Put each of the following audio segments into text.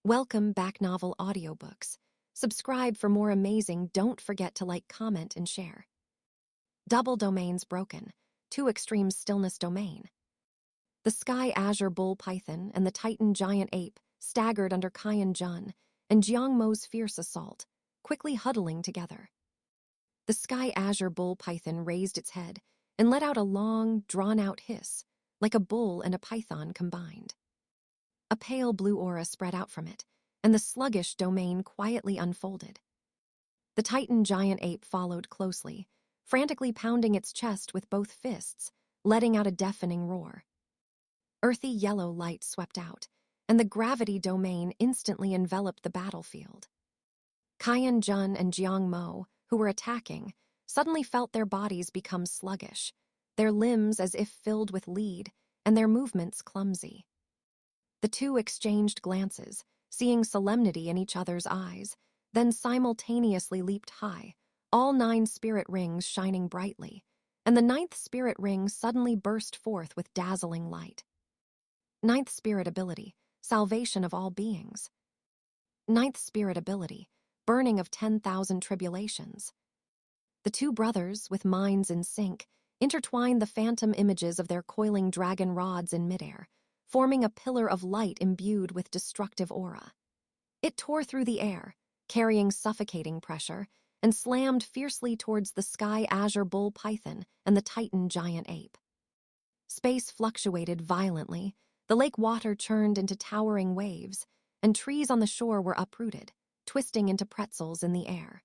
Welcome back, Novel Audiobooks. Subscribe for more amazing. Don't forget to like, comment, and share. Double domains broken. Two extremes stillness domain. The Sky Azure Bull Python and the Titan Giant Ape staggered under Qian Xunji and Jiang Mo's fierce assault, quickly huddling together. The Sky Azure Bull Python raised its head and let out a long, drawn-out hiss, like a bull and a python combined. A pale blue aura spread out from it, and the sluggish domain quietly unfolded. The Titan Giant Ape followed closely, frantically pounding its chest with both fists, letting out a deafening roar. Earthy yellow light swept out, and the gravity domain instantly enveloped the battlefield. Qian Xunji and Jiang Mo, who were attacking, suddenly felt their bodies become sluggish, their limbs as if filled with lead, and their movements clumsy. The two exchanged glances, seeing solemnity in each other's eyes, then simultaneously leaped high, all 9 spirit rings shining brightly, and the 9th spirit ring suddenly burst forth with dazzling light. 9th spirit ability, salvation of all beings. 9th spirit ability, burning of 10,000 tribulations. The two brothers, with minds in sync, intertwined the phantom images of their coiling dragon rods in midair, forming a pillar of light imbued with destructive aura. It tore through the air, carrying suffocating pressure, and slammed fiercely towards the Sky Azure Bull Python and the Titan Giant Ape. Space fluctuated violently, the lake water churned into towering waves, and trees on the shore were uprooted, twisting into pretzels in the air.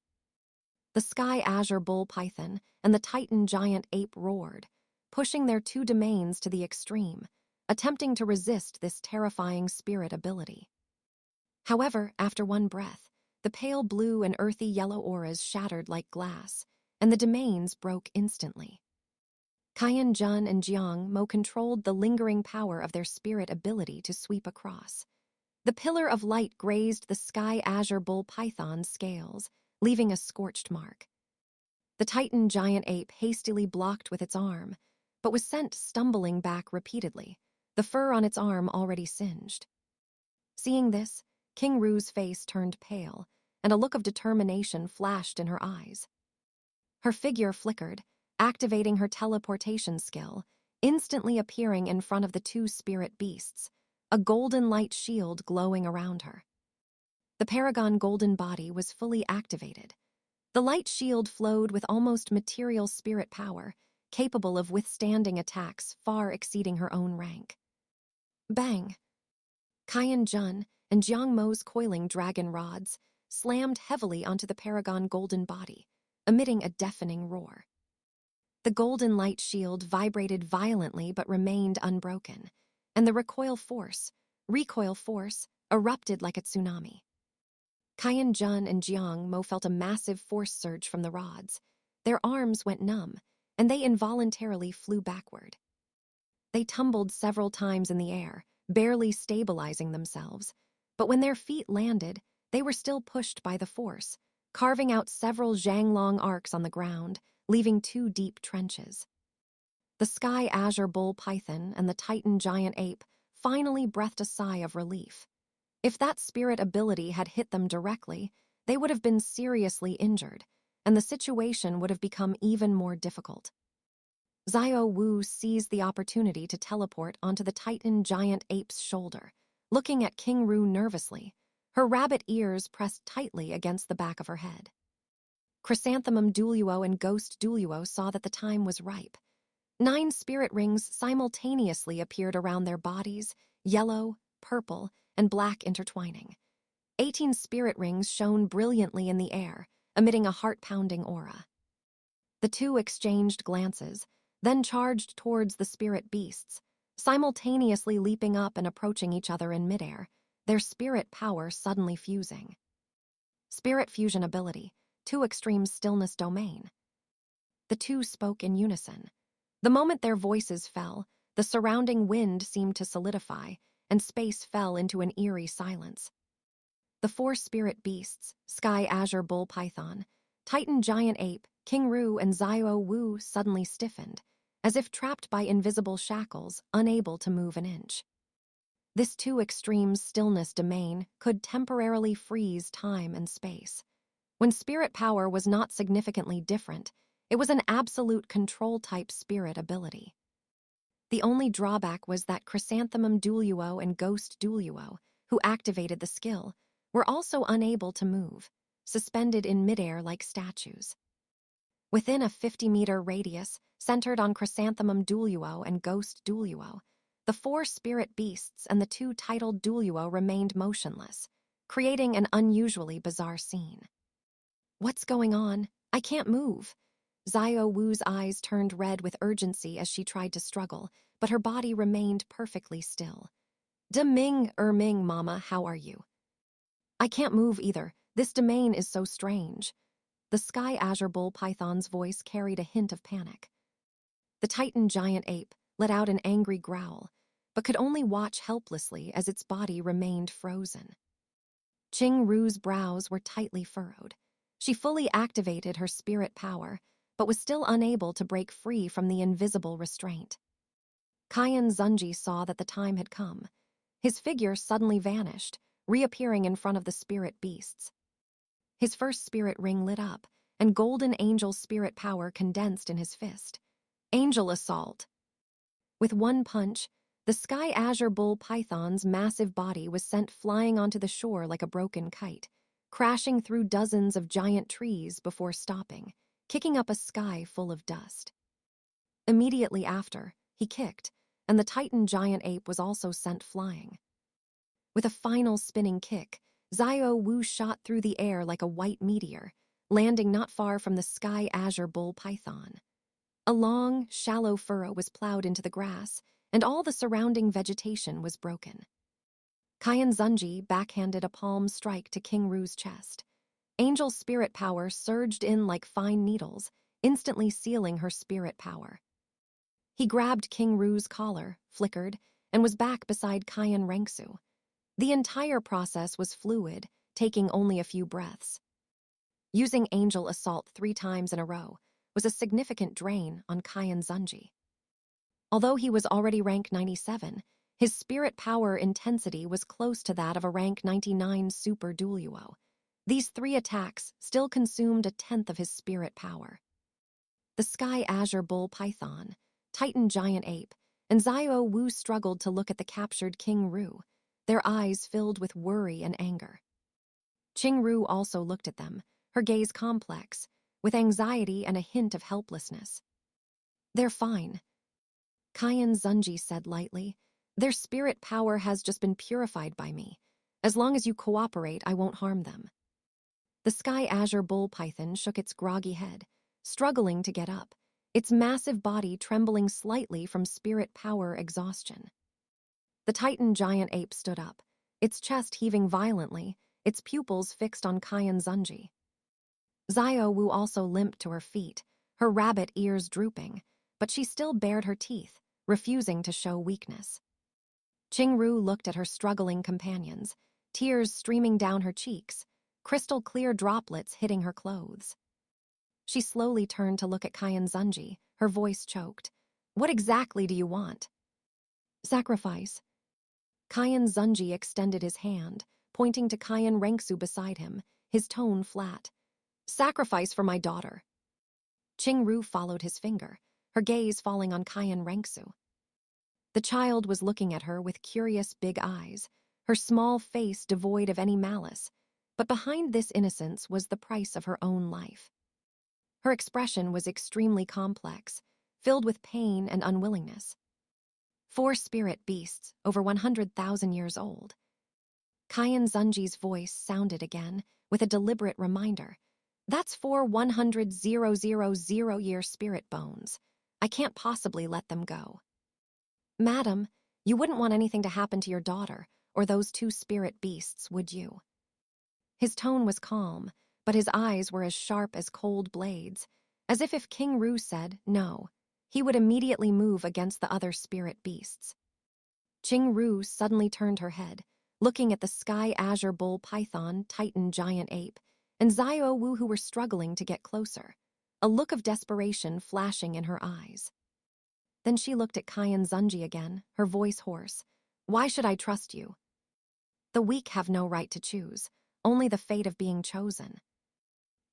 The Sky Azure Bull Python and the Titan Giant Ape roared, pushing their two domains to the extreme, attempting to resist this terrifying spirit ability. However, after one breath, the pale blue and earthy yellow auras shattered like glass, and the domains broke instantly. Qian Xunji and Jiang Mo controlled the lingering power of their spirit ability to sweep across. The pillar of light grazed the Sky Azure Bull Python's scales, leaving a scorched mark. The Titan Giant Ape hastily blocked with its arm, but was sent stumbling back repeatedly, the fur on its arm already singed. Seeing this, King Ru's face turned pale, and a look of determination flashed in her eyes. Her figure flickered, activating her teleportation skill, instantly appearing in front of the two spirit beasts, a golden light shield glowing around her. The Paragon golden body was fully activated. The light shield flowed with almost material spirit power, capable of withstanding attacks far exceeding her own rank. Bang! Qian Xunji and Jiang Mo's coiling dragon rods slammed heavily onto the Paragon golden body, emitting a deafening roar. The golden light shield vibrated violently but remained unbroken, and the recoil force, erupted like a tsunami. Qian Xunji and Jiang Mo felt a massive force surge from the rods. Their arms went numb, and they involuntarily flew backward. They tumbled several times in the air, barely stabilizing themselves, but when their feet landed, they were still pushed by the force, carving out several zhanglong arcs on the ground, leaving 2 deep trenches. The Sky Azure Bull Python and the Titan Giant Ape finally breathed a sigh of relief. If that spirit ability had hit them directly, they would have been seriously injured, and the situation would have become even more difficult. Xiao Wu seized the opportunity to teleport onto the Titan Giant Ape's shoulder, looking at King Ru nervously, her rabbit ears pressed tightly against the back of her head. Chrysanthemum Douluo and Ghost Douluo saw that the time was ripe. 9 spirit rings simultaneously appeared around their bodies, yellow, purple, and black intertwining. 18 spirit rings shone brilliantly in the air, emitting a heart-pounding aura. The two exchanged glances, then charged towards the spirit beasts, simultaneously leaping up and approaching each other in midair, their spirit power suddenly fusing. Spirit fusion ability, 2 extremes stillness domain. The two spoke in unison. The moment their voices fell, the surrounding wind seemed to solidify, and space fell into an eerie silence. The 4 spirit beasts, Sky Azure Bull Python, Titan Giant Ape, King Ru, and Xiao Wu suddenly stiffened, as if trapped by invisible shackles, unable to move an inch. This two extremes stillness domain could temporarily freeze time and space. When spirit power was not significantly different, it was an absolute control-type spirit ability. The only drawback was that Chrysanthemum Douluo and Ghost Douluo, who activated the skill, were also unable to move, suspended in midair like statues. Within a 50-meter radius, centered on Chrysanthemum Douluo and Ghost Douluo, the 4 spirit beasts and the 2 titled Douluo remained motionless, creating an unusually bizarre scene. "What's going on? I can't move." Xiao Wu's eyes turned red with urgency as she tried to struggle, but her body remained perfectly still. "Deming, Erming, Mama, how are you?" "I can't move either. This domain is so strange." The Sky Azure Bull Python's voice carried a hint of panic. The Titan giant ape let out an angry growl, but could only watch helplessly as its body remained frozen. Qing Ru's brows were tightly furrowed. She fully activated her spirit power, but was still unable to break free from the invisible restraint. Qian Xunji saw that the time had come. His figure suddenly vanished, reappearing in front of the spirit beasts. His first spirit ring lit up, and golden angel spirit power condensed in his fist. Angel Assault! With one punch, the Sky Azure Bull Python's massive body was sent flying onto the shore like a broken kite, crashing through dozens of giant trees before stopping, kicking up a sky full of dust. Immediately after, he kicked, and the Titan giant ape was also sent flying. With a final spinning kick, Xiao Wu shot through the air like a white meteor, landing not far from the Sky Azure Bull Python. A long, shallow furrow was plowed into the grass, and all the surrounding vegetation was broken. Qian Xunji backhanded a palm strike to King Ru's chest. Angel spirit power surged in like fine needles, instantly sealing her spirit power. He grabbed King Ru's collar, flickered, and was back beside Qian Renxue. The entire process was fluid, taking only a few breaths. Using Angel Assault 3 times in a row was a significant drain on Qian Xunji. Although he was already rank 97, his spirit power intensity was close to that of a rank 99 Super Douluo. These 3 attacks still consumed a tenth of his spirit power. The Sky Azure Bull Python, Titan Giant Ape, and Xiao Wu struggled to look at the captured King Ru, their eyes filled with worry and anger. Qing Ru also looked at them, her gaze complex, with anxiety and a hint of helplessness. "They're fine," Qian Xunji said lightly. "Their spirit power has just been purified by me. As long as you cooperate, I won't harm them." The Sky Azure Bull Python shook its groggy head, struggling to get up, its massive body trembling slightly from spirit power exhaustion. The Titan giant ape stood up, its chest heaving violently, its pupils fixed on Qian Xunji. Xiao Wu also limped to her feet, her rabbit ears drooping, but she still bared her teeth, refusing to show weakness. Qing Ru looked at her struggling companions, tears streaming down her cheeks, crystal-clear droplets hitting her clothes. She slowly turned to look at Qian Xunji, her voice choked. "What exactly do you want?" "Sacrifice." Qian Xunji extended his hand, pointing to Qian Renxue beside him, his tone flat. "Sacrifice for my daughter." Qing Ru followed his finger, her gaze falling on Qian Renxue. The child was looking at her with curious big eyes, her small face devoid of any malice, but behind this innocence was the price of her own life. Her expression was extremely complex, filled with pain and unwillingness. 4 spirit beasts, over 100,000 years old. Qian Xunji's voice sounded again, with a deliberate reminder. "That's 4 100,000-year spirit bones. I can't possibly let them go." "Madam, you wouldn't want anything to happen to your daughter, or those 2 spirit beasts, would you?" His tone was calm, but his eyes were as sharp as cold blades, as if King Ru said no, he would immediately move against the other spirit beasts. Qing Ru suddenly turned her head, looking at the Sky Azure Bull Python, Titan Giant Ape, and Xiao Wu who were struggling to get closer, a look of desperation flashing in her eyes. Then she looked at Qian Xunji again, her voice hoarse. Why should I trust you? The weak have no right to choose, only the fate of being chosen.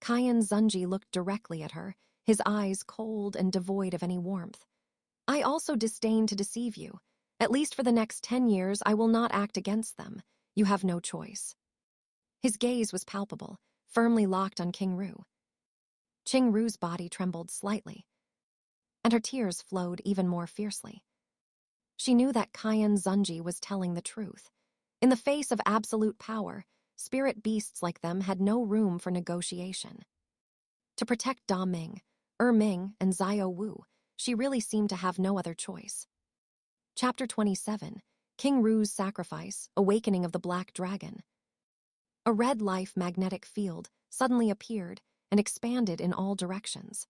Qian Xunji looked directly at her, his eyes cold and devoid of any warmth. I also disdain to deceive you. At least for the next 10 years, I will not act against them. You have no choice. His gaze was palpable, firmly locked on King Ru. Qing Ru's body trembled slightly, and her tears flowed even more fiercely. She knew that Qian Xunji was telling the truth. In the face of absolute power, spirit beasts like them had no room for negotiation. To protect Da Ming, Ming, and Xiao Wu, she really seemed to have no other choice. Chapter 27, King Ru's Sacrifice, Awakening of the Black Dragon. A red life magnetic field suddenly appeared and expanded in all directions.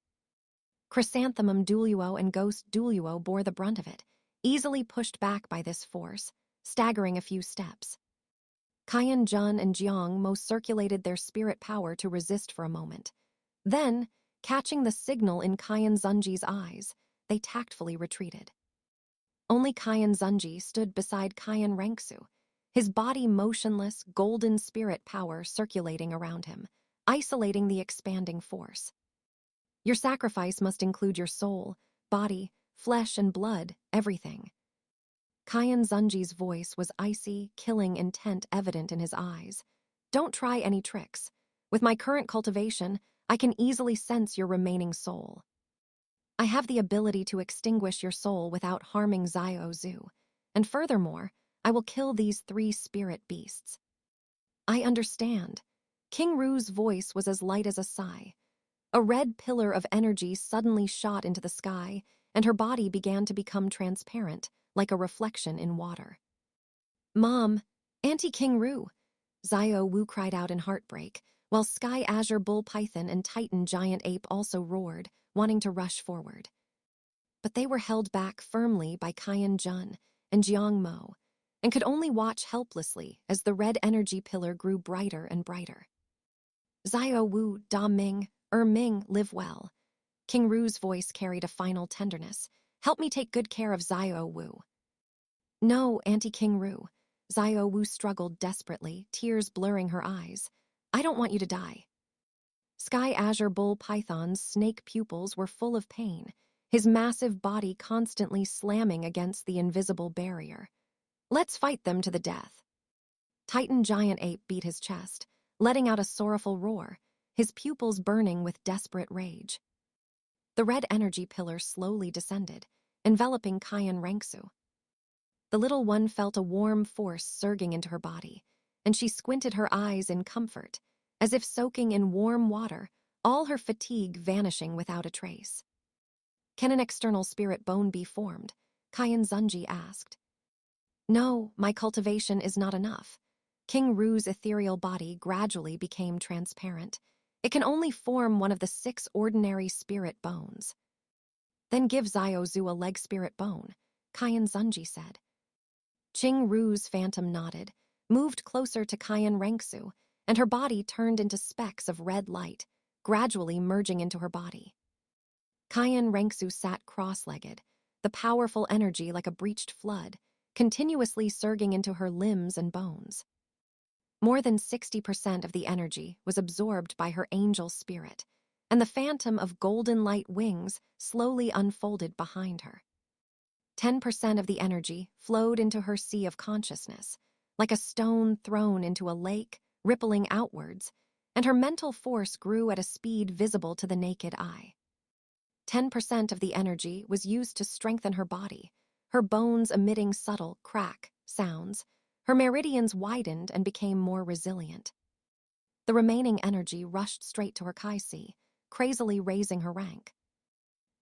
Chrysanthemum Douluo and Ghost Douluo bore the brunt of it, easily pushed back by this force, staggering a few steps. Qian Jun and Jiang most circulated their spirit power to resist for a moment. Then, catching the signal in Qian Xunji's eyes, they tactfully retreated. Only Qian Xunji stood beside Qian Renxue, his body motionless, golden spirit power circulating around him, isolating the expanding force. Your sacrifice must include your soul, body, flesh and blood, everything. Qian Xunji's voice was icy, killing intent evident in his eyes. Don't try any tricks. With my current cultivation, I can easily sense your remaining soul. I have the ability to extinguish your soul without harming Xiao Zhu, and furthermore, I will kill these 3 spirit beasts. I understand. King Ru's voice was as light as a sigh. A red pillar of energy suddenly shot into the sky, and her body began to become transparent, like a reflection in water. Mom, Auntie King Ru, Xiao Wu cried out in heartbreak, while Sky Azure Bull Python and Titan Giant Ape also roared, wanting to rush forward. But they were held back firmly by Qian Jun and Jiang Mo, and could only watch helplessly as the red energy pillar grew brighter and brighter. Xiao Wu, Da Ming, Ming, live well. King Ru's voice carried a final tenderness. Help me take good care of Xiao Wu. No, Auntie King Ru. Xiao Wu struggled desperately, tears blurring her eyes. I don't want you to die. Sky Azure Bull Python's snake pupils were full of pain, his massive body constantly slamming against the invisible barrier. Let's fight them to the death. Titan Giant Ape beat his chest, letting out a sorrowful roar, his pupils burning with desperate rage. The red energy pillar slowly descended, enveloping Qian Renxue. The little one felt a warm force surging into her body, and she squinted her eyes in comfort, as if soaking in warm water, all her fatigue vanishing without a trace. Can an external spirit bone be formed? Qian Xunji asked. No, my cultivation is not enough. King Ru's ethereal body gradually became transparent. It can only form one of the 6 ordinary spirit bones. Then give Xiao Zhu a leg spirit bone, Qian Xunji said. Qing Ru's phantom nodded, moved closer to Qian Renxue, and her body turned into specks of red light, gradually merging into her body. Qian Renxue sat cross-legged, the powerful energy like a breached flood, continuously surging into her limbs and bones. More than 60% of the energy was absorbed by her angel spirit, and the phantom of golden light wings slowly unfolded behind her. 10% of the energy flowed into her sea of consciousness, like a stone thrown into a lake, rippling outwards, and her mental force grew at a speed visible to the naked eye. 10% of the energy was used to strengthen her body, her bones emitting subtle crack sounds. Her meridians widened and became more resilient. The remaining energy rushed straight to her Kai-Si, crazily raising her rank.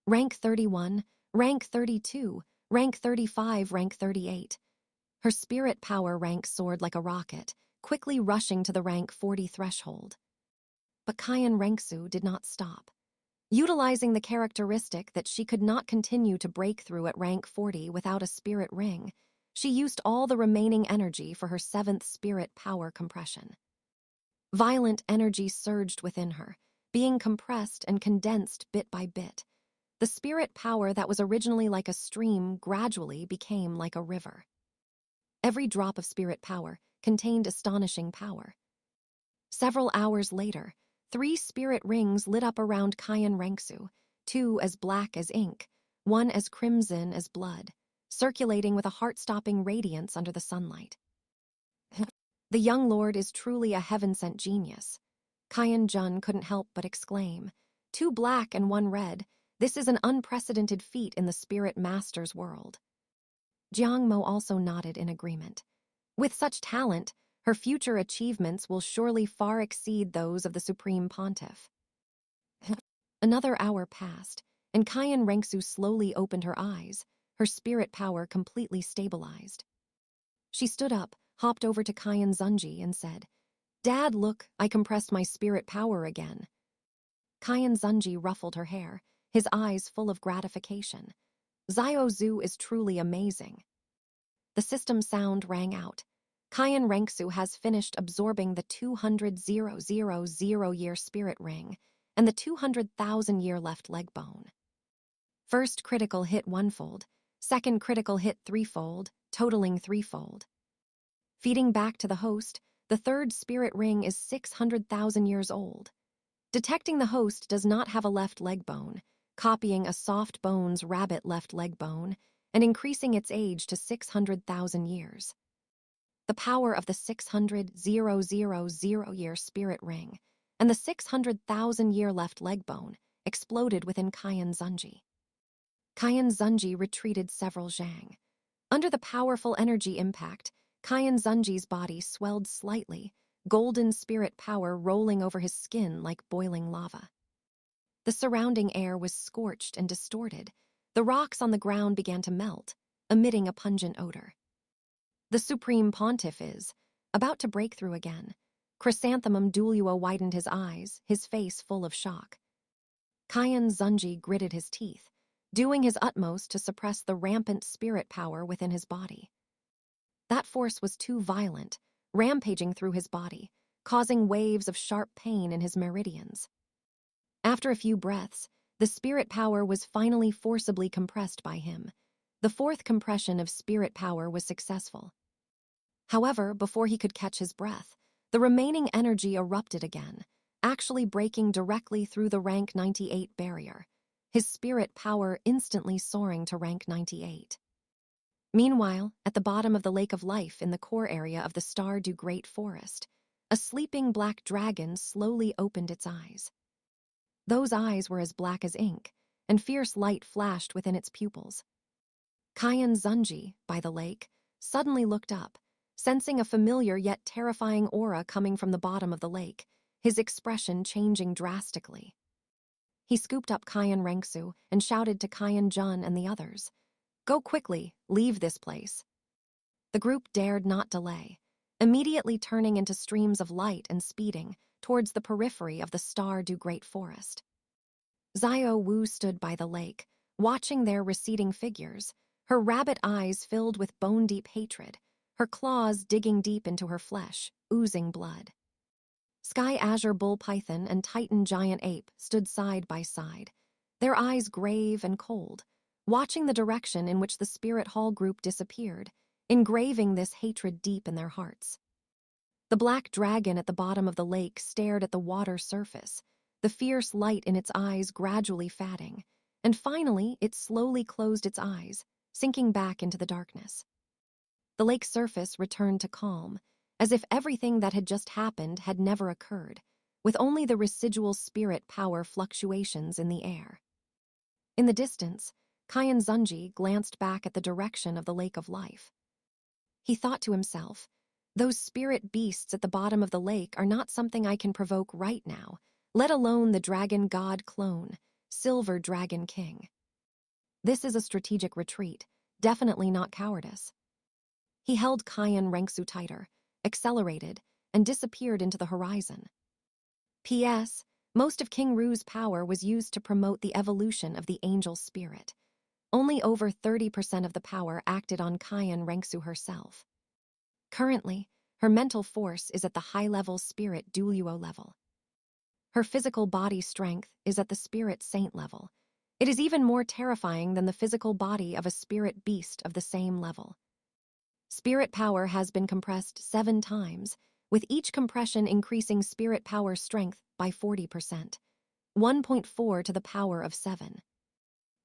Rank 31, rank 32, rank 35, rank 38. Her spirit power rank soared like a rocket, quickly rushing to the rank 40 threshold. But Qian Renxue did not stop. Utilizing the characteristic that she could not continue to break through at rank 40 without a spirit ring, she used all the remaining energy for her 7th spirit power compression. Violent energy surged within her, being compressed and condensed bit by bit. The spirit power that was originally like a stream gradually became like a river. Every drop of spirit power contained astonishing power. Several hours later, 3 spirit rings lit up around Qian Renxue, 2 as black as ink, 1 as crimson as blood, circulating with a heart-stopping radiance under the sunlight. The young lord is truly a heaven-sent genius. Qian Jun couldn't help but exclaim, 2 black and 1 red, this is an unprecedented feat in the spirit master's world. Jiang Mo also nodded in agreement. With such talent, her future achievements will surely far exceed those of the Supreme Pontiff. Another hour passed, and Qian Renxue slowly opened her eyes, her spirit power completely stabilized. She stood up, hopped over to Qian Xunji, and said, "Dad, look, I compressed my spirit power again." Qian Xunji ruffled her hair, his eyes full of gratification. "Xiao Zhu is truly amazing." The system sound rang out. Qian Renxue has finished absorbing the 200,000-year spirit ring and the 200,000-year left leg bone. First critical hit 1-fold, second critical hit 3-fold, totaling 3-fold. Feeding back to the host, the third spirit ring is 600,000 years old. Detecting the host does not have a left leg bone, copying a soft bones rabbit left leg bone and increasing its age to 600,000 years. The power of the 600,000-year spirit ring and the 600,000-year left leg bone exploded within Qian Xunji. Qian Xunji retreated several zhang. Under the powerful energy impact, Qian Xunji's body swelled slightly, golden spirit power rolling over his skin like boiling lava. The surrounding air was scorched and distorted. The rocks on the ground began to melt, emitting a pungent odor. The Supreme Pontiff is about to break through again. Chrysanthemum Douluo widened his eyes, his face full of shock. Qian Xunji gritted his teeth, doing his utmost to suppress the rampant spirit power within his body. That force was too violent, rampaging through his body, causing waves of sharp pain in his meridians. After a few breaths, the spirit power was finally forcibly compressed by him. The 4th compression of spirit power was successful. However, before he could catch his breath, the remaining energy erupted again, actually breaking directly through the rank 98 barrier, his spirit power instantly soaring to rank 98. Meanwhile, at the bottom of the Lake of Life in the core area of the Star du Great Forest, a sleeping black dragon slowly opened its eyes. Those eyes were as black as ink, and fierce light flashed within its pupils. Qian Xunji, by the lake, suddenly looked up, sensing a familiar yet terrifying aura coming from the bottom of the lake, his expression changing drastically. He scooped up Qian Renxue and shouted to Qian Jun and the others, "Go quickly, leave this place." The group dared not delay, immediately turning into streams of light and speeding towards the periphery of the Star du Great Forest. Xiao Wu stood by the lake, watching their receding figures, her rabbit eyes filled with bone-deep hatred, her claws digging deep into her flesh, oozing blood. Sky Azure Bull Python and Titan Giant Ape stood side by side, their eyes grave and cold, watching the direction in which the Spirit Hall group disappeared, engraving this hatred deep in their hearts. The black dragon at the bottom of the lake stared at the water surface, the fierce light in its eyes gradually fading, and finally it slowly closed its eyes, sinking back into the darkness. The lake's surface returned to calm, as if everything that had just happened had never occurred, with only the residual spirit power fluctuations in the air. In the distance, Qian Xunji glanced back at the direction of the Lake of Life. He thought to himself, "Those spirit beasts at the bottom of the lake are not something I can provoke right now, let alone the dragon god clone, Silver Dragon King. This is a strategic retreat, definitely not cowardice." He held Qian Renxue tighter, accelerated, and disappeared into the horizon. P.S. Most of King Ru's power was used to promote the evolution of the angel spirit. Only over 30% of the power acted on Qian Renxue herself. Currently, her mental force is at the high-level spirit Douluo level. Her physical body strength is at the spirit saint level. It is even more terrifying than the physical body of a spirit beast of the same level. Spirit power has been compressed 7 times, with each compression increasing spirit power strength by 40%. 1.4 to the power of 7.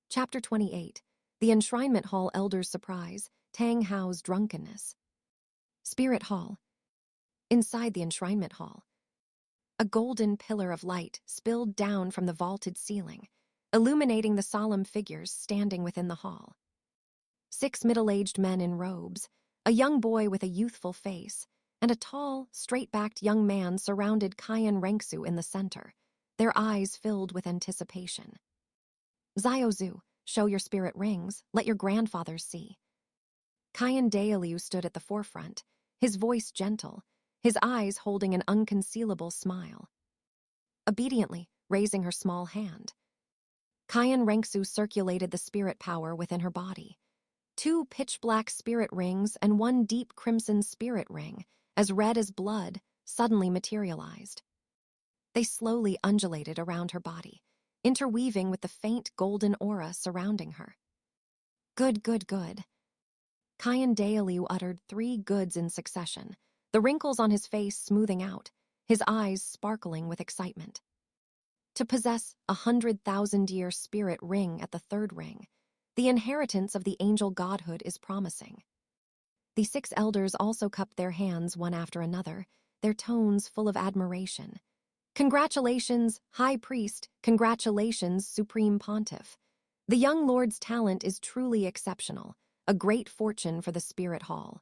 Chapter 28. The Enshrinement Hall Elder's Surprise, Tang Hao's Drunkenness. Spirit Hall. Inside the Enshrinement Hall, a golden pillar of light spilled down from the vaulted ceiling, illuminating the solemn figures standing within the hall. 6 middle-aged men in robes, a young boy with a youthful face, and a tall, straight-backed young man surrounded Qian Renxue in the center, their eyes filled with anticipation. Ziozu, show your spirit rings, let your grandfathers see. Qian Dailiu stood at the forefront, his voice gentle, his eyes holding an unconcealable smile. Obediently, raising her small hand, Qian Renxue circulated the spirit power within her body. 2 pitch-black spirit rings and 1 deep crimson spirit ring, as red as blood, suddenly materialized. They slowly undulated around her body, interweaving with the faint golden aura surrounding her. Good, good, good. Qian Dailiu uttered 3 goods in succession, the wrinkles on his face smoothing out, his eyes sparkling with excitement. To possess 100,000-year spirit ring at the 3rd ring, the inheritance of the angel godhood is promising. The 6 elders also cupped their hands one after another, their tones full of admiration. Congratulations, High Priest, congratulations, Supreme Pontiff. The young lord's talent is truly exceptional, a great fortune for the Spirit Hall.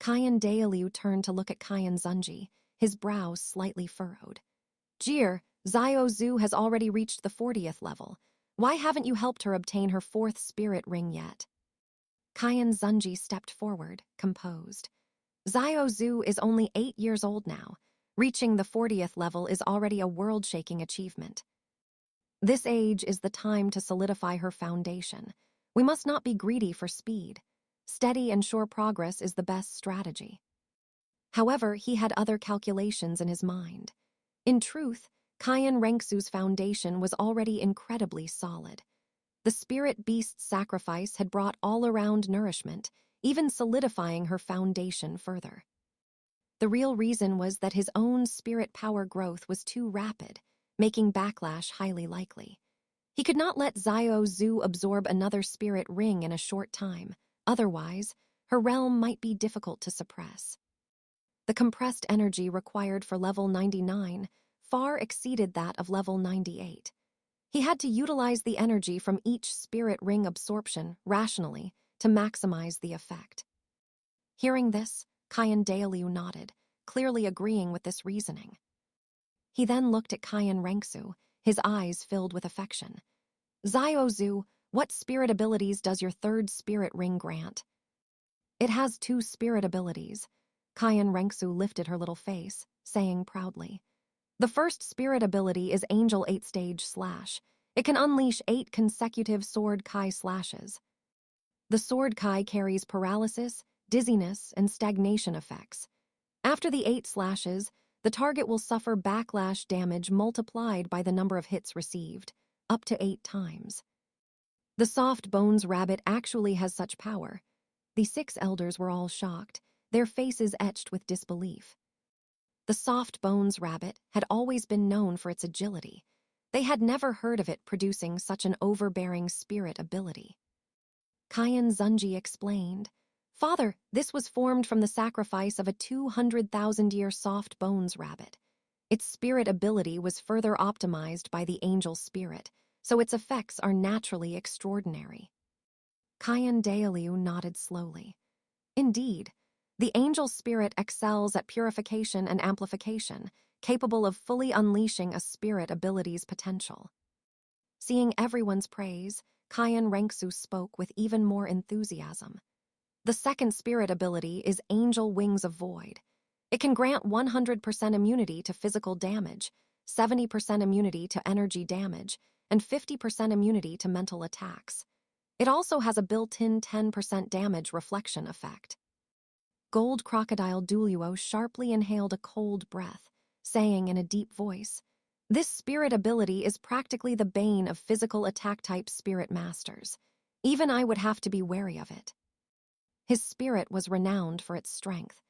Qian Dailiu turned to look at Qian Xunji, his brows slightly furrowed. Jir, Ziozu has already reached the 40th level. Why haven't you helped her obtain her 4th spirit ring yet? Qian Xunji stepped forward, composed. Ziozu is only 8 years old now. Reaching the 40th level is already a world-shaking achievement. This age is the time to solidify her foundation. We must not be greedy for speed. Steady and sure progress is the best strategy. However, he had other calculations in his mind. In truth, Qian Renxue's foundation was already incredibly solid. The spirit beast's sacrifice had brought all-around nourishment, even solidifying her foundation further. The real reason was that his own spirit power growth was too rapid, making backlash highly likely. He could not let Ziozu absorb another spirit ring in a short time, otherwise, her realm might be difficult to suppress. The compressed energy required for level 99 far exceeded that of level 98. He had to utilize the energy from each spirit ring absorption rationally to maximize the effect. Hearing this, Qian Dailiu nodded, clearly agreeing with this reasoning. He then looked at Qian Renxue, his eyes filled with affection. Ziozu, what spirit abilities does your 3rd spirit ring grant? It has 2 spirit abilities. Qian Renxue lifted her little face, saying proudly. The 1st spirit ability is Angel 8-stage slash. It can unleash 8 consecutive sword kai slashes. The sword kai carries paralysis, dizziness, and stagnation effects. After the 8 slashes, the target will suffer backlash damage multiplied by the number of hits received, up to 8 times. The soft bones rabbit actually has such power. The 6 elders were all shocked, their faces etched with disbelief. The soft bones rabbit had always been known for its agility. They had never heard of it producing such an overbearing spirit ability. Qian Xunji explained, Father, this was formed from the sacrifice of a 200,000-year soft bones rabbit. Its spirit ability was further optimized by the angel spirit, so its effects are naturally extraordinary. Qian Dailiu nodded slowly. Indeed, the angel spirit excels at purification and amplification, capable of fully unleashing a spirit ability's potential. Seeing everyone's praise, Qian Renxue spoke with even more enthusiasm. The 2nd spirit ability is Angel Wings of Void. It can grant 100% immunity to physical damage, 70% immunity to energy damage, and 50% immunity to mental attacks. It also has a built-in 10% damage reflection effect. Gold Crocodile Douluo sharply inhaled a cold breath, saying in a deep voice, This spirit ability is practically the bane of physical attack-type spirit masters. Even I would have to be wary of it. His spirit was renowned for its strength.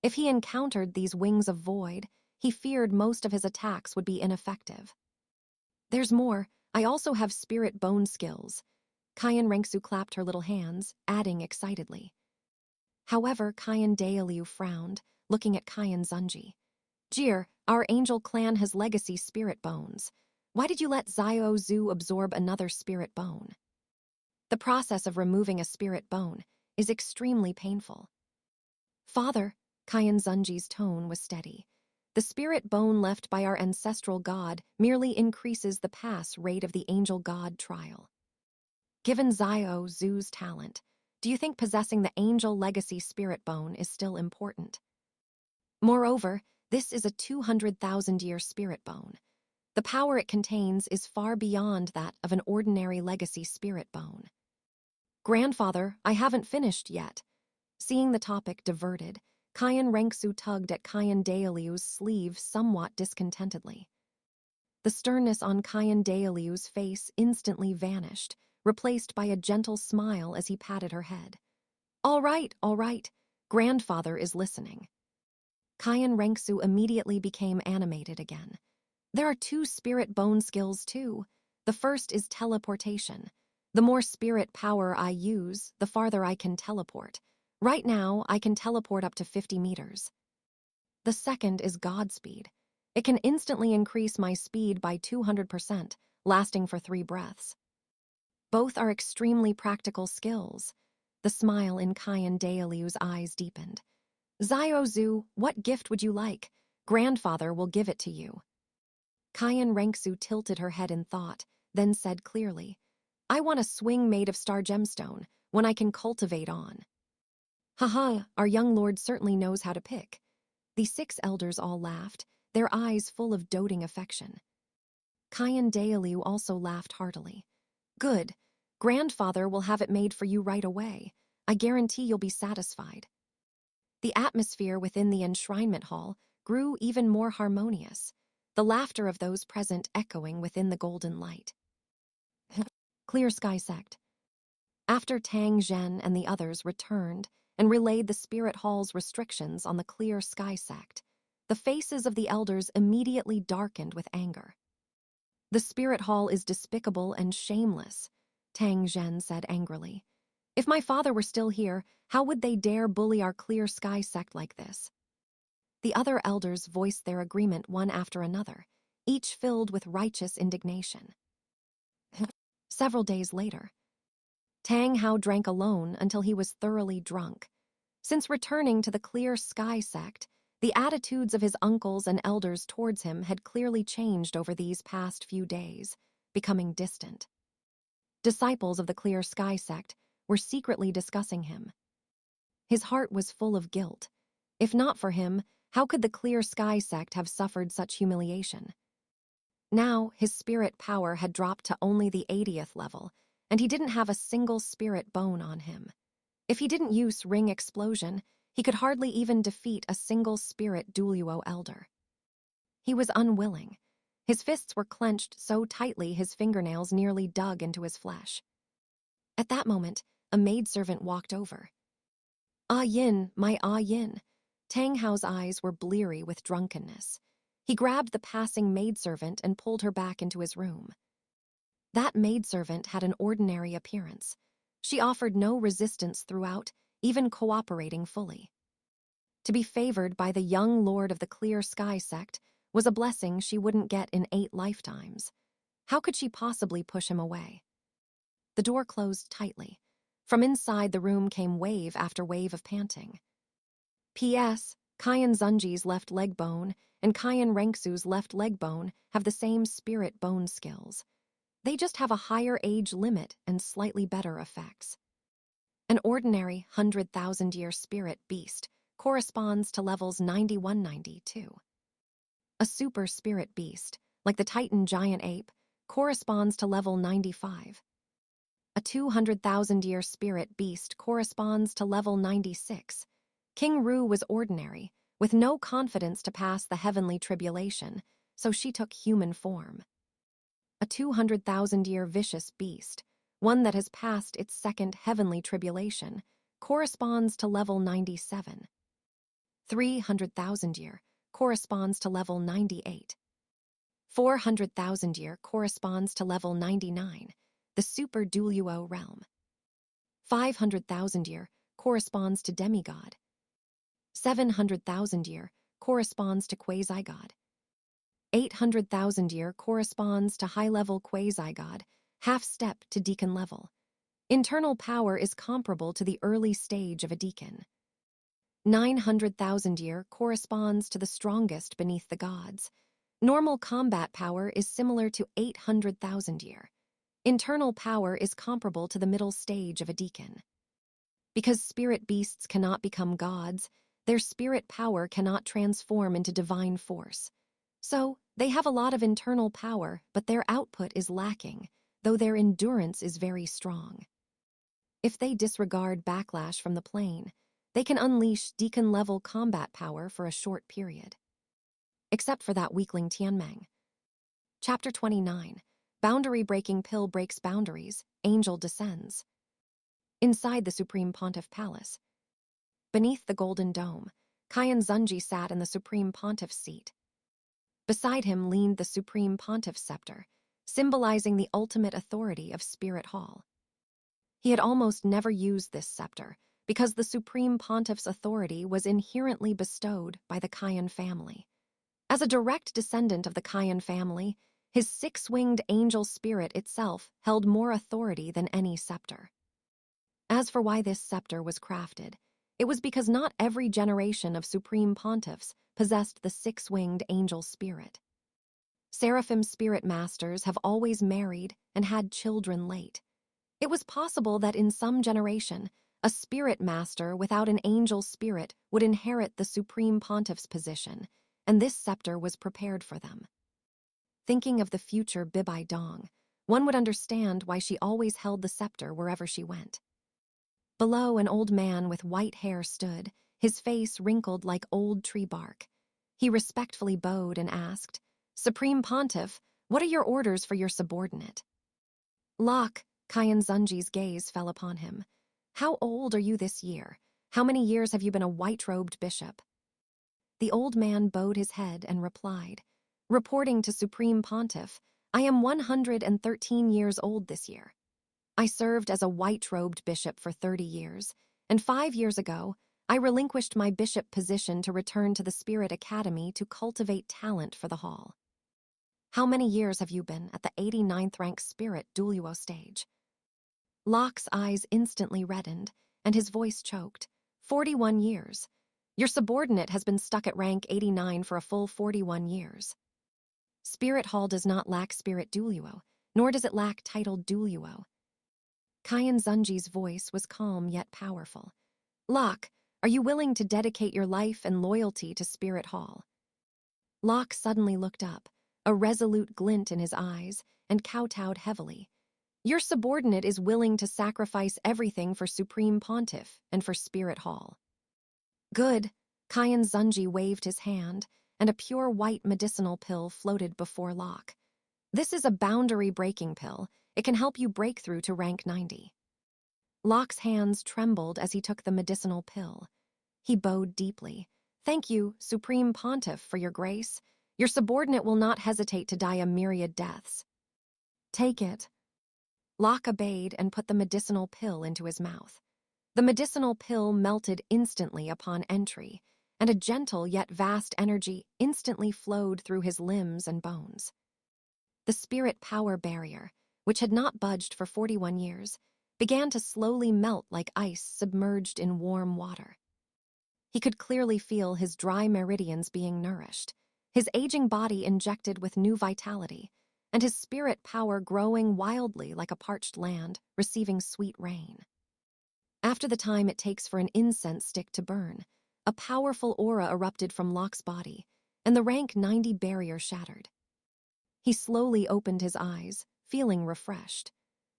If he encountered these wings of void, he feared most of his attacks would be ineffective. There's more. I also have spirit bone skills. Qian Renxue clapped her little hands, adding excitedly. However, Qian Dailiu frowned, looking at Qian Xunji. Jir, our angel clan has legacy spirit bones. Why did you let Xiao Zhu absorb another spirit bone? The process of removing a spirit bone is extremely painful. Father, Qian Xunji's tone was steady. The spirit bone left by our ancestral god merely increases the pass rate of the Angel God trial. Given Xiao Zhu's talent, do you think possessing the angel legacy spirit bone is still important? Moreover, this is a 200,000-year spirit bone. The power it contains is far beyond that of an ordinary legacy spirit bone. Grandfather, I haven't finished yet. Seeing the topic diverted, Qian Renxue tugged at Qian Dailiu's sleeve somewhat discontentedly. The sternness on Qian Dailiu's face instantly vanished, replaced by a gentle smile as he patted her head. All right, grandfather is listening. Qian Renxue immediately became animated again. There are 2 spirit bone skills too. The first is teleportation. The more spirit power I use, the farther I can teleport. Right now, I can teleport up to 50 meters. The second is Godspeed. It can instantly increase my speed by 200%, lasting for 3 breaths. Both are extremely practical skills. The smile in Qian Dailiu's eyes deepened. Xiao Zhu, what gift would you like? Grandfather will give it to you. Qian Renxue tilted her head in thought, then said clearly, I want a swing made of star gemstone, one I can cultivate on. Haha, our young lord certainly knows how to pick. The 6 elders all laughed, their eyes full of doting affection. Qian Dailiu also laughed heartily. Good. Grandfather will have it made for you right away. I guarantee you'll be satisfied. The atmosphere within the enshrinement hall grew even more harmonious, the laughter of those present echoing within the golden light. Clear Sky Sect. After Tang Zhen and the others returned and relayed the spirit hall's restrictions on the Clear Sky Sect, the faces of the elders immediately darkened with anger. The spirit hall is despicable and shameless, Tang Zhen said angrily. If my father were still here, how would they dare bully our Clear Sky Sect like this? The other elders voiced their agreement one after another, each filled with righteous indignation. Several days later, Tang Hao drank alone until he was thoroughly drunk. Since returning to the Clear Sky Sect, the attitudes of his uncles and elders towards him had clearly changed over these past few days, becoming distant. Disciples of the Clear Sky Sect were secretly discussing him. His heart was full of guilt. If not for him, how could the Clear Sky Sect have suffered such humiliation? Now, his spirit power had dropped to only the 80th level, and he didn't have a single spirit bone on him. If he didn't use Ring Explosion, he could hardly even defeat a single spirit Douluo elder. He was unwilling. His fists were clenched so tightly his fingernails nearly dug into his flesh. At that moment, a maidservant walked over. Ah Yin, my Ah Yin. Tang Hao's eyes were bleary with drunkenness. He grabbed the passing maidservant and pulled her back into his room. That maidservant had an ordinary appearance. She offered no resistance throughout, even cooperating fully. To be favored by the young lord of the Clear Sky Sect was a blessing she wouldn't get in 8 lifetimes. How could she possibly push him away? The door closed tightly. From inside the room came wave after wave of panting. P.S. Qian Xunji's left leg bone and Qian Renxue's left leg bone have the same spirit bone skills. They just have a higher age limit and slightly better effects. An ordinary 100,000-year spirit beast corresponds to levels 91-92. A super spirit beast, like the Titan giant ape, corresponds to level 95. A 200,000-year spirit beast corresponds to level 96. King Ru was ordinary, with no confidence to pass the heavenly tribulation, so she took human form. A 200,000-year vicious beast, one that has passed its second heavenly tribulation, corresponds to level 97. 300,000 year corresponds to level 98. 400,000 year corresponds to level 99, the Super Douluo realm. 500,000 year corresponds to demigod. 700,000 year corresponds to quasi-god. 800,000 year corresponds to high-level quasi-god, half-step to deacon level. Internal power is comparable to the early stage of a deacon. 900,000 year corresponds to the strongest beneath the gods. Normal combat power is similar to 800,000 year. Internal power is comparable to the middle stage of a deacon. Because spirit beasts cannot become gods, their spirit power cannot transform into divine force. So, they have a lot of internal power, but their output is lacking, though their endurance is very strong. If they disregard backlash from the plane, they can unleash deacon-level combat power for a short period. Except for that weakling Tianmeng. Chapter 29. Boundary-breaking pill breaks boundaries, Angel descends. Inside the Supreme Pontiff Palace. Beneath the Golden Dome, Qian Xunji sat in the Supreme Pontiff's seat. Beside him leaned the Supreme Pontiff's scepter, symbolizing the ultimate authority of Spirit Hall. He had almost never used this scepter, because the Supreme Pontiff's authority was inherently bestowed by the Qian family. As a direct descendant of the Qian family, his six-winged angel spirit itself held more authority than any scepter. As for why this scepter was crafted, it was because not every generation of Supreme Pontiffs possessed the six-winged angel spirit. Seraphim spirit masters have always married and had children late. It was possible that in some generation, a spirit master without an angel spirit would inherit the Supreme Pontiff's position, and this scepter was prepared for them. Thinking of the future Bibai Dong, one would understand why she always held the scepter wherever she went. Below, an old man with white hair stood, his face wrinkled like old tree bark. He respectfully bowed and asked, "Supreme Pontiff, what are your orders for your subordinate?" Locke, Qian Xunji's gaze fell upon him. "How old are you this year? How many years have you been a white-robed bishop?" The old man bowed his head and replied, "Reporting to Supreme Pontiff, I am 113 years old this year. I served as a white-robed bishop for 30 years, and 5 years ago, I relinquished my bishop position to return to the Spirit Academy to cultivate talent for the hall." "How many years have you been at the 89th rank Spirit Douluo stage?" Locke's eyes instantly reddened, and his voice choked. 41 years. Your subordinate has been stuck at rank 89 for a full 41 years. Spirit Hall does not lack Spirit Douluo, nor does it lack titled Douluo. Qian Xunji's voice was calm yet powerful. "Locke, are you willing to dedicate your life and loyalty to Spirit Hall?" Locke suddenly looked up, a resolute glint in his eyes, and kowtowed heavily. "Your subordinate is willing to sacrifice everything for Supreme Pontiff and for Spirit Hall." "Good." Qian Xunji waved his hand, and a pure white medicinal pill floated before Locke. "This is a boundary-breaking pill. It can help you break through to rank 90. Locke's hands trembled as he took the medicinal pill. He bowed deeply. "Thank you, Supreme Pontiff, for your grace. Your subordinate will not hesitate to die a myriad deaths." "Take it." Locke obeyed and put the medicinal pill into his mouth. The medicinal pill melted instantly upon entry, and a gentle yet vast energy instantly flowed through his limbs and bones. The spirit power barrier, which had not budged for 41 years, began to slowly melt like ice submerged in warm water. He could clearly feel his dry meridians being nourished, his aging body injected with new vitality, and his spirit power growing wildly like a parched land receiving sweet rain. After the time it takes for an incense stick to burn, a powerful aura erupted from Locke's body, and the rank 90 barrier shattered. He slowly opened his eyes, feeling refreshed.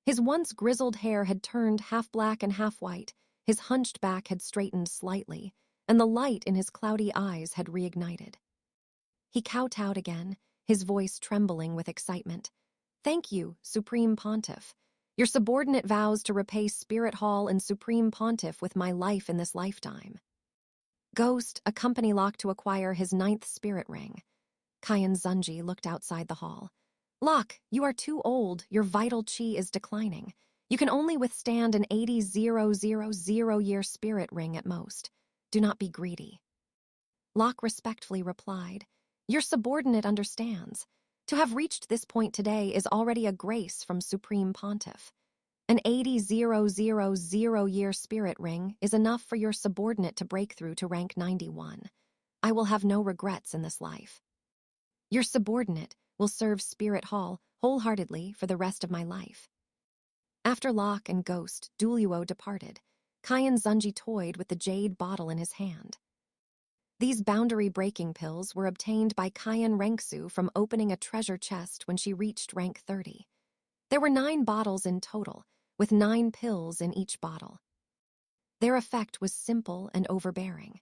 His once grizzled hair had turned half black and half white, his hunched back had straightened slightly, and the light in his cloudy eyes had reignited. He kowtowed again, his voice trembling with excitement. "Thank you, Supreme Pontiff. Your subordinate vows to repay Spirit Hall and Supreme Pontiff with my life in this lifetime. Ghost, a company lock to acquire his 9th spirit ring. Qian Xunji looked outside the hall. Locke, you are too old. Your vital qi is declining. You can only withstand an 80,000-year spirit ring at most. Do not be greedy. Locke respectfully replied, Your subordinate understands. To have reached this point today is already a grace from Supreme Pontiff. An 80,000-year spirit ring is enough for your subordinate to break through to rank 91. I will have no regrets in this life. Your subordinate will serve Spirit Hall wholeheartedly for the rest of my life. After Locke and Ghost, Douluo departed. Qian Xunji toyed with the jade bottle in his hand. These boundary-breaking pills were obtained by Qian Renxue from opening a treasure chest when she reached rank 30. There were 9 bottles in total, with 9 pills in each bottle. Their effect was simple and overbearing.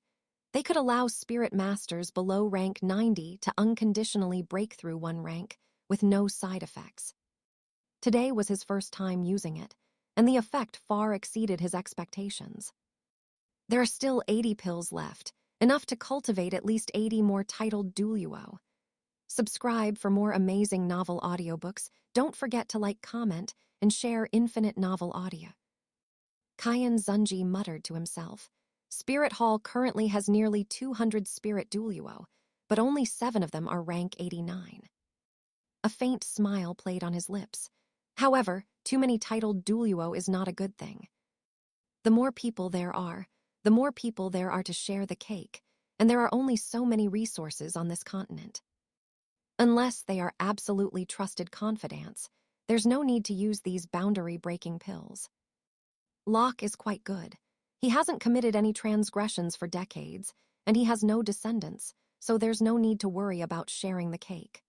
They could allow spirit masters below rank 90 to unconditionally break through 1 rank with no side effects. Today was his first time using it, and the effect far exceeded his expectations. There are still 80 pills left, enough to cultivate at least 80 more titled Douluo. Subscribe for more amazing novel audiobooks. Don't forget to like, comment, and share infinite novel audio. Qian Xunji muttered to himself. Spirit Hall currently has nearly 200 spirit Douluo, but only 7 of them are rank 89. A faint smile played on his lips. However, too many titled Douluo is not a good thing. The more people there are, the more people there are to share the cake, and there are only so many resources on this continent. Unless they are absolutely trusted confidants, there's no need to use these boundary-breaking pills. Locke is quite good. He hasn't committed any transgressions for decades, and he has no descendants, so there's no need to worry about sharing the cake.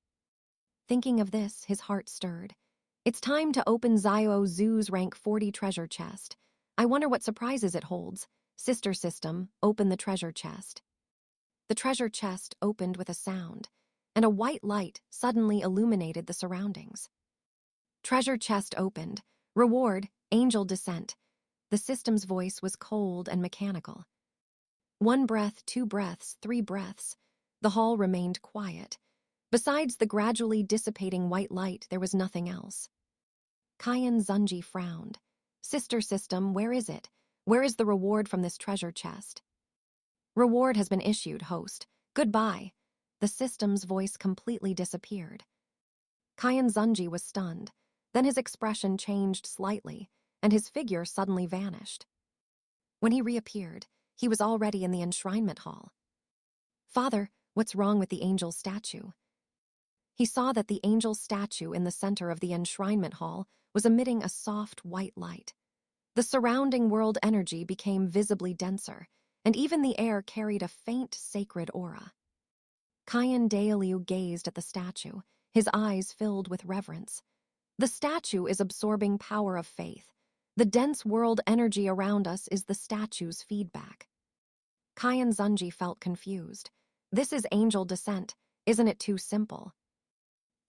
Thinking of this, his heart stirred. It's time to open Xiao Zhu's rank 40 treasure chest. I wonder what surprises it holds. Sister system, open the treasure chest. The treasure chest opened with a sound, and a white light suddenly illuminated the surroundings. Treasure chest opened. Reward, angel descent. The system's voice was cold and mechanical. 1 breath, 2 breaths, 3 breaths. The hall remained quiet. Besides the gradually dissipating white light, there was nothing else. Qian Xunji frowned. Sister system, where is it? Where is the reward from this treasure chest? Reward has been issued, host. Goodbye. The system's voice completely disappeared. Qian Xunji was stunned. Then his expression changed slightly, and his figure suddenly vanished. When he reappeared, he was already in the enshrinement hall. Father, what's wrong with the angel statue? He saw that the angel statue in the center of the enshrinement hall was emitting a soft white light. The surrounding world energy became visibly denser, and even the air carried a faint sacred aura. Qian Dailiu gazed at the statue, his eyes filled with reverence. The statue is absorbing power of faith. The dense world energy around us is the statue's feedback. Qian Xunji felt confused. This is angel descent. Isn't it too simple?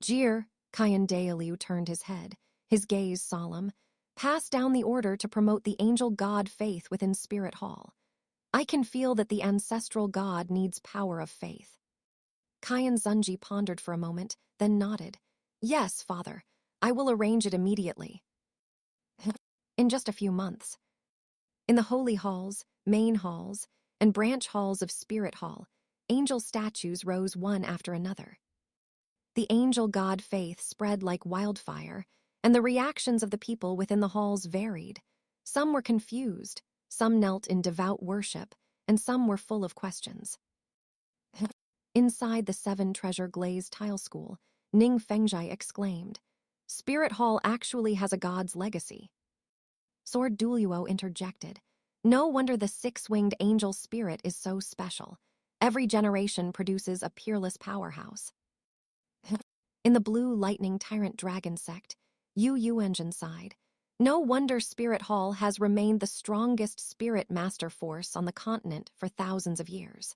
Jeer, Qian Dailiu turned his head, his gaze solemn. Pass down the order to promote the angel god faith within Spirit Hall. I can feel that the ancestral god needs power of faith. Qian Xunji pondered for a moment, then nodded. Yes, father, I will arrange it immediately. In just a few months. In the holy halls, main halls, and branch halls of Spirit Hall, angel statues rose one after another. The angel god faith spread like wildfire, and the reactions of the people within the halls varied. Some were confused, some knelt in devout worship, and some were full of questions. Inside the 7-treasure glazed tile school, Ning Fengzhai exclaimed, Spirit Hall actually has a god's legacy. Sword Douluo interjected, No wonder the 6-winged angel spirit is so special. Every generation produces a peerless powerhouse. In the blue lightning tyrant dragon sect, Yu Engine sighed. No wonder Spirit Hall has remained the strongest spirit master force on the continent for thousands of years.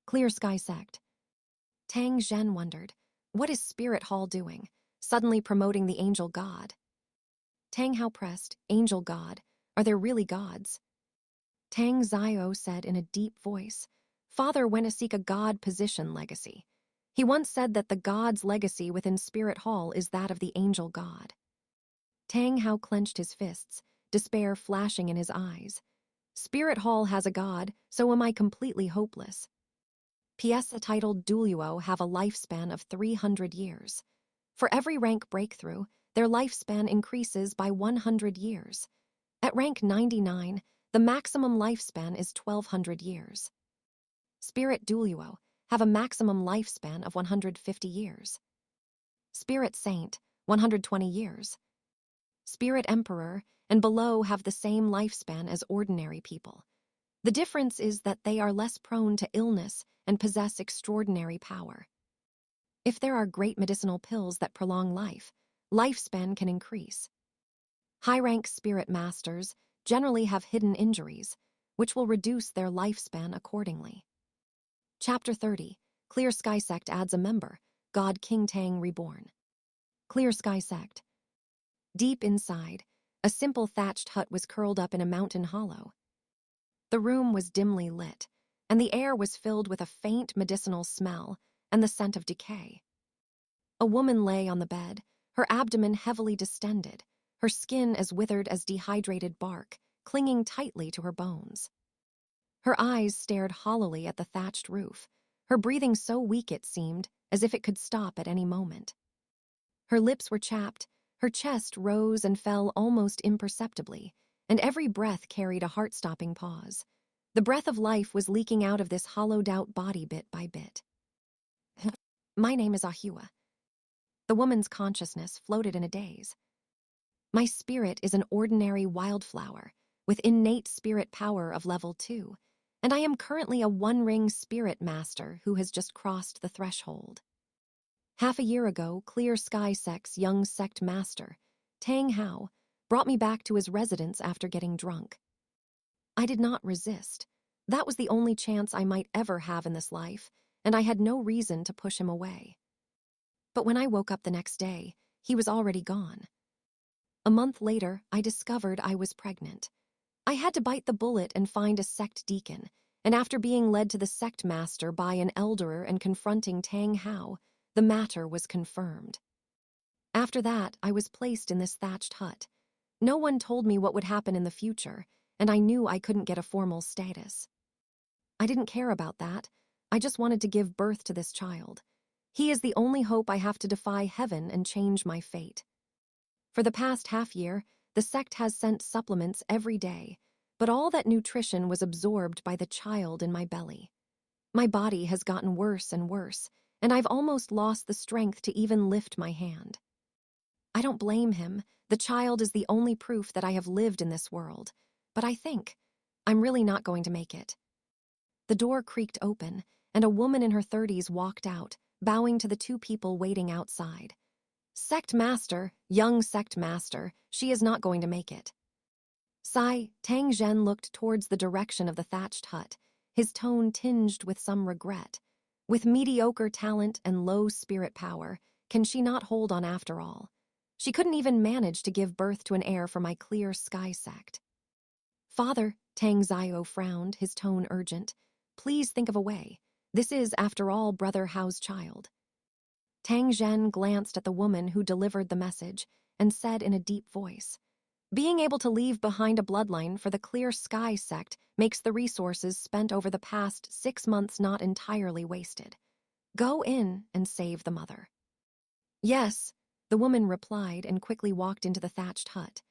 Clear Sky sect. Tang Zhen wondered, what is Spirit Hall doing, suddenly promoting the angel god? Tang Hao pressed, Angel God, are there really gods? Tang Zio said in a deep voice, Father went to seek a god position legacy. He once said that the god's legacy within Spirit Hall is that of the Angel God. Tang Hao clenched his fists, despair flashing in his eyes. Spirit Hall has a god, so am I completely hopeless. Piesa titled Douluo have a lifespan of 300 years. For every rank breakthrough, their lifespan increases by 100 years. At rank 99, the maximum lifespan is 1200 years. Spirit Douluo have a maximum lifespan of 150 years. Spirit Saint, 120 years. Spirit Emperor and below have the same lifespan as ordinary people. The difference is that they are less prone to illness and possess extraordinary power. If there are great medicinal pills that prolong life, lifespan can increase. High-rank spirit masters generally have hidden injuries, which will reduce their lifespan accordingly. Chapter 30, Clear Sky Sect adds a member, God King Tang Reborn. Clear Sky Sect. Deep inside, a simple thatched hut was curled up in a mountain hollow. The room was dimly lit, and the air was filled with a faint medicinal smell and the scent of decay. A woman lay on the bed, her abdomen heavily distended, her skin as withered as dehydrated bark, clinging tightly to her bones. Her eyes stared hollowly at the thatched roof, her breathing so weak it seemed as if it could stop at any moment. Her lips were chapped, her chest rose and fell almost imperceptibly, and every breath carried a heart-stopping pause. The breath of life was leaking out of this hollowed-out body bit by bit. My name is Ahua. The woman's consciousness floated in a daze. My spirit is an ordinary wildflower, with innate spirit power of level 2, and I am currently a one-ring spirit master who has just crossed the threshold. Half a year ago, Clear Sky Sect's young sect master, Tang Hao, brought me back to his residence after getting drunk. I did not resist. That was the only chance I might ever have in this life, and I had no reason to push him away. But when I woke up the next day, he was already gone. A month later, I discovered I was pregnant. I had to bite the bullet and find a sect deacon, and after being led to the sect master by an elderer and confronting Tang Hao, the matter was confirmed. After that, I was placed in this thatched hut. No one told me what would happen in the future, and I knew I couldn't get a formal status. I didn't care about that. I just wanted to give birth to this child. He is the only hope I have to defy heaven and change my fate. For the past half year, the sect has sent supplements every day, but all that nutrition was absorbed by the child in my belly. My body has gotten worse and worse, and I've almost lost the strength to even lift my hand. I don't blame him. The child is the only proof that I have lived in this world, but I think I'm really not going to make it. The door creaked open, and a woman in her 30s walked out, bowing to the two people waiting outside. Sect master, young sect master, she is not going to make it. Sigh, Tang Zhen looked towards the direction of the thatched hut, his tone tinged with some regret. With mediocre talent and low spirit power, can she not hold on after all? She couldn't even manage to give birth to an heir for my Clear Sky Sect. Father, Tang Zio frowned, his tone urgent. Please think of a way. This is, after all, Brother Hao's child. Tang Zhen glanced at the woman who delivered the message and said in a deep voice, being able to leave behind a bloodline for the Clear Sky Sect makes the resources spent over the past 6 months not entirely wasted. Go in and save the mother. Yes, the woman replied and quickly walked into the thatched hut.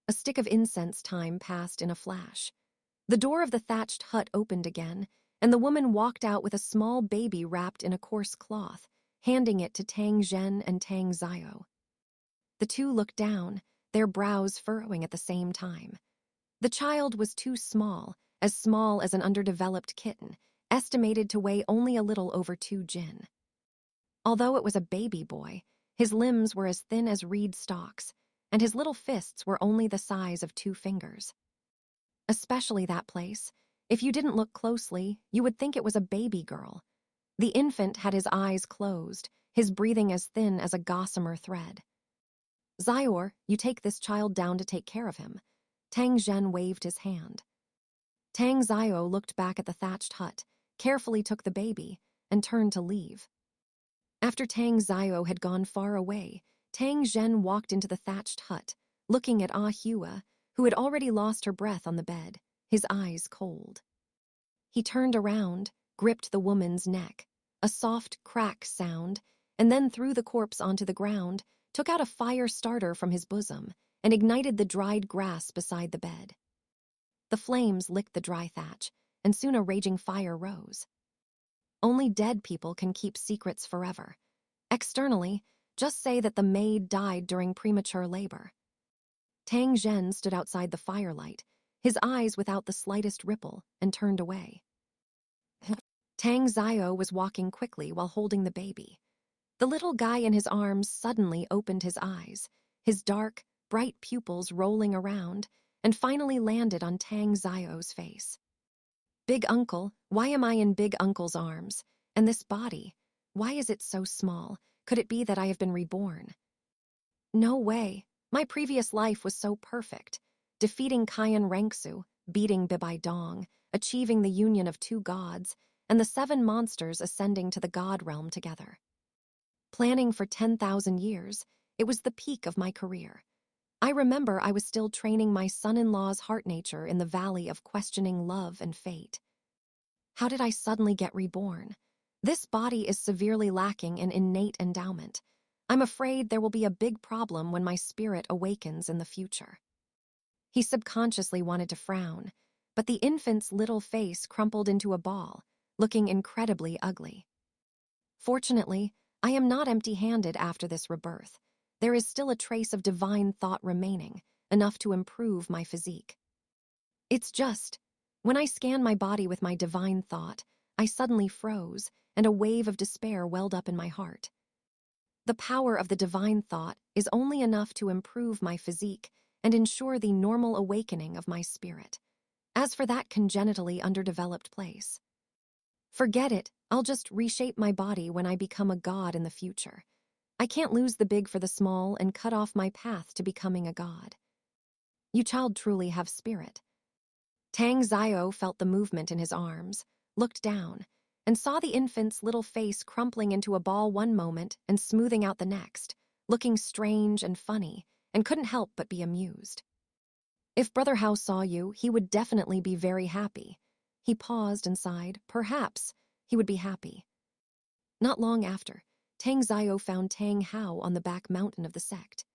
A stick of incense time passed in a flash. The door of the thatched hut opened again, and the woman walked out with a small baby wrapped in a coarse cloth, handing it to Tang Zhen and Tang Zio. The two looked down, their brows furrowing at the same time. The child was too small as an underdeveloped kitten, estimated to weigh only a little over 2 jin. Although it was a baby boy, his limbs were as thin as reed stalks, and his little fists were only the size of 2 fingers. Especially that place. If you didn't look closely, you would think it was a baby girl. The infant had his eyes closed, his breathing as thin as a gossamer thread. Xior, you take this child down to take care of him. Tang Zhen waved his hand. Tang Zio looked back at the thatched hut, carefully took the baby, and turned to leave. After Tang Zio had gone far away, Tang Zhen walked into the thatched hut, looking at Ah Hua, who had already lost her breath on the bed, his eyes cold. He turned around, gripped the woman's neck, a soft crack sound, and then threw the corpse onto the ground, took out a fire starter from his bosom, and ignited the dried grass beside the bed. The flames licked the dry thatch, and soon a raging fire rose. Only dead people can keep secrets forever. Externally, just say that the maid died during premature labor. Tang Zhen stood outside the firelight, his eyes without the slightest ripple, and turned away. Tang Zio was walking quickly while holding the baby. The little guy in his arms suddenly opened his eyes, his dark, bright pupils rolling around, and finally landed on Tang Zio's face. Big Uncle, why am I in Big Uncle's arms? And this body, why is it so small? Could it be that I have been reborn? No way. My previous life was so perfect. Defeating Qian Renxue, beating Bibai Dong, achieving the union of two gods, and the 7 monsters ascending to the god realm together. Planning for 10,000 years, it was the peak of my career. I remember I was still training my son-in-law's heart nature in the valley of questioning love and fate. How did I suddenly get reborn? This body is severely lacking in innate endowment. I'm afraid there will be a big problem when my spirit awakens in the future. He subconsciously wanted to frown, but the infant's little face crumpled into a ball, looking incredibly ugly. Fortunately, I am not empty-handed after this rebirth. There is still a trace of divine thought remaining, enough to improve my physique. It's just, when I scanned my body with my divine thought, I suddenly froze, and a wave of despair welled up in my heart. The power of the divine thought is only enough to improve my physique and ensure the normal awakening of my spirit. As for that congenitally underdeveloped place, forget it, I'll just reshape my body when I become a god in the future. I can't lose the big for the small and cut off my path to becoming a god. You child truly have spirit. Tang Zio felt the movement in his arms, looked down, and saw the infant's little face crumpling into a ball one moment and smoothing out the next, looking strange and funny, and couldn't help but be amused. If Brother Hao saw you, he would definitely be very happy. He paused and sighed. Perhaps he would be happy. Not long after, Tang Zio found Tang Hao on the back mountain of the sect.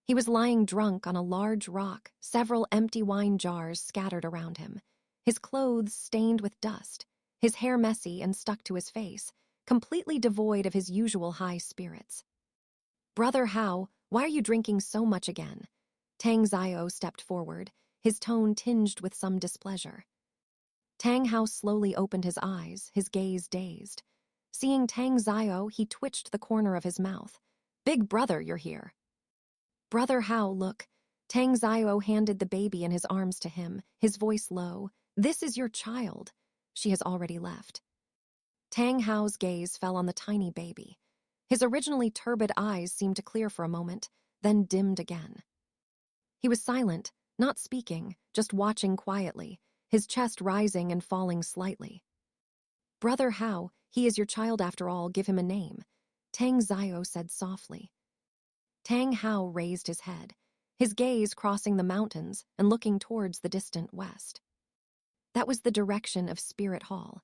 He was lying drunk on a large rock, several empty wine jars scattered around him, his clothes stained with dust, his hair messy and stuck to his face, completely devoid of his usual high spirits. Brother Hao, why are you drinking so much again? Tang Zio stepped forward, his tone tinged with some displeasure. Tang Hao slowly opened his eyes, his gaze dazed. Seeing Tang Zio, he twitched the corner of his mouth. Big brother, you're here. Brother Hao, look. Tang Zio handed the baby in his arms to him, his voice low. This is your child. She has already left. Tang Hao's gaze fell on the tiny baby. His originally turbid eyes seemed to clear for a moment, then dimmed again. He was silent, not speaking, just watching quietly, his chest rising and falling slightly. Brother Hao, he is your child after all, give him a name, Tang Zio said softly. Tang Hao raised his head, his gaze crossing the mountains and looking towards the distant west. That was the direction of Spirit Hall.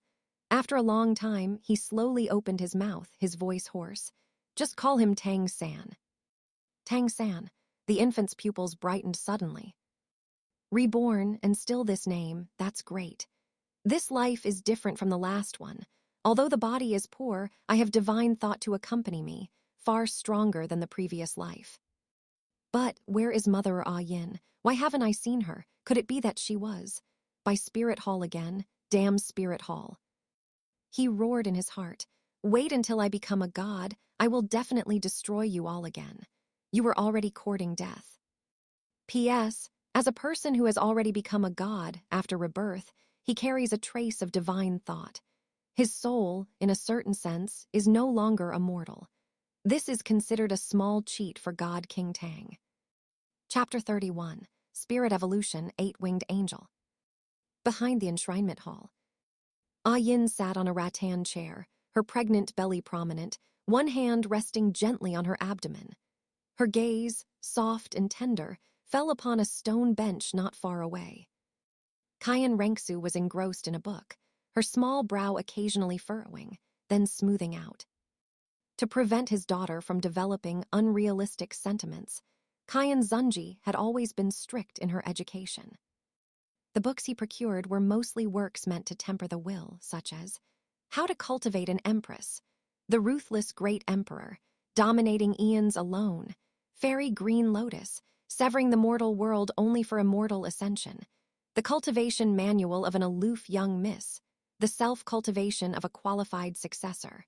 After a long time, he slowly opened his mouth, his voice hoarse. Just call him Tang San. Tang San. The infant's pupils brightened suddenly. Reborn, and still this name, that's great. This life is different from the last one. Although the body is poor, I have divine thought to accompany me, far stronger than the previous life. But where is Mother Ah Yin? Why haven't I seen her? Could it be that she was? By Spirit Hall again? Damn Spirit Hall. He roared in his heart. Wait until I become a god. I will definitely destroy you all again. You were already courting death. P.S. As a person who has already become a god after rebirth, he carries a trace of divine thought. His soul, in a certain sense, is no longer immortal. This is considered a small cheat for God King Tang. Chapter 31, Spirit Evolution, Eight-Winged Angel. Behind the enshrinement hall, Yin sat on a rattan chair, her pregnant belly prominent, one hand resting gently on her abdomen. Her gaze, soft and tender, fell upon a stone bench not far away. Qian Renxue was engrossed in a book, her small brow occasionally furrowing, then smoothing out. To prevent his daughter from developing unrealistic sentiments, Qian Xunji had always been strict in her education. The books he procured were mostly works meant to temper the will, such as How to Cultivate an Empress, The Ruthless Great Emperor, Dominating Eons Alone, Fairy Green Lotus, Severing the Mortal World Only for Immortal Ascension, The Cultivation Manual of an Aloof Young Miss, The Self-Cultivation of a Qualified Successor.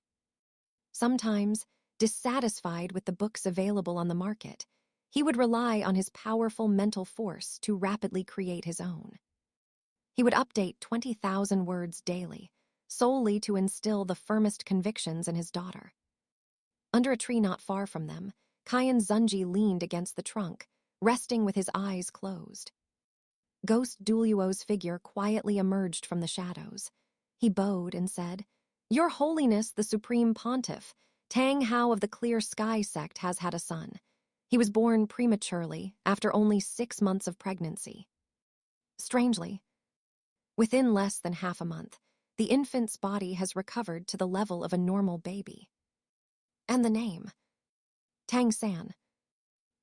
Sometimes, dissatisfied with the books available on the market, he would rely on his powerful mental force to rapidly create his own. He would update 20,000 words daily, solely to instill the firmest convictions in his daughter. Under a tree not far from them, Qian Xunji leaned against the trunk, resting with his eyes closed. Ghost Douluo's figure quietly emerged from the shadows. He bowed and said, "Your Holiness, the Supreme Pontiff, Tang Hao of the Clear Sky sect has had a son. He was born prematurely, after only 6 months of pregnancy. Strangely, within less than half a month, the infant's body has recovered to the level of a normal baby. And the name? Tang San."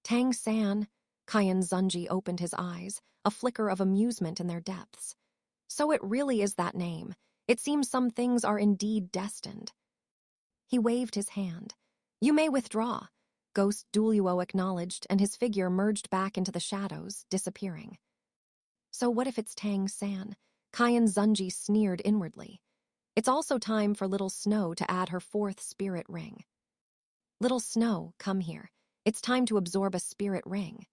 Tang San, Qian Xunji opened his eyes, a flicker of amusement in their depths. So it really is that name. It seems some things are indeed destined. He waved his hand. "You may withdraw." Ghost Douluo acknowledged, and his figure merged back into the shadows, disappearing. So what if it's Tang San? Qian Xunji sneered inwardly. It's also time for Little Snow to add her 4th spirit ring. "Little Snow, come here. It's time to absorb a spirit ring."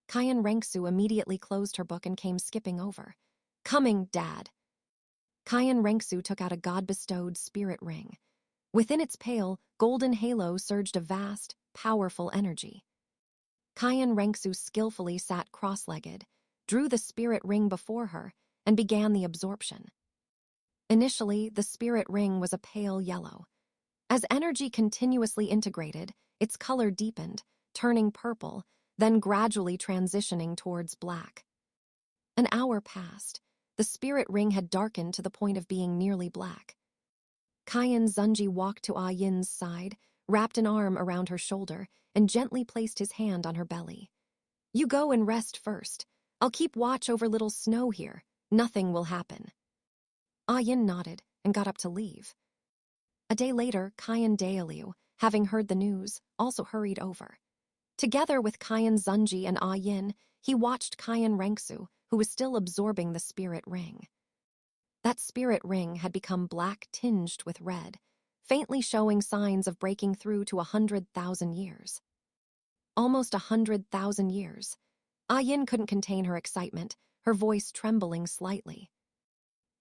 Qian Renxue immediately closed her book and came skipping over. "Coming, Dad." Qian Renxue took out a god-bestowed spirit ring. Within its pale, golden halo surged a vast, powerful energy. Qian Renxue skillfully sat cross-legged, drew the spirit ring before her, and began the absorption. Initially, the spirit ring was a pale yellow. As energy continuously integrated, its color deepened, turning purple, then gradually transitioning towards black. An hour passed. The spirit ring had darkened to the point of being nearly black. Qian Xunji walked to Yin's side, wrapped an arm around her shoulder, and gently placed his hand on her belly. "You go and rest first. I'll keep watch over Little Snow here. Nothing will happen." Yin nodded and got up to leave. A day later, Qian Dailiu, having heard the news, also hurried over. Together with Qian Xunji and Yin, he watched Qian Renxue, who was still absorbing the spirit ring. That spirit ring had become black tinged with red, faintly showing signs of breaking through to 100,000 years. Almost 100,000 years. Yin couldn't contain her excitement, her voice trembling slightly.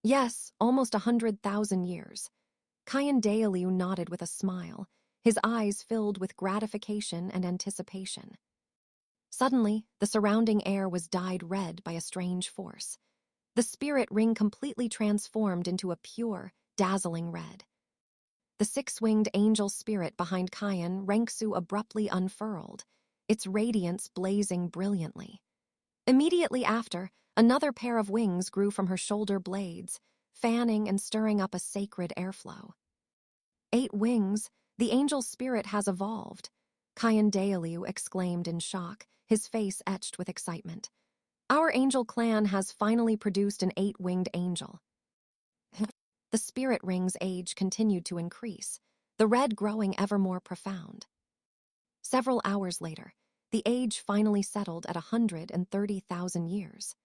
"Yes, almost 100,000 years." Qian Dailiu nodded with a smile, his eyes filled with gratification and anticipation. Suddenly, the surrounding air was dyed red by a strange force. The spirit ring completely transformed into a pure, dazzling red. The 6-winged angel spirit behind Qian Renxue abruptly unfurled, its radiance blazing brilliantly. Immediately after, another pair of wings grew from her shoulder blades, fanning and stirring up a sacred airflow. 8 wings, the angel spirit has evolved, Qian Dailiu exclaimed in shock, his face etched with excitement. "Our angel clan has finally produced an 8-winged angel." The spirit ring's age continued to increase, the red growing ever more profound. Several hours later, the age finally settled at 130,000 years.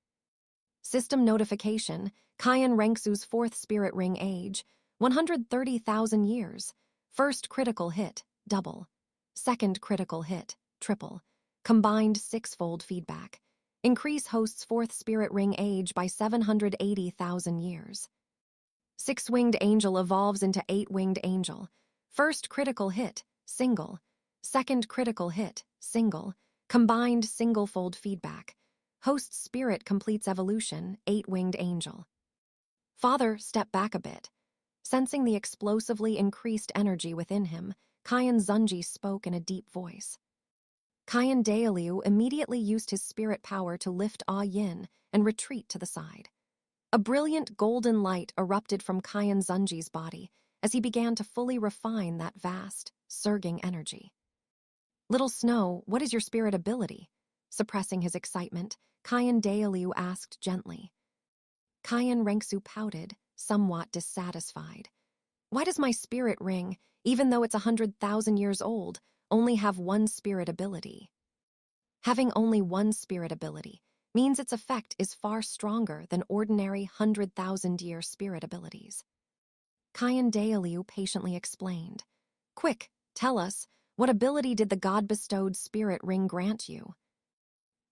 System notification, Qian Renxue's 4th spirit ring age, 130,000 years. First critical hit, double. Second critical hit, triple. Combined 6-fold feedback. Increase host's 4th spirit ring age by 780,000 years. 6-winged angel evolves into 8-winged angel. First critical hit, single. Second critical hit, single. Combined single-fold feedback. Host spirit completes evolution, 8-winged angel. Father, step back a bit. Sensing the explosively increased energy within him, Qian Xunji spoke in a deep voice. Qian Dailiu immediately used his spirit power to lift Yin and retreat to the side. A brilliant golden light erupted from Qian Xunji's body as he began to fully refine that vast, surging energy. Little Snow, what is your spirit ability? Suppressing his excitement, Qian Dailiu asked gently. Qian Renxue pouted, somewhat dissatisfied. Why does my spirit ring, even though it's 100,000 years old, only have one spirit ability? Having only one spirit ability means its effect is far stronger than ordinary 100,000-year spirit abilities. Qian Dailiu patiently explained. Quick, tell us, what ability did the God-bestowed spirit ring grant you?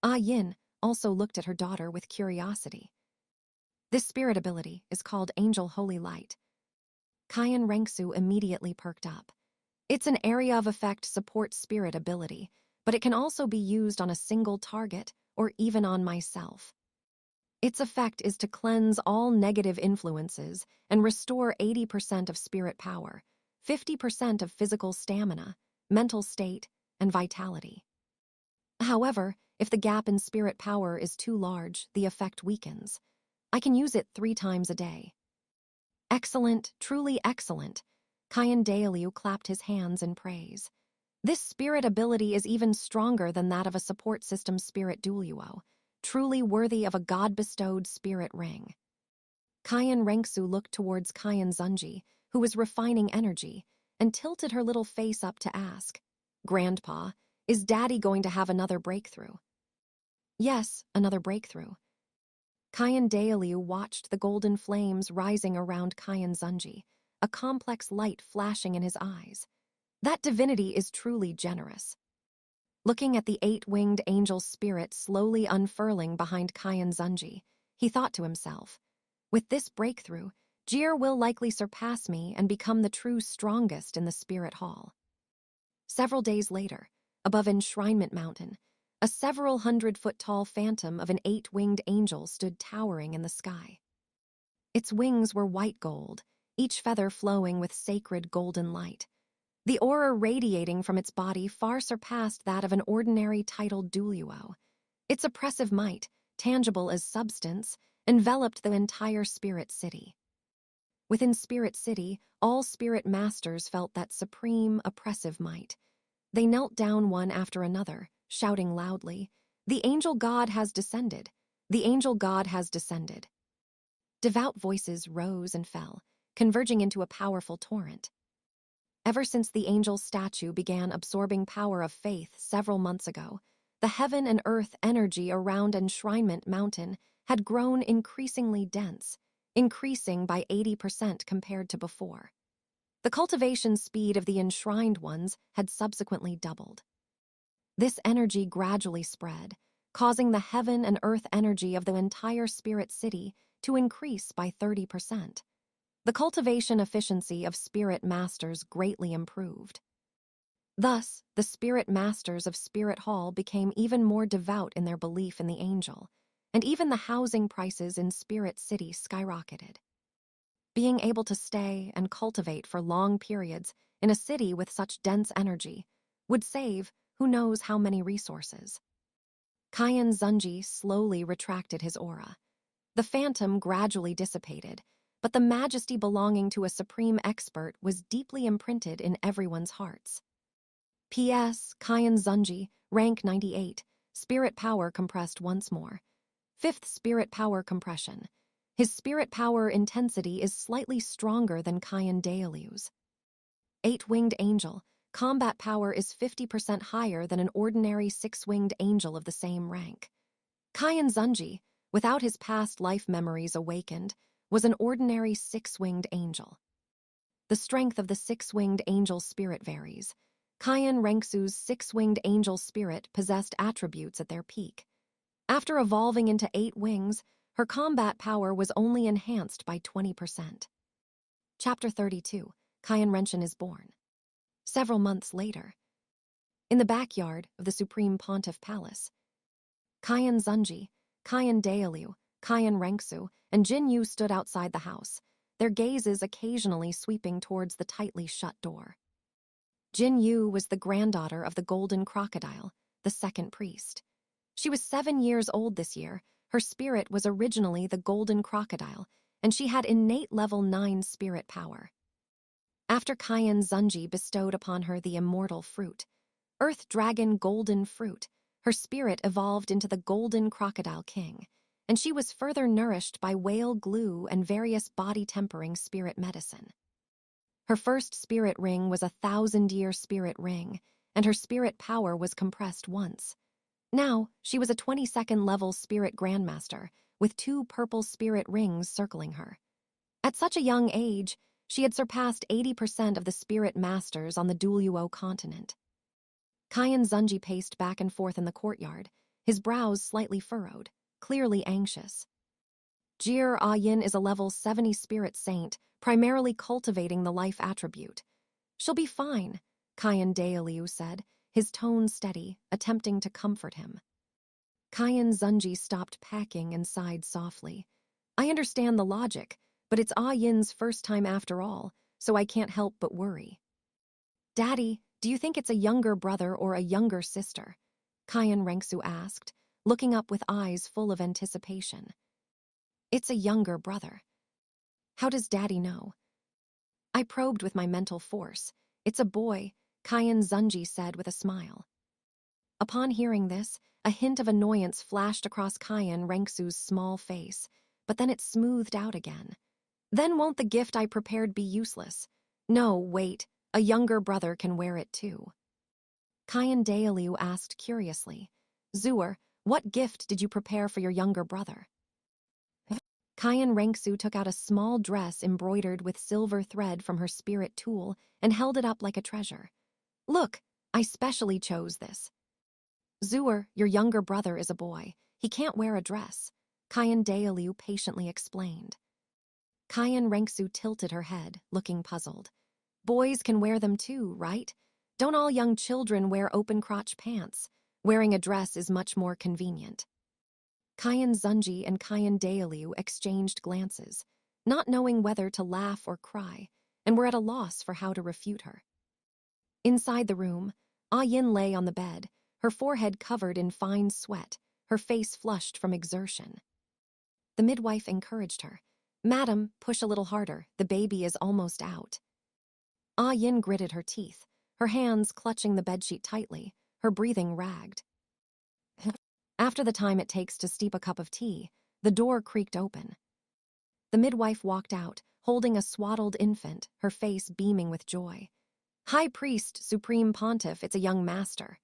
Yin also looked at her daughter with curiosity. This spirit ability is called Angel Holy Light. Qian Renxue immediately perked up. It's an area of effect support spirit ability, but it can also be used on a single target or even on myself. Its effect is to cleanse all negative influences and restore 80% of spirit power, 50% of physical stamina, mental state, and vitality. However, if the gap in spirit power is too large, the effect weakens. I can use it 3 times a day. Excellent, truly excellent. Qian Dailiu clapped his hands in praise. This spirit ability is even stronger than that of a support system spirit Douluo, truly worthy of a God-bestowed spirit ring. Qian Renxue looked towards Qian Xunji, who was refining energy, and tilted her little face up to ask, Grandpa, is Daddy going to have another breakthrough? Yes, another breakthrough. Qian Dailiu watched the golden flames rising around Qian Xunji, a complex light flashing in his eyes. That divinity is truly generous. Looking at the 8-winged angel spirit slowly unfurling behind Qian Xunji, he thought to himself, with this breakthrough, Jir will likely surpass me and become the true strongest in the spirit hall. Several days later, above Enshrinement Mountain, a several 100-foot-tall phantom of an 8-winged angel stood towering in the sky. Its wings were white gold, each feather flowing with sacred golden light. The aura radiating from its body far surpassed that of an ordinary titled Douluo. Its oppressive might, tangible as substance, enveloped the entire Spirit City. Within Spirit City, all spirit masters felt that supreme, oppressive might. They knelt down one after another, shouting loudly, "The Angel God has descended! The Angel God has descended!" Devout voices rose and fell, converging into a powerful torrent. Ever since the angel statue began absorbing power of faith several months ago, the heaven and earth energy around Enshrinement Mountain had grown increasingly dense, increasing by 80% compared to before. The cultivation speed of the enshrined ones had subsequently doubled. This energy gradually spread, causing the heaven and earth energy of the entire Spirit City to increase by 30%. The cultivation efficiency of spirit masters greatly improved. Thus, the spirit masters of Spirit Hall became even more devout in their belief in the angel, and even the housing prices in Spirit City skyrocketed. Being able to stay and cultivate for long periods in a city with such dense energy would save who knows how many resources. Qian Xunji slowly retracted his aura. The phantom gradually dissipated, but the majesty belonging to a supreme expert was deeply imprinted in everyone's hearts. P.S. Qian Xunji, rank 98, spirit power compressed once more. 5th spirit power compression. His spirit power intensity is slightly stronger than Qian Dailiu's. 8-winged angel, combat power is 50% higher than an ordinary 6-winged angel of the same rank. Qian Xunji, without his past life memories awakened, was an ordinary 6-winged angel. The strength of the 6-winged angel spirit varies. Qian Renxue's 6-winged angel spirit possessed attributes at their peak. After evolving into 8 wings, her combat power was only enhanced by 20%. Chapter 32, Qian Renxue is born. Several months later, in the backyard of the Supreme Pontiff Palace, Qian Xunji, Qian Douluo, Qian Renxue, and Jin Yu stood outside the house, their gazes occasionally sweeping towards the tightly shut door. Jin Yu was the granddaughter of the Golden Crocodile, the second priest. She was 7 years old this year. Her spirit was originally the Golden Crocodile, and she had innate level 9 spirit power. After Qian Xunji bestowed upon her the immortal fruit, Earth Dragon Golden Fruit, her spirit evolved into the Golden Crocodile King, and she was further nourished by whale glue and various body-tempering spirit medicine. Her first spirit ring was a 1,000-year spirit ring, and her spirit power was compressed once. Now, she was a 22nd level spirit grandmaster, with 2 purple spirit rings circling her. At such a young age, she had surpassed 80% of the spirit masters on the Douluo Continent. Qian Xunji paced back and forth in the courtyard, his brows slightly furrowed, clearly anxious. Jir Yin is a level 70 spirit saint, primarily cultivating the life attribute. She'll be fine, Qian Douluo said, his tone steady, attempting to comfort him. Qian Xunji stopped packing and sighed softly. I understand the logic, but it's Yin's first time after all, so I can't help but worry. Daddy, do you think it's a younger brother or a younger sister? Qian Renxue asked, looking up with eyes full of anticipation. It's a younger brother. How does Daddy know? I probed with my mental force. It's a boy, Qian Xunji said with a smile. Upon hearing this, a hint of annoyance flashed across Qian Renxue's small face, but then it smoothed out again. Then won't the gift I prepared be useless? No, wait, a younger brother can wear it too. Qian Douluo asked curiously, Zuer, what gift did you prepare for your younger brother? Qian Renxue took out a small dress embroidered with silver thread from her spirit tool and held it up like a treasure. Look, I specially chose this. Zuer, your younger brother is a boy. He can't wear a dress, Qian Douluo patiently explained. Qian Renxue tilted her head, looking puzzled. Boys can wear them too, right? Don't all young children wear open-crotch pants? Wearing a dress is much more convenient. Qian Xunji and Qian Douluo exchanged glances, not knowing whether to laugh or cry, and were at a loss for how to refute her. Inside the room, Yin lay on the bed, her forehead covered in fine sweat, her face flushed from exertion. The midwife encouraged her. Madam, push a little harder, the baby is almost out. Yin gritted her teeth, her hands clutching the bedsheet tightly, her breathing ragged. After the time it takes to steep a cup of tea, the door creaked open. The midwife walked out, holding a swaddled infant, her face beaming with joy. High Priest, Supreme Pontiff, it's a young master.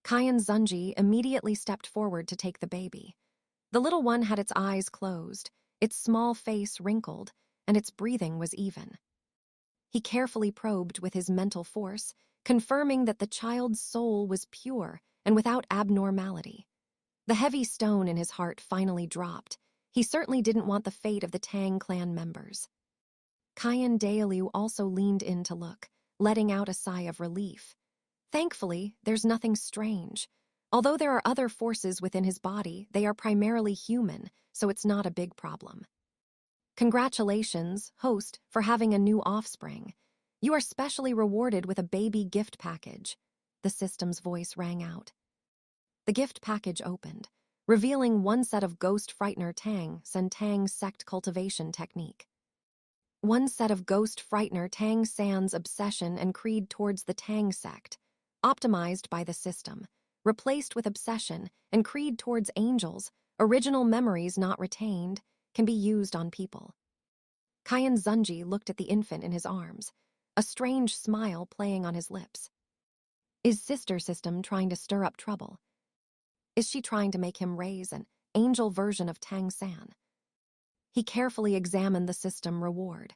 Qian Xunji immediately stepped forward to take the baby. The little one had its eyes closed, its small face wrinkled, and its breathing was even. He carefully probed with his mental force, confirming that the child's soul was pure and without abnormality. The heavy stone in his heart finally dropped. He certainly didn't want the fate of the Tang clan members. Qian Douluo also leaned in to look, letting out a sigh of relief. Thankfully, there's nothing strange. Although there are other forces within his body, they are primarily human, so it's not a big problem. Congratulations, host, for having a new offspring. You are specially rewarded with a baby gift package. The system's voice rang out. The gift package opened, revealing one set of Ghost Frightener Tang San Tang Sect Cultivation Technique. One set of Ghost Frightener Tang San's Obsession and Creed towards the Tang Sect, optimized by the system, replaced with Obsession and Creed towards Angels, original memories not retained, can be used on people. Qian Xunji looked at the infant in his arms, a strange smile playing on his lips. Is Sister System trying to stir up trouble? Is she trying to make him raise an angel version of Tang San? He carefully examined the system reward.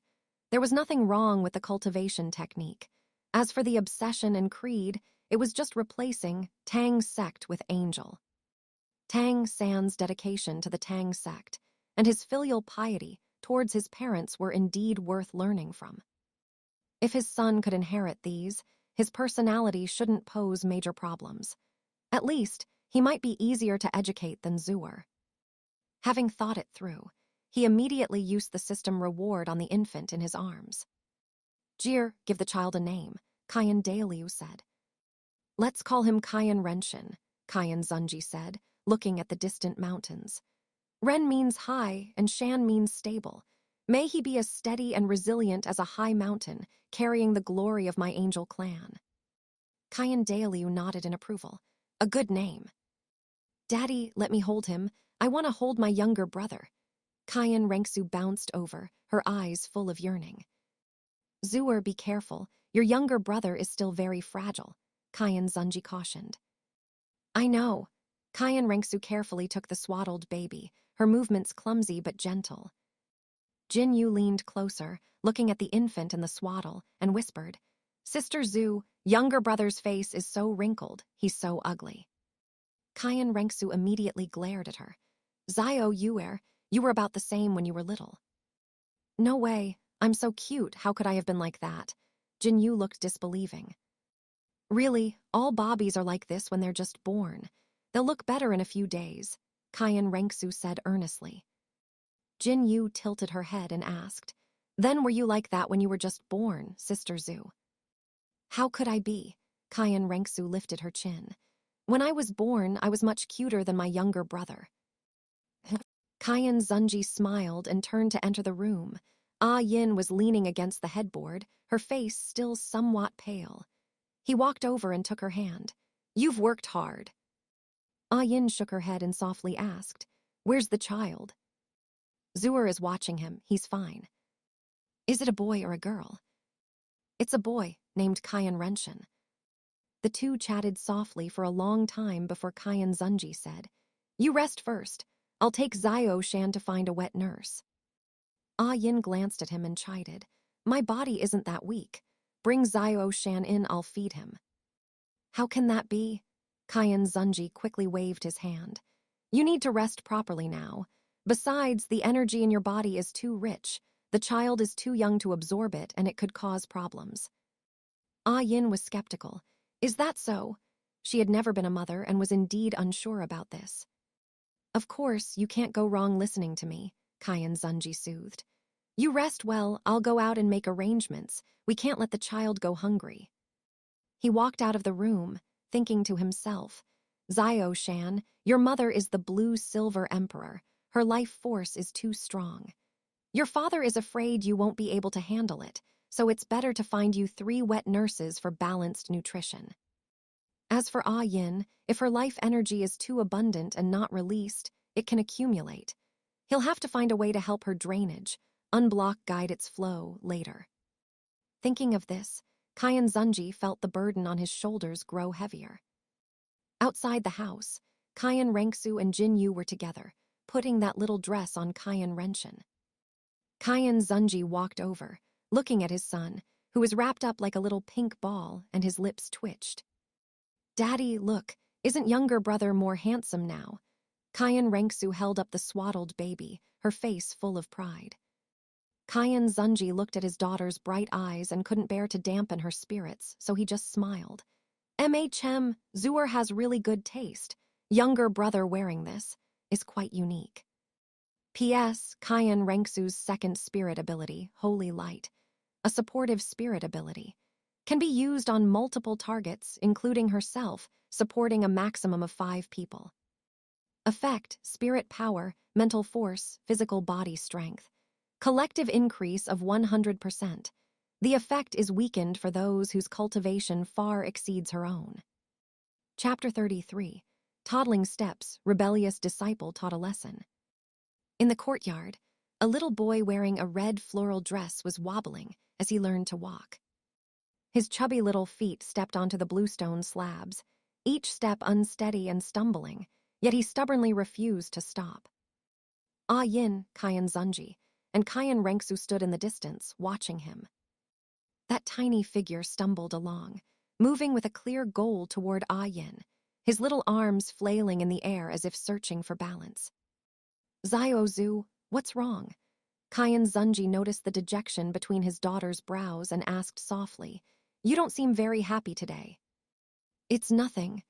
There was nothing wrong with the cultivation technique. As for the obsession and creed, it was just replacing Tang Sect with Angel. Tang San's dedication to the Tang Sect and his filial piety towards his parents were indeed worth learning from. If his son could inherit these, his personality shouldn't pose major problems. At least, he might be easier to educate than Zuer. Having thought it through, he immediately used the system reward on the infant in his arms. Jir, give the child a name, Qian Douluo said. Let's call him Qian Renxue, Qian Xunji said, looking at the distant mountains. Ren means high and Shan means stable. May he be as steady and resilient as a high mountain, carrying the glory of my angel clan. Qian Douluo nodded in approval. A good name. Daddy, let me hold him. I want to hold my younger brother. Qian Renxue bounced over, her eyes full of yearning. Zuer, be careful. Your younger brother is still very fragile, Qian Xunji cautioned. I know. Qian Renxue carefully took the swaddled baby, her movements clumsy but gentle. Jinyu leaned closer, looking at the infant in the swaddle, and whispered, Sister Zhu, younger brother's face is so wrinkled, he's so ugly. Qian Renxue immediately glared at her. Zio Yuer, you were about the same when you were little. No way, I'm so cute, how could I have been like that? Jinyu looked disbelieving. Really, all Bobbies are like this when they're just born. They'll look better in a few days, Qian Renxue said earnestly. Jinyu tilted her head and asked, Then were you like that when you were just born, Sister Zhu? How could I be? Qian Renxue lifted her chin. When I was born, I was much cuter than my younger brother. Qian Xunji smiled and turned to enter the room. Yin was leaning against the headboard, her face still somewhat pale. He walked over and took her hand. You've worked hard. Yin shook her head and softly asked, Where's the child? Zuer is watching him, he's fine. Is it a boy or a girl? It's a boy, named Qian Renxue. The two chatted softly for a long time before Qian Xunji said, You rest first. I'll take Zio Shan to find a wet nurse. Yin glanced at him and chided, My body isn't that weak. Bring Zio Shan in, I'll feed him. How can that be? Qian Xunji quickly waved his hand. You need to rest properly now. Besides, the energy in your body is too rich. The child is too young to absorb it, and it could cause problems. Yin was skeptical. Is that so? She had never been a mother and was indeed unsure about this. Of course, you can't go wrong listening to me, Qian Xunji soothed. You rest well, I'll go out and make arrangements. We can't let the child go hungry. He walked out of the room, thinking to himself, Zio Shan, your mother is the blue-silver emperor. Her life force is too strong. Your father is afraid you won't be able to handle it, so it's better to find you 3 wet nurses for balanced nutrition. As for Yin, if her life energy is too abundant and not released, it can accumulate. He'll have to find a way to help her drainage, guide its flow later. Thinking of this, Qian Xunji felt the burden on his shoulders grow heavier. Outside the house, Qian Renxue and Jinyu were together, putting that little dress on Qian Renxue. Qian Xunji walked over, looking at his son, who was wrapped up like a little pink ball, and his lips twitched. Daddy, look, isn't younger brother more handsome now? Qian Renxue held up the swaddled baby, her face full of pride. Qian Xunji looked at his daughter's bright eyes and couldn't bear to dampen her spirits, so he just smiled. Zuer has really good taste. Younger brother wearing this is quite unique. P.S. Qian Renxue's second spirit ability, Holy Light, a supportive spirit ability, can be used on multiple targets, including herself, supporting a maximum of 5 people. Effect, spirit power, mental force, physical body strength. Collective increase of 100%. The effect is weakened for those whose cultivation far exceeds her own. Chapter 33. Toddling Steps, Rebellious Disciple Taught a Lesson. In the courtyard, a little boy wearing a red floral dress was wobbling as he learned to walk. His chubby little feet stepped onto the bluestone slabs, each step unsteady and stumbling, yet he stubbornly refused to stop. Yin, Qian Xunji, and Qian Renxue stood in the distance, watching him. That tiny figure stumbled along, moving with a clear goal toward Yin, his little arms flailing in the air as if searching for balance. Zio Zhu, what's wrong? Qian Xunji noticed the dejection between his daughter's brows and asked softly, "You don't seem very happy today." "It's nothing."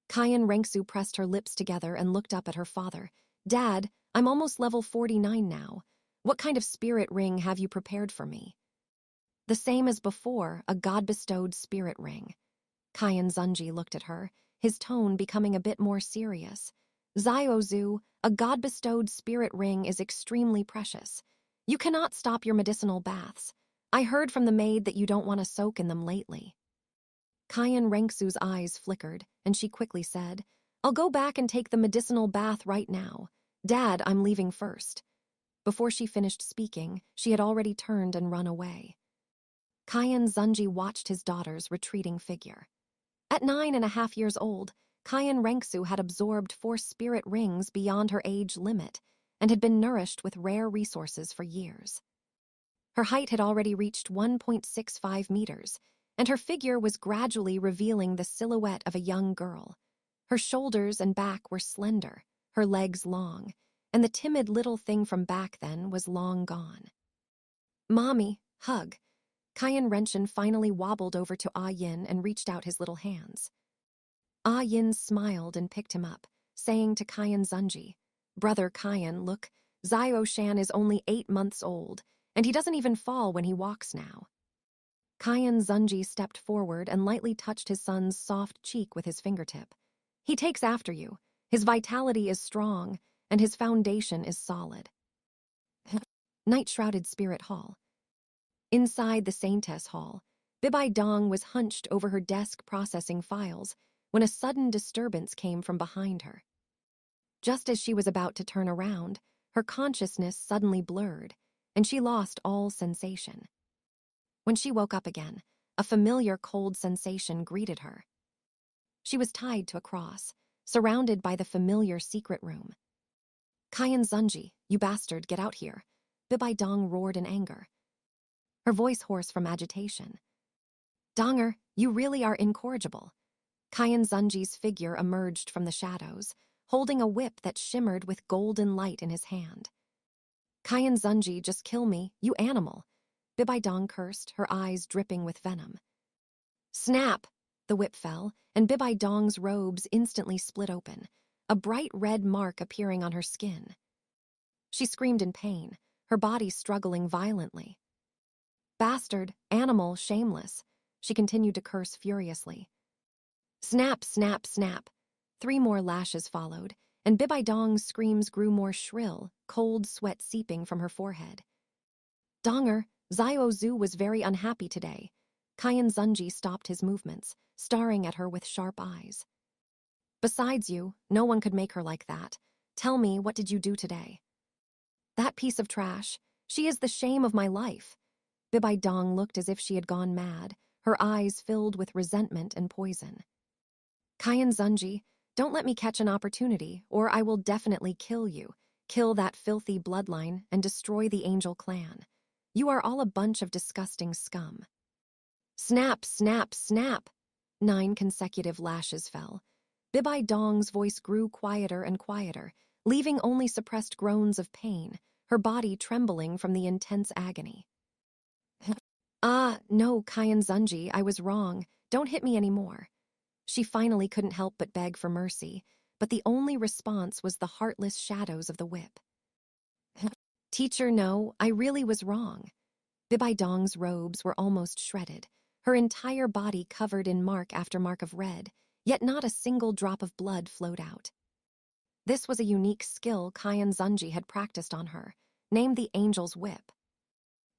Qian Renxue pressed her lips together and looked up at her father. "Dad, I'm almost level 49 now. What kind of spirit ring have you prepared for me?" "The same as before, a God-bestowed spirit ring." Qian Xunji looked at her, his tone becoming a bit more serious. "Ziozu, a God-bestowed spirit ring is extremely precious. You cannot stop your medicinal baths. I heard from the maid that you don't want to soak in them lately." Qian Renxue's eyes flickered, and she quickly said, "I'll go back and take the medicinal bath right now. Dad, I'm leaving first." Before she finished speaking, she had already turned and run away. Qian Xunji watched his daughter's retreating figure. At 9.5 years old, Qian Renxue had absorbed 4 spirit rings beyond her age limit and had been nourished with rare resources for years. Her height had already reached 1.65 meters, and her figure was gradually revealing the silhouette of a young girl. Her shoulders and back were slender, her legs long, and the timid little thing from back then was long gone. "Mommy, hug." Qian Renxue finally wobbled over to Ah Yin and reached out his little hands. Ah Yin smiled and picked him up, saying to Qian Xunji, "Brother Qian, look, Zio Shan is only 8 months old, and he doesn't even fall when he walks now." Qian Xunji stepped forward and lightly touched his son's soft cheek with his fingertip. "He takes after you. His vitality is strong, and his foundation is solid." Night-shrouded Spirit Hall. Inside the Saintess Hall, Bibai Dong was hunched over her desk processing files when a sudden disturbance came from behind her. Just as she was about to turn around, her consciousness suddenly blurred, and she lost all sensation. When she woke up again, a familiar cold sensation greeted her. She was tied to a cross, surrounded by the familiar secret room. "Qian Xunji, you bastard, get out here," Bibai Dong roared in anger, her voice hoarse from agitation. "Donger, you really are incorrigible." Qian Xunji's figure emerged from the shadows, holding a whip that shimmered with golden light in his hand. "Qian Xunji, just kill me, you animal," Bibai Dong cursed, her eyes dripping with venom. Snap! The whip fell, and Bibai Dong's robes instantly split open, a bright red mark appearing on her skin. She screamed in pain, her body struggling violently. "Bastard, animal, shameless," she continued to curse furiously. Snap, snap, snap. 3 more lashes followed, and Bibai Dong's screams grew more shrill, cold sweat seeping from her forehead. "Donger, Zio Zhu was very unhappy today." Qian Xunji stopped his movements, staring at her with sharp eyes. "Besides you, no one could make her like that. Tell me, what did you do today?" "That piece of trash. She is the shame of my life." Bibai Dong looked as if she had gone mad, her eyes filled with resentment and poison. "Qian Xunji, don't let me catch an opportunity, or I will definitely kill you, kill that filthy bloodline, and destroy the Angel clan. You are all a bunch of disgusting scum." Snap, snap, snap! 9 consecutive lashes fell. Bibai Dong's voice grew quieter and quieter, leaving only suppressed groans of pain, her body trembling from the intense agony. "Ah, no, Qian Xunji, I was wrong. Don't hit me anymore." She finally couldn't help but beg for mercy, but the only response was the heartless shadows of the whip. "Teacher, no, I really was wrong." Bibai Dong's robes were almost shredded, her entire body covered in mark after mark of red, yet not a single drop of blood flowed out. This was a unique skill Qian Xunji had practiced on her, named the Angel's Whip.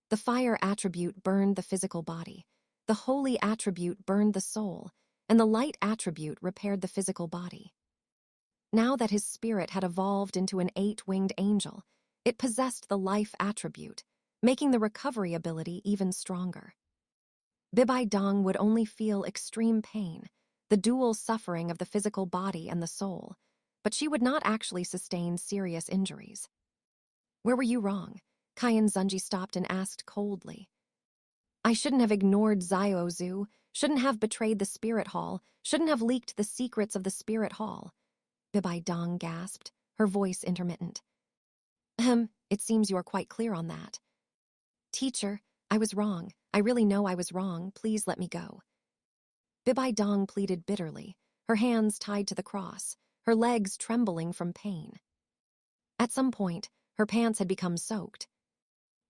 The fire attribute burned the physical body, the holy attribute burned the soul, and the light attribute repaired the physical body. Now that his spirit had evolved into an 8-winged angel, it possessed the life attribute, making the recovery ability even stronger. Bibai Dong would only feel extreme pain, the dual suffering of the physical body and the soul, but she would not actually sustain serious injuries. "Where were you wrong?" Qian Xunji stopped and asked coldly. "I shouldn't have ignored Zio Zhu, shouldn't have betrayed the Spirit Hall, shouldn't have leaked the secrets of the Spirit Hall." Bibai Dong gasped, her voice intermittent. It seems you are quite clear on that. Teacher, I was wrong. I really know I was wrong. Please let me go. Bibai Dong pleaded bitterly, her hands tied to the cross, her legs trembling from pain. At some point, her pants had become soaked.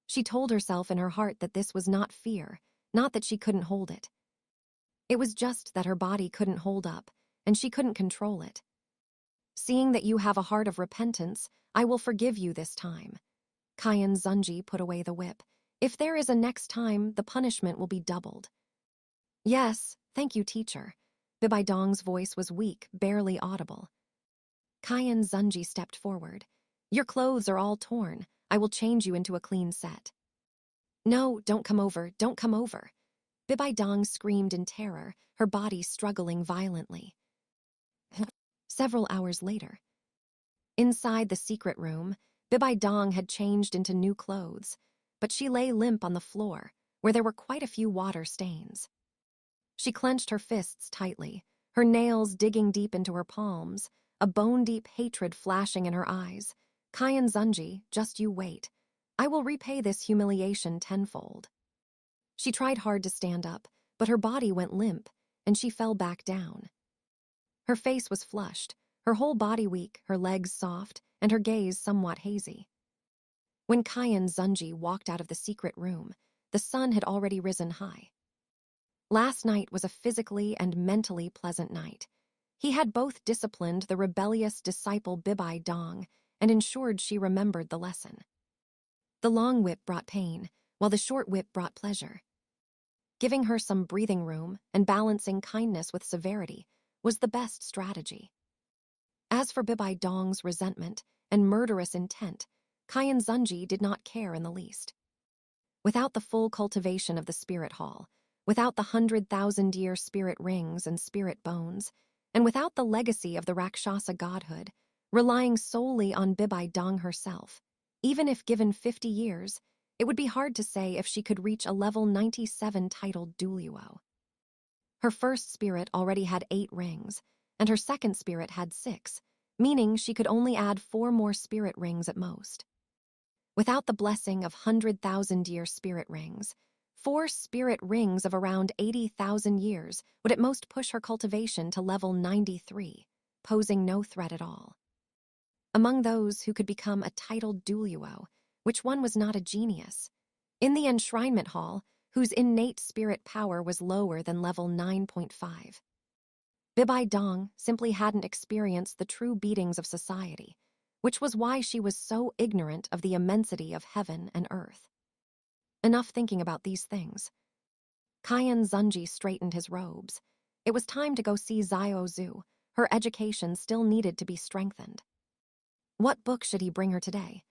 She told herself in her heart that this was not fear, not that she couldn't hold it. It was just that her body couldn't hold up, and she couldn't control it. Seeing that you have a heart of repentance, I will forgive you this time. Qian Xunji put away the whip. If there is a next time, the punishment will be doubled. Yes, thank you, teacher. Bibai Dong's voice was weak, barely audible. Qian Xunji stepped forward. Your clothes are all torn. I will change you into a clean set. No, don't come over, don't come over. Bibai Dong screamed in terror, her body struggling violently. Several hours later. Inside the secret room, Bibai Dong had changed into new clothes, but she lay limp on the floor, where there were quite a few water stains. She clenched her fists tightly, her nails digging deep into her palms, a bone-deep hatred flashing in her eyes. Qian Xunji, just you wait. I will repay this humiliation tenfold. She tried hard to stand up, but her body went limp, and she fell back down. Her face was flushed, her whole body weak, her legs soft, and her gaze somewhat hazy. When Qian Xunji walked out of the secret room, the sun had already risen high. Last night was a physically and mentally pleasant night. He had both disciplined the rebellious disciple Bibai Dong and ensured she remembered the lesson. The long whip brought pain, while the short whip brought pleasure. Giving her some breathing room and balancing kindness with severity was the best strategy. As for Bibai Dong's resentment and murderous intent, Qian Xunji did not care in the least. Without the full cultivation of the spirit hall, without the 100,000-year spirit rings and spirit bones, and without the legacy of the Rakshasa godhood, relying solely on Bibai Dong herself, even if given 50 years, it would be hard to say if she could reach a level 97 titled Douluo. Her first spirit already had 8 rings, and her second spirit had 6, meaning she could only add 4 more spirit rings at most. Without the blessing of 100,000-year spirit rings, 4 spirit rings of around 80,000 years would at most push her cultivation to level 93, posing no threat at all. Among those who could become a titled Douluo, which one was not a genius? In the enshrinement hall, whose innate spirit power was lower than level 9.5. Bibai Dong simply hadn't experienced the true beatings of society, which was why she was so ignorant of the immensity of heaven and earth. Enough thinking about these things. Qian Xunji straightened his robes. It was time to go see Xiao Zhu. Her education still needed to be strengthened. What book should he bring her today?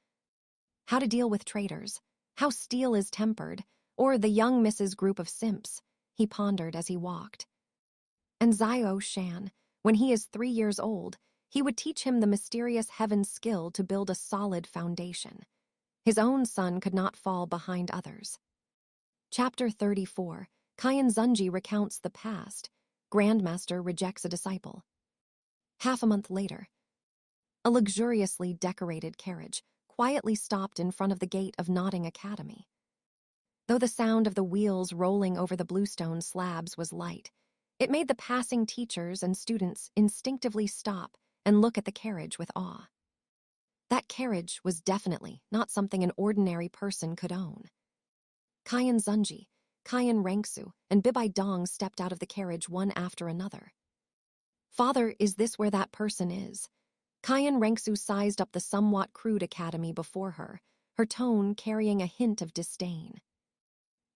How to deal with traitors, how steel is tempered, or the young Mrs. group of simps, he pondered as he walked. And Xiao Shan, when he is 3 years old, he would teach him the mysterious heaven skill to build a solid foundation. His own son could not fall behind others. Chapter 34, Qian Xunji recounts the past. Grandmaster rejects a disciple. Half a month later, a luxuriously decorated carriage quietly stopped in front of the gate of Nodding Academy. Though the sound of the wheels rolling over the bluestone slabs was light, it made the passing teachers and students instinctively stop and look at the carriage with awe. That carriage was definitely not something an ordinary person could own. Qian Xunji, Qian Renxue, and Bibai Dong stepped out of the carriage one after another. Father, is this where that person is? Qian Renxue sized up the somewhat crude academy before her, her tone carrying a hint of disdain.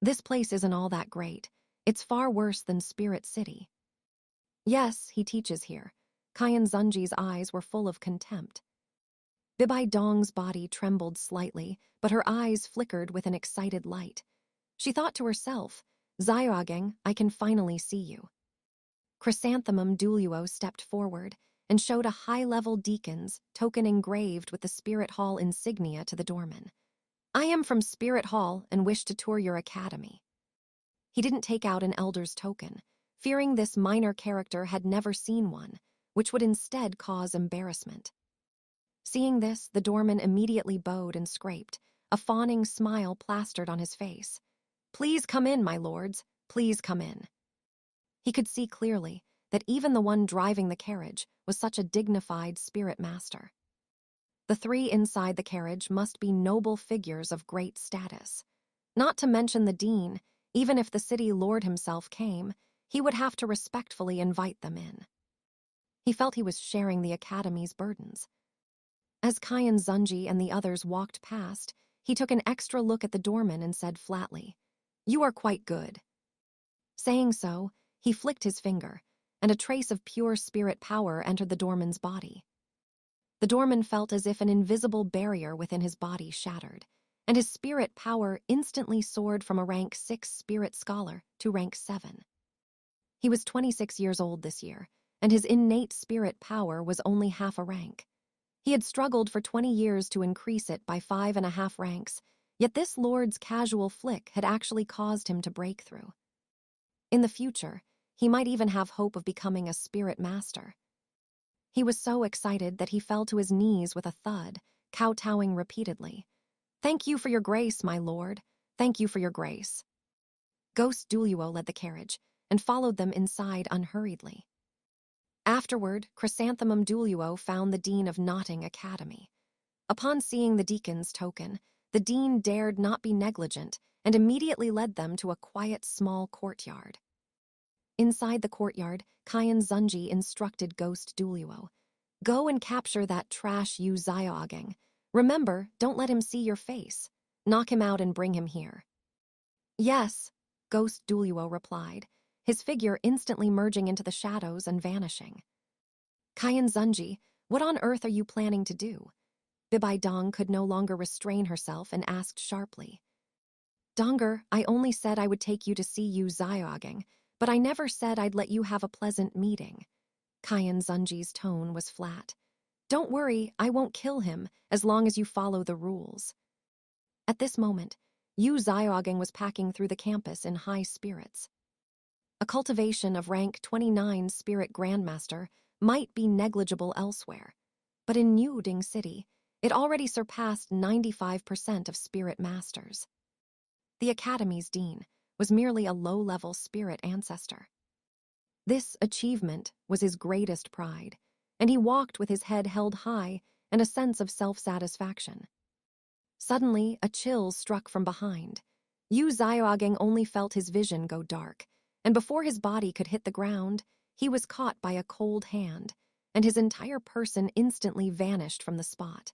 This place isn't all that great. It's far worse than Spirit City. Yes, he teaches here. Qian Xunji's eyes were full of contempt. Bibai Dong's body trembled slightly, but her eyes flickered with an excited light. She thought to herself, Xiaogeng, I can finally see you. Chrysanthemum Douluo stepped forward and showed a high-level deacon's token engraved with the Spirit Hall insignia to the doorman. I am from Spirit Hall and wish to tour your academy. He didn't take out an elder's token, fearing this minor character had never seen one, which would instead cause embarrassment. Seeing this, the doorman immediately bowed and scraped, a fawning smile plastered on his face. "Please come in, my lords. Please come in." He could see clearly that even the one driving the carriage was such a dignified spirit master. The three inside the carriage must be noble figures of great status. Not to mention the dean, even if the city lord himself came, he would have to respectfully invite them in. He felt he was sharing the academy's burdens. As Qian Xunji and the others walked past, he took an extra look at the doorman and said flatly, "You are quite good." Saying so, he flicked his finger, and a trace of pure spirit power entered the doorman's body. The doorman felt as if an invisible barrier within his body shattered, and his spirit power instantly soared from a rank 6 spirit scholar to rank 7. He was 26 years old this year, and his innate spirit power was only half a rank. He had struggled for 20 years to increase it by 5.5 ranks, yet this lord's casual flick had actually caused him to break through. In the future, he might even have hope of becoming a spirit master. He was so excited that he fell to his knees with a thud, kowtowing repeatedly. "Thank you for your grace, my lord. Thank you for your grace." Ghost Douluo led the carriage and followed them inside unhurriedly. Afterward, Chrysanthemum Douluo found the dean of Notting Academy. Upon seeing the deacon's token, the dean dared not be negligent and immediately led them to a quiet small courtyard. Inside the courtyard, Qian Xunji instructed Ghost Douluo, "Go and capture that trash Yu Xiaogang. Remember, don't let him see your face. Knock him out and bring him here." "Yes," Ghost Douluo replied, his figure instantly merging into the shadows and vanishing. "Qian Xunji, what on earth are you planning to do?" Bibai Dong could no longer restrain herself and asked sharply. "Donger, I only said I would take you to see Yu Xiaogang, but I never said I'd let you have a pleasant meeting." Qian Xunji's tone was flat. "Don't worry, I won't kill him as long as you follow the rules." At this moment, Yu Xiaogang was packing through the campus in high spirits. A cultivation of rank 29 Spirit Grandmaster might be negligible elsewhere, but in Nuding City, it already surpassed 95% of Spirit Masters. The Academy's dean was merely a low-level spirit ancestor. This achievement was his greatest pride, and he walked with his head held high and a sense of self-satisfaction. Suddenly, a chill struck from behind. Yu Xiaogang only felt his vision go dark, and before his body could hit the ground, he was caught by a cold hand, and his entire person instantly vanished from the spot.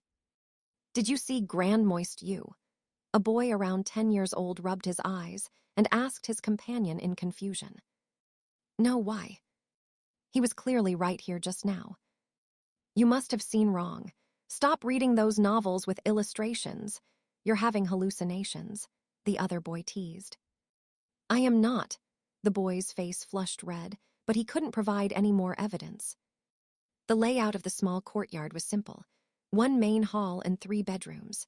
"Did you see Grand Moist Yu?" A boy around 10 years old rubbed his eyes and asked his companion in confusion. "No, why?" "He was clearly right here just now." "You must have seen wrong. Stop reading those novels with illustrations. You're having hallucinations," the other boy teased. "I am not." The boy's face flushed red, but he couldn't provide any more evidence. The layout of the small courtyard was simple: 1 main hall and 3 bedrooms.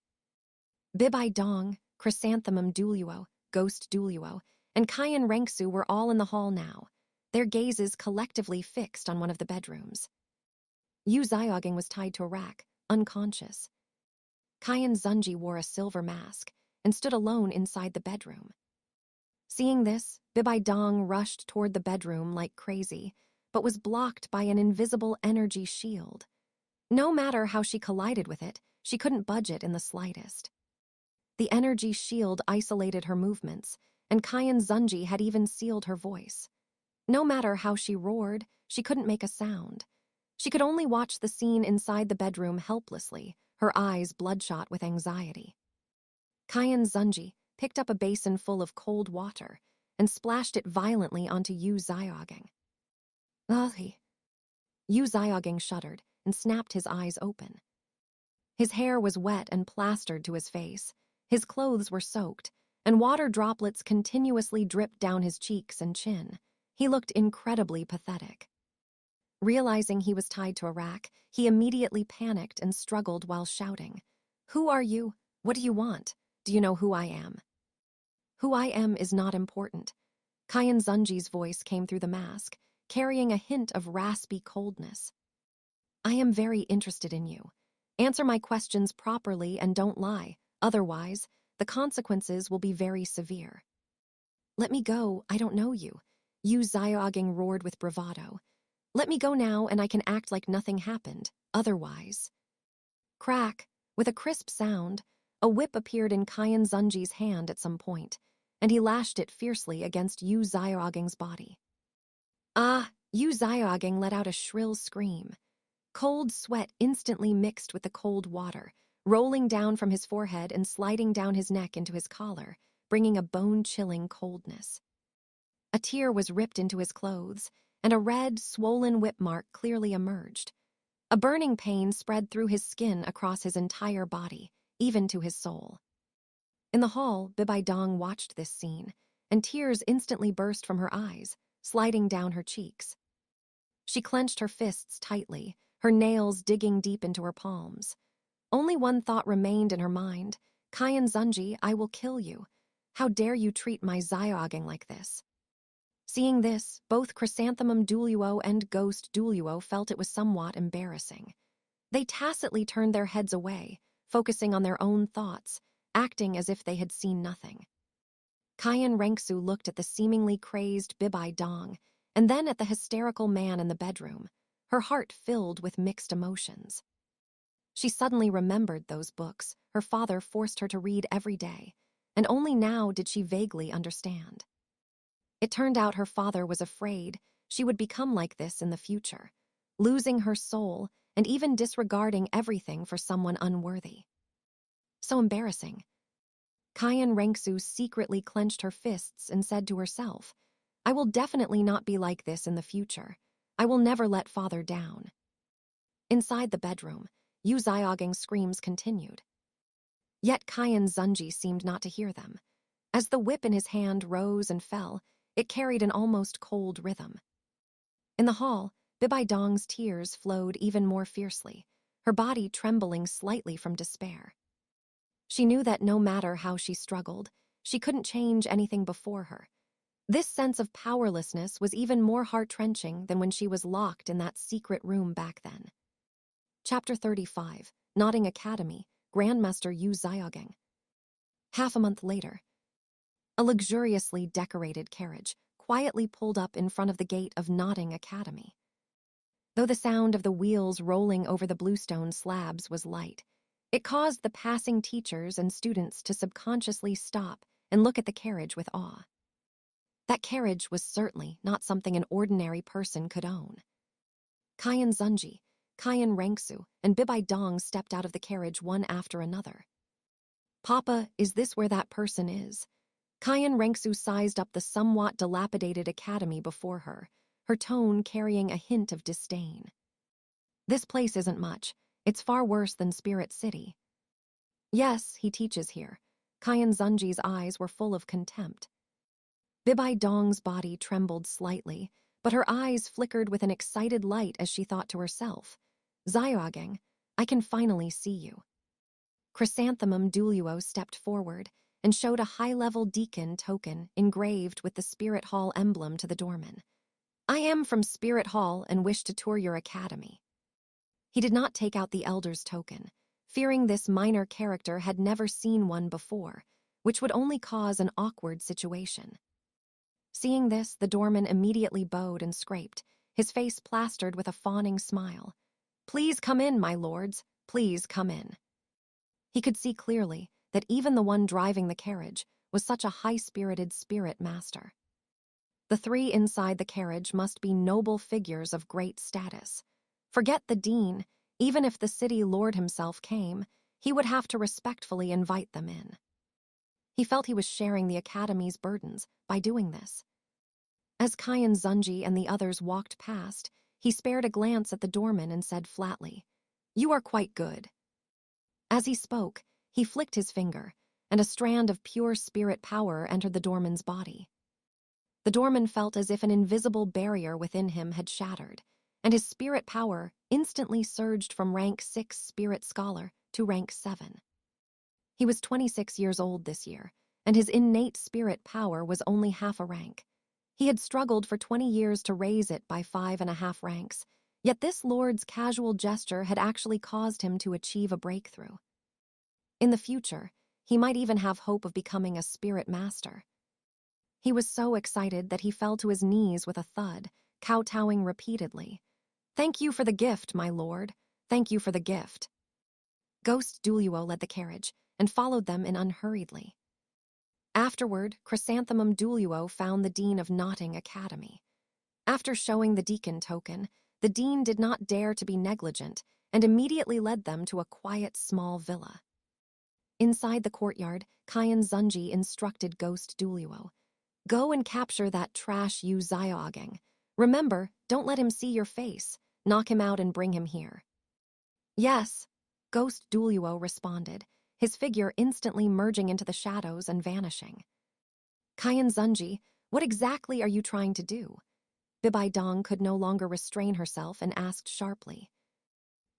Bibai Dong, Chrysanthemum Douluo, Ghost Douluo, and Qian Renxue were all in the hall now, their gazes collectively fixed on one of the bedrooms. Yu Xiaogang was tied to a rack, unconscious. Qian Xunji wore a silver mask and stood alone inside the bedroom. Seeing this, Bibai Dong rushed toward the bedroom like crazy, but was blocked by an invisible energy shield. No matter how she collided with it, she couldn't budge it in the slightest. The energy shield isolated her movements, and Qian Xunji had even sealed her voice. No matter how she roared, she couldn't make a sound. She could only watch the scene inside the bedroom helplessly, her eyes bloodshot with anxiety. Qian Xunji picked up a basin full of cold water and splashed it violently onto Yu Xiaogang. "Ugh." Yu Xiaogang shuddered and snapped his eyes open. His hair was wet and plastered to his face, his clothes were soaked, and water droplets continuously dripped down his cheeks and chin. He looked incredibly pathetic. Realizing he was tied to a rack, he immediately panicked and struggled while shouting, "Who are you? What do you want? Do you know who I am?" "Who I am is not important." Qian Xunji's voice came through the mask, carrying a hint of raspy coldness. "I am very interested in you. Answer my questions properly and don't lie. Otherwise, the consequences will be very severe. Let me go, I don't know you. Yu Xiaogeng roared with bravado. Let me go now and I can act like nothing happened. Otherwise. Crack, with a crisp sound, a whip appeared in Qian Xunji's hand at some point, and he lashed it fiercely against Yu Xiaogeng's body. Ah! Yu Xiaogeng let out a shrill scream. Cold sweat instantly mixed with the cold water, rolling down from his forehead and sliding down his neck into his collar, bringing a bone-chilling coldness. A tear was ripped into his clothes, and a red, swollen whip mark clearly emerged. A burning pain spread through his skin across his entire body, even to his soul. In the hall, Bibai Dong watched this scene, and tears instantly burst from her eyes, sliding down her cheeks. She clenched her fists tightly, her nails digging deep into her palms. Only one thought remained in her mind. Qian Xunji, I will kill you. How dare you treat my Xiaogeng like this? Seeing this, both Chrysanthemum Douluo and Ghost Douluo felt it was somewhat embarrassing. They tacitly turned their heads away, focusing on their own thoughts, acting as if they had seen nothing. Qian Renxue looked at the seemingly crazed Bibai Dong, and then at the hysterical man in the bedroom, her heart filled with mixed emotions. She suddenly remembered those books her father forced her to read every day, and only now did she vaguely understand. It turned out her father was afraid she would become like this in the future, losing her soul and even disregarding everything for someone unworthy. So embarrassing. Qian Renxue secretly clenched her fists and said to herself, I will definitely not be like this in the future. I will never let father down. Inside the bedroom, Yu Xiaogeng's screams continued. Yet Qian Xunji seemed not to hear them. As the whip in his hand rose and fell, it carried an almost cold rhythm. In the hall, Bibai Dong's tears flowed even more fiercely, her body trembling slightly from despair. She knew that no matter how she struggled, she couldn't change anything before her. This sense of powerlessness was even more heart-wrenching than when she was locked in that secret room back then. Chapter 35, Nodding Academy, Grandmaster Yu Xiaogeng. Half a month later, a luxuriously decorated carriage quietly pulled up in front of the gate of Nodding Academy. Though the sound of the wheels rolling over the bluestone slabs was light, it caused the passing teachers and students to subconsciously stop and look at the carriage with awe. That carriage was certainly not something an ordinary person could own. Qian Xunji, Qian Renxue, and Bibai Dong stepped out of the carriage one after another. Papa, is this where that person is? Qian Renxue sized up the somewhat dilapidated academy before her, her tone carrying a hint of disdain. This place isn't much. It's far worse than Spirit City. Yes, he teaches here. Qian Xunji's eyes were full of contempt. Bibai Dong's body trembled slightly, but her eyes flickered with an excited light as she thought to herself, Xiaogeng, I can finally see you. Chrysanthemum Douluo stepped forward and showed a high-level deacon token engraved with the Spirit Hall emblem to the doorman. I am from Spirit Hall and wish to tour your academy. He did not take out the elder's token, fearing this minor character had never seen one before, which would only cause an awkward situation. Seeing this, the doorman immediately bowed and scraped, his face plastered with a fawning smile. Please come in, my lords. Please come in. He could see clearly that even the one driving the carriage was such a high-spirited spirit master. The three inside the carriage must be noble figures of great status. Forget the dean, even if the city lord himself came, he would have to respectfully invite them in. He felt he was sharing the academy's burdens by doing this. As Qian Xunji and the others walked past, he spared a glance at the doorman and said flatly, You are quite good. As he spoke, he flicked his finger, and a strand of pure spirit power entered the doorman's body. The doorman felt as if an invisible barrier within him had shattered, and his spirit power instantly surged from rank 6 spirit scholar to rank 7. He was 26 years old this year, and his innate spirit power was only half a rank. He had struggled for 20 years to raise it by 5.5 ranks, Yet this lord's casual gesture had actually caused him to achieve a breakthrough. In the future, he might even have hope of becoming a spirit master. He was so excited that he fell to his knees with a thud, kowtowing repeatedly. "Thank you for the gift, my lord. Thank you for the gift." Ghost Douluo led the carriage and followed them in unhurriedly. Afterward, Chrysanthemum Douluo found the dean of Notting Academy. After showing the deacon token, the dean did not dare to be negligent and immediately led them to a quiet small villa. Inside the courtyard, Qian Xunji instructed Ghost Douluo, "Go and capture that trash Yu Xiaogeng. Remember, don't let him see your face. Knock him out and bring him here." "Yes," Ghost Douluo responded, his figure instantly merging into the shadows and vanishing. "Qian Xunji, what exactly are you trying to do?" Bibai Dong could no longer restrain herself and asked sharply.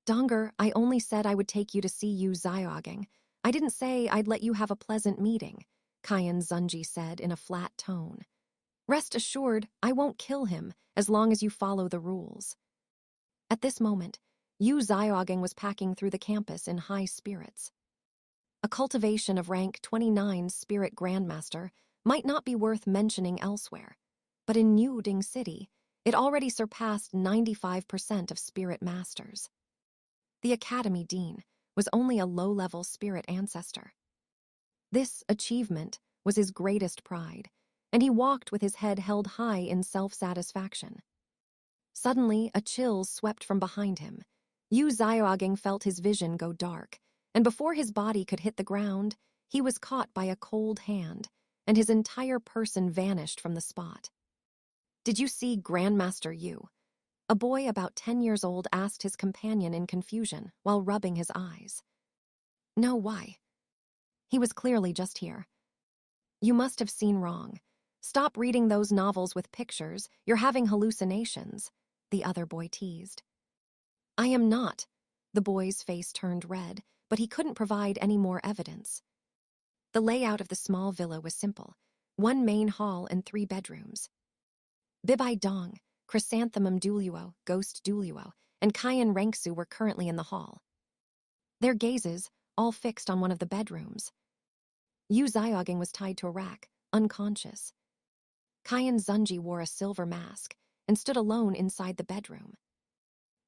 "Donger, I only said I would take you to see Yu Xiaogeng. I didn't say I'd let you have a pleasant meeting," Qian Xunji said in a flat tone. "Rest assured, I won't kill him as long as you follow the rules." At this moment, Yu Xiaogeng was packing through the campus in high spirits. A cultivation of rank 29 Spirit Grandmaster might not be worth mentioning elsewhere, but in Nuding City, it already surpassed 95% of Spirit Masters. The Academy Dean was only a low-level Spirit ancestor. This achievement was his greatest pride, and he walked with his head held high in self-satisfaction. Suddenly, a chill swept from behind him. Yu Xiaogeng felt his vision go dark, and before his body could hit the ground, he was caught by a cold hand, and his entire person vanished from the spot. "Did you see Grandmaster Yu?" A boy about 10 years old asked his companion in confusion while rubbing his eyes. "No, why?" "He was clearly just here." "You must have seen wrong. Stop reading those novels with pictures, you're having hallucinations," the other boy teased. "I am not." The boy's face turned red, but he couldn't provide any more evidence. The layout of the small villa was simple: one main hall and 3 bedrooms. Bibai Dong, Chrysanthemum Douluo, Ghost Douluo, and Qian Renxue were currently in the hall. Their gazes, all fixed on one of the bedrooms. Yu Xiaogeng was tied to a rack, unconscious. Qian Xunji wore a silver mask and stood alone inside the bedroom.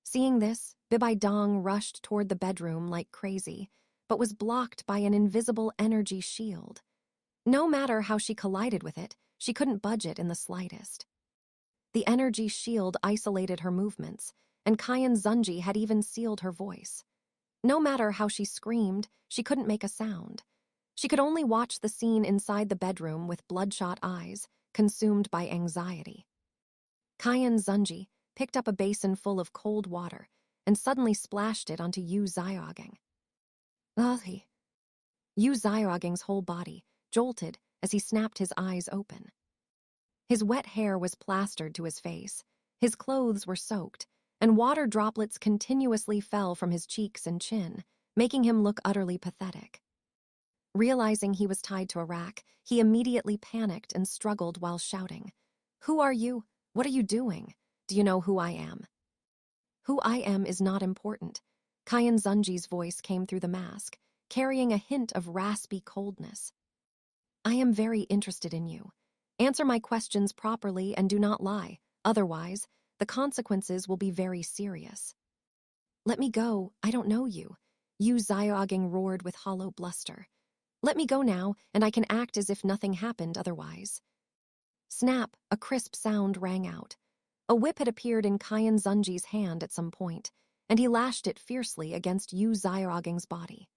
Seeing this, Bibai Dong rushed toward the bedroom like crazy, but was blocked by an invisible energy shield. No matter how she collided with it, she couldn't budge it in the slightest. The energy shield isolated her movements, and Qian Xunji had even sealed her voice. No matter how she screamed, she couldn't make a sound. She could only watch the scene inside the bedroom with bloodshot eyes, consumed by anxiety. Qian Xunji picked up a basin full of cold water and suddenly splashed it onto Yu Xiaogeng. "Ugh." Yu Xiaogeng's whole body jolted as he snapped his eyes open. His wet hair was plastered to his face, his clothes were soaked, and water droplets continuously fell from his cheeks and chin, making him look utterly pathetic. Realizing he was tied to a rack, he immediately panicked and struggled while shouting, "Who are you? What are you doing? Do you know who I am?" "Who I am is not important." Qian Xunji's voice came through the mask, carrying a hint of raspy coldness. "I am very interested in you. Answer my questions properly and do not lie, otherwise, the consequences will be very serious." "Let me go, I don't know you," Yu Xiaogeng roared with hollow bluster. "Let me go now, and I can act as if nothing happened otherwise." Snap, a crisp sound rang out. A whip had appeared in Qian Xunji's hand at some point, and he lashed it fiercely against Yu Xiaogeng's body.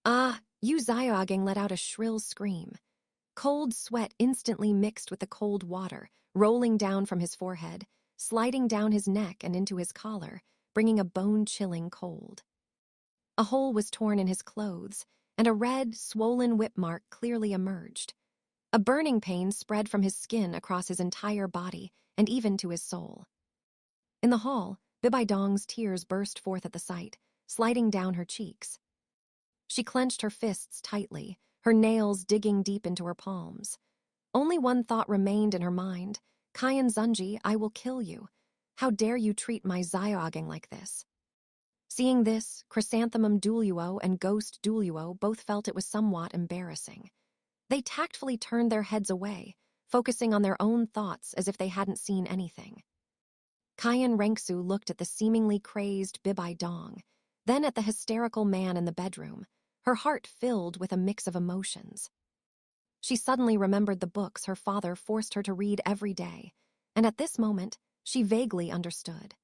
"Ah!" Yu Xiaogeng let out a shrill scream. Cold sweat instantly mixed with the cold water, rolling down from his forehead, sliding down his neck and into his collar, bringing a bone-chilling cold. A hole was torn in his clothes, and a red, swollen whip mark clearly emerged. A burning pain spread from his skin across his entire body and even to his soul. In the hall, Bibai Dong's tears burst forth at the sight, sliding down her cheeks. She clenched her fists tightly, her nails digging deep into her palms. Only one thought remained in her mind: "Qian Xunji, I will kill you." How dare you treat my Xiaogeng like this? Seeing this, Chrysanthemum Douluo and Ghost Douluo both felt it was somewhat embarrassing. They tactfully turned their heads away, focusing on their own thoughts as if they hadn't seen anything. Qian Renxue looked at the seemingly crazed Bibai Dong, then at the hysterical man in the bedroom, her heart filled with a mix of emotions. She suddenly remembered the books her father forced her to read every day, and at this moment, she vaguely understood.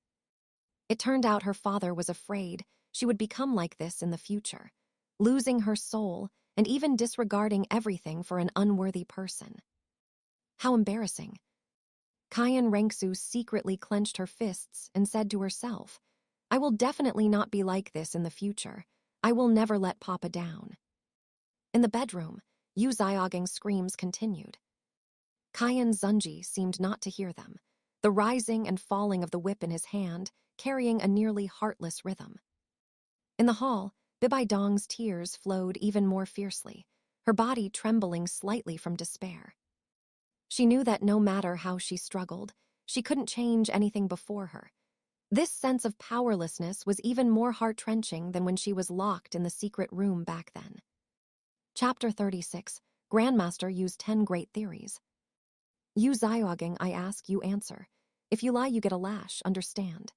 It turned out her father was afraid she would become like this in the future, losing her soul and even disregarding everything for an unworthy person. How embarrassing. Qian Renxue secretly clenched her fists and said to herself, I will definitely not be like this in the future. I will never let Papa down. In the bedroom, Yu Xiaogeng's screams continued. Qian Xunji seemed not to hear them, the rising and falling of the whip in his hand carrying a nearly heartless rhythm. In the hall, Bibai Dong's tears flowed even more fiercely, her body trembling slightly from despair. She knew that no matter how she struggled, she couldn't change anything before her. This sense of powerlessness was even more heart-wrenching than when she was locked in the secret room back then. Chapter 36, Grandmaster used 10 great theories. You Xiaogeng, I ask, you answer. If you lie, you get a lash, understand?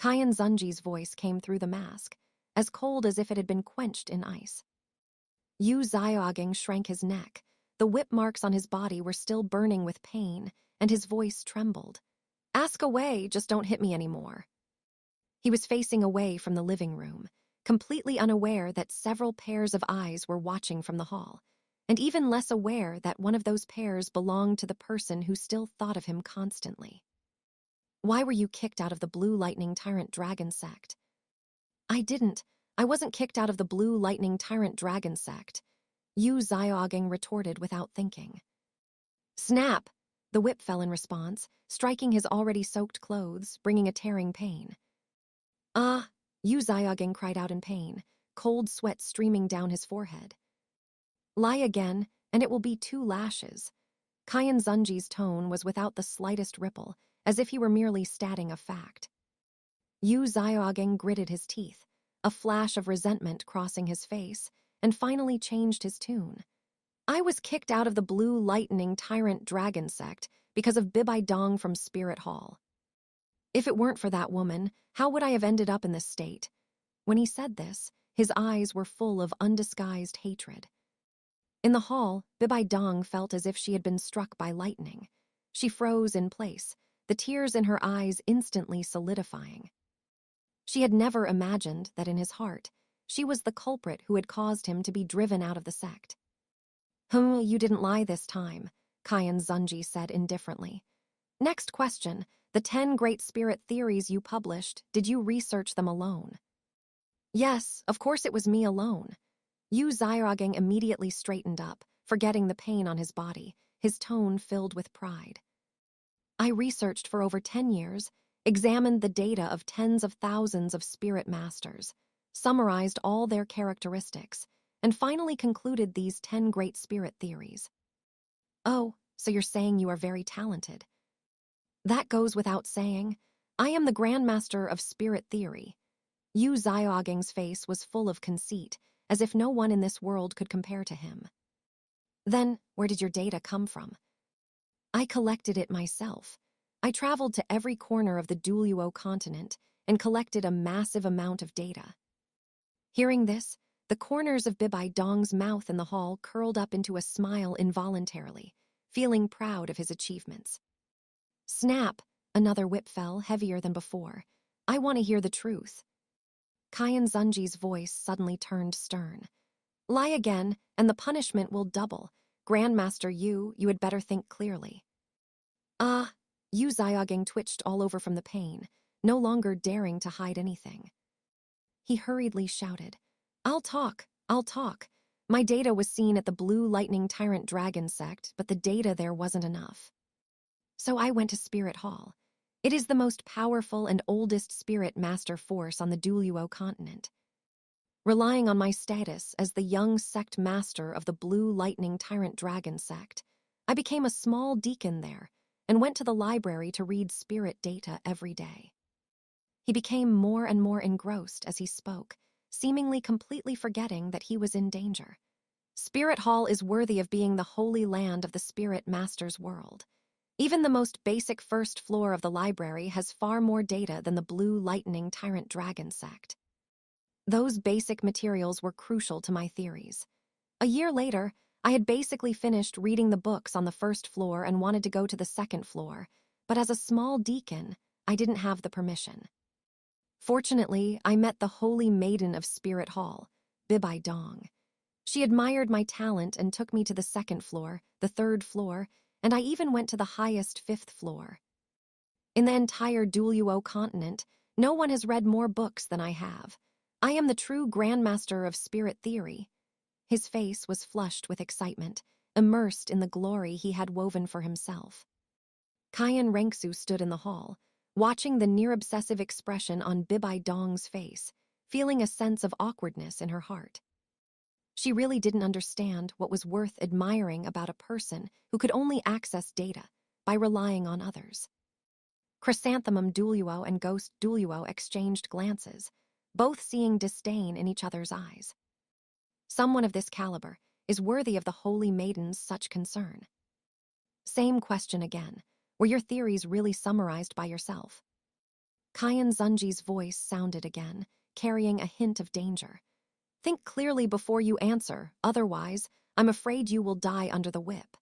Qian Xunji's voice came through the mask, as cold as if it had been quenched in ice. Yu Xiaogeng shrank his neck. The whip marks on his body were still burning with pain, and his voice trembled. Ask away, just don't hit me anymore. He was facing away from the living room, completely unaware that several pairs of eyes were watching from the hall, and even less aware that one of those pairs belonged to the person who still thought of him constantly. Why were you kicked out of the Blue Lightning Tyrant Dragon Sect? I wasn't kicked out of the Blue Lightning Tyrant Dragon Sect. Yu Xiaogeng retorted without thinking. Snap! The whip fell in response, striking his already soaked clothes, bringing a tearing pain. Ah! Yu Xiaogeng cried out in pain, cold sweat streaming down his forehead. Lie again, and it will be 2 lashes. Qian Xunji's tone was without the slightest ripple, as if he were merely stating a fact. Yu Xiaogeng gritted his teeth, a flash of resentment crossing his face, and finally changed his tune. I was kicked out of the Blue Lightning Tyrant Dragon Sect because of Bibai Dong from Spirit Hall. If it weren't for that woman, how would I have ended up in this state? When he said this, his eyes were full of undisguised hatred. In the hall, Bibai Dong felt as if she had been struck by lightning. She froze in place, the tears in her eyes instantly solidifying. She had never imagined that in his heart, she was the culprit who had caused him to be driven out of the sect. You didn't lie this time, Qian Xunji said indifferently. Next question, the 10 great spirit theories you published, did you research them alone? Yes, of course it was me alone. Yu Xiaogeng immediately straightened up, forgetting the pain on his body, his tone filled with pride. I researched for over 10 years, examined the data of tens of thousands of spirit masters, summarized all their characteristics, and finally concluded these 10 great spirit theories. Oh, so you're saying you are very talented. That goes without saying. I am the Grandmaster of Spirit Theory. Yu Xiaogeng's face was full of conceit, as if no one in this world could compare to him. Then, where did your data come from? I collected it myself. I traveled to every corner of the Douluo Continent and collected a massive amount of data. Hearing this, the corners of Bibai Dong's mouth in the hall curled up into a smile involuntarily, feeling proud of his achievements. Snap! Another whip fell, heavier than before. I want to hear the truth. Qian Xunji's voice suddenly turned stern. Lie again, and the punishment will double. Grandmaster Yu, you had better think clearly. Yu Xiaogeng twitched all over from the pain, no longer daring to hide anything. He hurriedly shouted, I'll talk. My data was seen at the Blue Lightning Tyrant Dragon Sect, but the data there wasn't enough. So I went to Spirit Hall. It is the most powerful and oldest spirit master force on the Douluo Continent. Relying on my status as the young sect master of the Blue Lightning Tyrant Dragon Sect, I became a small deacon there, and went to the library to read spirit data every day. He became more and more engrossed as he spoke, seemingly completely forgetting that he was in danger. Spirit Hall is worthy of being the holy land of the Spirit Master's world. Even the most basic first floor of the library has far more data than the Blue Lightning Tyrant Dragon sect. Those basic materials were crucial to my theories. A year later, I had basically finished reading the books on the first floor and wanted to go to the second floor, but as a small deacon, I didn't have the permission. Fortunately, I met the Holy Maiden of Spirit Hall, Bibai Dong. She admired my talent and took me to the second floor, the third floor, and I even went to the highest fifth floor. In the entire Douluo Continent, no one has read more books than I have. I am the true Grandmaster of Spirit Theory. His face was flushed with excitement, immersed in the glory he had woven for himself. Qian Renxue stood in the hall, watching the near-obsessive expression on Bibai Dong's face, feeling a sense of awkwardness in her heart. She really didn't understand what was worth admiring about a person who could only access data by relying on others. Chrysanthemum Douluo and Ghost Douluo exchanged glances, both seeing disdain in each other's eyes. Someone of this caliber is worthy of the Holy Maiden's such concern. Same question again. Were your theories really summarized by yourself? Qian Xunji's voice sounded again, carrying a hint of danger. Think clearly before you answer, otherwise, I'm afraid you will die under the whip.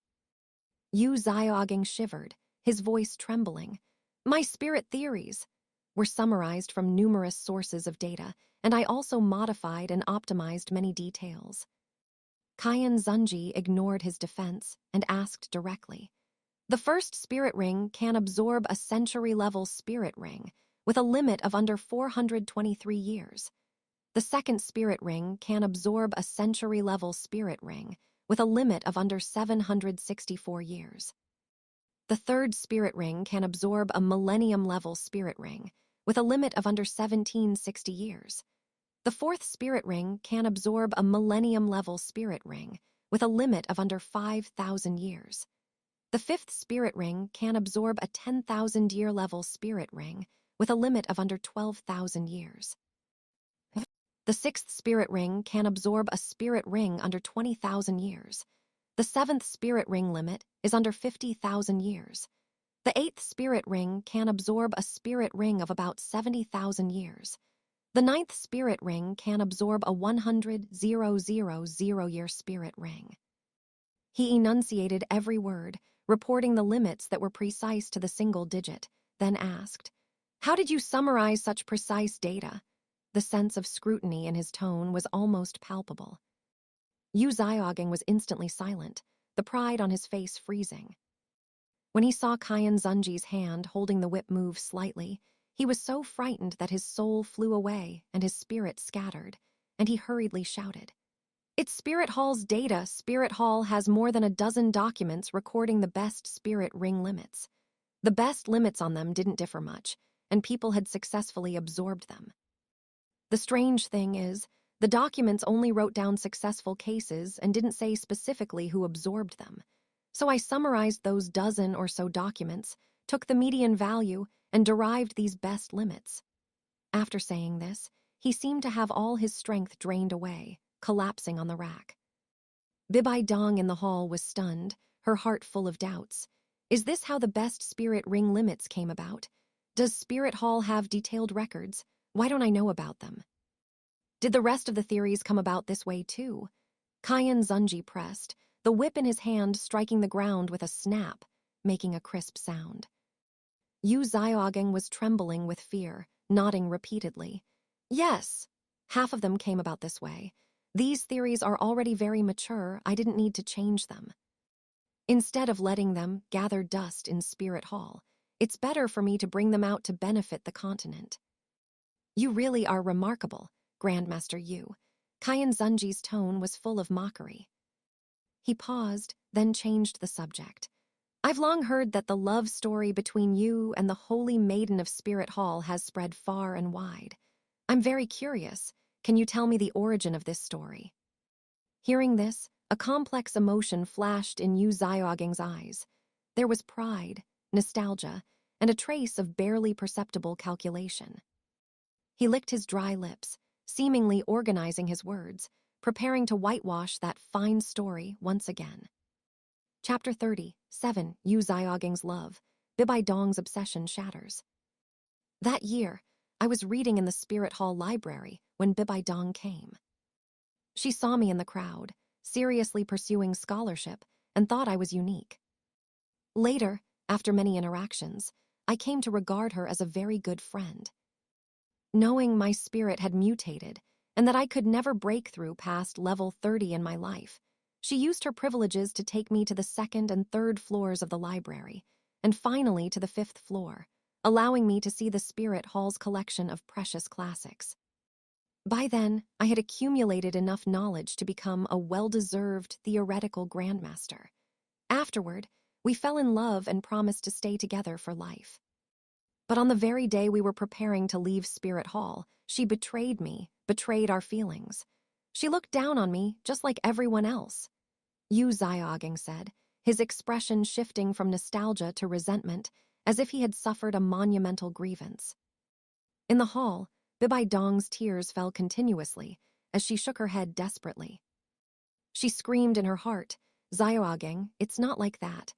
Yu Xiaogeng shivered, his voice trembling. My spirit theories were summarized from numerous sources of data, and I also modified and optimized many details. Qian Xunji ignored his defense and asked directly. The first spirit ring can absorb a century-level spirit ring, with a limit of under 423 years. The second spirit ring can absorb a century-level spirit ring, with a limit of under 764 years. The third spirit ring can absorb a millennium-level spirit ring, with a limit of under 1760 years. The fourth spirit ring can absorb a millennium-level spirit ring, with a limit of under 5,000 years. The fifth spirit ring can absorb a 10,000-year level spirit ring, with a limit of under 12,000 years. The sixth spirit ring can absorb a spirit ring under 20,000 years. The seventh spirit ring limit is under 50,000 years. The eighth spirit ring can absorb a spirit ring of about 70,000 years. The ninth spirit ring can absorb a 100,000-year spirit ring. He enunciated every word, reporting the limits that were precise to the single digit, then asked, "How did you summarize such precise data?" The sense of scrutiny in his tone was almost palpable. Yu Xiaogeng was instantly silent, the pride on his face freezing. When he saw Qian Xunji's hand holding the whip move slightly, he was so frightened that his soul flew away and his spirit scattered, and he hurriedly shouted, "It's Spirit Hall's data. Spirit Hall has more than a dozen documents recording the best spirit ring limits. The best limits on them didn't differ much, and people had successfully absorbed them. The strange thing is, the documents only wrote down successful cases and didn't say specifically who absorbed them. So I summarized those dozen or so documents, took the median value, and derived these best limits." After saying this, he seemed to have all his strength drained away, collapsing on the rack. Bibai Dong in the hall was stunned, her heart full of doubts. Is this how the best spirit ring limits came about? Does Spirit Hall have detailed records? Why don't I know about them? Did the rest of the theories come about this way too? Qian Xunji pressed, the whip in his hand striking the ground with a snap, making a crisp sound. Yu Xiaogeng was trembling with fear, nodding repeatedly. Yes, half of them came about this way. These theories are already very mature. I didn't need to change them. Instead of letting them gather dust in Spirit Hall, it's better for me to bring them out to benefit the continent. You really are remarkable, Grandmaster Yu. Qian Xunji's tone was full of mockery. He paused, then changed the subject. I've long heard that the love story between you and the Holy Maiden of Spirit Hall has spread far and wide. I'm very curious. Can you tell me the origin of this story? Hearing this, a complex emotion flashed in Yu Xiaogeng's eyes. There was pride, nostalgia, and a trace of barely perceptible calculation. He licked his dry lips, seemingly organizing his words, preparing to whitewash that fine story once again. Chapter 37, Yu Xiaoging's Love, Bibai Dong's Obsession Shatters. That year, I was reading in the Spirit Hall library when Bibai Dong came. She saw me in the crowd, seriously pursuing scholarship, and thought I was unique. Later, after many interactions, I came to regard her as a very good friend. Knowing my spirit had mutated and that I could never break through past level 30 in my life, she used her privileges to take me to the second and third floors of the library, and finally to the 5th floor, allowing me to see the Spirit Hall's collection of precious classics. By then, I had accumulated enough knowledge to become a well-deserved theoretical grandmaster. Afterward, we fell in love and promised to stay together for life. But on the very day we were preparing to leave Spirit Hall, she betrayed me, betrayed our feelings. She looked down on me just like everyone else. Yu Xiaoging said, his expression shifting from nostalgia to resentment, as if he had suffered a monumental grievance. In the hall, Bibai Dong's tears fell continuously as she shook her head desperately. She screamed in her heart, "Xiaoging, it's not like that.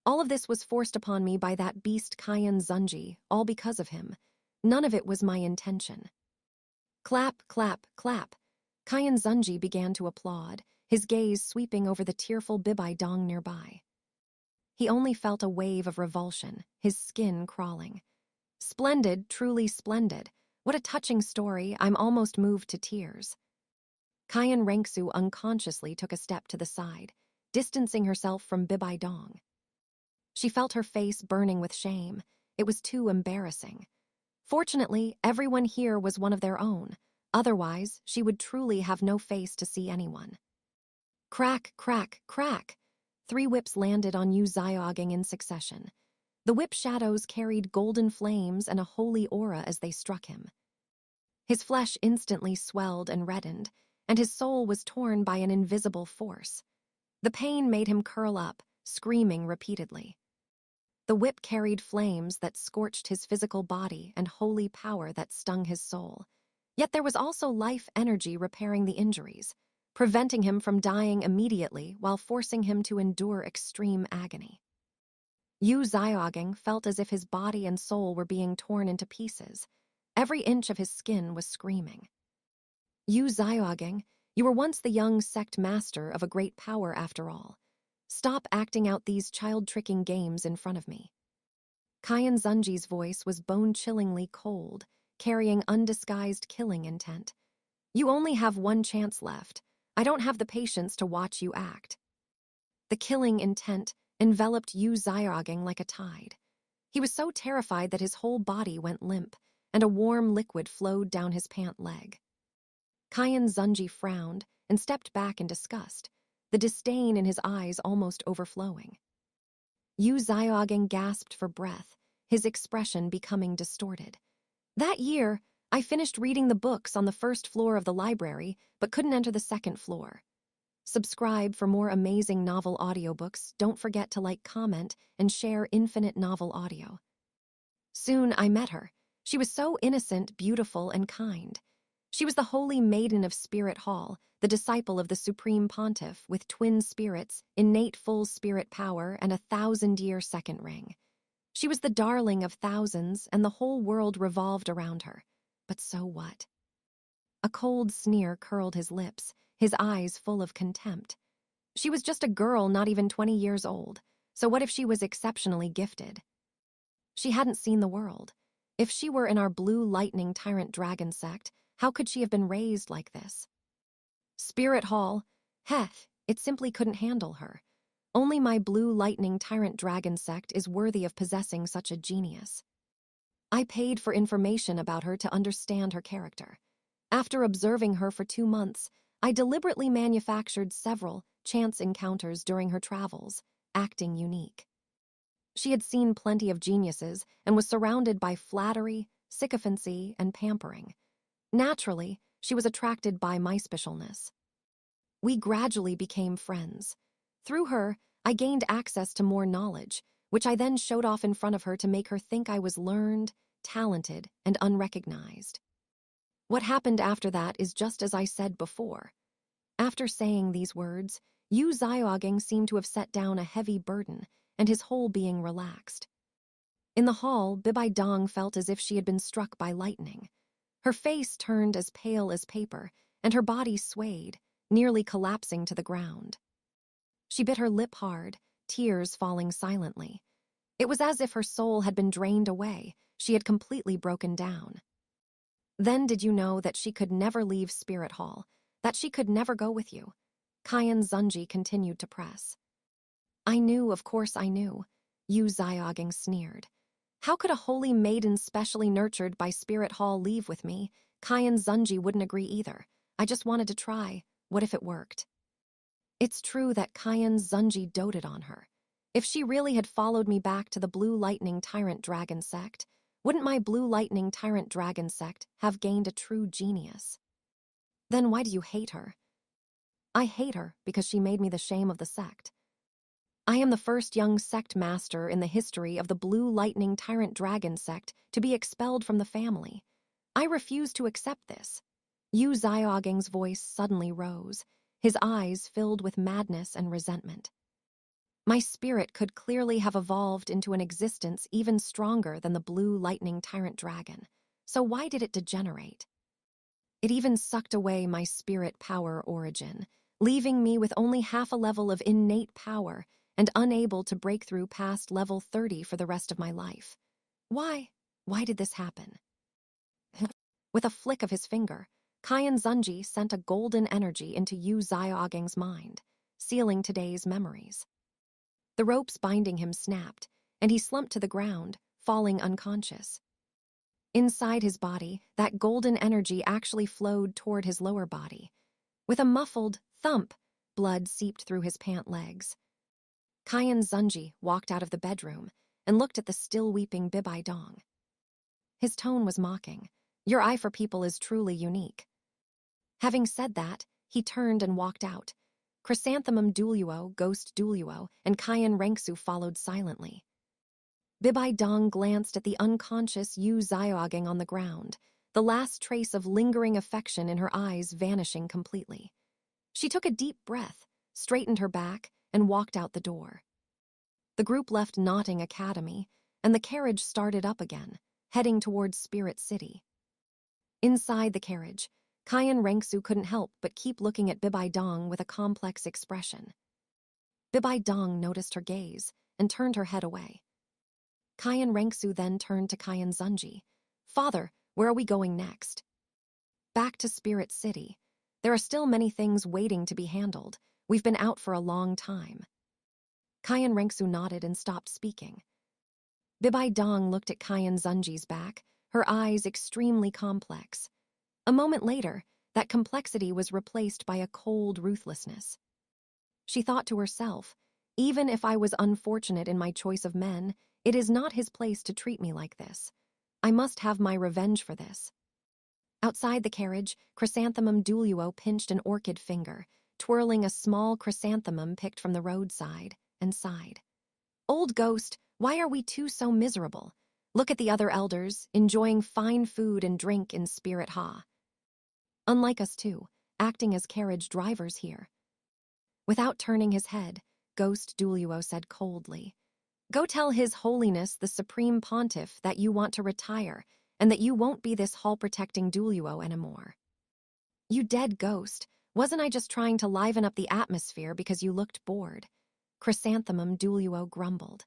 All of this was forced upon me by that beast Qian Xunji, all because of him. None of it was my intention." Clap, clap, clap. Qian Xunji began to applaud, his gaze sweeping over the tearful Bibai Dong nearby. He only felt a wave of revulsion, his skin crawling. Splendid, truly splendid. What a touching story, I'm almost moved to tears. Qian Renxue unconsciously took a step to the side, distancing herself from Bibai Dong. She felt her face burning with shame. It was too embarrassing. Fortunately, everyone here was one of their own. Otherwise, she would truly have no face to see anyone. Crack, crack, crack. 3 whips landed on Yu Xiaoging in succession. The whip shadows carried golden flames and a holy aura as they struck him. His flesh instantly swelled and reddened, and his soul was torn by an invisible force. The pain made him curl up, screaming repeatedly. The whip carried flames that scorched his physical body and holy power that stung his soul. Yet there was also life energy repairing the injuries, preventing him from dying immediately while forcing him to endure extreme agony. Yu Xiaoging felt as if his body and soul were being torn into pieces. Every inch of his skin was screaming. Yu Xiaoging, you were once the young sect master of a great power after all. Stop acting out these child-tricking games in front of me. Qian Xunji's voice was bone-chillingly cold, carrying undisguised killing intent. You only have one chance left. I don't have the patience to watch you act. The killing intent enveloped Yu Xiaoging like a tide. He was so terrified that his whole body went limp, and a warm liquid flowed down his pant leg. Qian Xunji frowned and stepped back in disgust, the disdain in his eyes almost overflowing. Yu Xiaoging gasped for breath, his expression becoming distorted. That year, I finished reading the books on the 1st floor of the library, but couldn't enter the 2nd floor. Subscribe for more amazing novel audiobooks. Don't forget to like, comment, and share Infinite Novel Audio. Soon I met her. She was so innocent, beautiful, and kind. She was the holy maiden of Spirit Hall, the disciple of the Supreme Pontiff with twin spirits, innate full spirit power, and a 1,000-year second ring. She was the darling of thousands, and the whole world revolved around her. But so what? A cold sneer curled his lips, his eyes full of contempt. She was just a girl not even 20 years old, so what if she was exceptionally gifted? She hadn't seen the world. If she were in our blue lightning tyrant dragon sect, how could she have been raised like this? Spirit Hall, heh, it simply couldn't handle her. Only my blue lightning tyrant dragon sect is worthy of possessing such a genius. I paid for information about her to understand her character. After observing her for 2 months, I deliberately manufactured several chance encounters during her travels, acting unique. She had seen plenty of geniuses and was surrounded by flattery, sycophancy, and pampering. Naturally, she was attracted by my specialness. We gradually became friends. Through her, I gained access to more knowledge, which I then showed off in front of her to make her think I was learned, talented, and unrecognized. What happened after that is just as I said before. After saying these words, Yu Xiaogang seemed to have set down a heavy burden, and his whole being relaxed. In the hall, Bibai Dong felt as if she had been struck by lightning. Her face turned as pale as paper, and her body swayed, nearly collapsing to the ground. She bit her lip hard, tears falling silently. It was as if her soul had been drained away, she had completely broken down. Then did you know that she could never leave Spirit Hall, that she could never go with you? Qian Xunji continued to press. I knew, of course I knew, Yu Xiaogang sneered. How could a holy maiden specially nurtured by Spirit Hall leave with me? Qian Xunji wouldn't agree either. I just wanted to try. What if it worked? It's true that Qian Xunji doted on her. If she really had followed me back to the Blue Lightning Tyrant Dragon sect, wouldn't my Blue Lightning Tyrant Dragon sect have gained a true genius? Then why do you hate her? I hate her because she made me the shame of the sect. I am the first young sect master in the history of the Blue Lightning Tyrant Dragon sect to be expelled from the family. I refuse to accept this. Yu Xiaogang's voice suddenly rose, his eyes filled with madness and resentment. My spirit could clearly have evolved into an existence even stronger than the Blue Lightning Tyrant Dragon, so why did it degenerate? It even sucked away my spirit power origin, leaving me with only half a level of innate power and unable to break through past level 30 for the rest of my life. Why? Why did this happen? With a flick of his finger, Qian Xunji sent a golden energy into Yu Xiaogang's mind, sealing today's memories. The ropes binding him snapped, and he slumped to the ground, falling unconscious. Inside his body, that golden energy actually flowed toward his lower body. With a muffled thump, blood seeped through his pant legs. Qian Xunji walked out of the bedroom and looked at the still weeping Bibai Dong. His tone was mocking. Your eye for people is truly unique. Having said that, he turned and walked out. Chrysanthemum Douluo, Ghost Douluo, and Qian Renxue followed silently. Bibai Dong glanced at the unconscious Yu Xiaogang on the ground, the last trace of lingering affection in her eyes vanishing completely. She took a deep breath, straightened her back, and walked out the door. The group left Knotting Academy, and the carriage started up again, heading towards Spirit City. Inside the carriage, Qian Renxue couldn't help but keep looking at Bibai Dong with a complex expression. Bibai Dong noticed her gaze and turned her head away. Qian Renxue then turned to Qian Xunji. Father, where are we going next? Back to Spirit City. There are still many things waiting to be handled. We've been out for a long time. Qian Renxue nodded and stopped speaking. Bibai Dong looked at Qian Xunji's back, her eyes extremely complex. A moment later, that complexity was replaced by a cold ruthlessness. She thought to herself, even if I was unfortunate in my choice of men, it is not his place to treat me like this. I must have my revenge for this. Outside the carriage, Chrysanthemum Douluo pinched an orchid finger, twirling a small chrysanthemum picked from the roadside, and sighed. Old ghost, why are we two so miserable? Look at the other elders, enjoying fine food and drink in Spirit Ha. Unlike us too, acting as carriage drivers here. Without turning his head, Ghost Douluo said coldly, Go tell His Holiness the Supreme Pontiff that you want to retire and that you won't be this hall-protecting Douluo anymore. You dead ghost, wasn't I just trying to liven up the atmosphere because you looked bored? Chrysanthemum Douluo grumbled.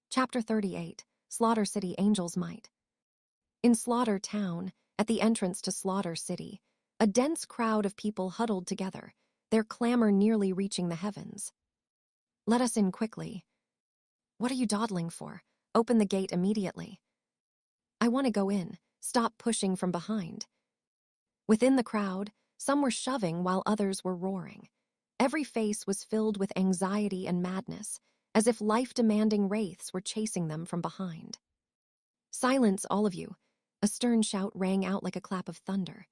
Chapter 38, Slaughter City Angel's Might. In Slaughter Town, at the entrance to Slaughter City, a dense crowd of people huddled together, their clamor nearly reaching the heavens. Let us in quickly. What are you dawdling for? Open the gate immediately. I want to go in. Stop pushing from behind. Within the crowd, some were shoving while others were roaring. Every face was filled with anxiety and madness, as if life-demanding wraiths were chasing them from behind. Silence, all of you. A stern shout rang out like a clap of thunder.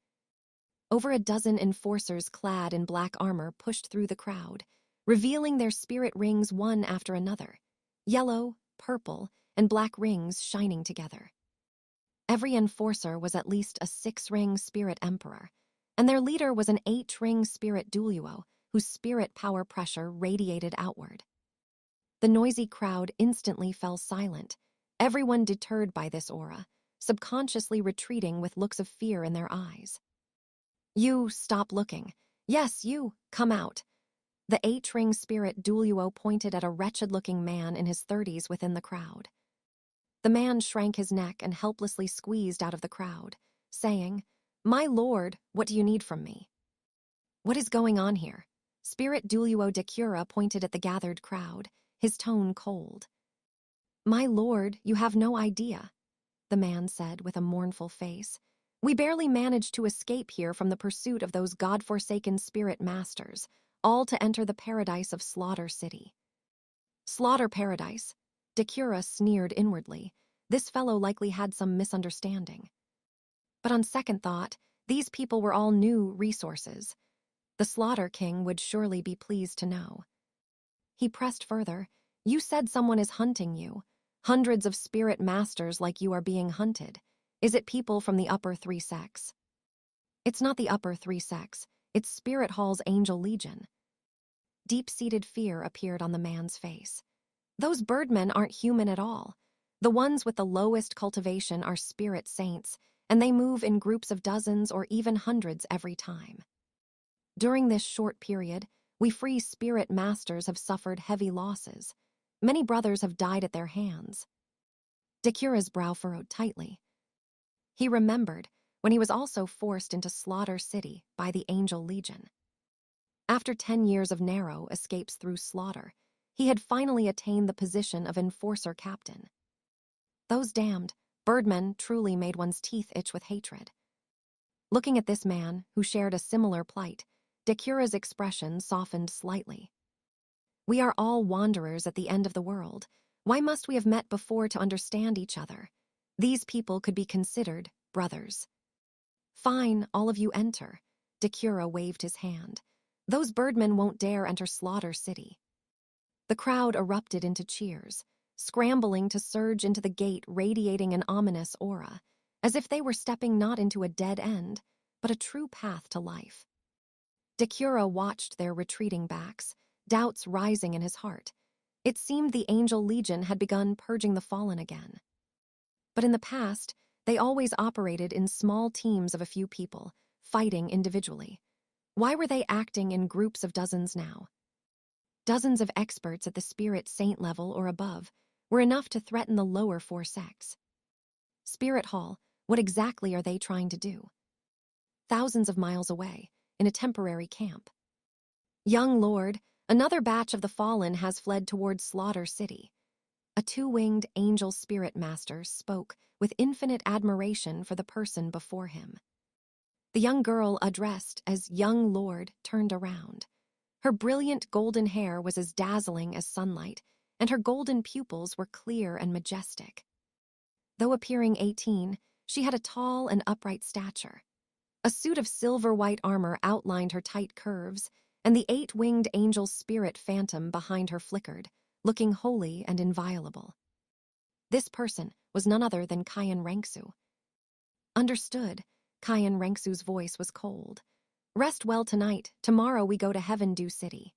Over a dozen enforcers clad in black armor pushed through the crowd, revealing their spirit rings one after another. Yellow, purple, and black rings shining together. Every enforcer was at least a 6-ring spirit emperor, and their leader was an 8-ring spirit Douluo, whose spirit power pressure radiated outward. The noisy crowd instantly fell silent, everyone deterred by this aura, subconsciously retreating with looks of fear in their eyes. "You, stop looking. Yes, you, come out." The 8-ring spirit Douluo pointed at a wretched-looking man in his 30s within the crowd. The man shrank his neck and helplessly squeezed out of the crowd, saying, "My lord, what do you need from me?" "What is going on here?" Spirit Douluo de Cura pointed at the gathered crowd, his tone cold. "My lord, you have no idea," the man said with a mournful face. "We barely managed to escape here from the pursuit of those god-forsaken spirit masters, all to enter the paradise of Slaughter City." "Slaughter Paradise?" De Cura sneered inwardly. This fellow likely had some misunderstanding. But on second thought, these people were all new resources. The Slaughter King would surely be pleased to know. He pressed further. "You said someone is hunting you. Hundreds of spirit masters like you are being hunted. Is it people from the upper 3 sects?" "It's not the upper 3 sects. It's Spirit Hall's Angel Legion." Deep-seated fear appeared on the man's face. "Those birdmen aren't human at all. The ones with the lowest cultivation are spirit saints, and they move in groups of dozens or even hundreds every time. During this short period, we free spirit masters have suffered heavy losses. Many brothers have died at their hands." De Cura's brow furrowed tightly. He remembered when he was also forced into Slaughter City by the Angel Legion. After 10 years of narrow escapes through slaughter, he had finally attained the position of enforcer captain. Those damned birdmen truly made one's teeth itch with hatred. Looking at this man, who shared a similar plight, De Cura's expression softened slightly. "We are all wanderers at the end of the world. Why must we have met before to understand each other? These people could be considered brothers." "Fine, all of you enter." De Cura waved his hand. "Those birdmen won't dare enter Slaughter City." The crowd erupted into cheers, scrambling to surge into the gate radiating an ominous aura, as if they were stepping not into a dead end, but a true path to life. De Cura watched their retreating backs, doubts rising in his heart. It seemed the Angel Legion had begun purging the fallen again. But in the past, they always operated in small teams of a few people, fighting individually. Why were they acting in groups of dozens now? Dozens of experts at the spirit saint level or above were enough to threaten the lower 4 sects. Spirit Hall, what exactly are they trying to do? Thousands of miles away, in a temporary camp. "Young Lord, another batch of the fallen has fled towards Slaughter City." A 2-winged angel spirit master spoke with infinite admiration for the person before him. The young girl addressed as Young Lord turned around. Her brilliant golden hair was as dazzling as sunlight, and her golden pupils were clear and majestic. Though appearing 18, she had a tall and upright stature. A suit of silver-white armor outlined her tight curves, and the 8-winged angel spirit phantom behind her flickered, looking holy and inviolable. This person was none other than Qian Renxue. "Understood." Qian Renxue's voice was cold. "Rest well tonight. Tomorrow we go to Heavenly City."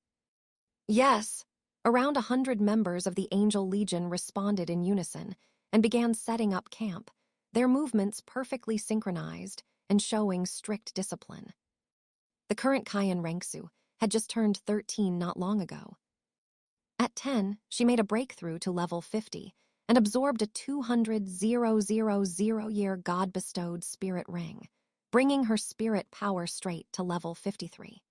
"Yes." Around 100 members of the Angel Legion responded in unison and began setting up camp, their movements perfectly synchronized and showing strict discipline. The current Qian Renxue had just turned 13 not long ago. At 10, she made a breakthrough to level 50 and absorbed a 200,000-year God-bestowed spirit ring, bringing her spirit power straight to level 53.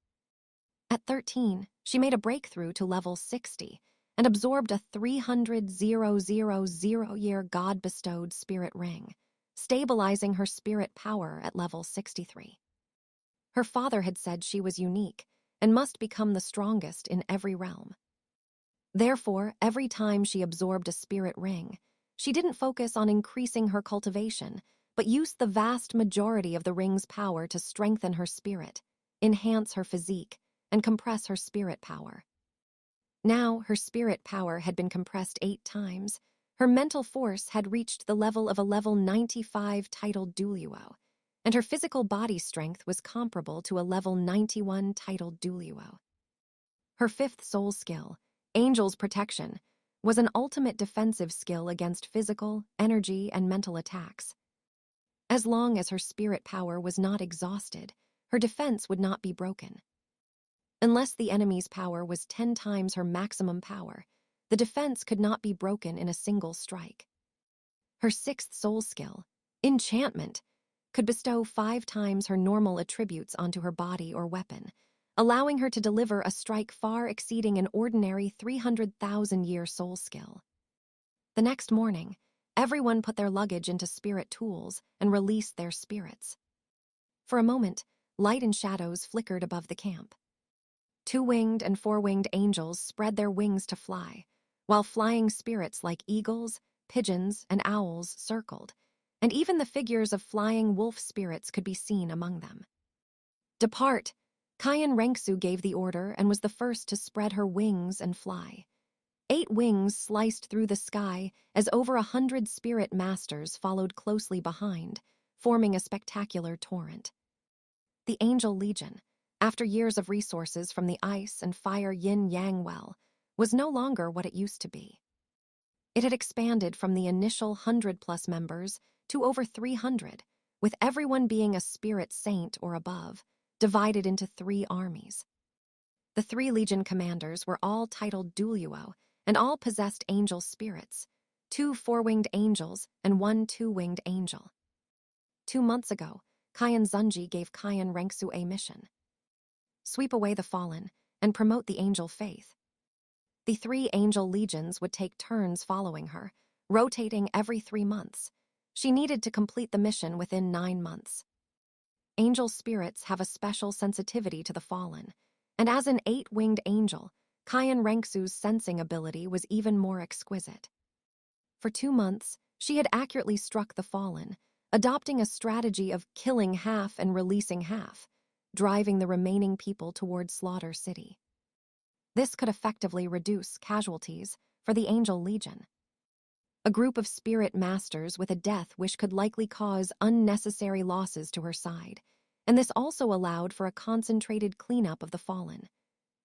At 13, she made a breakthrough to level 60 and absorbed a 300,000-year God-bestowed spirit ring, stabilizing her spirit power at level 63. Her father had said she was unique and must become the strongest in every realm. Therefore, every time she absorbed a spirit ring, she didn't focus on increasing her cultivation, but used the vast majority of the ring's power to strengthen her spirit, enhance her physique, and compress her spirit power. Now, her spirit power had been compressed 8 times, Her mental force had reached the level of a level 95 titled Douluo, and her physical body strength was comparable to a level 91 titled Douluo. Her fifth soul skill, Angel's Protection, was an ultimate defensive skill against physical, energy, and mental attacks. As long as her spirit power was not exhausted, her defense would not be broken. Unless the enemy's power was 10 times her maximum power, the defense could not be broken in a single strike. Her sixth soul skill, Enchantment, could bestow 5 times her normal attributes onto her body or weapon, allowing her to deliver a strike far exceeding an ordinary 300,000-year soul skill. The next morning, everyone put their luggage into spirit tools and released their spirits. For a moment, light and shadows flickered above the camp. 2-winged and 4-winged angels spread their wings to fly, while flying spirits like eagles, pigeons, and owls circled, and even the figures of flying wolf spirits could be seen among them. "Depart!" Qian Renxue gave the order and was the first to spread her wings and fly. 8 wings sliced through the sky as over 100 spirit masters followed closely behind, forming a spectacular torrent. The Angel Legion, after years of resources from the ice and fire yin-yang well, was no longer what it used to be. It had expanded from the initial 100-plus members to over 300, with everyone being a spirit saint or above, divided into 3 armies. The 3 legion commanders were all titled Douluo, and all possessed angel spirits, 2 4-winged angels and 1 2-winged angel. 2 months ago, Qian Xunji gave Qian Renxue a mission: sweep away the fallen and promote the angel faith. The 3 angel legions would take turns following her, rotating every 3 months. She needed to complete the mission within 9 months. Angel spirits have a special sensitivity to the fallen, and as an 8-winged angel, Qian Renxue's sensing ability was even more exquisite. For 2 months, she had accurately struck the fallen, adopting a strategy of killing half and releasing half, driving the remaining people toward Slaughter City. This could effectively reduce casualties for the Angel Legion. A group of spirit masters with a death wish could likely cause unnecessary losses to her side, and this also allowed for a concentrated cleanup of the fallen.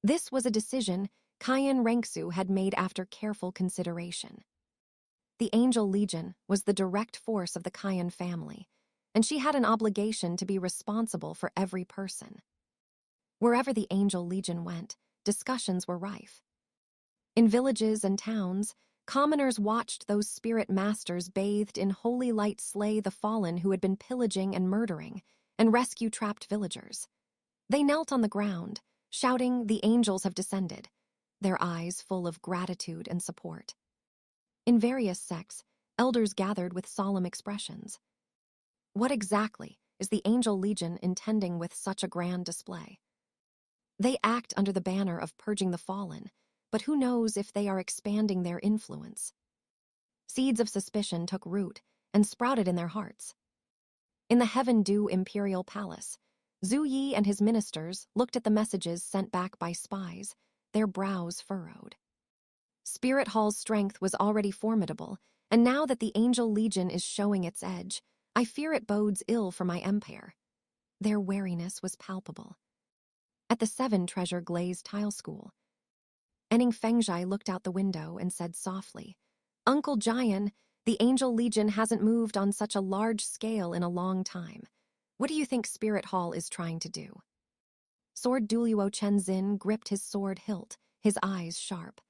This was a decision Qian Renxue had made after careful consideration. The Angel Legion was the direct force of the Qian family, and she had an obligation to be responsible for every person. Wherever the Angel Legion went, discussions were rife. In villages and towns, commoners watched those spirit masters bathed in holy light slay the fallen who had been pillaging and murdering, and rescue trapped villagers. They knelt on the ground, shouting, "The angels have descended," their eyes full of gratitude and support. In various sects, elders gathered with solemn expressions. What exactly is the Angel Legion intending with such a grand display? They act under the banner of purging the fallen, but who knows if they are expanding their influence? Seeds of suspicion took root and sprouted in their hearts. In the Heaven Dew Imperial Palace, Zhu Yi and his ministers looked at the messages sent back by spies, their brows furrowed. Spirit Hall's strength was already formidable, and now that the Angel Legion is showing its edge, I fear it bodes ill for my empire. Their wariness was palpable. At the 7 Treasure Glazed Tile School, Enning Fengzhai looked out the window and said softly, "Uncle Jian, the Angel Legion hasn't moved on such a large scale in a long time. What do you think Spirit Hall is trying to do?" Sword Douluo Chenzin gripped his sword hilt, his eyes sharp.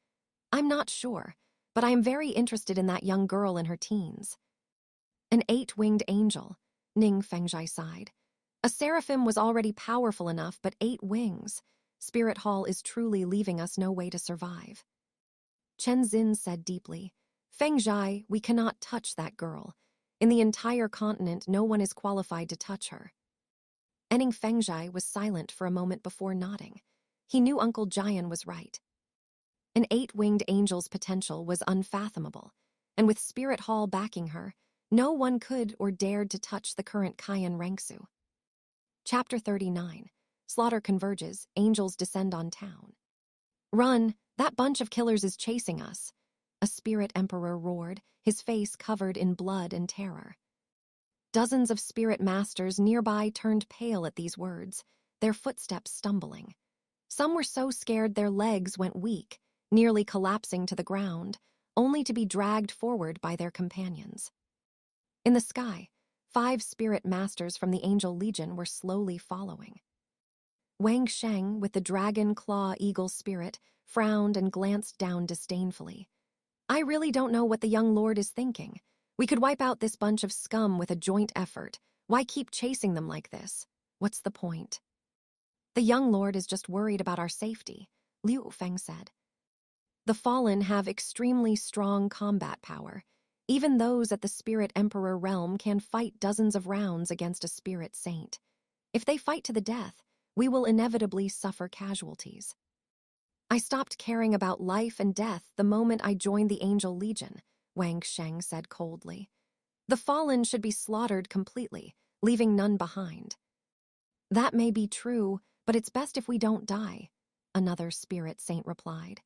"I'm not sure, but I am very interested in that young girl in her teens." An 8-winged angel, Ning Fengzhai sighed. A seraphim was already powerful enough, but 8 wings. Spirit Hall is truly leaving us no way to survive. Chen Xin said deeply, "Fengzhai, we cannot touch that girl. In the entire continent, no one is qualified to touch her." Enning Fengzhai was silent for a moment before nodding. He knew Uncle Jian was right. An 8-winged angel's potential was unfathomable, and with Spirit Hall backing her, no one could or dared to touch the current Qian Renxue. Chapter 39. Slaughter converges, angels descend on town. "Run, that bunch of killers is chasing us." a spirit emperor roared, his face covered in blood and terror. Dozens of spirit masters nearby turned pale at these words, their footsteps stumbling. Some were so scared their legs went weak, nearly collapsing to the ground, only to be dragged forward by their companions. In the sky, 5 spirit masters from the Angel Legion were slowly following. Wang Sheng, with the dragon claw eagle spirit, frowned and glanced down disdainfully. I really don't know what the young lord is thinking. We could wipe out this bunch of scum with a joint effort. Why keep chasing them like this? What's the point? The young lord is just worried about our safety, Liu Feng said. The fallen have extremely strong combat power. Even those at the Spirit Emperor realm can fight dozens of rounds against a spirit saint. If they fight to the death, we will inevitably suffer casualties. I stopped caring about life and death the moment I joined the Angel Legion, Wang Sheng said coldly. The fallen should be slaughtered completely, leaving none behind. That may be true, but it's best if we don't die, another spirit saint replied.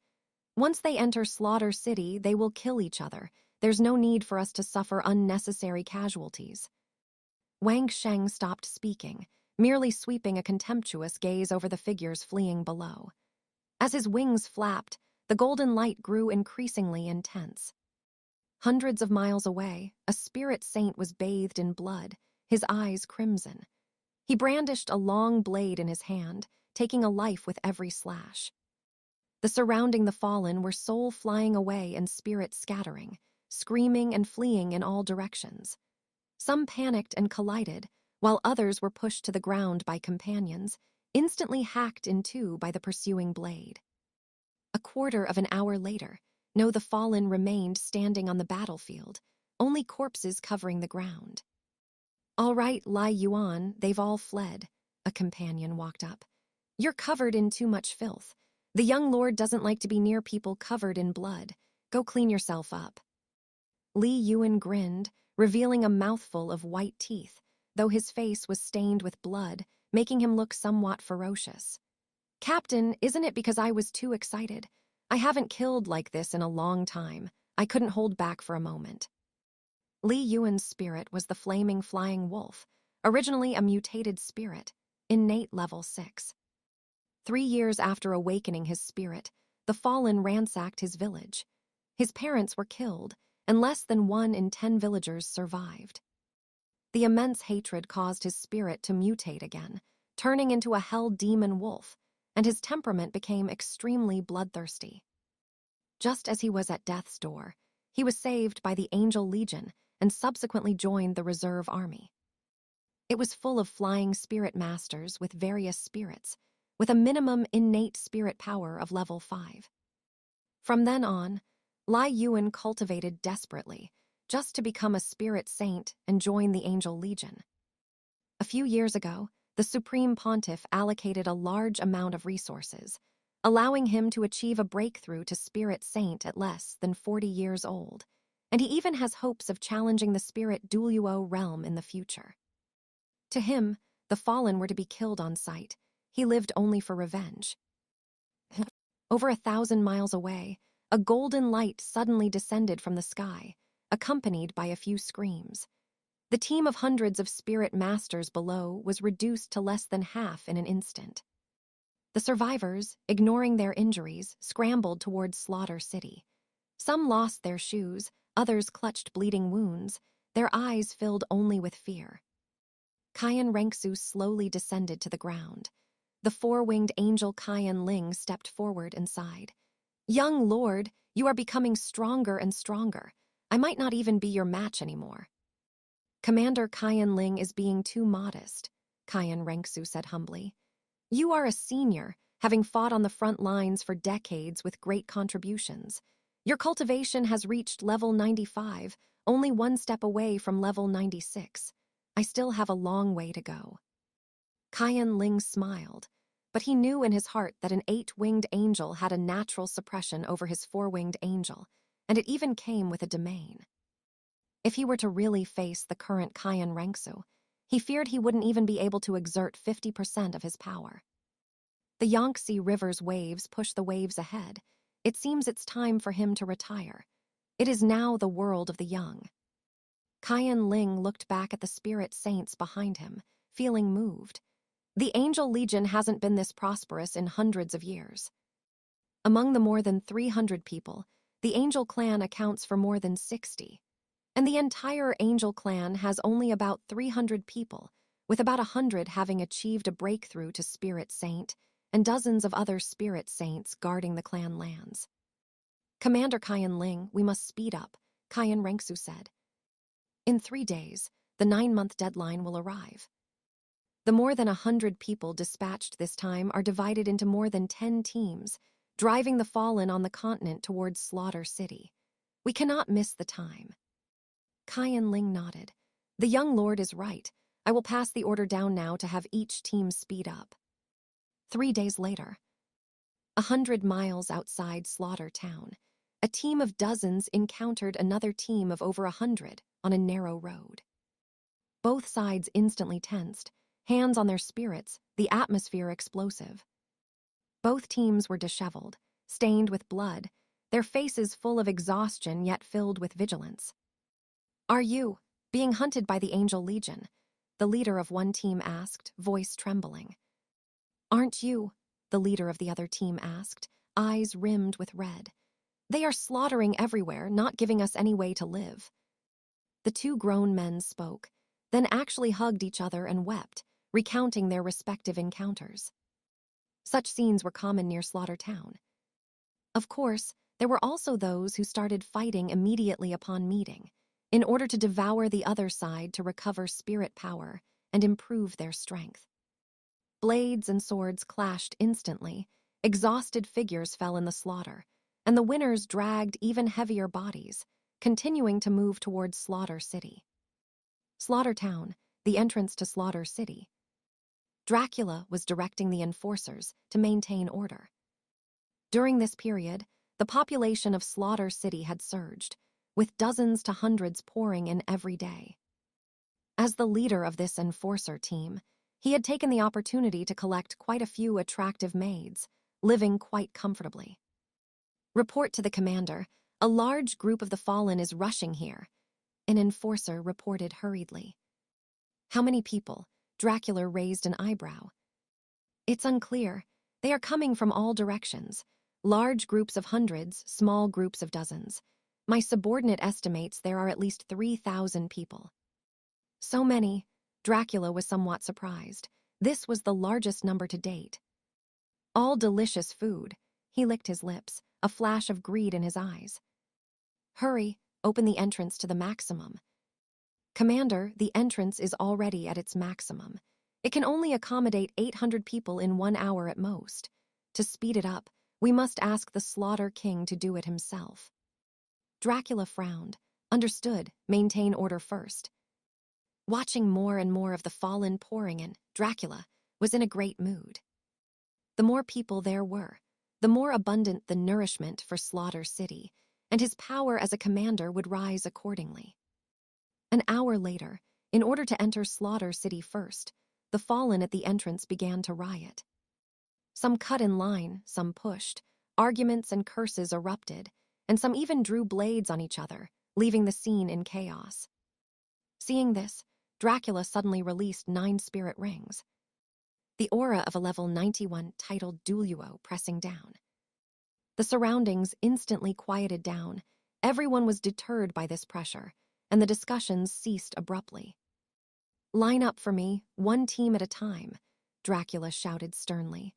Once they enter Slaughter City, they will kill each other. There's no need for us to suffer unnecessary casualties. Wang Sheng stopped speaking, merely sweeping a contemptuous gaze over the figures fleeing below. As his wings flapped, the golden light grew increasingly intense. Hundreds of miles away, a spirit saint was bathed in blood, his eyes crimson. He brandished a long blade in his hand, taking a life with every slash. The surrounding the fallen were soul flying away and spirit scattering, screaming and fleeing in all directions. Some panicked and collided, while others were pushed to the ground by companions, instantly hacked in two by the pursuing blade. A quarter of an hour later, the fallen remained standing on the battlefield, only corpses covering the ground. All right, Lai Yuan, they've all fled, a companion walked up. You're covered in too much filth. The young lord doesn't like to be near people covered in blood. Go clean yourself up. Li Yuan grinned, revealing a mouthful of white teeth, though his face was stained with blood, making him look somewhat ferocious. Captain, isn't it because I was too excited? I haven't killed like this in a long time. I couldn't hold back for a moment. Li Yuan's spirit was the flaming flying wolf, originally a mutated spirit, innate level 6. 3 years after awakening his spirit, the fallen ransacked his village. His parents were killed, and less than 1 in 10 villagers survived. The immense hatred caused his spirit to mutate again, turning into a hell demon wolf, and his temperament became extremely bloodthirsty. Just as he was at death's door, he was saved by the Angel Legion and subsequently joined the reserve army. It was full of flying spirit masters with various spirits, with a minimum innate spirit power of level 5. From then on, Lai Yuan cultivated desperately, just to become a spirit saint and join the Angel Legion. A few years ago, the Supreme Pontiff allocated a large amount of resources, allowing him to achieve a breakthrough to spirit saint at less than 40 years old, and he even has hopes of challenging the spirit Douluo realm in the future. To him, the fallen were to be killed on sight. He lived only for revenge. Over 1,000 miles away, a golden light suddenly descended from the sky, accompanied by a few screams. The team of hundreds of spirit masters below was reduced to less than half in an instant. The survivors, ignoring their injuries, scrambled towards Slaughter City. Some lost their shoes, others clutched bleeding wounds, their eyes filled only with fear. Qian Renxue slowly descended to the ground. The 4-winged angel Qian Ling stepped forward and sighed. Young lord, you are becoming stronger and stronger. I might not even be your match anymore. Commander Qian Ling is being too modest, Qian Renxue said humbly. You are a senior, having fought on the front lines for decades with great contributions. Your cultivation has reached level 95, only 1 step away from level 96. I still have a long way to go. Qian Ling smiled, but he knew in his heart that an 8-winged angel had a natural suppression over his 4-winged angel, and it even came with a domain. If he were to really face the current Qian Renxue, he feared he wouldn't even be able to exert 50% of his power. The Yangtze River's waves push the waves ahead. It seems it's time for him to retire. It is now the world of the young. Qian Ling looked back at the spirit saints behind him, feeling moved. The Angel Legion hasn't been this prosperous in hundreds of years. Among the more than 300 people, the Angel clan accounts for more than 60. And the entire Angel clan has only about 300 people, with about 100 having achieved a breakthrough to Spirit Saint, and dozens of other Spirit Saints guarding the clan lands. Commander Qian Ling, we must speed up, Qian Renxue said. In 3 days, the 9-month deadline will arrive. The more than 100 people dispatched this time are divided into more than 10 teams, driving the fallen on the continent towards Slaughter City. We cannot miss the time. Qian Ling nodded. The young lord is right. I will pass the order down now to have each team speed up. 3 days later, 100 miles outside Slaughter Town, a team of dozens encountered another team of over 100 on a narrow road. Both sides instantly tensed, hands on their spirits, the atmosphere explosive. Both teams were disheveled, stained with blood, their faces full of exhaustion yet filled with vigilance. Are you being hunted by the Angel Legion? The leader of one team asked, voice trembling. Aren't you? The leader of the other team asked, eyes rimmed with red. They are slaughtering everywhere, not giving us any way to live. The two grown men spoke, then actually hugged each other and wept, recounting their respective encounters. Such scenes were common near Slaughter Town. Of course, there were also those who started fighting immediately upon meeting, in order to devour the other side to recover spirit power and improve their strength. Blades and swords clashed instantly, exhausted figures fell in the slaughter, and the winners dragged even heavier bodies, continuing to move towards Slaughter City. Slaughter Town, the entrance to Slaughter City. Dracula was directing the enforcers to maintain order. During this period, the population of Slaughter City had surged, with dozens to hundreds pouring in every day. As the leader of this enforcer team, he had taken the opportunity to collect quite a few attractive maids, living quite comfortably. Report to the commander, a large group of the fallen is rushing here, an enforcer reported hurriedly. How many people? Dracula raised an eyebrow. It's unclear. They are coming from all directions. Large groups of hundreds, small groups of dozens. My subordinate estimates there are at least 3,000 people. So many. Dracula was somewhat surprised. This was the largest number to date. All delicious food. He licked his lips, a flash of greed in his eyes. Hurry, open the entrance to the maximum. Commander, the entrance is already at its maximum. It can only accommodate 800 people in 1 hour at most. To speed it up, we must ask the Slaughter King to do it himself. Dracula frowned. Understood, maintain order first. Watching more and more of the fallen pouring in, Dracula was in a great mood. The more people there were, the more abundant the nourishment for Slaughter City, and his power as a commander would rise accordingly. An hour later, in order to enter Slaughter City first, the fallen at the entrance began to riot. Some cut in line, some pushed, arguments and curses erupted, and some even drew blades on each other, leaving the scene in chaos. Seeing this, Dracula suddenly released 9 spirit rings. The aura of a level 91 titled Douluo pressing down. The surroundings instantly quieted down. Everyone was deterred by this pressure, and the discussions ceased abruptly. Line up for me, 1 team at a time, Dracula shouted sternly.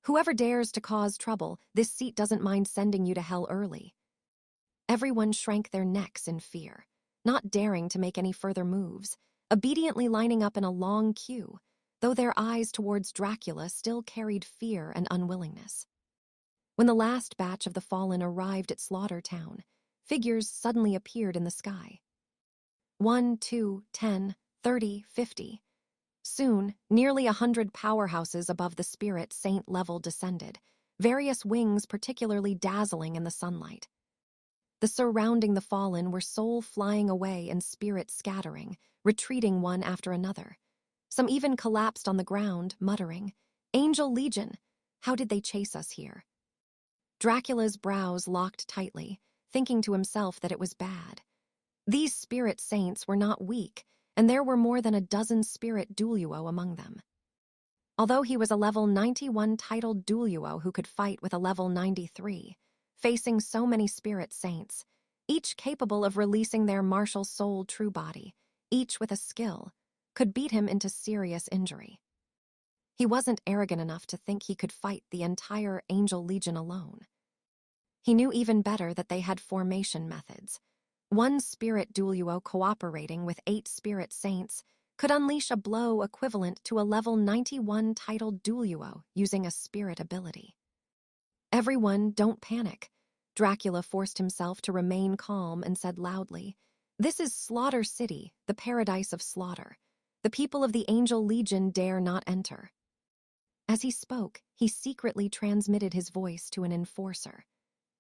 Whoever dares to cause trouble, this seat doesn't mind sending you to hell early. Everyone shrank their necks in fear, not daring to make any further moves, obediently lining up in a long queue, though their eyes towards Dracula still carried fear and unwillingness. When the last batch of the fallen arrived at Slaughter Town, figures suddenly appeared in the sky. 1, 2, 10, 30, 50. Soon, nearly 100 powerhouses above the Spirit Saint level descended, various wings particularly dazzling in the sunlight. The surrounding the fallen were soul flying away and spirit scattering, retreating one after another. Some even collapsed on the ground, muttering, Angel Legion! How did they chase us here? Dracula's brows locked tightly, thinking to himself that it was bad. These spirit saints were not weak, and there were more than a dozen spirit Douluo among them. Although he was a level 91 titled Douluo who could fight with a level 93, facing so many spirit saints, each capable of releasing their martial soul true body, each with a skill, could beat him into serious injury. He wasn't arrogant enough to think he could fight the entire Angel Legion alone. He knew even better that they had formation methods. One spirit Douluo cooperating with 8 spirit saints could unleash a blow equivalent to a level 91 titled Douluo using a spirit ability. Everyone, don't panic. Dracula forced himself to remain calm and said loudly, "This is Slaughter City, the paradise of slaughter. The people of the Angel Legion dare not enter." As he spoke, he secretly transmitted his voice to an enforcer.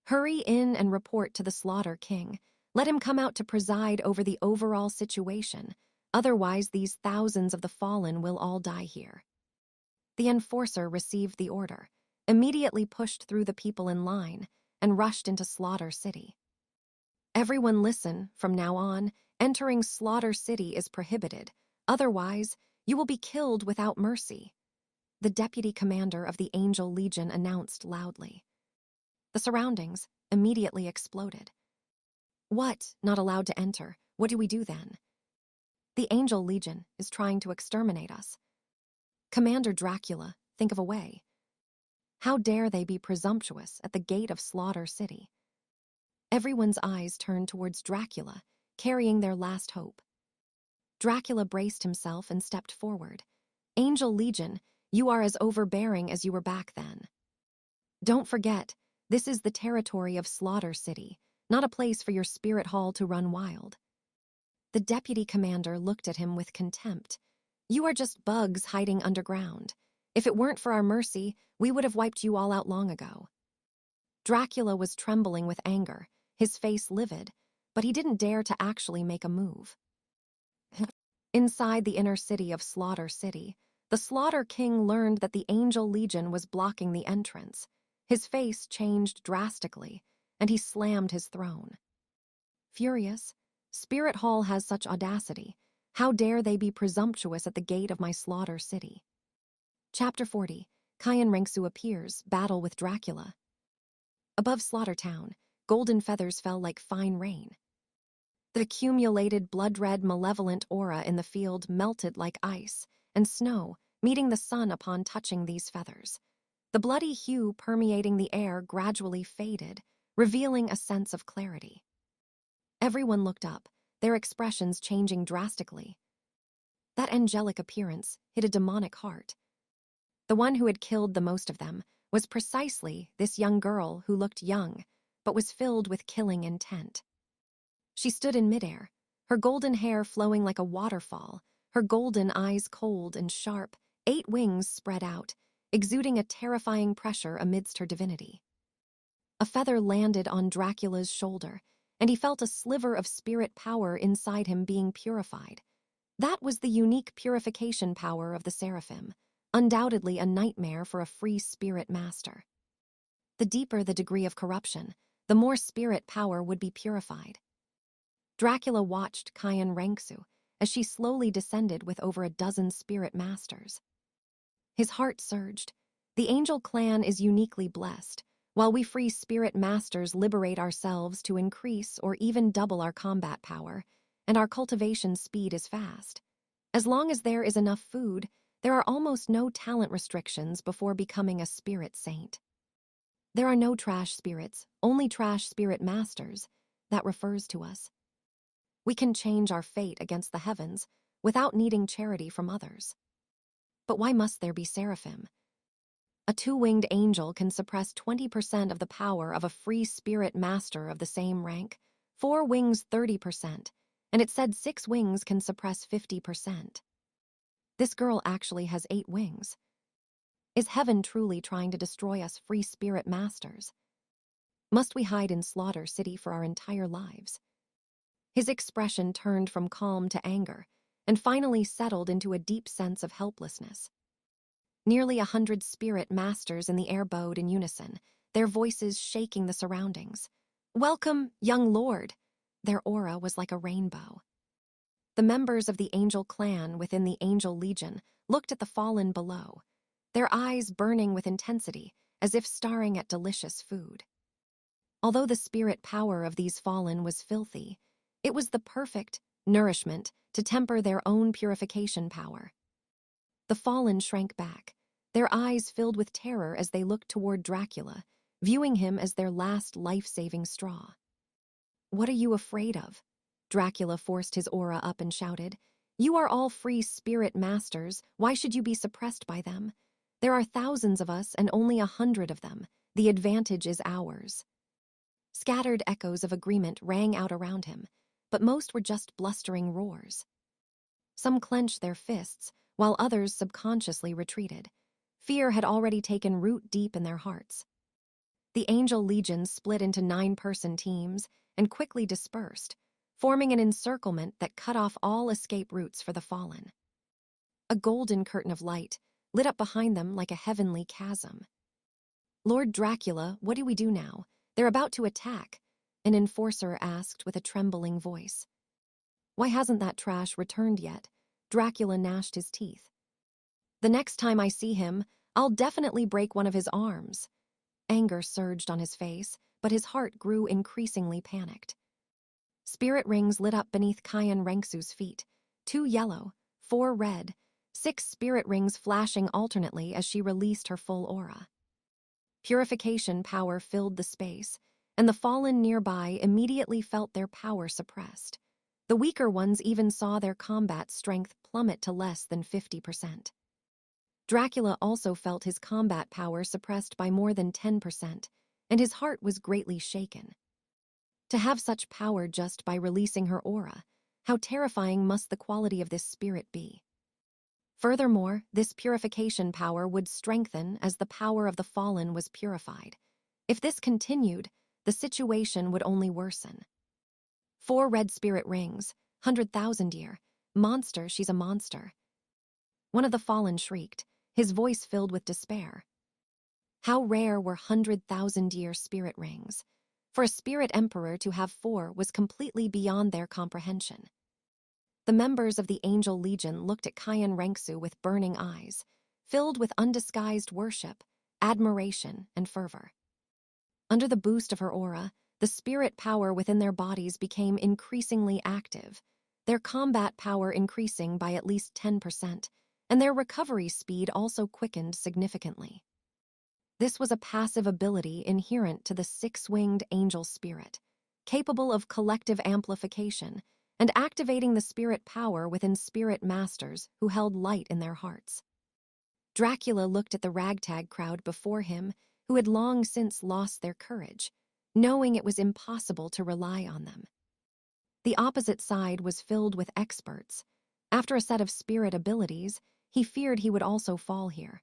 "Hurry in and report to the Slaughter King. Let him come out to preside over the overall situation. Otherwise, these thousands of the fallen will all die here." The enforcer received the order, immediately pushed through the people in line, and rushed into Slaughter City. "Everyone listen, from now on, entering Slaughter City is prohibited. Otherwise, you will be killed without mercy," the deputy commander of the Angel Legion announced loudly. The surroundings immediately exploded. "What? Not allowed to enter? What do we do then?" "The Angel Legion is trying to exterminate us." "Commander Dracula, think of a way." "How dare they be presumptuous at the gate of Slaughter City?" Everyone's eyes turned towards Dracula, carrying their last hope. Dracula braced himself and stepped forward. "Angel Legion, you are as overbearing as you were back then. Don't forget, this is the territory of Slaughter City, not a place for your spirit hall to run wild." The deputy commander looked at him with contempt. "You are just bugs hiding underground. If it weren't for our mercy, we would have wiped you all out long ago." Dracula was trembling with anger, his face livid, but he didn't dare to actually make a move. Inside the inner city of Slaughter City, the Slaughter King learned that the Angel Legion was blocking the entrance. His face changed drastically, and he slammed his throne. Furious, "Spirit Hall has such audacity. How dare they be presumptuous at the gate of my Slaughter City?" Chapter 40, Qian Renxue appears, battle with Dracula. Above Slaughter Town, golden feathers fell like fine rain. The accumulated blood-red malevolent aura in the field melted like ice and snow, meeting the sun upon touching these feathers. The bloody hue permeating the air gradually faded, revealing a sense of clarity. Everyone looked up, their expressions changing drastically. That angelic appearance hit a demonic heart. The one who had killed the most of them was precisely this young girl who looked young, but was filled with killing intent. She stood in midair, her golden hair flowing like a waterfall, her golden eyes cold and sharp, 8 wings spread out, exuding a terrifying pressure amidst her divinity. A feather landed on Dracula's shoulder, and he felt a sliver of spirit power inside him being purified. That was the unique purification power of the Seraphim, undoubtedly a nightmare for a free spirit master. The deeper the degree of corruption, the more spirit power would be purified. Dracula watched Qian Renxue as she slowly descended with over a dozen spirit masters. His heart surged. The Angel clan is uniquely blessed, while we free spirit masters liberate ourselves to increase or even double our combat power, and our cultivation speed is fast. As long as there is enough food, there are almost no talent restrictions before becoming a spirit saint. There are no trash spirits, only trash spirit masters. That refers to us. We can change our fate against the heavens without needing charity from others. But why must there be seraphim? A 2-winged angel can suppress 20% of the power of a free spirit master of the same rank, 4 wings 30%, and it said 6 wings can suppress 50%. This girl actually has 8 wings. Is heaven truly trying to destroy us free spirit masters? Must we hide in Slaughter City for our entire lives? His expression turned from calm to anger, and finally settled into a deep sense of helplessness. Nearly 100 spirit masters in the air bowed in unison, their voices shaking the surroundings. "Welcome, young lord." Their aura was like a rainbow. The members of the Angel clan within the Angel Legion looked at the fallen below, their eyes burning with intensity, as if staring at delicious food. Although the spirit power of these fallen was filthy, it was the perfect nourishment to temper their own purification power. The fallen shrank back, their eyes filled with terror as they looked toward Dracula, viewing him as their last life-saving straw. "What are you afraid of?" Dracula forced his aura up and shouted. "You are all free spirit masters. Why should you be suppressed by them? There are thousands of us and only 100 of them. The advantage is ours." Scattered echoes of agreement rang out around him, but most were just blustering roars. Some clenched their fists, while others subconsciously retreated. Fear had already taken root deep in their hearts. The Angel Legion split into 9-person teams and quickly dispersed, forming an encirclement that cut off all escape routes for the fallen. A golden curtain of light lit up behind them like a heavenly chasm. "Lord Dracula, what do we do now? They're about to attack," an enforcer asked with a trembling voice. "Why hasn't that trash returned yet?" Dracula gnashed his teeth. "The next time I see him, I'll definitely break one of his arms." Anger surged on his face, but his heart grew increasingly panicked. Spirit rings lit up beneath Qian Renxue's feet, 2 yellow, 4 red, 6 spirit rings flashing alternately as she released her full aura. Purification power filled the space, and the fallen nearby immediately felt their power suppressed. The weaker ones even saw their combat strength plummet to less than 50%. Dracula also felt his combat power suppressed by more than 10%, and his heart was greatly shaken. To have such power just by releasing her aura, how terrifying must the quality of this spirit be? Furthermore, this purification power would strengthen as the power of the fallen was purified. If this continued, the situation would only worsen. 4 red spirit rings, 100,000 year. Monster, she's a monster. One of the fallen shrieked, his voice filled with despair. How rare were 100,000-year spirit rings. For a spirit emperor to have 4 was completely beyond their comprehension. The members of the Angel Legion looked at Qian Renxue with burning eyes, filled with undisguised worship, admiration, and fervor. Under the boost of her aura, the spirit power within their bodies became increasingly active, their combat power increasing by at least 10%, and their recovery speed also quickened significantly. This was a passive ability inherent to the 6-winged angel spirit, capable of collective amplification and activating the spirit power within spirit masters who held light in their hearts. Dracula looked at the ragtag crowd before him, who had long since lost their courage, knowing it was impossible to rely on them. The opposite side was filled with experts. After a set of spirit abilities, he feared he would also fall here.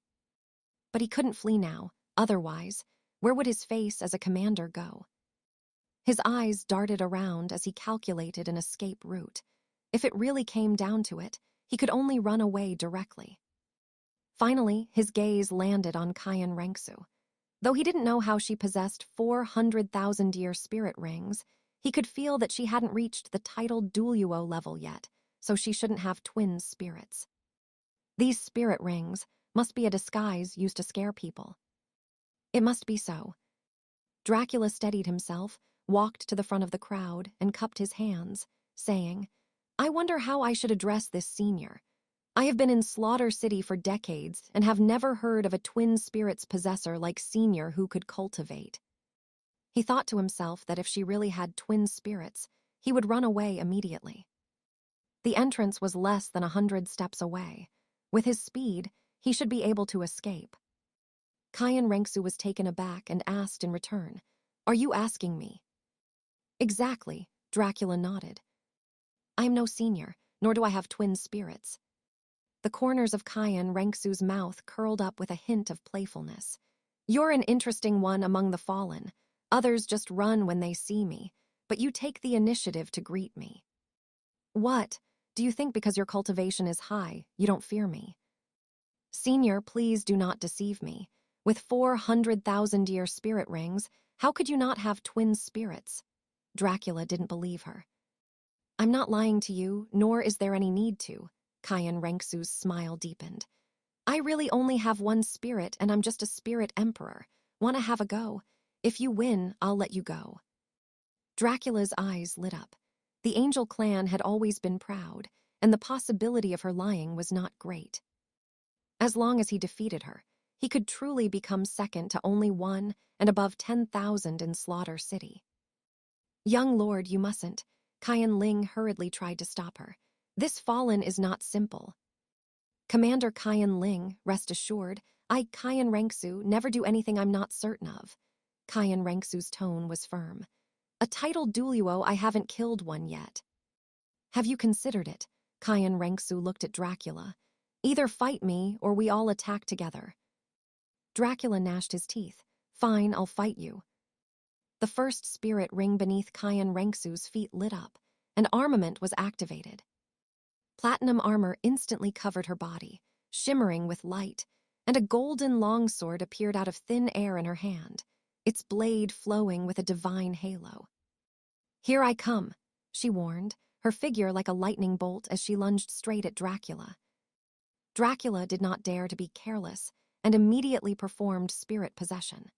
But he couldn't flee now, otherwise, where would his face as a commander go? His eyes darted around as he calculated an escape route. If it really came down to it, he could only run away directly. Finally, his gaze landed on Qian Renxue. Though he didn't know how she possessed 400,000-year spirit rings, he could feel that she hadn't reached the titled Douluo level yet, so she shouldn't have twin spirits. These spirit rings must be a disguise used to scare people. It must be so. Dracula steadied himself, walked to the front of the crowd, and cupped his hands, saying, "I wonder how I should address this senior. I have been in Slaughter City for decades and have never heard of a twin spirit's possessor like Senior who could cultivate." He thought to himself that if she really had twin spirits, he would run away immediately. The entrance was less than 100 steps away. With his speed, he should be able to escape. Qian Renxue was taken aback and asked in return, "Are you asking me?" "Exactly," Dracula nodded. "I am no senior, nor do I have twin spirits." The corners of Qian Renxue's mouth curled up with a hint of playfulness. "You're an interesting one among the fallen. Others just run when they see me, but you take the initiative to greet me." "What? Do you think because your cultivation is high, you don't fear me?" "Senior, please do not deceive me. With 400,000-year spirit rings, How could you not have twin spirits? Dracula didn't believe her. I'm not lying to you, nor is there any need to. Qian Renxue's smile deepened. I really only have one spirit, and I'm just a spirit emperor. Want to have a go? If you win, I'll let you go. Dracula's eyes lit up. The Angel clan had always been proud, and the possibility of her lying was not great. As long as he defeated her, he could truly become second to only one and above 10,000 in Slaughter City. Young lord, you mustn't. Qian Ling hurriedly tried to stop her. This fallen is not simple. Commander Qian Ling, rest assured, I, Qian Renxue, never do anything I'm not certain of. Qian Renxue's tone was firm. A titled Douluo, I haven't killed one yet. Have you considered it? Qian Renxue looked at Dracula. Either fight me, or we all attack together. Dracula gnashed his teeth. Fine, I'll fight you. The first spirit ring beneath Qian Renxue's feet lit up, and armament was activated. Platinum armor instantly covered her body, shimmering with light, and a golden longsword appeared out of thin air in her hand, its blade flowing with a divine halo. Here I come, she warned, her figure like a lightning bolt as she lunged straight at Dracula. Dracula did not dare to be careless and immediately performed spirit possession.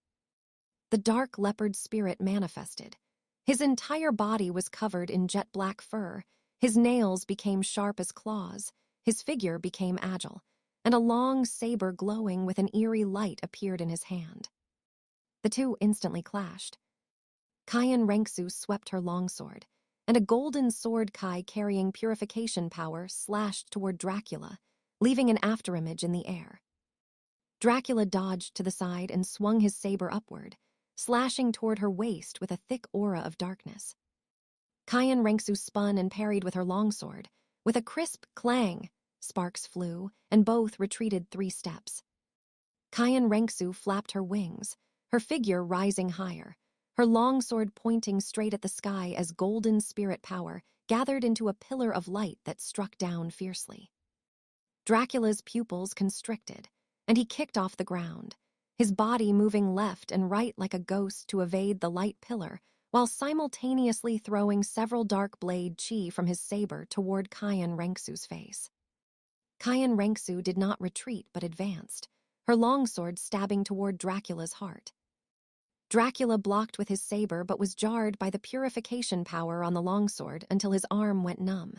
The dark leopard spirit manifested. His entire body was covered in jet-black fur, his nails became sharp as claws, his figure became agile, and a long saber glowing with an eerie light appeared in his hand. The two instantly clashed. Qian Renxue swept her longsword, and a golden sword kai carrying purification power slashed toward Dracula, leaving an afterimage in the air. Dracula dodged to the side and swung his saber upward, slashing toward her waist with a thick aura of darkness. Qian Renxue spun and parried with her longsword. With a crisp clang, sparks flew, and both retreated 3 steps. Qian Renxue flapped her wings, her figure rising higher, her longsword pointing straight at the sky as golden spirit power gathered into a pillar of light that struck down fiercely. Dracula's pupils constricted, and he kicked off the ground, his body moving left and right like a ghost to evade the light pillar, while simultaneously throwing several dark blade chi from his saber toward Qian Renxue's face. Qian Renxue did not retreat but advanced, her longsword stabbing toward Dracula's heart. Dracula blocked with his saber but was jarred by the purification power on the longsword until his arm went numb.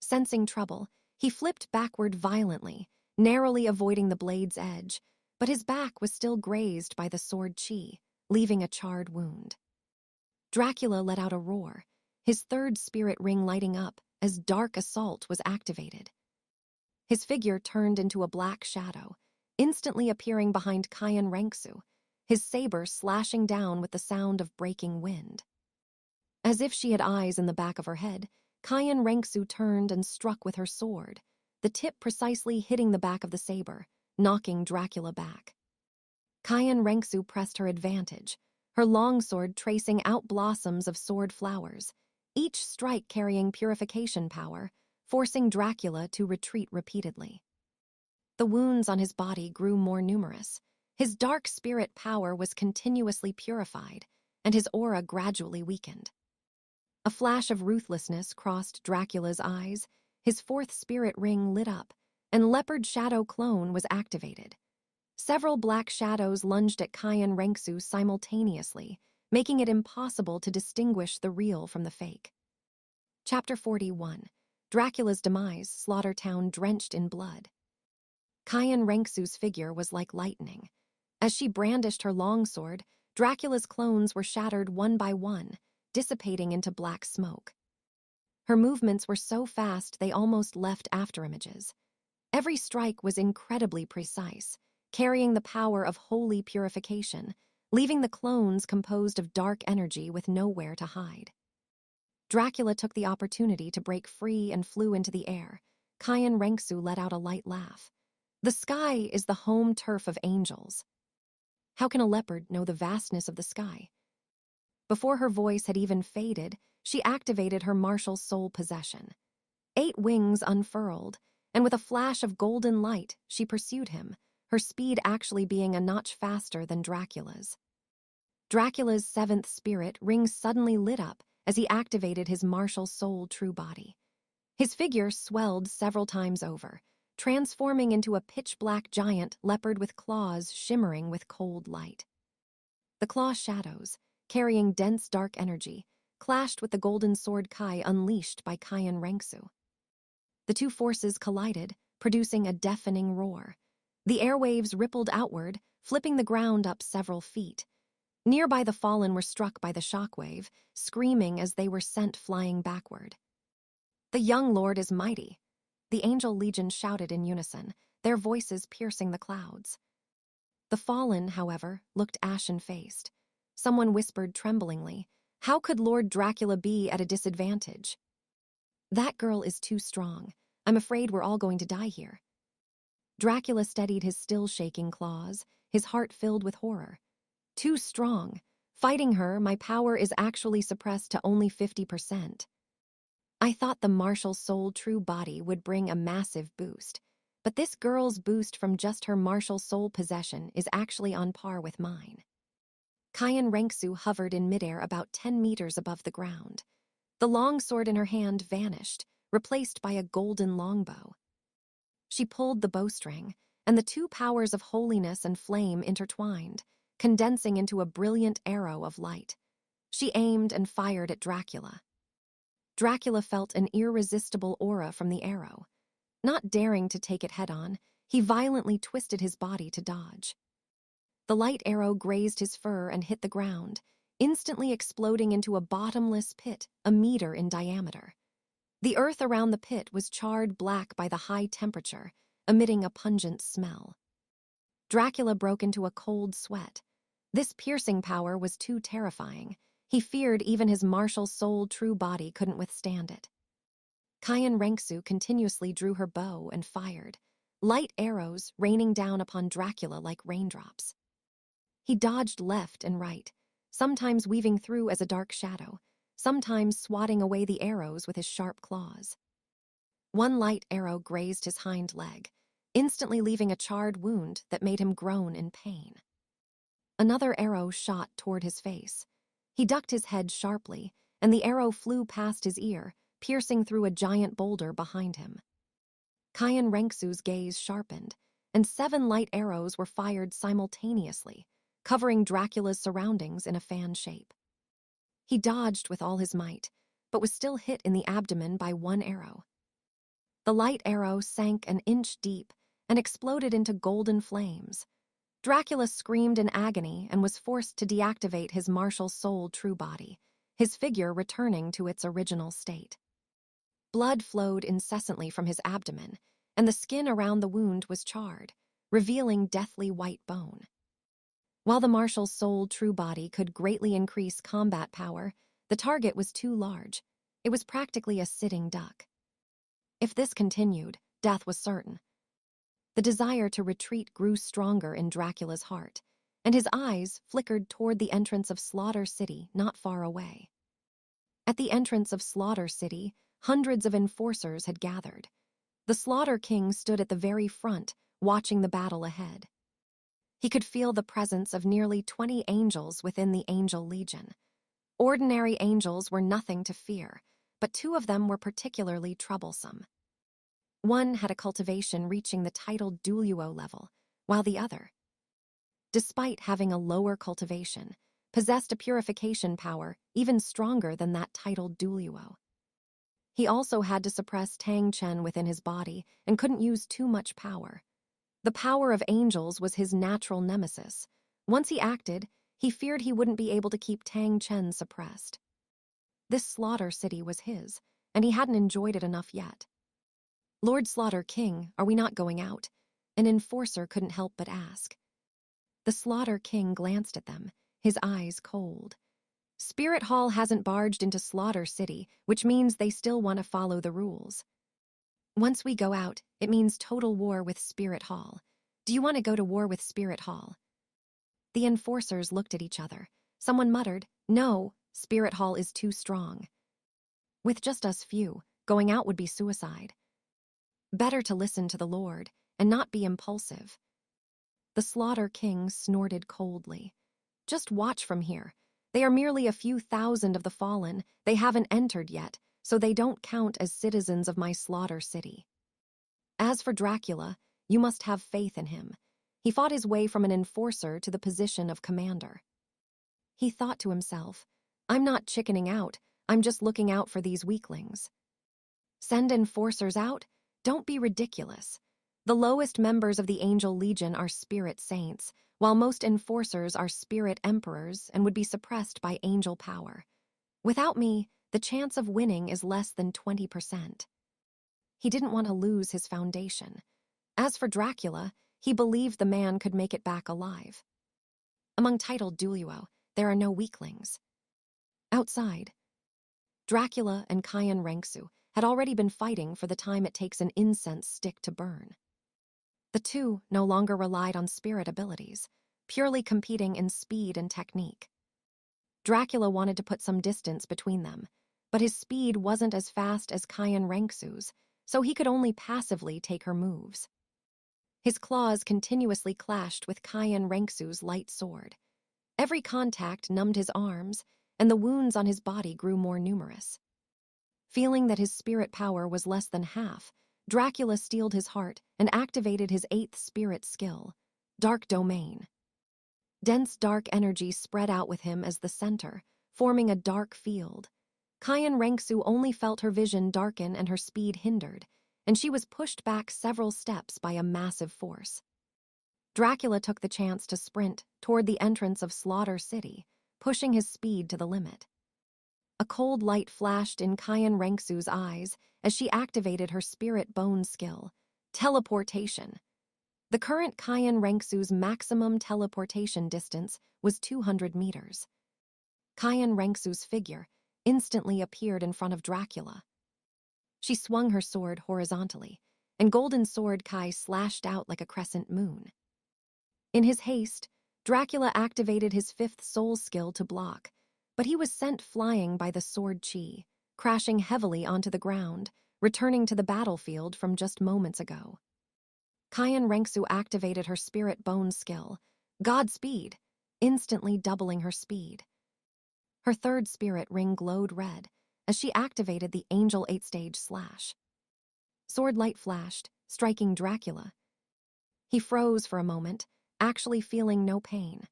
Sensing trouble, he flipped backward violently, narrowly avoiding the blade's edge, but his back was still grazed by the sword chi, leaving a charred wound. Dracula let out a roar, his third spirit ring lighting up as Dark Assault was activated. His figure turned into a black shadow, instantly appearing behind Qian Renxue, his saber slashing down with the sound of breaking wind. As if she had eyes in the back of her head, Qian Renxue turned and struck with her sword, the tip precisely hitting the back of the saber, knocking Dracula back. Qian Renxue pressed her advantage, her longsword tracing out blossoms of sword flowers, each strike carrying purification power, forcing Dracula to retreat repeatedly. The wounds on his body grew more numerous. His dark spirit power was continuously purified, and his aura gradually weakened. A flash of ruthlessness crossed Dracula's eyes, his fourth spirit ring lit up, and Leopard Shadow Clone was activated. Several black shadows lunged at Qian Renxue simultaneously, making it impossible to distinguish the real from the fake. Chapter 41. Dracula's Demise, Slaughter Town Drenched in Blood. Qian Renxue's figure was like lightning. As she brandished her longsword, Dracula's clones were shattered one by one, dissipating into black smoke. Her movements were so fast they almost left afterimages. Every strike was incredibly precise, carrying the power of holy purification, leaving the clones composed of dark energy with nowhere to hide. Dracula took the opportunity to break free and flew into the air. Qian Renxue let out a light laugh. The sky is the home turf of angels. How can a leopard know the vastness of the sky? Before her voice had even faded, she activated her martial soul possession. 8 wings unfurled, and with a flash of golden light, she pursued him, her speed actually being a notch faster than Dracula's. Dracula's seventh spirit ring suddenly lit up as he activated his martial soul true body. His figure swelled several times over, transforming into a pitch-black giant leopard with claws shimmering with cold light. The claw shadows, carrying dense dark energy, clashed with the golden sword Kai unleashed by Qian Renxue. The two forces collided, producing a deafening roar. The airwaves rippled outward, flipping the ground up several feet. Nearby the fallen were struck by the shockwave, screaming as they were sent flying backward. "The young lord is mighty," the Angel Legion shouted in unison, their voices piercing the clouds. The fallen, however, looked ashen-faced. Someone whispered tremblingly, "How could Lord Dracula be at a disadvantage?" "That girl is too strong. I'm afraid we're all going to die here." Dracula steadied his still-shaking claws, his heart filled with horror. "Too strong. Fighting her, my power is actually suppressed to only 50%. I thought the martial soul true body would bring a massive boost, but this girl's boost from just her martial soul possession is actually on par with mine." Qian Renxue hovered in midair about 10 meters above the ground. The long sword in her hand vanished, replaced by a golden longbow. She pulled the bowstring, and the two powers of holiness and flame intertwined, condensing into a brilliant arrow of light. She aimed and fired at Dracula. Dracula felt an irresistible aura from the arrow. Not daring to take it head-on, he violently twisted his body to dodge. The light arrow grazed his fur and hit the ground, instantly exploding into a bottomless pit a meter in diameter. The earth around the pit was charred black by the high temperature, emitting a pungent smell. Dracula broke into a cold sweat. This piercing power was too terrifying. He feared even his martial soul true body couldn't withstand it. Qian Renxue continuously drew her bow and fired, light arrows raining down upon Dracula like raindrops. He dodged left and right, sometimes weaving through as a dark shadow, sometimes swatting away the arrows with his sharp claws. One light arrow grazed his hind leg, instantly leaving a charred wound that made him groan in pain. Another arrow shot toward his face. He ducked his head sharply, and the arrow flew past his ear, piercing through a giant boulder behind him. Qian Renxue's gaze sharpened, and 7 light arrows were fired simultaneously, covering Dracula's surroundings in a fan shape. He dodged with all his might, but was still hit in the abdomen by one arrow. The light arrow sank an inch deep and exploded into golden flames. Dracula screamed in agony and was forced to deactivate his martial soul true body, his figure returning to its original state. Blood flowed incessantly from his abdomen, and the skin around the wound was charred, revealing deathly white bone. While the martial soul true body could greatly increase combat power, the target was too large. It was practically a sitting duck. If this continued, death was certain. The desire to retreat grew stronger in Dracula's heart, and his eyes flickered toward the entrance of Slaughter City not far away. At the entrance of Slaughter City, hundreds of enforcers had gathered. The Slaughter King stood at the very front, watching the battle ahead. He could feel the presence of nearly 20 angels within the Angel Legion. Ordinary angels were nothing to fear, but 2 of them were particularly troublesome. One had a cultivation reaching the titled Douluo level, while the other, despite having a lower cultivation, possessed a purification power even stronger than that titled Douluo. He also had to suppress Tang Chen within his body and couldn't use too much power. The power of angels was his natural nemesis. Once he acted, he feared he wouldn't be able to keep Tang Chen suppressed. This Slaughter City was his, and he hadn't enjoyed it enough yet. "Lord Slaughter King, are we not going out?" An enforcer couldn't help but ask. The Slaughter King glanced at them, his eyes cold. "Spirit Hall hasn't barged into Slaughter City, which means they still want to follow the rules. Once we go out, it means total war with Spirit Hall. Do you want to go to war with Spirit Hall?" The enforcers looked at each other. Someone muttered, "No, Spirit Hall is too strong. With just us few, going out would be suicide. Better to listen to the Lord and not be impulsive." The Slaughter King snorted coldly. Just watch from here. They are merely a few thousand of the fallen. They haven't entered yet, so they don't count as citizens of my slaughter city. As for Dracula, you must have faith in him. He fought his way from an enforcer to the position of commander. He thought to himself, I'm not chickening out, I'm just looking out for these weaklings. Send enforcers out? Don't be ridiculous. The lowest members of the Angel Legion are spirit saints, while most enforcers are spirit emperors and would be suppressed by angel power. Without me, the chance of winning is less than 20%. He didn't want to lose his foundation. As for Dracula, he believed the man could make it back alive. Among titled Douluo, there are no weaklings. Outside, Dracula and Qian Renxue had already been fighting for the time it takes an incense stick to burn. The two no longer relied on spirit abilities, purely competing in speed and technique. Dracula wanted to put some distance between them, but his speed wasn't as fast as Qian Renxue's, so he could only passively take her moves. His claws continuously clashed with Qian Renxue's light sword. Every contact numbed his arms, and the wounds on his body grew more numerous. Feeling that his spirit power was less than half, Dracula steeled his heart and activated his 8th spirit skill, Dark Domain. Dense dark energy spread out with him as the center, forming a dark field. Qian Renxue only felt her vision darken and her speed hindered, and she was pushed back several steps by a massive force. Dracula took the chance to sprint toward the entrance of Slaughter City, pushing his speed to the limit. A cold light flashed in Qian Renxue's eyes as she activated her spirit bone skill, Teleportation. The current Qian Renxue's maximum teleportation distance was 200 meters. Qian Renxue's figure instantly appeared in front of Dracula. She swung her sword horizontally, and Golden Sword Kai slashed out like a crescent moon. In his haste, Dracula activated his 5th soul skill to block, but he was sent flying by the sword chi, crashing heavily onto the ground, returning to the battlefield from just moments ago. Qian Renxue activated her spirit bone skill, Godspeed, instantly doubling her speed. Her 3rd spirit ring glowed red as she activated the Angel 8-stage slash. Sword light flashed, striking Dracula. He froze for a moment, actually feeling no pain.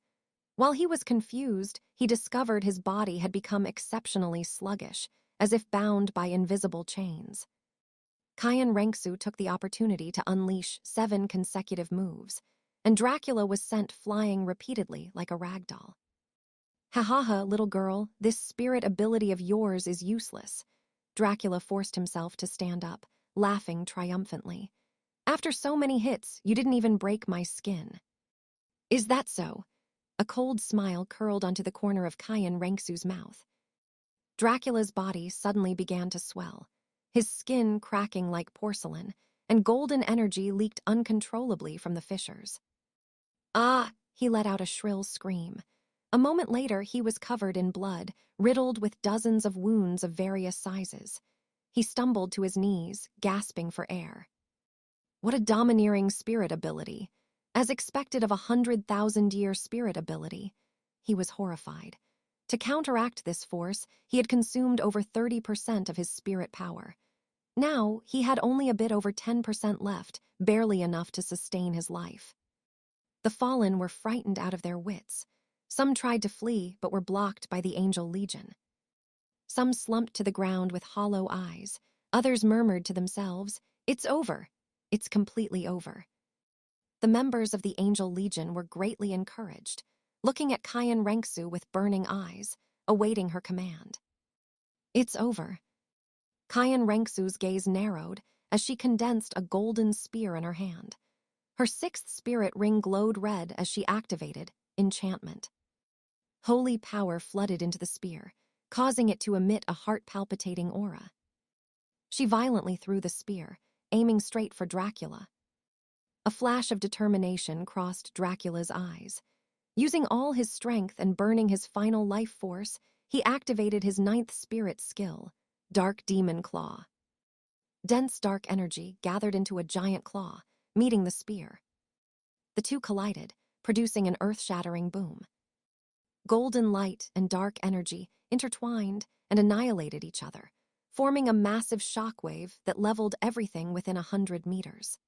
While he was confused, he discovered his body had become exceptionally sluggish, as if bound by invisible chains. Qian Renxue took the opportunity to unleash 7 consecutive moves, and Dracula was sent flying repeatedly like a ragdoll. Ha ha ha, little girl, this spirit ability of yours is useless. Dracula forced himself to stand up, laughing triumphantly. After so many hits, you didn't even break my skin. Is that so? A cold smile curled onto the corner of Qian Renxue's mouth. Dracula's body suddenly began to swell, his skin cracking like porcelain, and golden energy leaked uncontrollably from the fissures. Ah! He let out a shrill scream. A moment later, he was covered in blood, riddled with dozens of wounds of various sizes. He stumbled to his knees, gasping for air. What a domineering spirit ability! As expected of a 100,000-year spirit ability. He was horrified. To counteract this force, he had consumed over 30% of his spirit power. Now, he had only a bit over 10% left, barely enough to sustain his life. The fallen were frightened out of their wits. Some tried to flee, but were blocked by the Angel Legion. Some slumped to the ground with hollow eyes. Others murmured to themselves, "It's over. It's completely over." The members of the Angel Legion were greatly encouraged, looking at Qian Renxue with burning eyes, awaiting her command. It's over. Qian Renxue's gaze narrowed as she condensed a golden spear in her hand. Her 6th spirit ring glowed red as she activated Enchantment. Holy power flooded into the spear, causing it to emit a heart-palpitating aura. She violently threw the spear, aiming straight for Dracula. A flash of determination crossed Dracula's eyes. Using all his strength and burning his final life force, he activated his 9th spirit skill, Dark Demon Claw. Dense dark energy gathered into a giant claw, meeting the spear. The two collided, producing an earth-shattering boom. Golden light and dark energy intertwined and annihilated each other, forming a massive shockwave that leveled everything within 100 meters.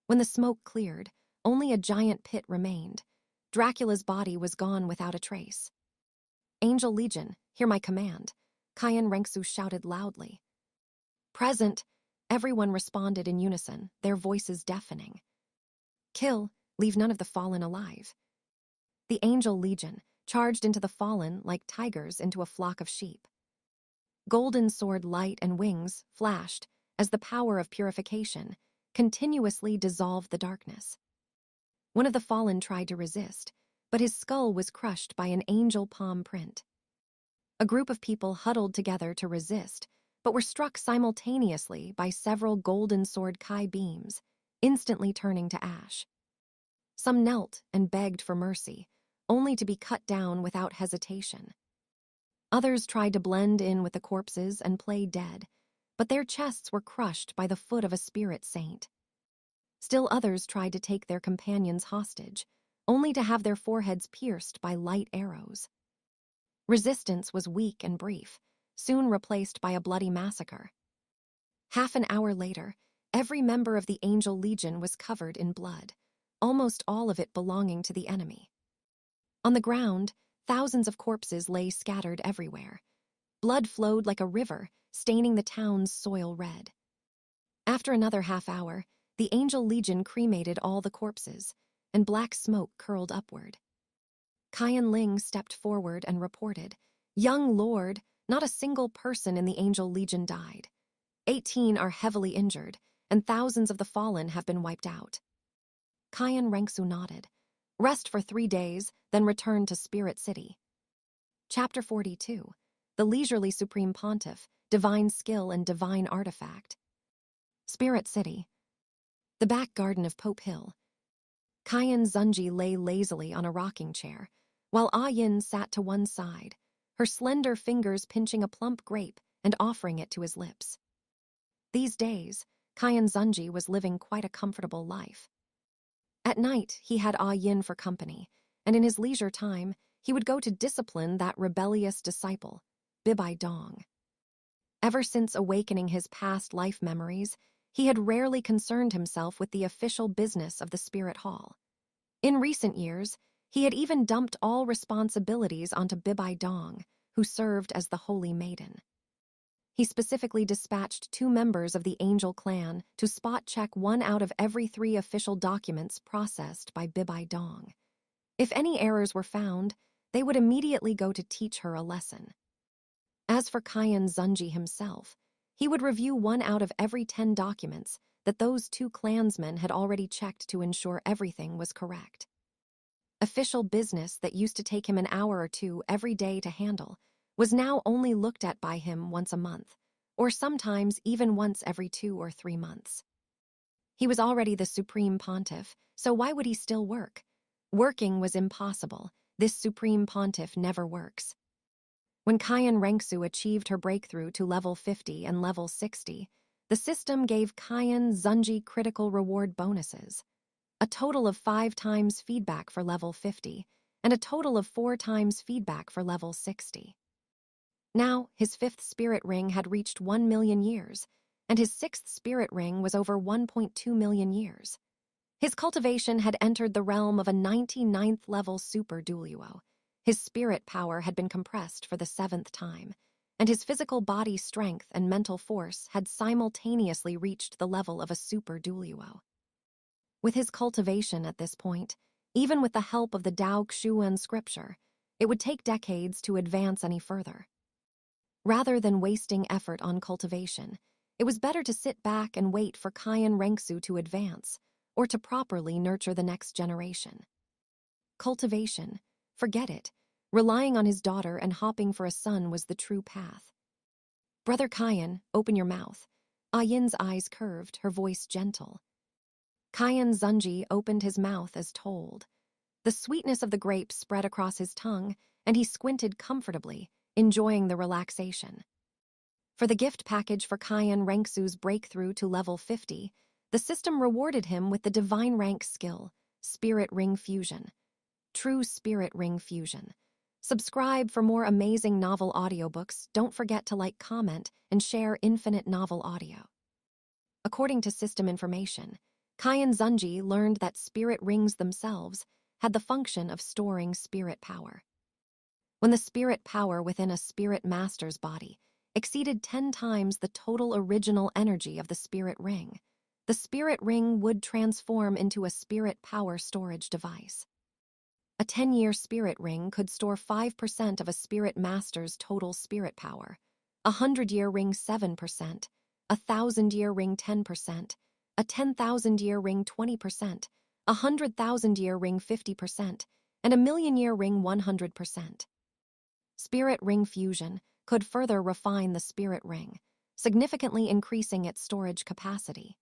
When the smoke cleared, only a giant pit remained. Dracula's body was gone without a trace. "Angel Legion, hear my command," Qian Renxue shouted loudly. "Present," everyone responded in unison, their voices deafening. "Kill, leave none of the fallen alive." The Angel Legion charged into the fallen like tigers into a flock of sheep. Golden sword light and wings flashed as the power of purification continuously dissolved the darkness. One of the fallen tried to resist, but his skull was crushed by an angel palm print. A group of people huddled together to resist, but were struck simultaneously by several golden sword Kai beams, instantly turning to ash. Some knelt and begged for mercy, only to be cut down without hesitation. Others tried to blend in with the corpses and play dead, but their chests were crushed by the foot of a spirit saint. Still others tried to take their companions hostage, only to have their foreheads pierced by light arrows. Resistance was weak and brief, soon replaced by a bloody massacre. Half an hour later, every member of the Angel Legion was covered in blood, almost all of it belonging to the enemy. On the ground, thousands of corpses lay scattered everywhere. Blood flowed like a river, staining the town's soil red. After another half hour, the Angel Legion cremated all the corpses, and black smoke curled upward. Qian Ling stepped forward and reported, "Young Lord, not a single person in the Angel Legion died. 18 are heavily injured, and thousands of the fallen have been wiped out." Qian Renxue nodded. "Rest for 3 days, then return to Spirit City." Chapter 42. The Leisurely Supreme Pontiff, Divine Skill and Divine Artifact. Spirit City. The back garden of Pope Hill. Qian Xunji lay lazily on a rocking chair, while Yin sat to one side, her slender fingers pinching a plump grape and offering it to his lips. These days, Qian Xunji was living quite a comfortable life. At night, he had Yin for company, and in his leisure time, he would go to discipline that rebellious disciple, Bibai Dong. Ever since awakening his past life memories, he had rarely concerned himself with the official business of the Spirit Hall. In recent years, he had even dumped all responsibilities onto Bibai Dong, who served as the Holy Maiden. He specifically dispatched 2 members of the Angel clan to spot-check 1 out of every 3 official documents processed by Bibai Dong. If any errors were found, they would immediately go to teach her a lesson. As for Qian Xunji himself, he would review 1 out of every 10 documents that those 2 clansmen had already checked to ensure everything was correct. Official business that used to take him an hour or 2 every day to handle was now only looked at by him once a month, or sometimes even once every 2 or 3 months. He was already the Supreme Pontiff, so why would he still work? Working was impossible. This Supreme Pontiff never works. When Qian Renxue achieved her breakthrough to level 50 and level 60, the system gave Qian Xunji critical reward bonuses. A total of 5 times feedback for level 50, and a total of 4 times feedback for level 60. Now, his 5th spirit ring had reached 1 million years, and his 6th spirit ring was over 1.2 million years. His cultivation had entered the realm of a 99th level super Douluo. His spirit power had been compressed for the 7th time, and his physical body strength and mental force had simultaneously reached the level of a super Douluo. With his cultivation at this point, even with the help of the Tao Xuan scripture, it would take decades to advance any further. Rather than wasting effort on cultivation, it was better to sit back and wait for Qian Renxue to advance, or to properly nurture the next generation. Cultivation, forget it. Relying on his daughter and hopping for a son was the true path. "Brother Qian, open your mouth." Yin's eyes curved, her voice gentle. Qian Xunji opened his mouth as told. The sweetness of the grape spread across his tongue, and he squinted comfortably, enjoying the relaxation. For the gift package for Qian Renxue's breakthrough to level 50, the system rewarded him with the divine rank skill, Spirit Ring Fusion. True Spirit Ring Fusion. Subscribe for more amazing novel audiobooks. Don't forget to like, comment, and share infinite novel audio. According to system information, Qian Xunji learned that spirit rings themselves had the function of storing spirit power. When the spirit power within a spirit master's body exceeded 10 times the total original energy of the spirit ring, the spirit ring would transform into a spirit power storage device. A 10-year spirit ring could store 5% of a spirit master's total spirit power, a 100-year ring 7%, a 1,000-year ring 10%, a 10,000-year ring 20%, a 100,000-year ring 50%, and a million-year ring 100%. Spirit ring fusion could further refine the spirit ring, significantly increasing its storage capacity.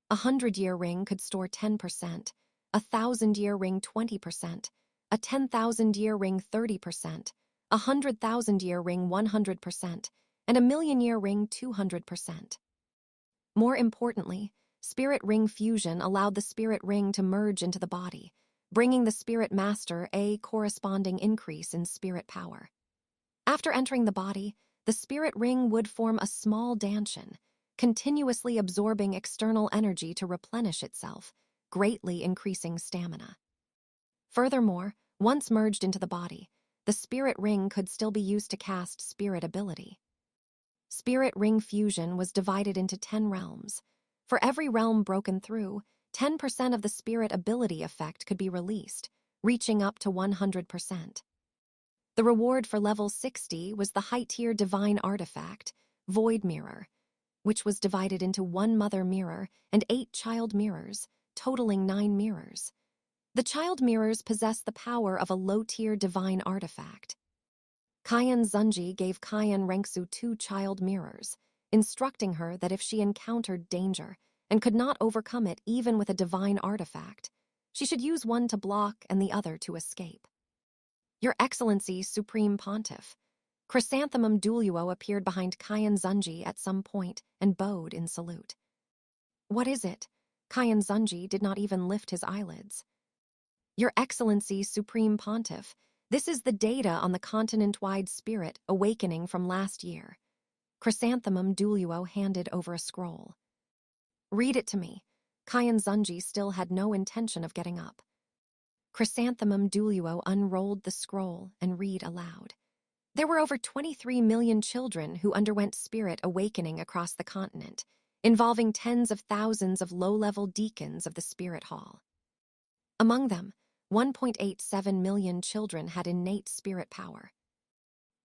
A 100-year ring could store 10%, a 1,000-year ring 20%, a 10,000-year ring 30%, a 100,000-year ring 100%, and a million-year ring 200%. More importantly, spirit ring fusion allowed the spirit ring to merge into the body, bringing the spirit master a corresponding increase in spirit power. After entering the body, the spirit ring would form a small danshan, continuously absorbing external energy to replenish itself, greatly increasing stamina. Furthermore, once merged into the body, the spirit ring could still be used to cast spirit ability. Spirit ring fusion was divided into 10 realms. For every realm broken through, 10% of the spirit ability effect could be released, reaching up to 100%. The reward for level 60 was the high-tier divine artifact, Void Mirror, which was divided into 1 mother mirror and 8 child mirrors, totaling 9 mirrors. The child mirrors possess the power of a low-tier divine artifact. Qian Xunji gave Qian Renxue 2 child mirrors, instructing her that if she encountered danger and could not overcome it even with a divine artifact, she should use one to block and the other to escape. Your Excellency, Supreme Pontiff, Chrysanthemum Douluo appeared behind Qian Xunji at some point and bowed in salute. What is it? Qian Xunji did not even lift his eyelids. Your Excellency, Supreme Pontiff, this is the data on the continent-wide spirit awakening from last year. Chrysanthemum Douluo handed over a scroll. Read it to me. Qian Xunji still had no intention of getting up. Chrysanthemum Douluo unrolled the scroll and read aloud. There were over 23 million children who underwent spirit awakening across the continent, involving tens of thousands of low-level deacons of the spirit hall. Among them, 1.87 million children had innate spirit power.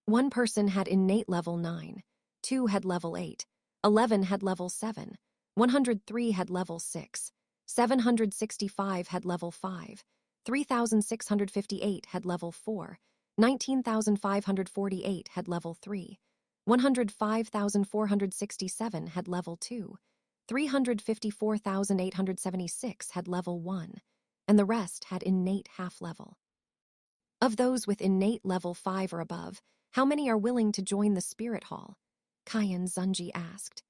1 person had innate level 9, 2 had level 8, 11 had level 7, 103 had level 6, 765 had level 5, 3,658 had level 4, 19,548 had level 3, 105,467 had level 2, 354,876 had level 1, and the rest had innate half-level. Of those with innate level 5 or above, how many are willing to join the spirit hall? Qian Xunji asked.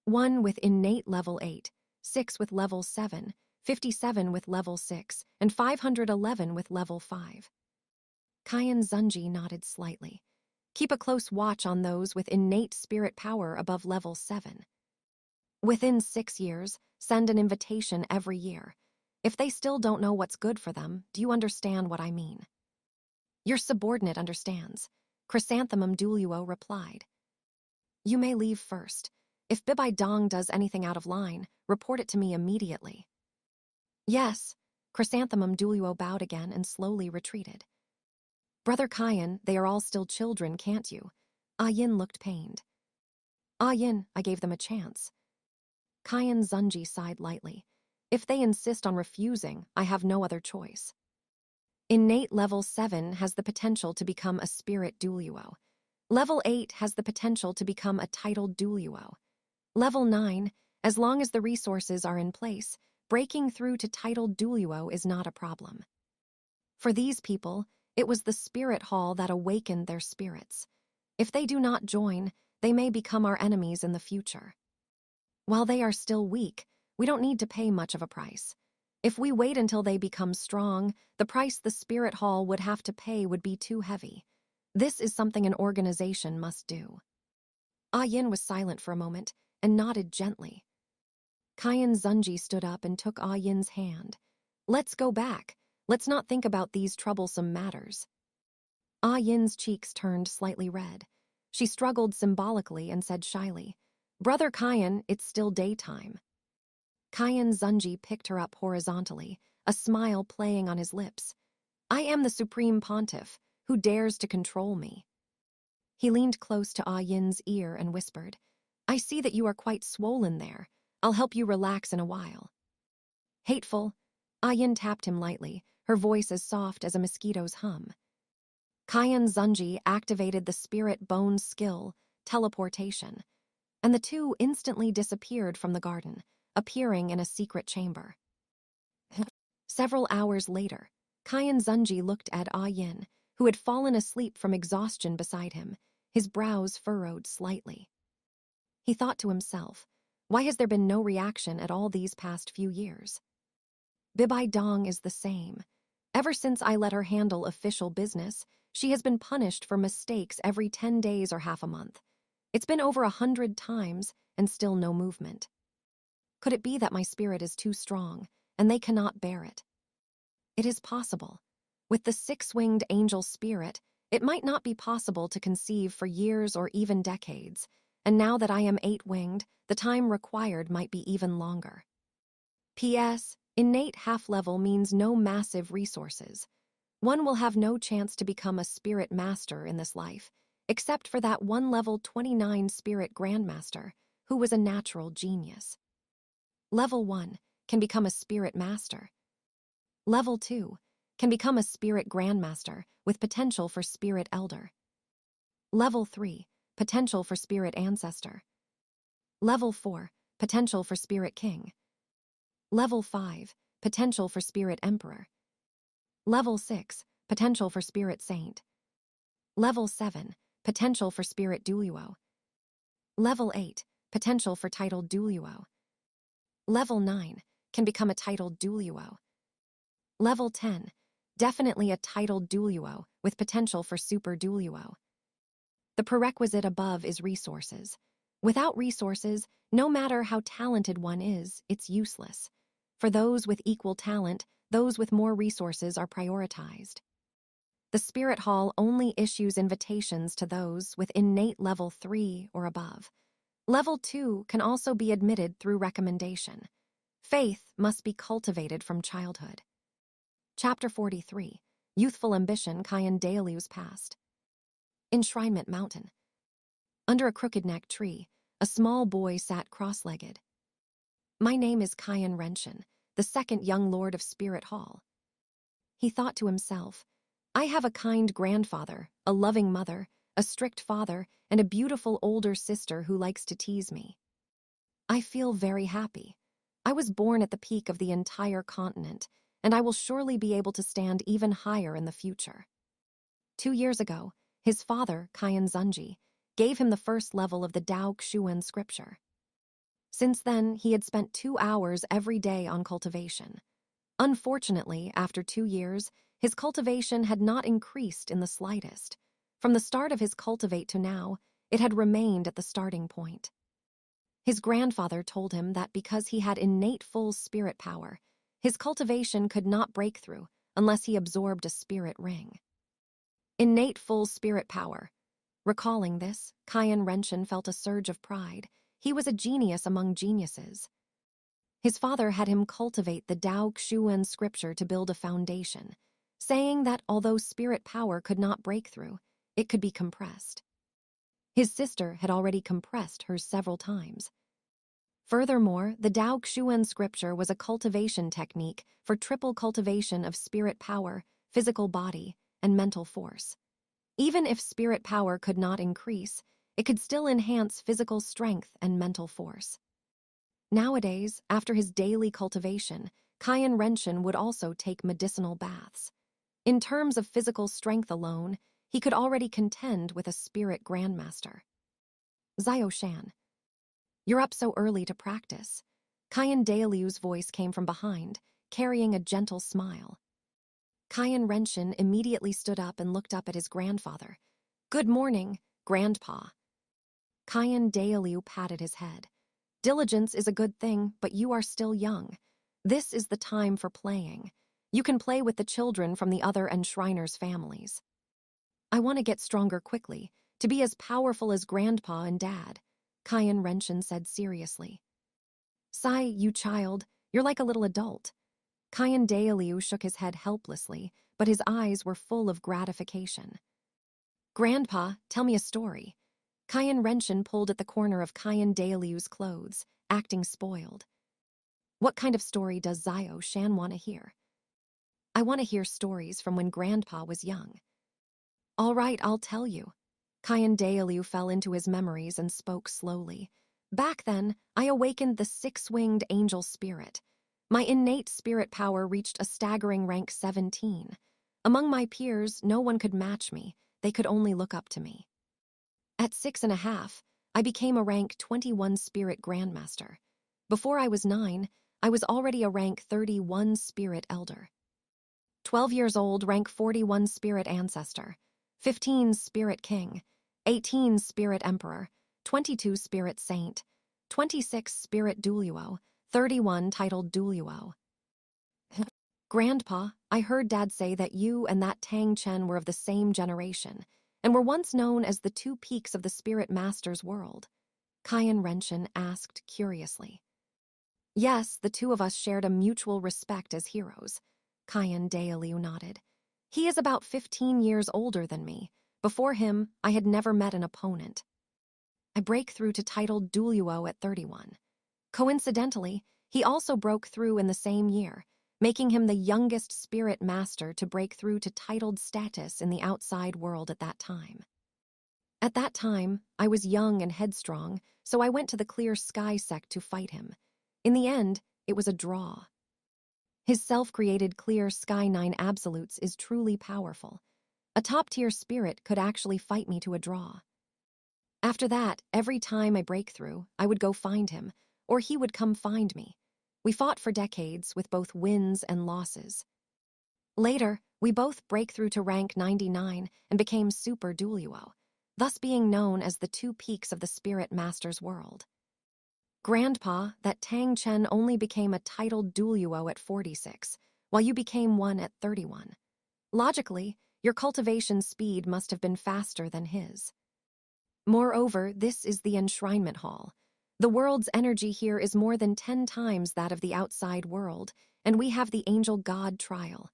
1 with innate level 8, 6 with level 7, 57 with level 6, and 511 with level 5. Qian Xunji nodded slightly. Keep a close watch on those with innate spirit power above level 7. Within 6 years, send an invitation every year. If they still don't know what's good for them, do you understand what I mean? Your subordinate understands, Chrysanthemum Douluo replied. You may leave first. If Bibai Dong does anything out of line, report it to me immediately. Yes, Chrysanthemum Douluo bowed again and slowly retreated. Brother Qian, they are all still children, can't you? Yin looked pained. Yin, I gave them a chance. Qian Xunji sighed lightly. If they insist on refusing, I have no other choice. Innate level 7 has the potential to become a spirit Douluo. Level 8 has the potential to become a titled Douluo. Level 9, as long as the resources are in place, breaking through to titled Douluo is not a problem. For these people, it was the spirit hall that awakened their spirits. If they do not join, they may become our enemies in the future. While they are still weak, we don't need to pay much of a price. If we wait until they become strong, the price the spirit hall would have to pay would be too heavy. This is something an organization must do. Yin was silent for a moment and nodded gently. Qian Xunji stood up and took Yin's hand. Let's go back. Let's not think about these troublesome matters. Yin's cheeks turned slightly red. She struggled symbolically and said shyly, Brother Qian, it's still daytime. Qian Xunji picked her up horizontally, a smile playing on his lips. I am the Supreme Pontiff, who dares to control me. He leaned close to Yin's ear and whispered, I see that you are quite swollen there. I'll help you relax in a while. Hateful. Yin tapped him lightly, her voice as soft as a mosquito's hum. Qian Xunji activated the spirit bone skill, teleportation, and the two instantly disappeared from the garden, appearing in a secret chamber. Several hours later, Qian Xunji looked at Yin, who had fallen asleep from exhaustion beside him, his brows furrowed slightly. He thought to himself, why has there been no reaction at all these past few years? Bibai Dong is the same. Ever since I let her handle official business, she has been punished for mistakes every 10 days or half a month. It's been over 100 times and still no movement. Could it be that my spirit is too strong and they cannot bear it? It is possible. With the six-winged angel spirit, it might not be possible to conceive for years or even decades, and now that I am 8-winged, the time required might be even longer. P.S. Innate half-level means no massive resources. One will have no chance to become a spirit master in this life, except for that one level 29 spirit grandmaster, who was a natural genius. Level 1 can become a spirit master. Level 2 can become a spirit grandmaster with potential for spirit elder. Level 3, potential for spirit ancestor. Level 4, potential for spirit king. Level 5, potential for spirit emperor. Level 6, potential for spirit saint. Level 7, potential for spirit Douluo. Level 8, potential for titled Douluo. Level 9, can become a titled Douluo. Level 10, definitely a titled Douluo with potential for super Douluo. The prerequisite above is resources. Without resources, no matter how talented one is, it's useless. For those with equal talent, those with more resources are prioritized. The Spirit Hall only issues invitations to those with innate level 3 or above. Level 2 can also be admitted through recommendation. Faith must be cultivated from childhood. Chapter 43, Youthful Ambition Qian Dailiu's Past. Enshrinement Mountain. Under a crooked-neck tree, a small boy sat cross-legged. My name is Qian Renxue, the second young lord of Spirit Hall. He thought to himself, I have a kind grandfather, a loving mother, a strict father, and a beautiful older sister who likes to tease me. I feel very happy. I was born at the peak of the entire continent, and I will surely be able to stand even higher in the future. 2 years ago, his father, Qian Xunji, gave him the first level of the Tao Xuan scripture. Since then, he had spent 2 hours every day on cultivation. Unfortunately, after 2 years, his cultivation had not increased in the slightest. From the start of his cultivate to now, it had remained at the starting point. His grandfather told him that because he had innate full spirit power, his cultivation could not break through unless he absorbed a spirit ring. Innate full spirit power. Recalling this, Qian Renxue felt a surge of pride. He was a genius among geniuses. His father had him cultivate the Tao Xuan scripture to build a foundation, saying that although spirit power could not break through, it could be compressed. His sister had already compressed hers several times. Furthermore, the Tao Xuan scripture was a cultivation technique for triple cultivation of spirit power, physical body, and mental force. Even if spirit power could not increase, it could still enhance physical strength and mental force. Nowadays, after his daily cultivation, Qian Renxue would also take medicinal baths. In terms of physical strength alone, he could already contend with a spirit grandmaster. Xiao Shan. You're up so early to practice. Qian Dailiu's voice came from behind, carrying a gentle smile. Qian Renxue immediately stood up and looked up at his grandfather. "Good morning, Grandpa." Qian Dailiu patted his head. "Diligence is a good thing, but you are still young. This is the time for playing. You can play with the children from the other enshriners' families." "I want to get stronger quickly, to be as powerful as Grandpa and Dad," Qian Renxue said seriously. "Sai, you child, you're like a little adult." Qian Dailiu shook his head helplessly, but his eyes were full of gratification. "Grandpa, tell me a story." Qian Renxue pulled at the corner of Qian Dailiu's clothes, acting spoiled. "What kind of story does Zio Shan want to hear?" "I want to hear stories from when Grandpa was young." "All right, I'll tell you." Qian Dailiu fell into his memories and spoke slowly. "Back then, I awakened the six-winged angel spirit. My innate spirit power reached a staggering rank 17. Among my peers, no one could match me. They could only look up to me. At 6.5, I became a rank 21 spirit grandmaster. Before I was 9, I was already a rank 31 spirit elder. 12 years old, rank 41 spirit ancestor. 15 spirit king. 18 spirit emperor. 22 spirit saint. 26 spirit Douluo. 31 titled Douluo. "Grandpa, I heard Dad say that you and that Tang Chen were of the same generation, and were once known as the two peaks of the spirit master's world," Qian Renxue asked curiously. "Yes, the two of us shared a mutual respect as heroes," Qian Dailiu nodded. "He is about 15 years older than me. Before him, I had never met an opponent. I break through to titled Douluo at 31. Coincidentally, he also broke through in the same year, making him the youngest spirit master to break through to titled status in the outside world at that time. At that time, I was young and headstrong, so I went to the Clear Sky sect to fight him. In the end, it was a draw. His self-created Clear Sky 9 absolutes is truly powerful. A top-tier spirit could actually fight me to a draw. After that, every time I break through, I would go find him, or he would come find me. We fought for decades with both wins and losses. Later, we both break through to rank 99 and became Super Douluo, thus being known as the two peaks of the Spirit Master's world. Grandpa, that Tang Chen only became a titled Douluo at 46, while you became one at 31. Logically, your cultivation speed must have been faster than his. Moreover, this is the enshrinement hall. The world's energy here is more than 10 times that of the outside world, and we have the Angel God trial.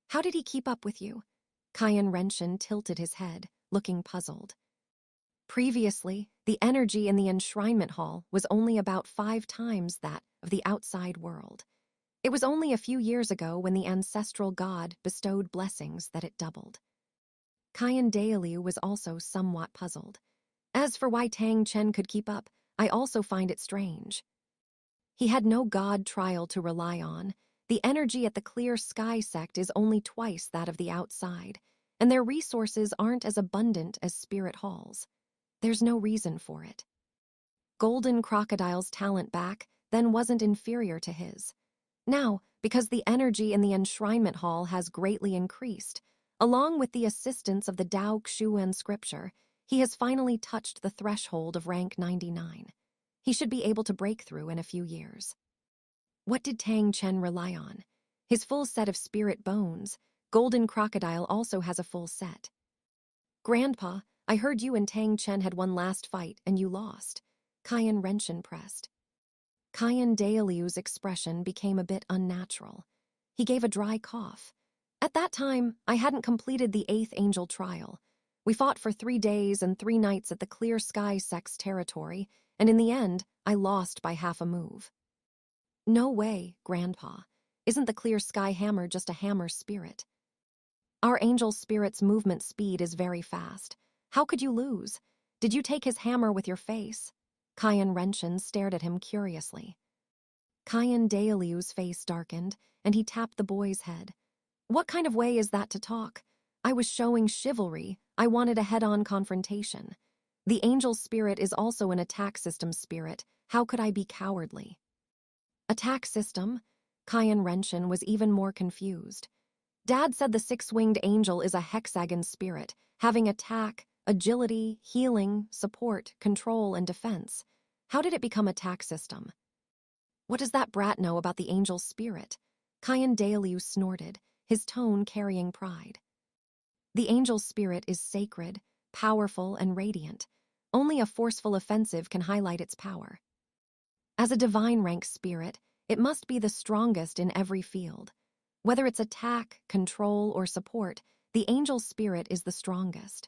How did he keep up with you? Qian Renxue tilted his head, looking puzzled. Previously, the energy in the enshrinement hall was only about 5 times that of the outside world. It was only a few years ago when the ancestral god bestowed blessings that it doubled. Qian Dailiu was also somewhat puzzled. As for why Tang Chen could keep up, I also find it strange. He had no god trial to rely on. The energy at the Clear Sky sect is only twice that of the outside, and their resources aren't as abundant as spirit halls. There's no reason for it. Golden Crocodile's talent back then wasn't inferior to his. Now, because the energy in the enshrinement hall has greatly increased, along with the assistance of the Dao Xuan scripture, he has finally touched the threshold of rank 99. He should be able to break through in a few years. What did Tang Chen rely on? His full set of spirit bones. Golden Crocodile also has a full set. Grandpa, I heard you and Tang Chen had one last fight and you lost. Qian Renxue pressed. Qian Dailiu's expression became a bit unnatural. He gave a dry cough. At that time, I hadn't completed the 8th angel trial. We fought for 3 days and 3 nights at the Clear Sky sect's territory, and in the end, I lost by half a move. No way, Grandpa. Isn't the Clear Sky hammer just a hammer spirit? Our angel spirit's movement speed is very fast. How could you lose? Did you take his hammer with your face? Qian Renxue stared at him curiously. Qian Dailiu's face darkened, and he tapped the boy's head. What kind of way is that to talk? I was showing chivalry. I wanted a head-on confrontation. The angel spirit is also an attack system spirit. How could I be cowardly? Attack system? Qian Renxue was even more confused. Dad said the six-winged angel is a hexagon spirit, having attack, agility, healing, support, control, and defense. How did it become a tax system? What does that brat know about the angel's spirit? Qian Dailiu snorted, his tone carrying pride. The angel's spirit is sacred, powerful, and radiant. Only a forceful offensive can highlight its power. As a divine rank spirit, it must be the strongest in every field. Whether it's attack, control, or support, the angel's spirit is the strongest.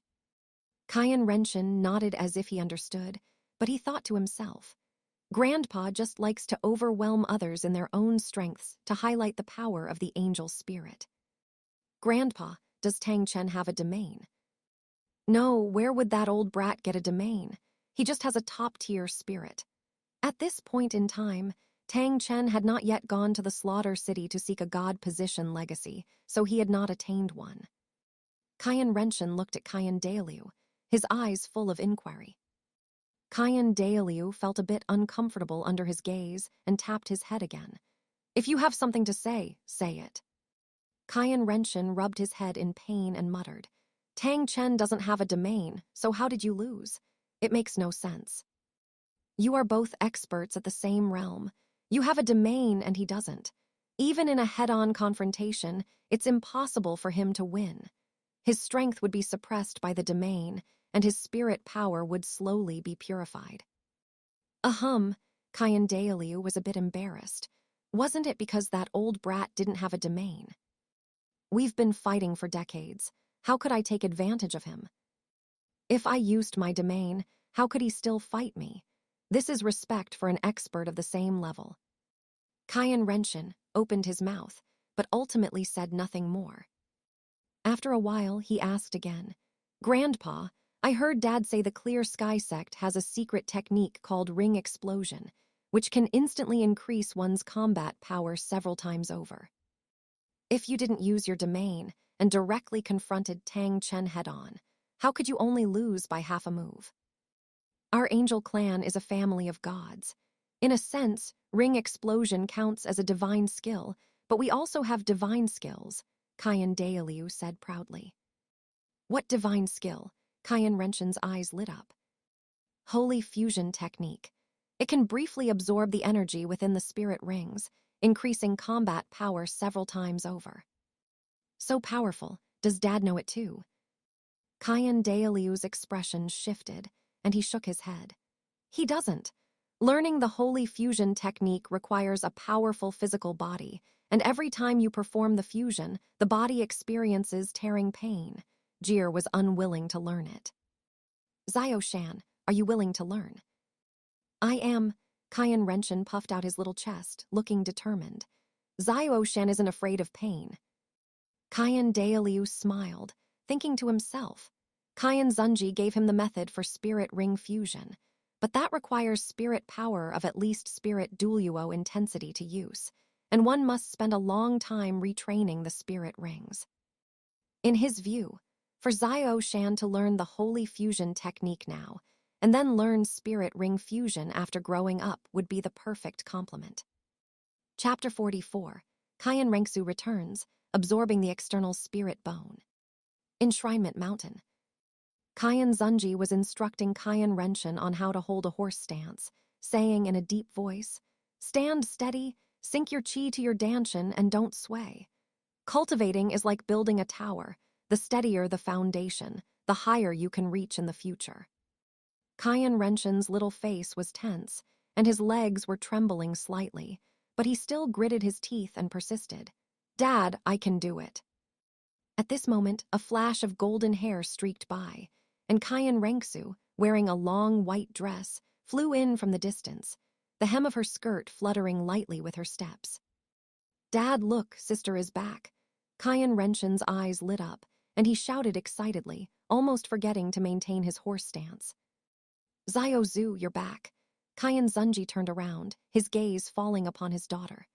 Qian Renxue nodded as if he understood, but he thought to himself, Grandpa just likes to overwhelm others in their own strengths to highlight the power of the angel spirit. Grandpa, does Tang Chen have a domain? No, where would that old brat get a domain? He just has a top-tier spirit. At this point in time, Tang Chen had not yet gone to the Slaughter City to seek a god position legacy, so he had not attained one. Qian Renxue looked at Qian Dailiu, his eyes full of inquiry. Qian Dailiu felt a bit uncomfortable under his gaze and tapped his head again. If you have something to say, say it. Qian Renxue rubbed his head in pain and muttered, Tang Chen doesn't have a domain, so how did you lose? It makes no sense. You are both experts at the same realm. You have a domain and he doesn't. Even in a head-on confrontation, it's impossible for him to win. His strength would be suppressed by the domain, and his spirit power would slowly be purified. Qian Dailiu was a bit embarrassed. Wasn't it because that old brat didn't have a domain? We've been fighting for decades. How could I take advantage of him? If I used my domain, how could he still fight me? This is respect for an expert of the same level. Qian Renxue opened his mouth, but ultimately said nothing more. After a while, he asked again, Grandpa, I heard Dad say the Clear Sky sect has a secret technique called ring explosion, which can instantly increase one's combat power several times over. If you didn't use your domain and directly confronted Tang Chen head-on, how could you only lose by half a move? Our angel clan is a family of gods. In a sense, ring explosion counts as a divine skill, but we also have divine skills, Qian Dailiu said proudly. What divine skill? Qian Renxue's eyes lit up. Holy fusion technique. It can briefly absorb the energy within the spirit rings, increasing combat power several times over. So powerful, does Dad know it too? Qian Dailiu's expression shifted, and he shook his head. He doesn't. Learning the holy fusion technique requires a powerful physical body, and every time you perform the fusion, the body experiences tearing pain. Jir was unwilling to learn it. Xiao Shan, are you willing to learn? I am. Qian Renxue puffed out his little chest, looking determined. Xiao Shan isn't afraid of pain. Qian Dailiu smiled, thinking to himself. Qian Xunji gave him the method for spirit ring fusion, but that requires spirit power of at least spirit Douluo intensity to use, and one must spend a long time retraining the spirit rings. In his view, for Xiao Shan to learn the holy fusion technique now, and then learn spirit ring fusion after growing up would be the perfect complement. Chapter 44, Qian Renxue returns, absorbing the external spirit bone. Enshrinement Mountain. Qian Xunji was instructing Qian Renxue on how to hold a horse stance, saying in a deep voice, Stand steady, sink your chi to your danshan, and don't sway. Cultivating is like building a tower. The steadier the foundation, the higher you can reach in the future. Qian Renxue's little face was tense, and his legs were trembling slightly, but he still gritted his teeth and persisted. Dad, I can do it. At this moment, a flash of golden hair streaked by, and Qian Renxue, wearing a long white dress, flew in from the distance, the hem of her skirt fluttering lightly with her steps. Dad, look, sister is back. Qian Renxue's eyes lit up, and he shouted excitedly, almost forgetting to maintain his horse stance. Xiao Zhu, you're back. Qian Xunji turned around, his gaze falling upon his daughter.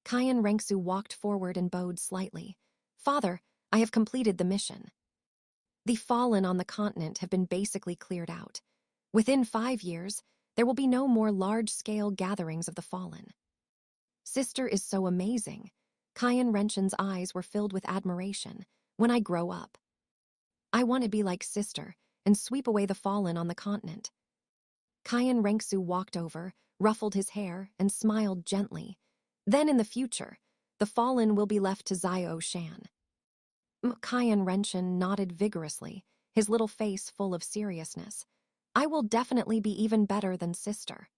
Qian Renxue walked forward and bowed slightly. Father, I have completed the mission. The fallen on the continent have been basically cleared out. Within 5 years, there will be no more large-scale gatherings of the fallen. Sister is so amazing. Qian Renxue's eyes were filled with admiration. When I grow up, I want to be like Sister and sweep away the fallen on the continent. Qian Renxue walked over, ruffled his hair, and smiled gently. Then in the future, the fallen will be left to Xiao Shan. Qian Renxue nodded vigorously, his little face full of seriousness. I will definitely be even better than Sister.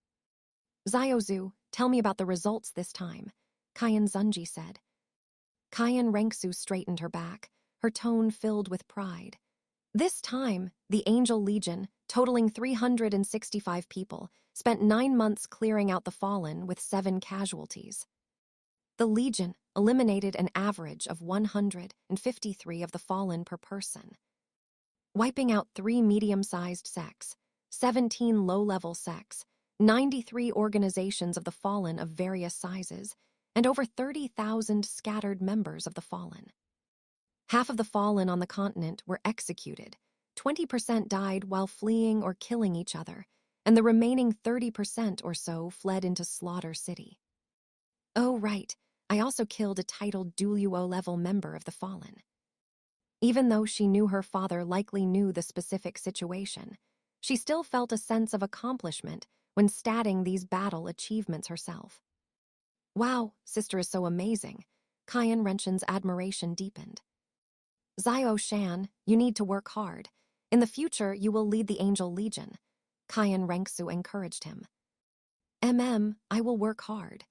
Xiaozu, tell me about the results this time, Qian Xunji said. Qian Renxue straightened her back, her tone filled with pride. This time, the Angel Legion, totaling 365 people, spent 9 months clearing out the fallen with 7 casualties. The Legion eliminated an average of 153 of the fallen per person, wiping out 3 medium-sized sects, 17 low-level sects, 93 organizations of the fallen of various sizes, and over 30,000 scattered members of the fallen. Half of the fallen on the continent were executed, 20% died while fleeing or killing each other, and the remaining 30% or so fled into Slaughter City. Oh, right, I also killed a titled Douluo-level member of the fallen. Even though she knew her father likely knew the specific situation, she still felt a sense of accomplishment when statting these battle achievements herself. Wow, Sister is so amazing. Qian Renxue's admiration deepened. Xiao Shan, you need to work hard. In the future, you will lead the Angel Legion. Qian Renxue encouraged him. I will work hard.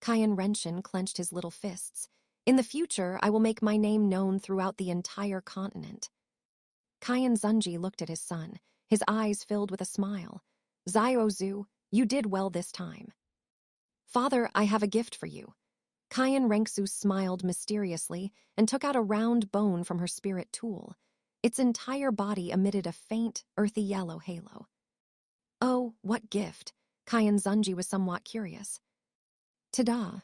Qian Renxue clenched his little fists. In the future, I will make my name known throughout the entire continent. Qian Xunji looked at his son, his eyes filled with a smile. Xiaozu, you did well this time. Father, I have a gift for you. Qian Renxue smiled mysteriously and took out a round bone from her spirit tool. Its entire body emitted a faint, earthy yellow halo. Oh, what gift? Qian Xunji was somewhat curious. Ta-da!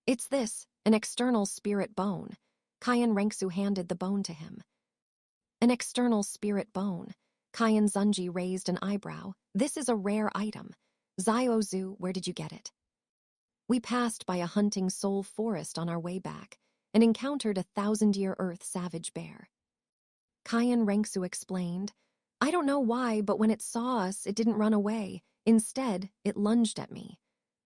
It's this, an external spirit bone. Qian Renxue handed the bone to him. An external spirit bone. Qian Xunji raised an eyebrow. This is a rare item. Xiaozu, where did you get it? We passed by a hunting soul forest on our way back and encountered a 1,000-year Earth savage bear. Qian Renxue explained, I don't know why, but when it saw us, it didn't run away. Instead, it lunged at me.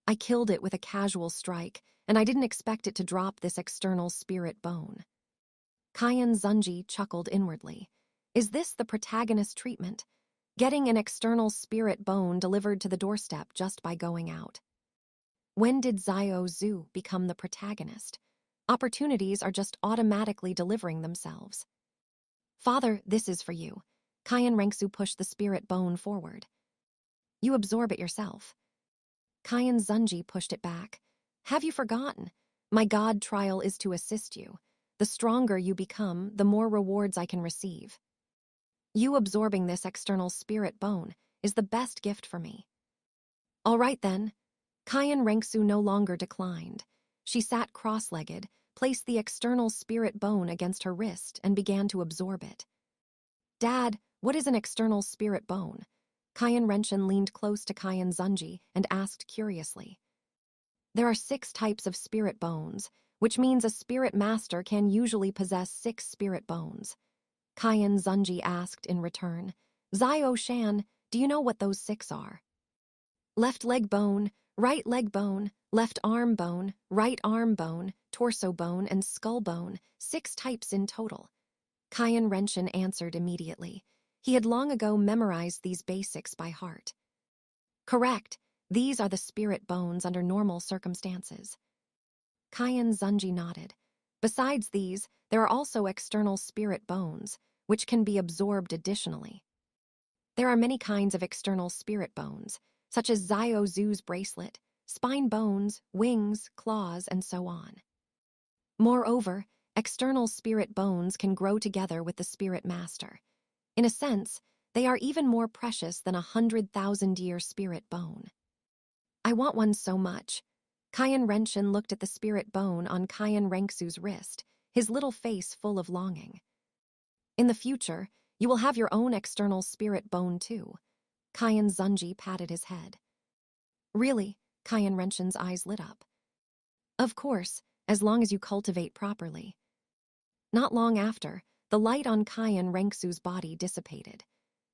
I killed it with a casual strike, and I didn't expect it to drop this external spirit bone. Qian Xunji chuckled inwardly. Is this the protagonist treatment? Getting an external spirit bone delivered to the doorstep just by going out. When did Xiaozu become the protagonist? Opportunities are just automatically delivering themselves. Father, this is for you. Qian Renxue pushed the spirit bone forward. You absorb it yourself. Qian Xunji pushed it back. Have you forgotten? My God trial is to assist you. The stronger you become, the more rewards I can receive. You absorbing this external spirit bone is the best gift for me. All right then. Qian Renxue no longer declined. She sat cross-legged, placed the external spirit bone against her wrist, and began to absorb it. Dad, what is an external spirit bone? Qian Renxue leaned close to Qian Xunji and asked curiously. There are 6 types of spirit bones, which means a spirit master can usually possess 6 spirit bones. Qian Xunji asked in return. Xiao Shan, do you know what those 6 are? Left leg bone, right leg bone, left arm bone, right arm bone, torso bone, and skull bone, 6 types in total. Qian Renxue answered immediately. He had long ago memorized these basics by heart. Correct, these are the spirit bones under normal circumstances. Qian Xunji nodded. Besides these, there are also external spirit bones, which can be absorbed additionally. There are many kinds of external spirit bones, such as Xiaozu's bracelet, spine bones, wings, claws, and so on. Moreover, external spirit bones can grow together with the spirit master. In a sense, they are even more precious than a 100,000-year spirit bone. I want one so much. Qian Renxue looked at the spirit bone on Qian Renxue's wrist, his little face full of longing. In the future, you will have your own external spirit bone too. Qian Xunji patted his head. Really? Qian Renxue's eyes lit up. Of course, as long as you cultivate properly. Not long after, the light on Qian Renxue's body dissipated.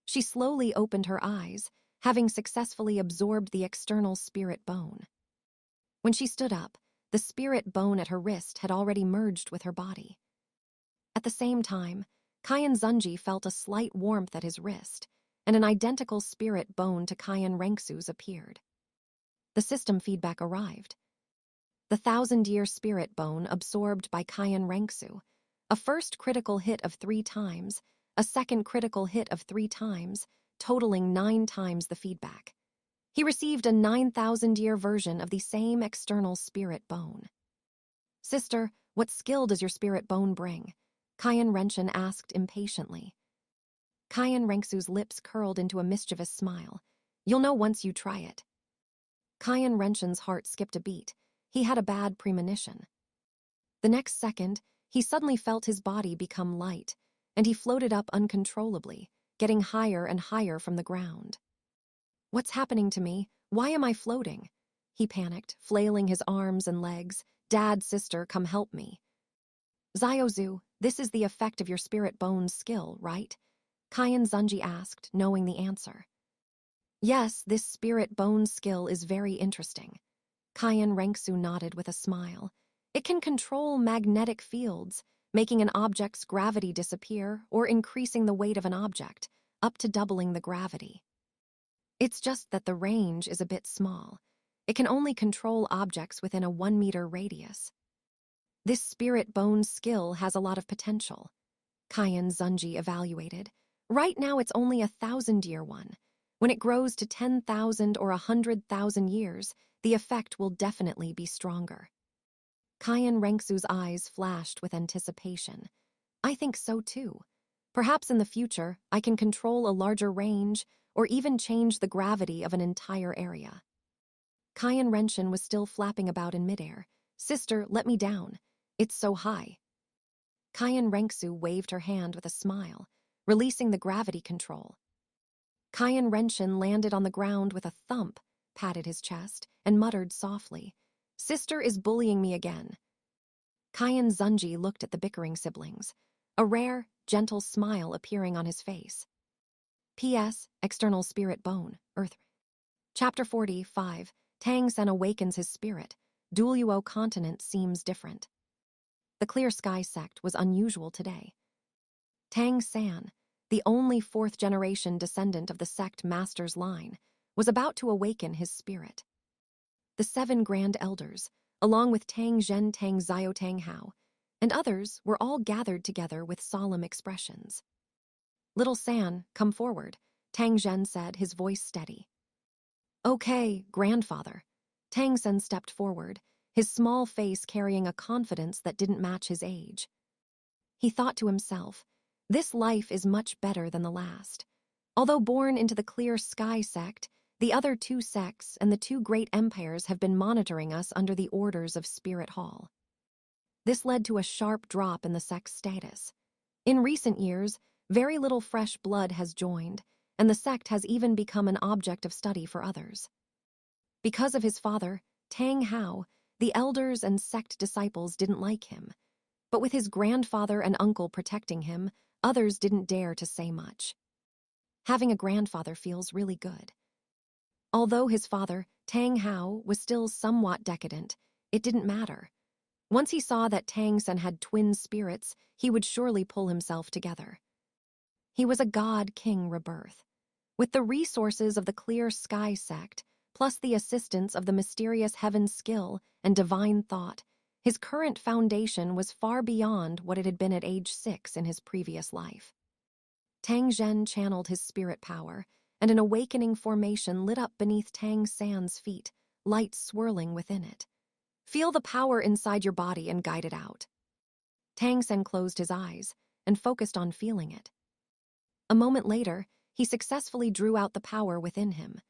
She slowly opened her eyes, having successfully absorbed the external spirit bone. When she stood up, the spirit bone at her wrist had already merged with her body. At the same time, Qian Xunji felt a slight warmth at his wrist, and an identical spirit bone to Qian Renxue's appeared. The system feedback arrived. The 1,000-year spirit bone absorbed by Qian Renxue, a first critical hit of 3 times, a second critical hit of 3 times, totaling 9 times the feedback. He received a 9,000-year version of the same external spirit bone. Sister, what skill does your spirit bone bring? Qian Renxue asked impatiently. Qian Renxue's lips curled into a mischievous smile. You'll know once you try it. Qian Renxue's heart skipped a beat. He had a bad premonition. The next second, he suddenly felt his body become light, and he floated up uncontrollably, getting higher and higher from the ground. What's happening to me? Why am I floating? He panicked, flailing his arms and legs. Dad, sister, come help me. Ziozu, this is the effect of your spirit bone's skill, right? Qian Xunji asked, knowing the answer. Yes, this spirit bone skill is very interesting. Qian Renxue nodded with a smile. It can control magnetic fields, making an object's gravity disappear or increasing the weight of an object, up to doubling the gravity. It's just that the range is a bit small. It can only control objects within a 1-meter radius. This spirit bone skill has a lot of potential. Qian Xunji evaluated. Right now it's only a 1,000-year one. When it grows to 10,000 or 100,000 years, the effect will definitely be stronger. Qian Renxue's eyes flashed with anticipation. I think so too. Perhaps in the future, I can control a larger range or even change the gravity of an entire area. Qian Renxue was still flapping about in midair. Sister, let me down. It's so high. Qian Renxue waved her hand with a smile, releasing the gravity control. Qian Renxue landed on the ground with a thump, patted his chest, and muttered softly, Sister is bullying me again. Qian Xunji looked at the bickering siblings, a rare, gentle smile appearing on his face. P.S. External Spirit Bone, Earth. Chapter 45, Tang Sen awakens his spirit. Douluo Continent seems different. The Clear Sky sect was unusual today. Tang San, the only 4th-generation descendant of the sect master's line, was about to awaken his spirit. The 7 Grand Elders, along with Tang Zhen, Tang Zio, Tang Hao, and others were all gathered together with solemn expressions. Little San, come forward, Tang Zhen said, his voice steady. Okay, grandfather. Tang Sen stepped forward, his small face carrying a confidence that didn't match his age. He thought to himself, this life is much better than the last. Although born into the Clear Sky sect, the other 2 sects and the 2 great empires have been monitoring us under the orders of Spirit Hall. This led to a sharp drop in the sect's status. In recent years, very little fresh blood has joined, and the sect has even become an object of study for others. Because of his father, Tang Hao, the elders and sect disciples didn't like him, but with his grandfather and uncle protecting him, others didn't dare to say much. Having a grandfather feels really good. Although his father, Tang Hao, was still somewhat decadent, it didn't matter. Once he saw that Tang Sen had twin spirits, he would surely pull himself together. He was a god king rebirth. With the resources of the Clear Sky sect, plus the assistance of the mysterious heaven skill and divine thought, his current foundation was far beyond what it had been at age 6 in his previous life. Tang Zhen channeled his spirit power, and an awakening formation lit up beneath Tang San's feet, light swirling within it. Feel the power inside your body and guide it out. Tang Sen closed his eyes and focused on feeling it. A moment later, he successfully drew out the power within him.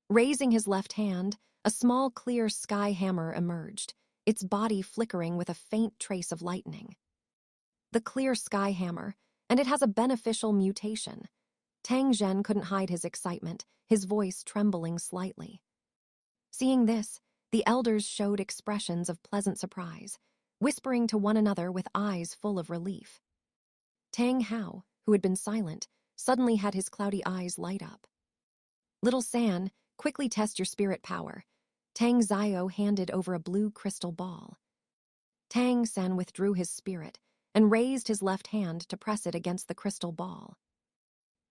Raising his left hand, a small clear sky hammer emerged, its body flickering with a faint trace of lightning. The clear sky hammer, and it has a beneficial mutation. Tang Zhen couldn't hide his excitement, his voice trembling slightly. Seeing this, The elders showed expressions of pleasant surprise, whispering to one another with eyes full of relief. Tang Hao, who had been silent, suddenly had his cloudy eyes light up. "Little San, quickly test your spirit power." Tang Zio handed over a blue crystal ball. Tang San withdrew his spirit and raised his left hand to press it against the crystal ball.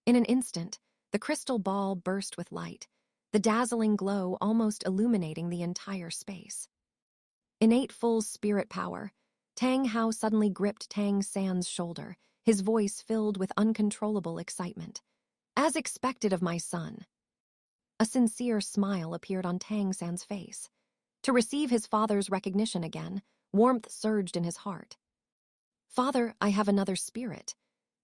In an instant, the crystal ball burst with light, the dazzling glow almost illuminating the entire space. Innate full spirit power, Tang Hao suddenly gripped Tang San's shoulder, his voice filled with uncontrollable excitement. "As expected of my son." A sincere smile appeared on Tang San's face. To receive his father's recognition again, warmth surged in his heart. "Father, I have another spirit."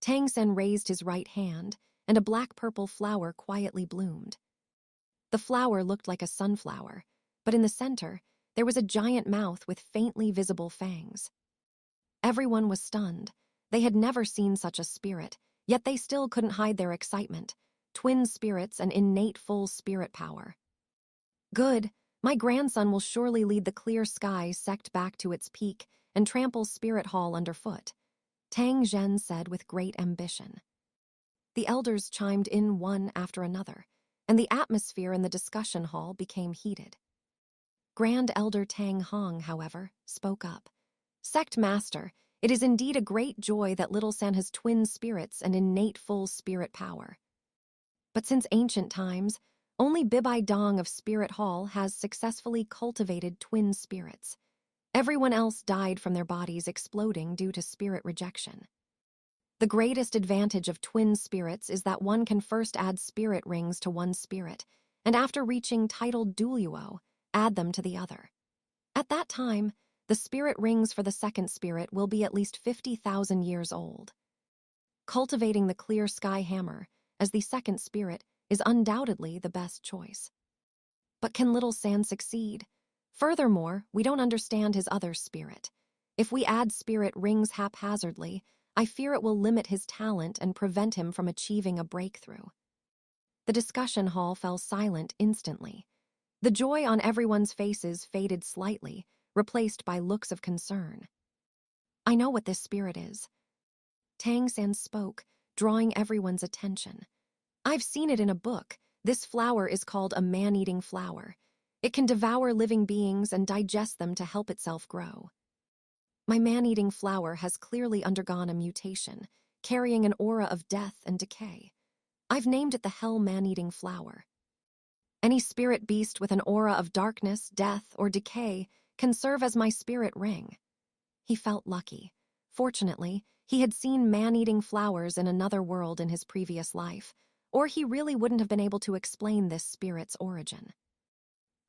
Tang San raised his right hand, and a black-purple flower quietly bloomed. The flower looked like a sunflower, but in the center, there was a giant mouth with faintly visible fangs. Everyone was stunned. They had never seen such a spirit, yet they still couldn't hide their excitement. Twin spirits and innate full spirit power. "Good. My grandson will surely lead the clear sky sect back to its peak and trample Spirit Hall underfoot," Tang Zhen said with great ambition. The elders chimed in one after another, and the atmosphere in the discussion hall became heated. Grand Elder Tang Hong, however, spoke up. "Sect Master, it is indeed a great joy that Little San has twin spirits and innate full spirit power. But since ancient times, only Bibai Dong of Spirit Hall has successfully cultivated twin spirits. Everyone else died from their bodies exploding due to spirit rejection. The greatest advantage of twin spirits is that one can first add spirit rings to one spirit, and after reaching titled Douluo, add them to the other. At that time, the spirit rings for the second spirit will be at least 50,000 years old. Cultivating the clear sky hammer as the second spirit is undoubtedly the best choice. But can Little San succeed? Furthermore, we don't understand his other spirit. If we add spirit rings haphazardly, I fear it will limit his talent and prevent him from achieving a breakthrough." The discussion hall fell silent instantly. The joy on everyone's faces faded slightly, replaced by looks of concern. "I know what this spirit is." Tang San spoke, drawing everyone's attention. "I've seen it in a book. This flower is called a man-eating flower. It can devour living beings and digest them to help itself grow. My man-eating flower has clearly undergone a mutation, carrying an aura of death and decay. I've named it the Hell Man-Eating Flower. Any spirit beast with an aura of darkness, death, or decay can serve as my spirit ring." He felt lucky. Fortunately, he had seen man-eating flowers in another world in his previous life, or he really wouldn't have been able to explain this spirit's origin.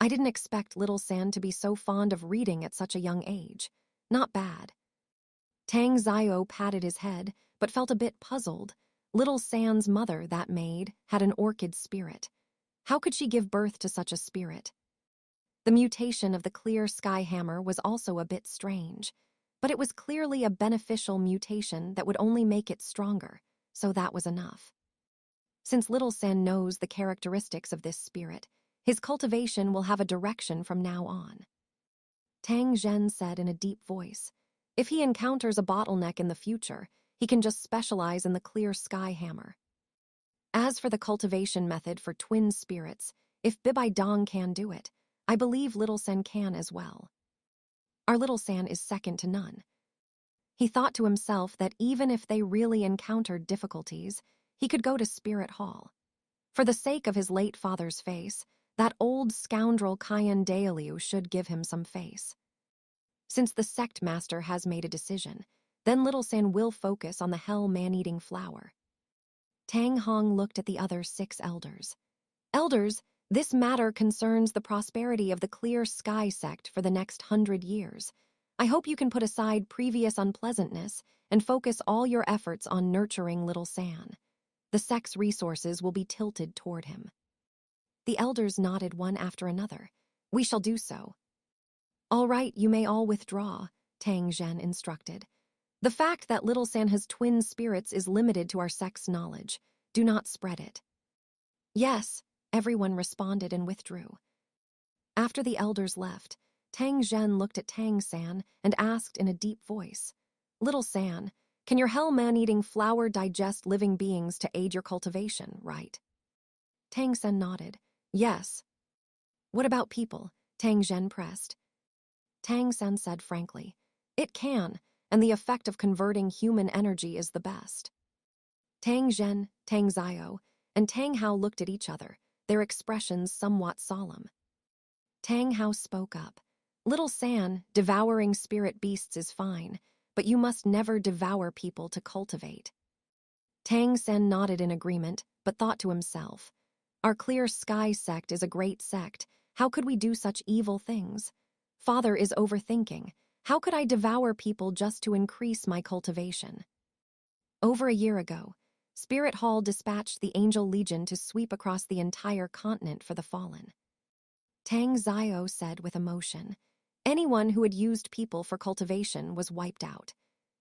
"I didn't expect Little San to be so fond of reading at such a young age. Not bad." Tang Zio patted his head, but felt a bit puzzled. Little San's mother, that maid, had an orchid spirit. How could she give birth to such a spirit? The mutation of the clear sky hammer was also a bit strange, but it was clearly a beneficial mutation that would only make it stronger, so that was enough. Since Little San knows the characteristics of this spirit, his cultivation will have a direction from now on. Tang Zhen said in a deep voice, "If he encounters a bottleneck in the future, he can just specialize in the clear sky hammer. As for the cultivation method for twin spirits, if Bibai Dong can do it, I believe Little San can as well. Our Little San is second to none." He thought to himself that even if they really encountered difficulties, he could go to Spirit Hall. For the sake of his late father's face, that old scoundrel Qian Dailiu should give him some face. Since the sect master has made a decision, then Little San will focus on the hell man-eating flower. Tang Hong looked at the other 6 elders. "Elders, this matter concerns the prosperity of the Clear Sky sect for the next 100 years. I hope you can put aside previous unpleasantness and focus all your efforts on nurturing Little San. The sect's resources will be tilted toward him." The elders nodded one after another. "We shall do so." "All right, you may all withdraw," Tang Zhen instructed. "The fact that Little San has twin spirits is limited to our sect's knowledge. Do not spread it." "Yes," everyone responded and withdrew. After the elders left, Tang Zhen looked at Tang San and asked in a deep voice, "Little San, can your hell man-eating flower digest living beings to aid your cultivation, right?" Tang San nodded. "Yes." "What about people?" Tang Zhen pressed. Tang San said frankly, "It can, and the effect of converting human energy is the best." Tang Zhen, Tang Zio, and Tang Hao looked at each other, their expressions somewhat solemn. Tang Hao spoke up. "Little San, devouring spirit beasts is fine, but you must never devour people to cultivate." Tang Sen nodded in agreement, but thought to himself, "Our Clear Sky sect is a great sect. How could we do such evil things? Father is overthinking. How could I devour people just to increase my cultivation?" Over a year ago, Spirit Hall dispatched the Angel Legion to sweep across the entire continent for the fallen. Tang Zio said with emotion, "Anyone who had used people for cultivation was wiped out.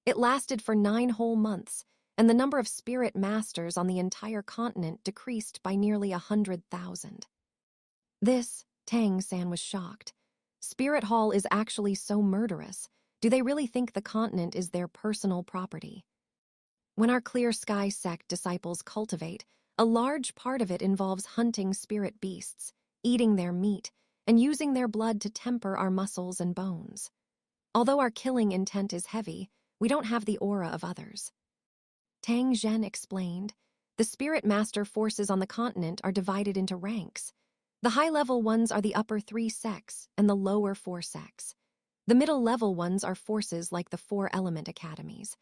It lasted for 9 whole months, and the number of spirit masters on the entire continent decreased by nearly 100,000. Tang San was shocked. Spirit Hall is actually so murderous. Do they really think the continent is their personal property? When our Clear Sky sect disciples cultivate, a large part of it involves hunting spirit beasts, eating their meat, and using their blood to temper our muscles and bones. Although our killing intent is heavy, we don't have the aura of others." Tang Zhen explained, "The spirit master forces on the continent are divided into ranks. The high-level ones are the upper 3 sects and the lower 4 sects. The middle-level ones are forces like the 4-element academies.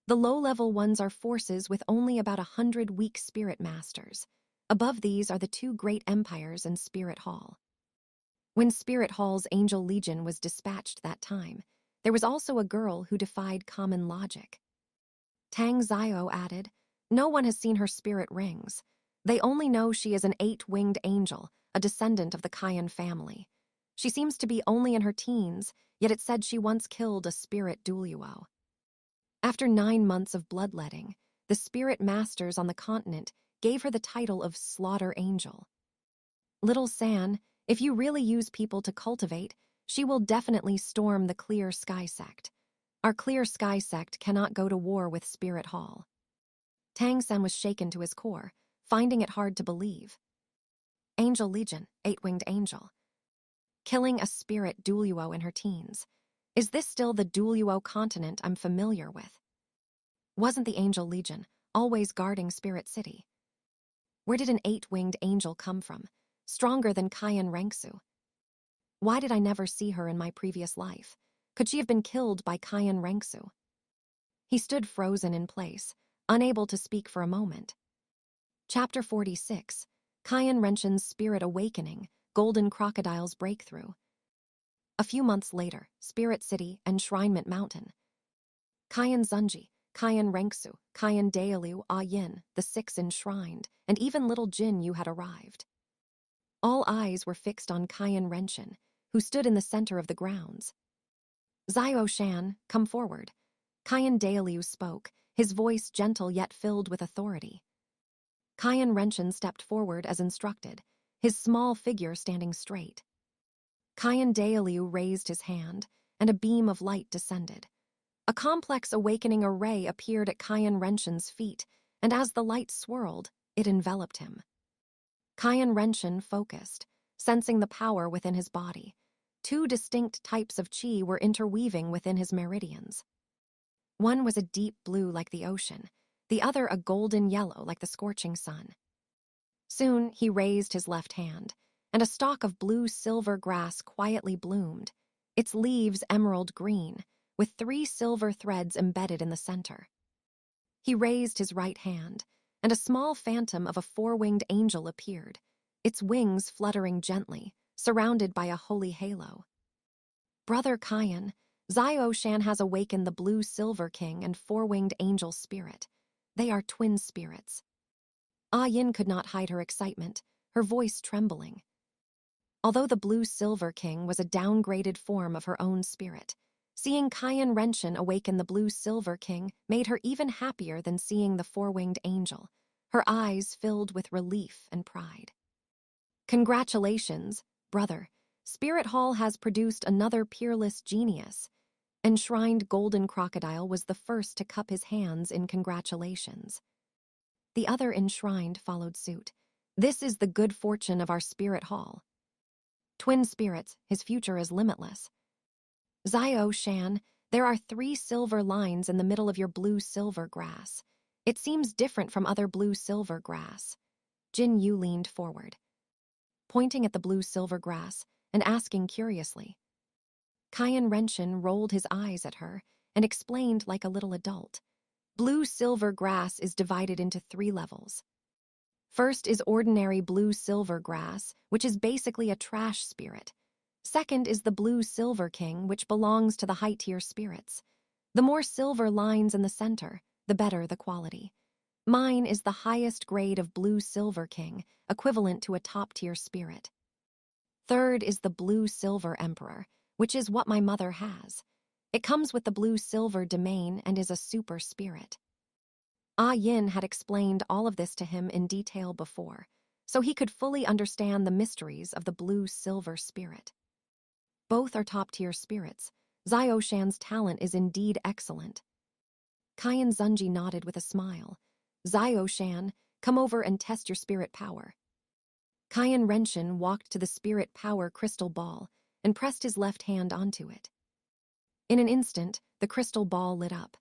The low-level ones are forces with only about 100 weak spirit masters. Above these are the 2 great empires and Spirit Hall. When Spirit Hall's Angel Legion was dispatched that time, there was also a girl who defied common logic." Tang Zio added, "No one has seen her spirit rings. They only know she is an 8-winged angel, a descendant of the Qian family. She seems to be only in her teens, yet it said she once killed a spirit Douluo. After 9 months of bloodletting, the spirit masters on the continent gave her the title of Slaughter Angel. Little San, if you really use people to cultivate, she will definitely storm the Clear Sky sect. Our Clear Sky sect cannot go to war with Spirit Hall." Tang San was shaken to his core, finding it hard to believe. Angel Legion, 8-winged angel. Killing a spirit Douluo in her teens. Is this still the Douluo Continent I'm familiar with? Wasn't the Angel Legion always guarding Spirit City? Where did an 8-winged angel come from? Stronger than Qian Renxue? Why did I never see her in my previous life? Could she have been killed by Qian Renxue? He stood frozen in place, unable to speak for a moment. Chapter 46, Qian Renxue's Spirit Awakening, Golden Crocodile's Breakthrough. A few months later, Spirit City, Enshrinement Mountain. Qian Xunji, Qian Renxue, Qian Douluo Yin, the 6 enshrined, and even little Jin Yu had arrived. All eyes were fixed on Qian Renxue, who stood in the center of the grounds. "Zio Shan, come forward." Qian Douluo spoke, his voice gentle yet filled with authority. Qian Renxue stepped forward as instructed, his small figure standing straight. Qian Douluo raised his hand, and a beam of light descended. A complex awakening array appeared at Qian Renxue's feet, and as the light swirled, it enveloped him. Qian Renxue focused, sensing the power within his body. 2 distinct types of qi were interweaving within his meridians. One was a deep blue like the ocean, the other a golden yellow like the scorching sun. Soon he raised his left hand, and a stalk of blue-silver grass quietly bloomed, its leaves emerald green, with 3 silver threads embedded in the center. He raised his right hand, and a small phantom of a 4-winged angel appeared, its wings fluttering gently, surrounded by a holy halo. "Brother Qian, Zio Shan has awakened the blue-silver king and 4-winged angel spirit. They are twin spirits." Yin could not hide her excitement, her voice trembling. Although the blue-silver king was a downgraded form of her own spirit, seeing Qian Renxue awaken the blue-silver king made her even happier than seeing the 4-winged angel, her eyes filled with relief and pride. "Congratulations, brother. Spirit Hall has produced another peerless genius. Enshrined Golden Crocodile was the first to cup his hands in congratulations. The other enshrined followed suit. This is the good fortune of our Spirit Hall. Twin spirits, his future is limitless. Zio Shan, there are 3 silver lines in the middle of your blue-silver grass. It seems different from other blue-silver grass. Jin Yu leaned forward, pointing at the blue-silver grass and asking curiously. Qian Renxue rolled his eyes at her and explained like a little adult. Blue-silver grass is divided into 3 levels. First is ordinary blue-silver grass, which is basically a trash spirit. Second is the blue-silver king, which belongs to the high-tier spirits. The more silver lines in the center, the better the quality. Mine is the highest grade of blue-silver king, equivalent to a top-tier spirit. Third is the blue-silver emperor, which is what my mother has. It comes with the blue-silver domain and is a super spirit. Ah Yin had explained all of this to him in detail before, so he could fully understand the mysteries of the blue-silver spirit. Both are top-tier spirits. Zio Shan's talent is indeed excellent. Qian Xunji nodded with a smile. Zio Shan, come over and test your spirit power. Qian Renxue walked to the spirit power crystal ball and pressed his left hand onto it. In an instant, the crystal ball lit up.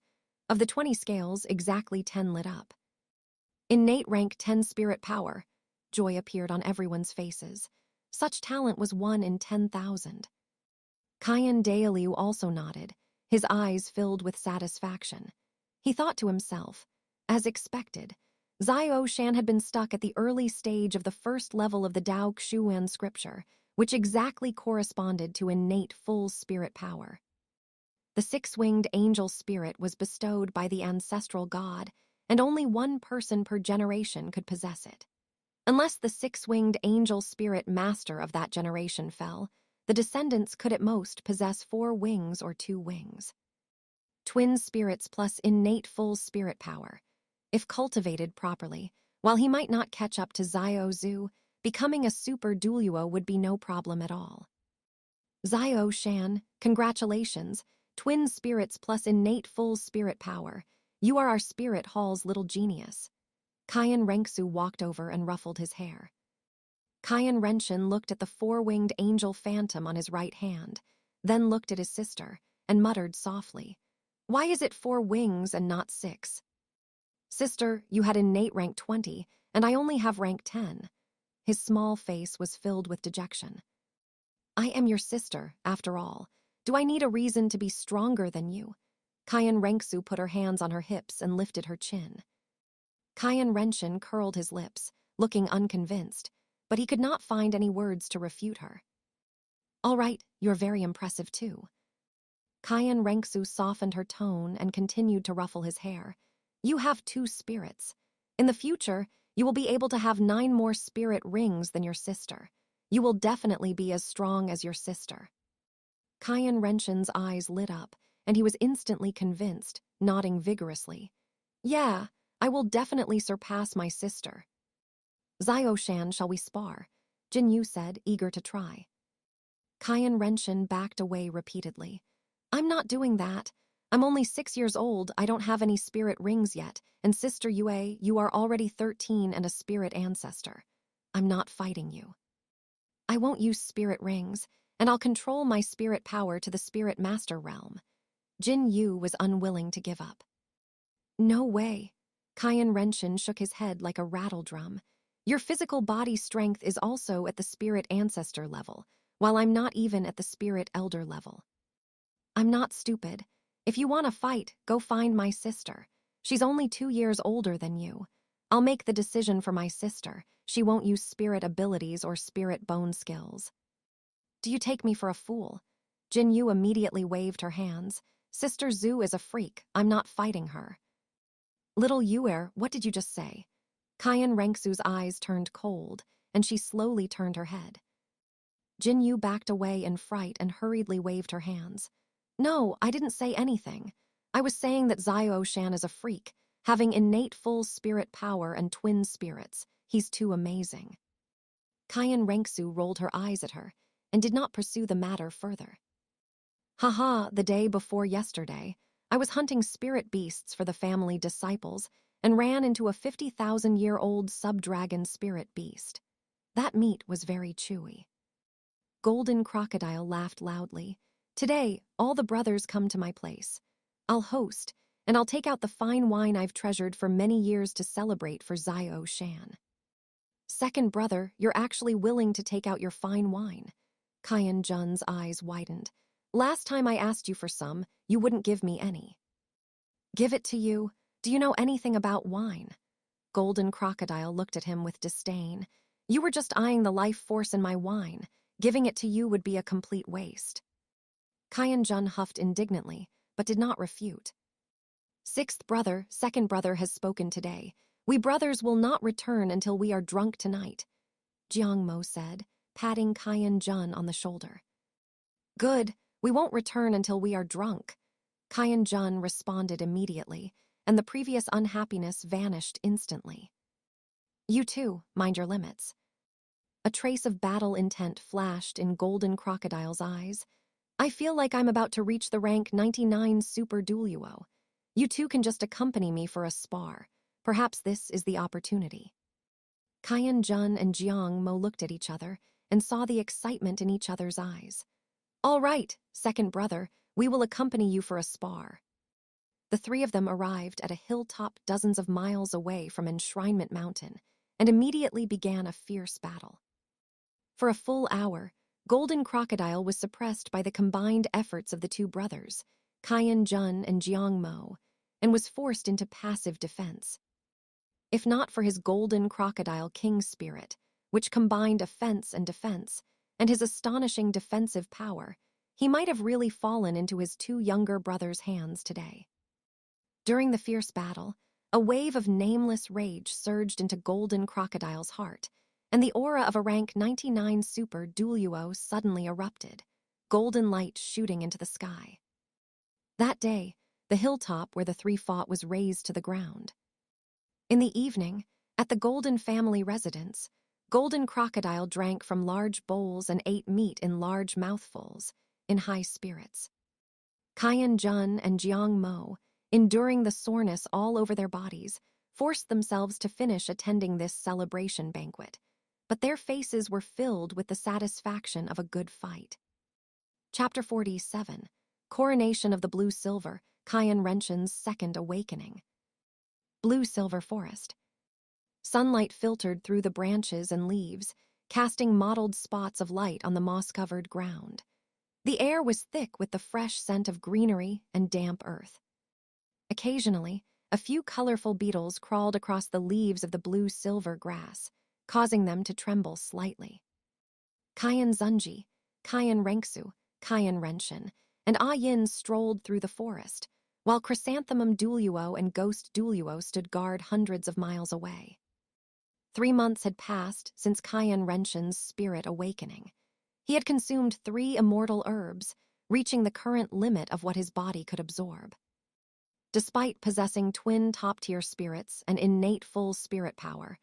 Of the 20 scales, exactly 10 lit up. Innate rank 10 spirit power. Joy appeared on everyone's faces. Such talent was 1 in 10,000. Qian Dailiu also nodded, his eyes filled with satisfaction. He thought to himself, as expected, Zio Shan had been stuck at the early stage of the first level of the Dao Xuan scripture, which exactly corresponded to innate full spirit power. The 6-winged angel spirit was bestowed by the ancestral god, and only 1 person per generation could possess it. Unless the 6-winged angel spirit master of that generation fell, the descendants could at most possess 4 wings or 2 wings. Twin spirits plus innate full spirit power. If cultivated properly, while he might not catch up to Zio Zhu, becoming a super Douluo would be no problem at all. Zio Shan, congratulations, twin spirits plus innate full spirit power. You are our spirit hall's little genius. Qian Renxue walked over and ruffled his hair. Qian Renxue looked at the 4-winged angel phantom on his right hand, then looked at his sister, and muttered softly, "Why is it 4 wings and not 6? Sister, you had innate rank 20, and I only have rank 10. His small face was filled with dejection. I am your sister, after all. Do I need a reason to be stronger than you? Qian Renxue put her hands on her hips and lifted her chin. Qian Renxue curled his lips, looking unconvinced, but he could not find any words to refute her. All right, you're very impressive too. Qian Renxue softened her tone and continued to ruffle his hair. You have 2 spirits. In the future, you will be able to have 9 more spirit rings than your sister. You will definitely be as strong as your sister. Qian Renxue's eyes lit up, and he was instantly convinced, nodding vigorously. Yeah, I will definitely surpass my sister. Zio Shan, shall we spar? Jin Yu said, eager to try. Qian Renxue backed away repeatedly. I'm not doing that. I'm only 6 years old, I don't have any spirit rings yet, and Sister Yue, you are already 13 and a spirit ancestor. I'm not fighting you. I won't use spirit rings, and I'll control my spirit power to the spirit master realm. Jin Yu was unwilling to give up. No way. Qian Renxue shook his head like a rattle drum. Your physical body strength is also at the spirit ancestor level, while I'm not even at the spirit elder level. I'm not stupid. If you want to fight, go find my sister. She's only 2 years older than you. I'll make the decision for my sister. She won't use spirit abilities or spirit bone skills. Do you take me for a fool? Jin Yu immediately waved her hands. Sister Zhu is a freak. I'm not fighting her. Little Yuer, what did you just say? Qian Renxue's eyes turned cold, and she slowly turned her head. Jin Yu backed away in fright and hurriedly waved her hands. No, I didn't say anything. I was saying that Zio Shan is a freak, having innate full spirit power and twin spirits. He's too amazing. Qian Renxue rolled her eyes at her, and did not pursue the matter further. Haha, the day before yesterday, I was hunting spirit beasts for the family disciples and ran into a 50,000-year-old sub-dragon spirit beast. That meat was very chewy. Golden Crocodile laughed loudly. Today, all the brothers come to my place. I'll host, and I'll take out the fine wine I've treasured for many years to celebrate for Zio Shan. Second brother, you're actually willing to take out your fine wine. Qian Jun's eyes widened. Last time I asked you for some, you wouldn't give me any. Give it to you? Do you know anything about wine? Golden Crocodile looked at him with disdain. You were just eyeing the life force in my wine. Giving it to you would be a complete waste. Qian Jun huffed indignantly, but did not refute. Sixth brother, second brother has spoken today. We brothers will not return until we are drunk tonight, Jiang Mo said, patting Qian Jun on the shoulder. Good, we won't return until we are drunk, Qian Jun responded immediately, and the previous unhappiness vanished instantly. You too, mind your limits. A trace of battle intent flashed in Golden Crocodile's eyes. I feel like I'm about to reach the rank 99 Super Douluo. You two can just accompany me for a spar. Perhaps this is the opportunity. Qian Jun and Jiang Mo looked at each other and saw the excitement in each other's eyes. All right, second brother, we will accompany you for a spar. The three of them arrived at a hilltop dozens of miles away from Enshrinement Mountain and immediately began a fierce battle. For a full hour, Golden Crocodile was suppressed by the combined efforts of the two brothers, Qian Jun and Jiang Mo, and was forced into passive defense. If not for his Golden Crocodile King spirit, which combined offense and defense, and his astonishing defensive power, he might have really fallen into his two younger brothers' hands today. During the fierce battle, a wave of nameless rage surged into Golden Crocodile's heart, and the aura of a rank 99 Super Douluo suddenly erupted, golden light shooting into the sky. That day, the hilltop where the three fought was razed to the ground. In the evening, at the Golden family residence, Golden Crocodile drank from large bowls and ate meat in large mouthfuls, in high spirits. Qian Jun and Jiang Mo, enduring the soreness all over their bodies, forced themselves to finish attending this celebration banquet, but their faces were filled with the satisfaction of a good fight. Chapter 47, Coronation of the Blue Silver, Qian Renxue's Second Awakening. Blue-silver forest. Sunlight filtered through the branches and leaves, casting mottled spots of light on the moss-covered ground. The air was thick with the fresh scent of greenery and damp earth. Occasionally, a few colorful beetles crawled across the leaves of the blue-silver grass, causing them to tremble slightly. Qian Xunji, Qian Renxue, Qian Renxue, and Yin strolled through the forest, while Chrysanthemum Douluo and Ghost Douluo stood guard hundreds of miles away. 3 months had passed since Qian Renxue's spirit awakening. He had consumed 3 immortal herbs, reaching the current limit of what his body could absorb. Despite possessing twin top-tier spirits and innate full spirit power,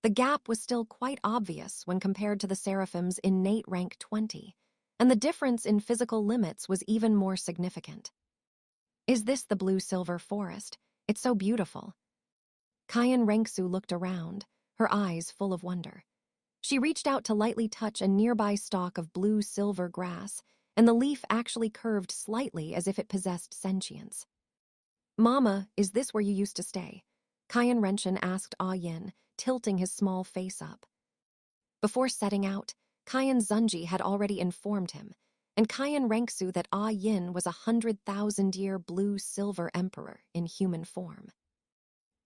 the gap was still quite obvious when compared to the Seraphim's innate rank 20, and the difference in physical limits was even more significant. Is this the blue-silver forest? It's so beautiful. Qian Renxue looked around, her eyes full of wonder. She reached out to lightly touch a nearby stalk of blue-silver grass, and the leaf actually curved slightly as if it possessed sentience. Mama, is this where you used to stay? Qian Renxue asked Yin, tilting his small face up. Before setting out, Qian Xunji had already informed him, and Qian Renxue that Yin was a 100,000-year blue-silver emperor in human form.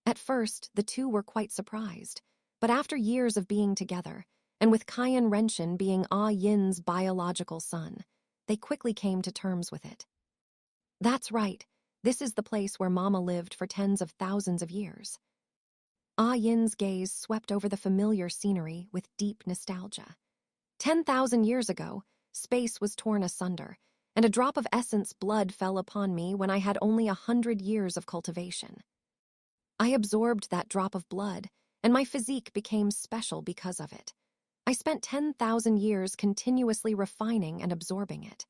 At first, the two were quite surprised, but after years of being together, and with Qian Renxue being Yin's biological son, they quickly came to terms with it. That's right, this is the place where Mama lived for tens of thousands of years. Yin's gaze swept over the familiar scenery with deep nostalgia. 10,000 years ago, space was torn asunder, and a drop of essence blood fell upon me when I had only 100 years of cultivation. I absorbed that drop of blood, and my physique became special because of it. I spent 10,000 years continuously refining and absorbing it.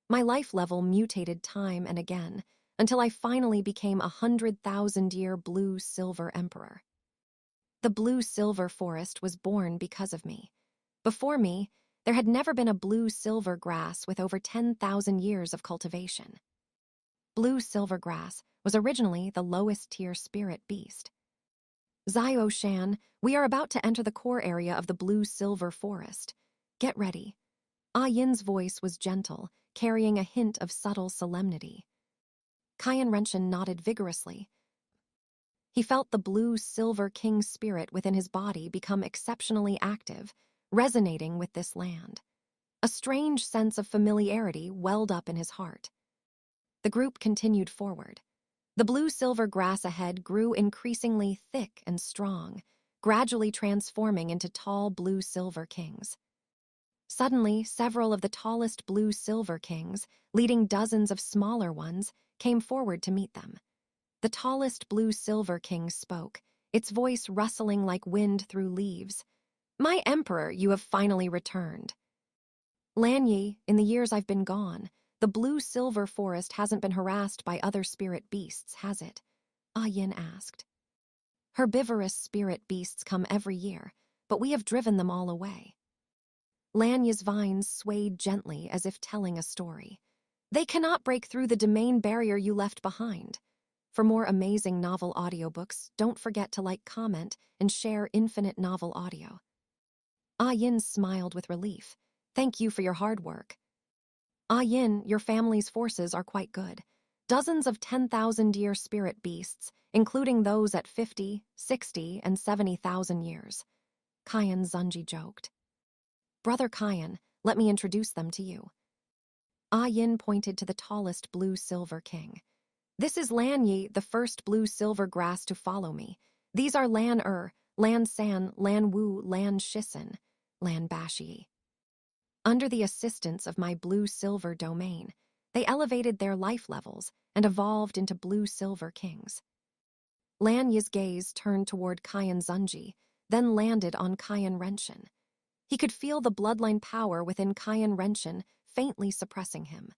My life level mutated time and again, until I finally became a 100,000-year blue-silver emperor. The blue-silver forest was born because of me. Before me, there had never been a blue-silver grass with over 10,000 years of cultivation. Blue-silver grass was originally the lowest-tier spirit beast. Zio Shan, we are about to enter the core area of the blue-silver forest. Get ready. Ah Yin's voice was gentle, carrying a hint of subtle solemnity. Qian Renxue nodded vigorously. He felt the blue-silver king spirit within his body become exceptionally active, resonating with this land. A strange sense of familiarity welled up in his heart. The group continued forward. The blue-silver grass ahead grew increasingly thick and strong, gradually transforming into tall blue-silver kings. Suddenly, several of the tallest blue-silver kings, leading dozens of smaller ones, came forward to meet them. The tallest blue-silver king spoke, its voice rustling like wind through leaves. "My emperor, you have finally returned." "Lan Yi, in the years I've been gone, the blue-silver forest hasn't been harassed by other spirit beasts, has it?" Ah Yin asked. "Herbivorous spirit beasts come every year, but we have driven them all away." Lan Yi's vines swayed gently as if telling a story. "They cannot break through the domain barrier you left behind." For more amazing novel audiobooks, don't forget to like, comment, and share Infinite Novel Audio. Ah Yin smiled with relief. "Thank you for your hard work." "Ah Yin, your family's forces are quite good. Dozens of 10,000-year spirit beasts, including those at 50, 60, and 70,000 years." Qian Xunji joked. "Brother Qian, let me introduce them to you." Ah Yin pointed to the tallest blue-silver king. "This is Lan Yi, the first blue-silver grass to follow me. These are Lan Lan San, Lan Wu, Lan Shisin, Lan Bashi." Under the assistance of my blue-silver domain, they elevated their life levels and evolved into blue-silver kings. Lan Yi's gaze turned toward Qian Xunji, then landed on Qian Renxue. He could feel the bloodline power within Qian Renxue faintly suppressing him.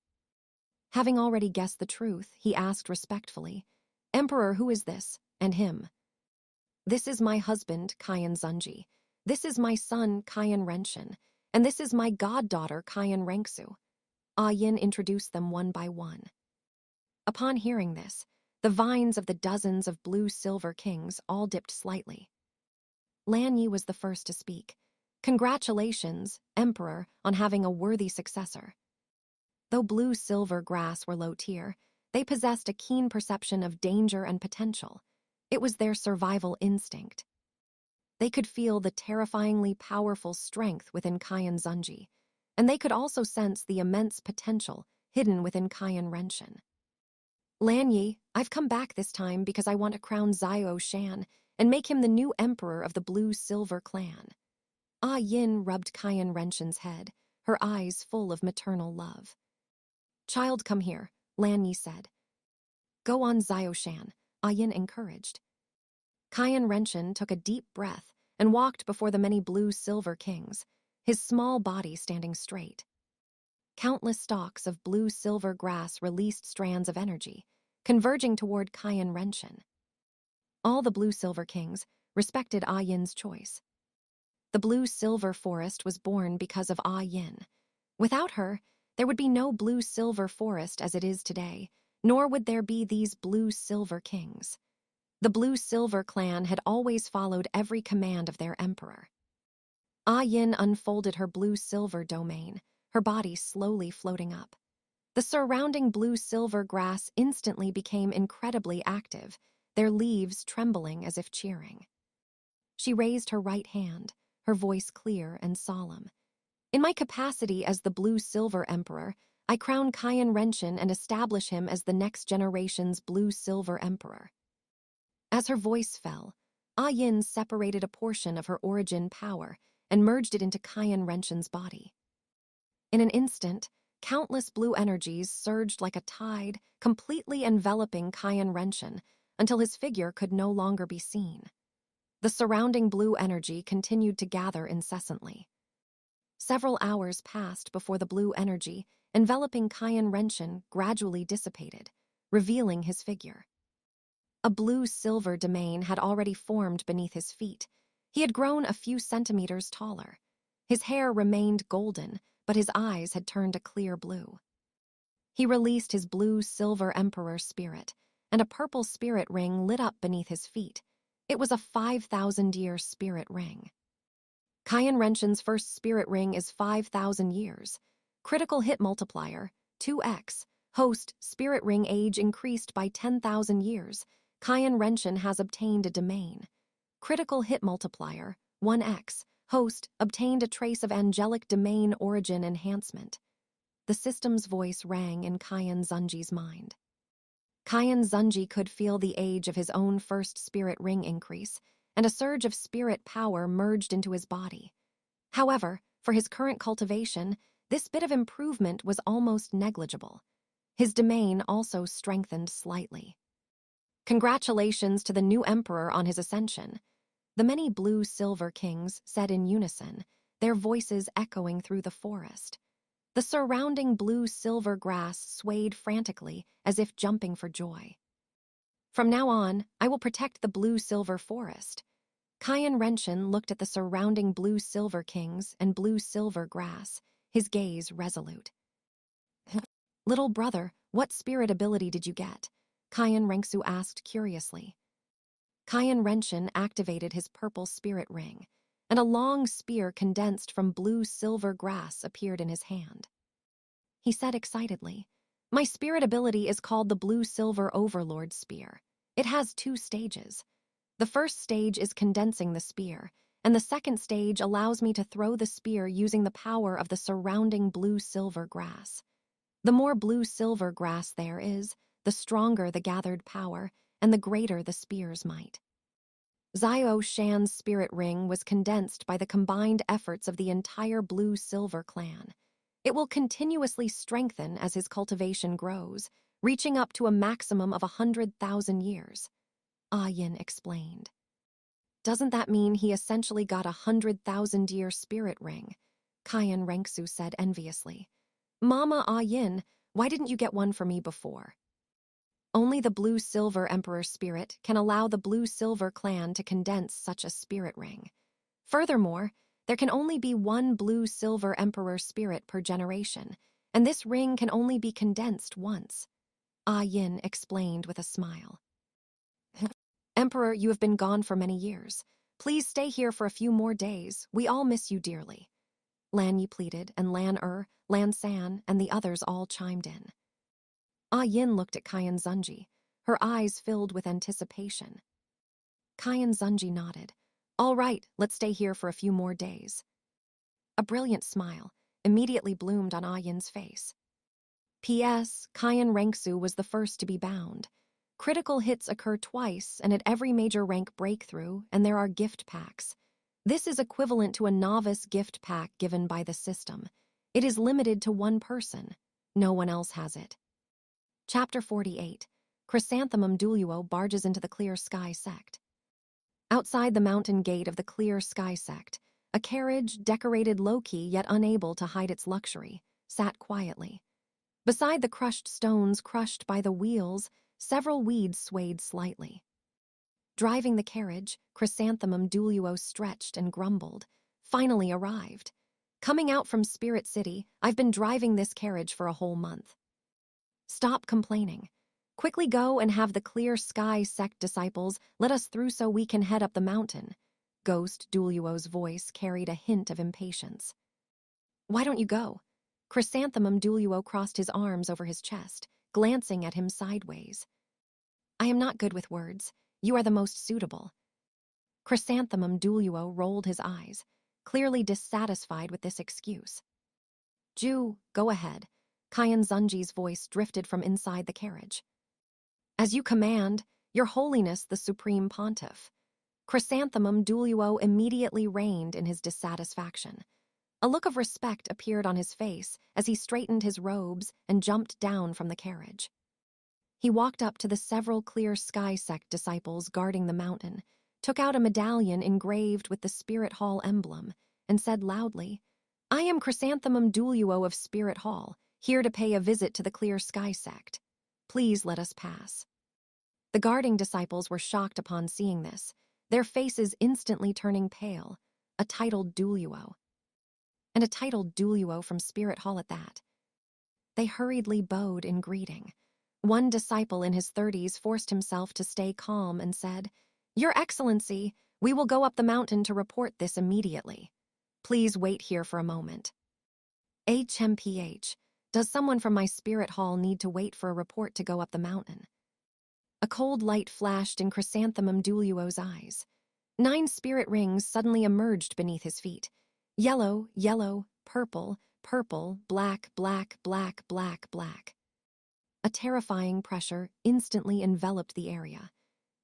Having already guessed the truth, he asked respectfully, "Emperor, who is this, and him?" "This is my husband, Qian Xunji. This is my son, Qian Renxue, and this is my goddaughter, Qian Renxue." Ah Yin introduced them one by one. Upon hearing this, the vines of the dozens of blue-silver kings all dipped slightly. Lan Yi was the first to speak. "Congratulations, Emperor, on having a worthy successor." Though blue-silver grass were low tier, they possessed a keen perception of danger and potential. It was their survival instinct. They could feel the terrifyingly powerful strength within Qian Xunji, and they could also sense the immense potential hidden within Qian Renxue. "Lan Yi, I've come back this time because I want to crown Zio Shan and make him the new emperor of the blue-silver clan." Ah Yin rubbed Qian Renxue's head, her eyes full of maternal love. "Child, come here," Lan Yi said. "Go on, Zio Shan," Ah Yin encouraged. Qian Renxue took a deep breath and walked before the many blue-silver kings, his small body standing straight. Countless stalks of blue-silver grass released strands of energy, converging toward Qian Renxue. All the blue-silver kings respected Ah Yin's choice. The blue-silver forest was born because of Ah Yin. Without her, there would be no blue-silver forest as it is today, nor would there be these blue-silver kings. The blue-silver clan had always followed every command of their emperor. Ah Yin unfolded her blue-silver domain, her body slowly floating up. The surrounding blue-silver grass instantly became incredibly active, their leaves trembling as if cheering. She raised her right hand, her voice clear and solemn. "In my capacity as the blue-silver emperor, I crown Qian Renxue and establish him as the next generation's blue-silver emperor." As her voice fell, Ah Yin separated a portion of her origin power and merged it into Qian Renxue's body. In an instant, countless blue energies surged like a tide, completely enveloping Qian Renxue until his figure could no longer be seen. The surrounding blue energy continued to gather incessantly. Several hours passed before the blue energy enveloping Qian Renxue gradually dissipated, revealing his figure. A blue-silver domain had already formed beneath his feet. He had grown a few centimeters taller. His hair remained golden, but his eyes had turned a clear blue. He released his blue-silver emperor spirit, and a purple spirit ring lit up beneath his feet. It was a 5,000-year spirit ring. Qian Renxue's first spirit ring is 5,000 years. Critical hit multiplier, 2x. Host, spirit ring age increased by 10,000 years. Qian Renxue has obtained a domain. Critical hit multiplier, 1x. Host, obtained a trace of angelic domain origin enhancement. The system's voice rang in Qian Xunji's mind. Qian Xunji could feel the age of his own first spirit ring increase, and a surge of spirit power merged into his body. However, for his current cultivation, this bit of improvement was almost negligible. His domain also strengthened slightly. Congratulations to the new emperor on his ascension. The many blue-silver kings said in unison, their voices echoing through the forest. The surrounding blue-silver grass swayed frantically as if jumping for joy. From now on, I will protect the blue-silver forest. Qian Renxue looked at the surrounding blue-silver kings and blue-silver grass, his gaze resolute. Little brother, what spirit ability did you get? Qian Renxue asked curiously. Qian Renxue activated his purple spirit ring, and a long spear condensed from blue-silver grass appeared in his hand. He said excitedly, "My spirit ability is called the Blue-Silver Overlord Spear. It has 2 stages. The first stage is condensing the spear, and the second stage allows me to throw the spear using the power of the surrounding blue-silver grass. The more blue-silver grass there is, the stronger the gathered power, and the greater the spear's might." Xiao Shan's spirit ring was condensed by the combined efforts of the entire blue-silver clan. It will continuously strengthen as his cultivation grows, reaching up to a maximum of 100,000 years. Yin explained. Doesn't that mean he essentially got a 100,000-year spirit ring? Qian Renxue said enviously. Mama Yin, why didn't you get one for me before? Only the blue-silver emperor spirit can allow the blue-silver clan to condense such a spirit ring. Furthermore, there can only be one blue-silver emperor spirit per generation, and this ring can only be condensed once. Yin explained with a smile. Emperor, you have been gone for many years. Please stay here for a few more days. We all miss you dearly. Lan Yi pleaded, and Lan San, and the others all chimed in. Yin looked at Qian Xunji, her eyes filled with anticipation. Qian Xunji nodded. All right, let's stay here for a few more days. A brilliant smile immediately bloomed on Yin's face. P.S. Qian Renxue was the first to be bound. Critical hits occur twice and at every major rank breakthrough, and there are gift packs. This is equivalent to a novice gift pack given by the system. It is limited to one person. No one else has it. Chapter 48. Chrysanthemum Douluo barges into the Clear Sky sect. Outside the mountain gate of the Clear Sky sect, a carriage, decorated low-key yet unable to hide its luxury, sat quietly. Beside the crushed stones crushed by the wheels, several weeds swayed slightly. Driving the carriage, Chrysanthemum Douluo stretched and grumbled. Finally arrived. Coming out from Spirit City, I've been driving this carriage for a whole month. Stop complaining. Quickly go and have the Clear Sky sect disciples let us through so we can head up the mountain. Ghost Douluo's voice carried a hint of impatience. Why don't you go? Chrysanthemum Douluo crossed his arms over his chest, glancing at him sideways. I am not good with words. You are the most suitable. Chrysanthemum Douluo rolled his eyes, clearly dissatisfied with this excuse. Ju, go ahead. Qian Xunji's voice drifted from inside the carriage. As you command, Your Holiness the Supreme Pontiff. Chrysanthemum Douluo immediately reigned in his dissatisfaction. A look of respect appeared on his face as he straightened his robes and jumped down from the carriage. He walked up to the several Clear Sky sect disciples guarding the mountain, took out a medallion engraved with the Spirit Hall emblem, and said loudly, I am Chrysanthemum Douluo of Spirit Hall, here to pay a visit to the Clear Sky sect. Please let us pass. The guarding disciples were shocked upon seeing this, their faces instantly turning pale. A titled Douluo. And a titled Douluo from Spirit Hall at that. They hurriedly bowed in greeting. One disciple in his 30s forced himself to stay calm and said, "Your Excellency, we will go up the mountain to report this immediately. Please wait here for a moment." HMPH, does someone from my Spirit Hall need to wait for a report to go up the mountain? A cold light flashed in Chrysanthemum Douluo's eyes. 9 spirit rings suddenly emerged beneath his feet. Yellow, yellow, purple, purple, black, black, black, black, black. A terrifying pressure instantly enveloped the area.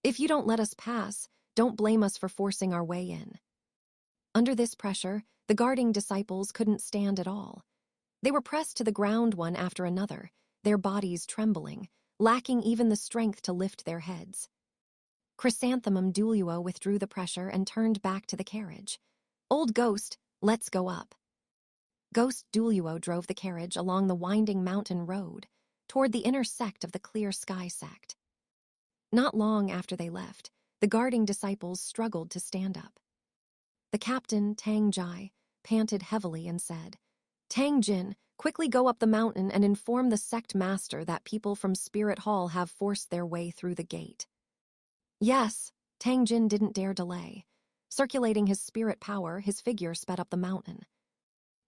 If you don't let us pass, don't blame us for forcing our way in. Under this pressure, the guarding disciples couldn't stand at all. They were pressed to the ground one after another, their bodies trembling, lacking even the strength to lift their heads. Chrysanthemum Douluo withdrew the pressure and turned back to the carriage. "Old Ghost, let's go up." Ghost Douluo drove the carriage along the winding mountain road, toward the inner sect of the Clear Sky sect. Not long after they left, the guarding disciples struggled to stand up. The captain, Tang Jai, panted heavily and said, "Tang Jin, quickly go up the mountain and inform the sect master that people from Spirit Hall have forced their way through the gate." Yes, Tang Jin didn't dare delay. Circulating his spirit power, his figure sped up the mountain.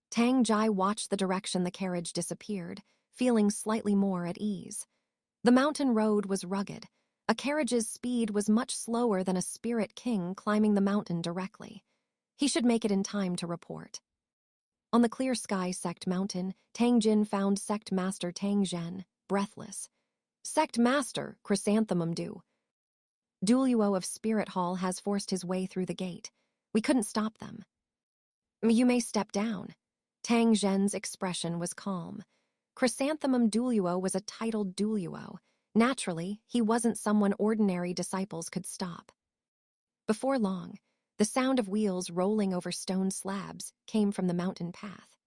Tang Jai watched the direction the carriage disappeared, feeling slightly more at ease. The mountain road was rugged. A carriage's speed was much slower than a spirit king climbing the mountain directly. He should make it in time to report. On the Clear Sky sect mountain, Tang Jin found sect master Tang Zhen, breathless. "Sect master, Chrysanthemum Douluo of Spirit Hall has forced his way through the gate. We couldn't stop them." "You may step down." Tang Zhen's expression was calm. Chrysanthemum Douluo was a titled Douluo. Naturally, he wasn't someone ordinary disciples could stop. Before long, the sound of wheels rolling over stone slabs came from the mountain path.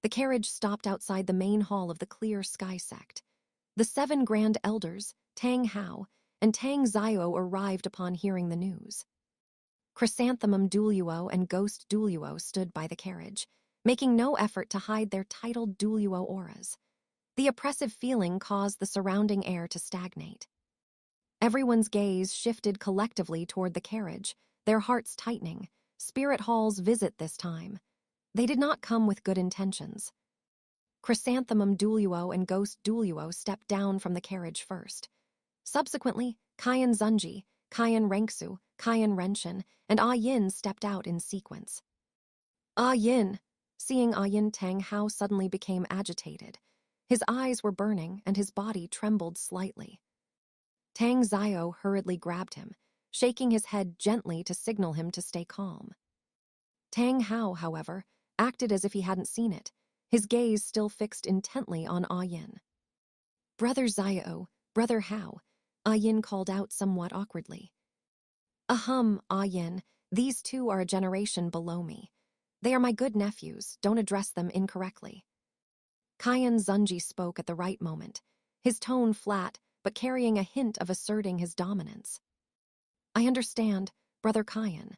The carriage stopped outside the main hall of the Clear Sky sect. The 7 grand elders, Tang Hao and Tang Zio, arrived upon hearing the news. Chrysanthemum Douluo and Ghost Douluo stood by the carriage, making no effort to hide their titled Douluo auras. The oppressive feeling caused the surrounding air to stagnate. Everyone's gaze shifted collectively toward the carriage, their hearts tightening. Spirit Hall's visit this time. They did not come with good intentions. Chrysanthemum Douluo and Ghost Douluo stepped down from the carriage first. Subsequently, Qian Xunji, Qian Renxue, Qian Renxue, and Yin stepped out in sequence. Yin! Seeing Yin, Tang Hao suddenly became agitated. His eyes were burning and his body trembled slightly. Tang Zio hurriedly grabbed him, shaking his head gently to signal him to stay calm. Tang Hao, however, acted as if he hadn't seen it, his gaze still fixed intently on Yin. "Brother Zio, Brother Hao," Yin called out somewhat awkwardly. Yin, these two are a generation below me. They are my good nephews, don't address them incorrectly." Qian Xunji spoke at the right moment, his tone flat, but carrying a hint of asserting his dominance. "I understand, Brother Qian."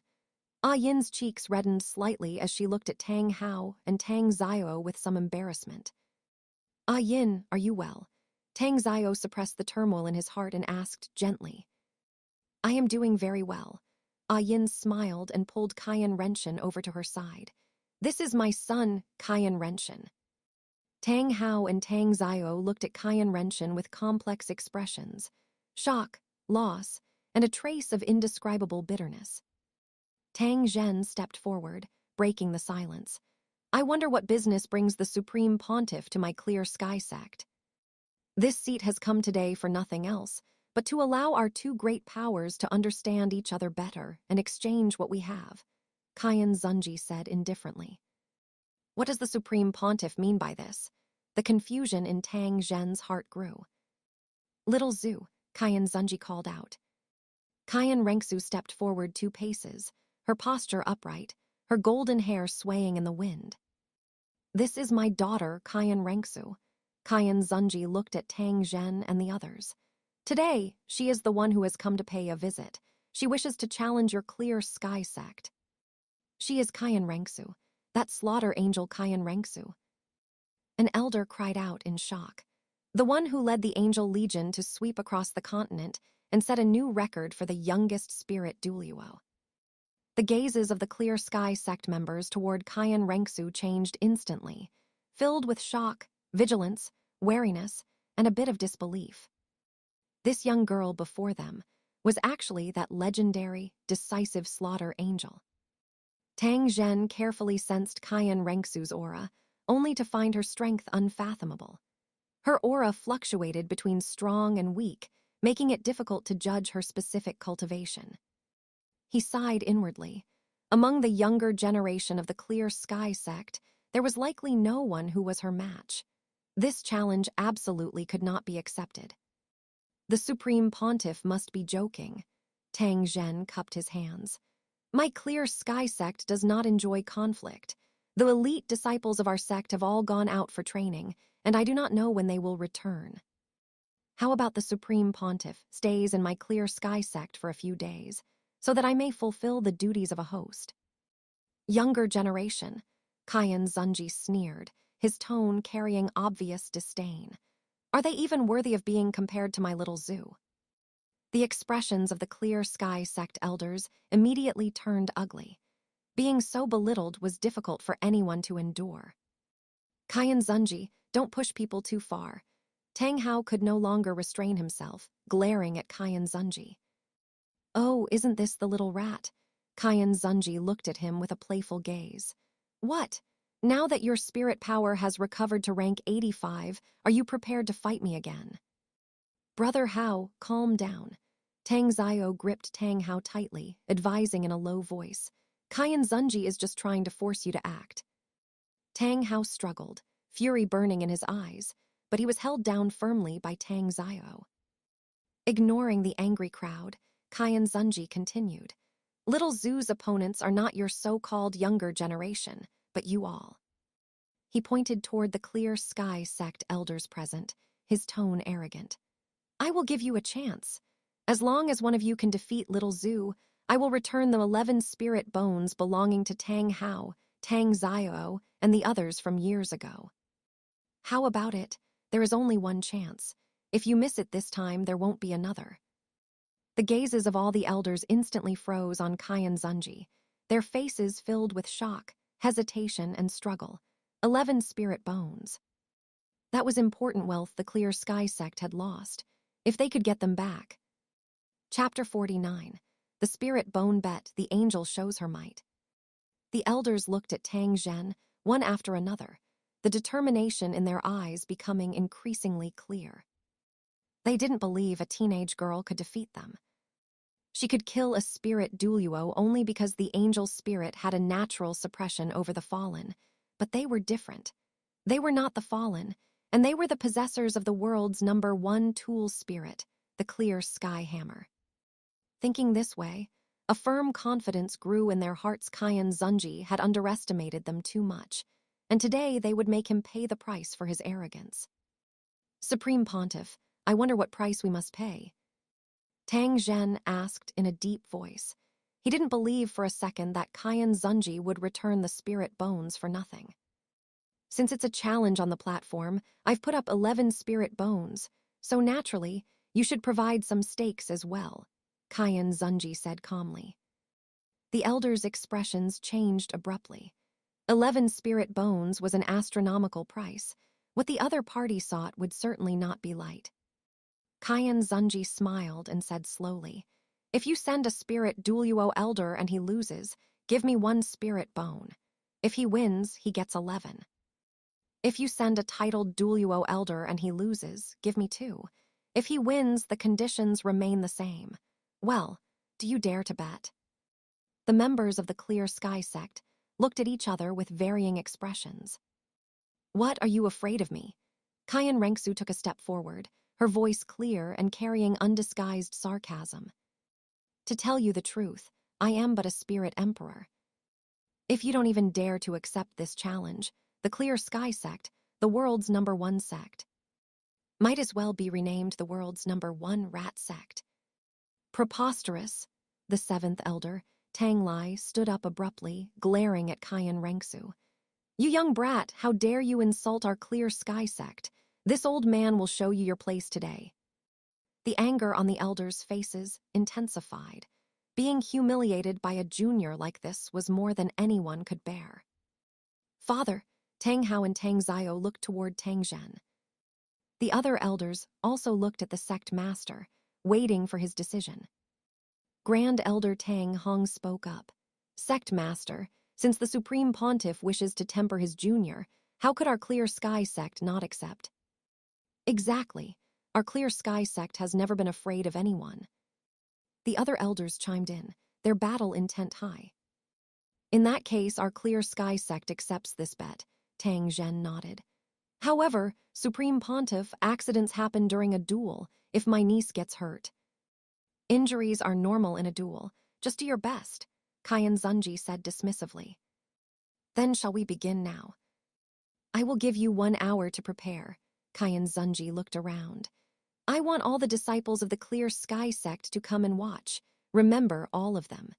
Yin's cheeks reddened slightly as she looked at Tang Hao and Tang Zio with some embarrassment. "Yin, are you well?" Tang Zio suppressed the turmoil in his heart and asked gently. "I am doing very well." Yin smiled and pulled Qian Renxue over to her side. "This is my son, Qian Renxue." Tang Hao and Tang Zio looked at Qian Renxue with complex expressions, shock, loss, and a trace of indescribable bitterness. Tang Zhen stepped forward, breaking the silence. "I wonder what business brings the Supreme Pontiff to my Clear Sky sect. This seat has come today for nothing else, but to allow our 2 great powers to understand each other better and exchange what we have," Qian Xunji said indifferently. "What does the Supreme Pontiff mean by this?" The confusion in Tang Zhen's heart grew. "Little Zhu," Qian Xunji called out. Qian Renxue stepped forward 2 paces, her posture upright, her golden hair swaying in the wind. "This is my daughter, Qian Renxue." Qian Xunji looked at Tang Zhen and the others. "Today, she is the one who has come to pay a visit. She wishes to challenge your clear sky sect." "She is Qian Renxue, that slaughter angel Qian Renxue." An elder cried out in shock. The one who led the Angel Legion to sweep across the continent and set a new record for the youngest spirit Douluo. The gazes of the Clear Sky sect members toward Qian Renxue changed instantly, filled with shock, vigilance, wariness, and a bit of disbelief. This young girl before them was actually that legendary, decisive slaughter angel. Tang Zhen carefully sensed Qian Renxue's aura, only to find her strength unfathomable. Her aura fluctuated between strong and weak, making it difficult to judge her specific cultivation. He sighed inwardly. Among the younger generation of the Clear Sky sect, there was likely no one who was her match. This challenge absolutely could not be accepted. The Supreme Pontiff must be joking. Tang Zhen cupped his hands. "My Clear Sky sect does not enjoy conflict. The elite disciples of our sect have all gone out for training, and I do not know when they will return. How about the Supreme Pontiff stays in my Clear Sky sect for a few days, so that I may fulfill the duties of a host?" "Younger generation," Qian Xunji sneered, his tone carrying obvious disdain. "Are they even worthy of being compared to my little zoo?" The expressions of the Clear Sky sect elders immediately turned ugly. Being so belittled was difficult for anyone to endure. "Qian Xunji, don't push people too far." Tang Hao could no longer restrain himself, glaring at Qian Xunji. "Oh, isn't this the little rat?" Qian Xunji looked at him with a playful gaze. "What? Now that your spirit power has recovered to rank 85, are you prepared to fight me again?" "Brother Hao, calm down." Tang Zio gripped Tang Hao tightly, advising in a low voice. "Qian Xunji is just trying to force you to act." Tang Hao struggled, fury burning in his eyes, but he was held down firmly by Tang Zio. Ignoring the angry crowd, Qian Xunji continued. "Little Zoo's opponents are not your so-called younger generation, but you all." He pointed toward the Clear Sky sect elders present, his tone arrogant. "I will give you a chance. As long as one of you can defeat Little Zoo, I will return the 11 spirit bones belonging to Tang Hao, Tang Zio, and the others from years ago." "How about it? There is only one chance. If you miss it this time, there won't be another." The gazes of all the elders instantly froze on Qian Xunji, their faces filled with shock, hesitation, and struggle. 11 spirit bones. That was important wealth the Clear Sky sect had lost, if they could get them back. Chapter 49. The Spirit Bone Bet, the Angel Shows Her Might. The elders looked at Tang Zhen, one after another, the determination in their eyes becoming increasingly clear. They didn't believe a teenage girl could defeat them. She could kill a spirit Douluo only because the angel spirit had a natural suppression over the fallen, but they were different. They were not the fallen, and they were the possessors of the world's #1 tool spirit, the Clear Sky Hammer. Thinking this way, a firm confidence grew in their hearts. Qian Xunji had underestimated them too much, and today they would make him pay the price for his arrogance. "Supreme Pontiff, I wonder what price we must pay?" Tang Zhen asked in a deep voice. He didn't believe for a second that Qian Xunji would return the spirit bones for nothing. "Since it's a challenge on the platform, I've put up 11 spirit bones, so naturally, you should provide some stakes as well," Qian Xunji said calmly. The elders' expressions changed abruptly. 11 spirit bones was an astronomical price. What the other party sought would certainly not be light. Qian Xunji smiled and said slowly, "If you send a spirit Douluo elder and he loses, give me 1 spirit bone. If he wins, he gets 11. If you send a titled Douluo elder and he loses, give me 2. If he wins, the conditions remain the same. Well, do you dare to bet?" The members of the Clear Sky sect looked at each other with varying expressions. "What, are you afraid of me?" Qian Renxue took a step forward, her voice clear and carrying undisguised sarcasm. "To tell you the truth, I am but a spirit emperor. If you don't even dare to accept this challenge, the Clear Sky Sect, the world's #1 sect. Might as well be renamed the world's #1 rat sect. Preposterous, the seventh elder, Tang Lai, stood up abruptly, glaring at Qian Renxue. You young brat, how dare you insult our Clear Sky Sect? This old man will show you your place today. The anger on the elders' faces intensified. Being humiliated by a junior like this was more than anyone could bear. Father, Tang Hao and Tang Zio looked toward Tang Zhen. The other elders also looked at the sect master, waiting for his decision. Grand Elder Tang Hong spoke up. Sect master, since the Supreme Pontiff wishes to temper his junior, how could our Clear Sky Sect not accept? Exactly. Our Clear Sky Sect has never been afraid of anyone. The other elders chimed in, their battle intent high. In that case, our Clear Sky Sect accepts this bet, Tang Zhen nodded. However, Supreme Pontiff, accidents happen during a duel if my niece gets hurt. Injuries are normal in a duel. Just do your best, Qian Xunji said dismissively. Then shall we begin now? I will give you 1 hour to prepare. Qian Xunji looked around. I want all the disciples of the Clear Sky Sect to come and watch. Remember, all of them.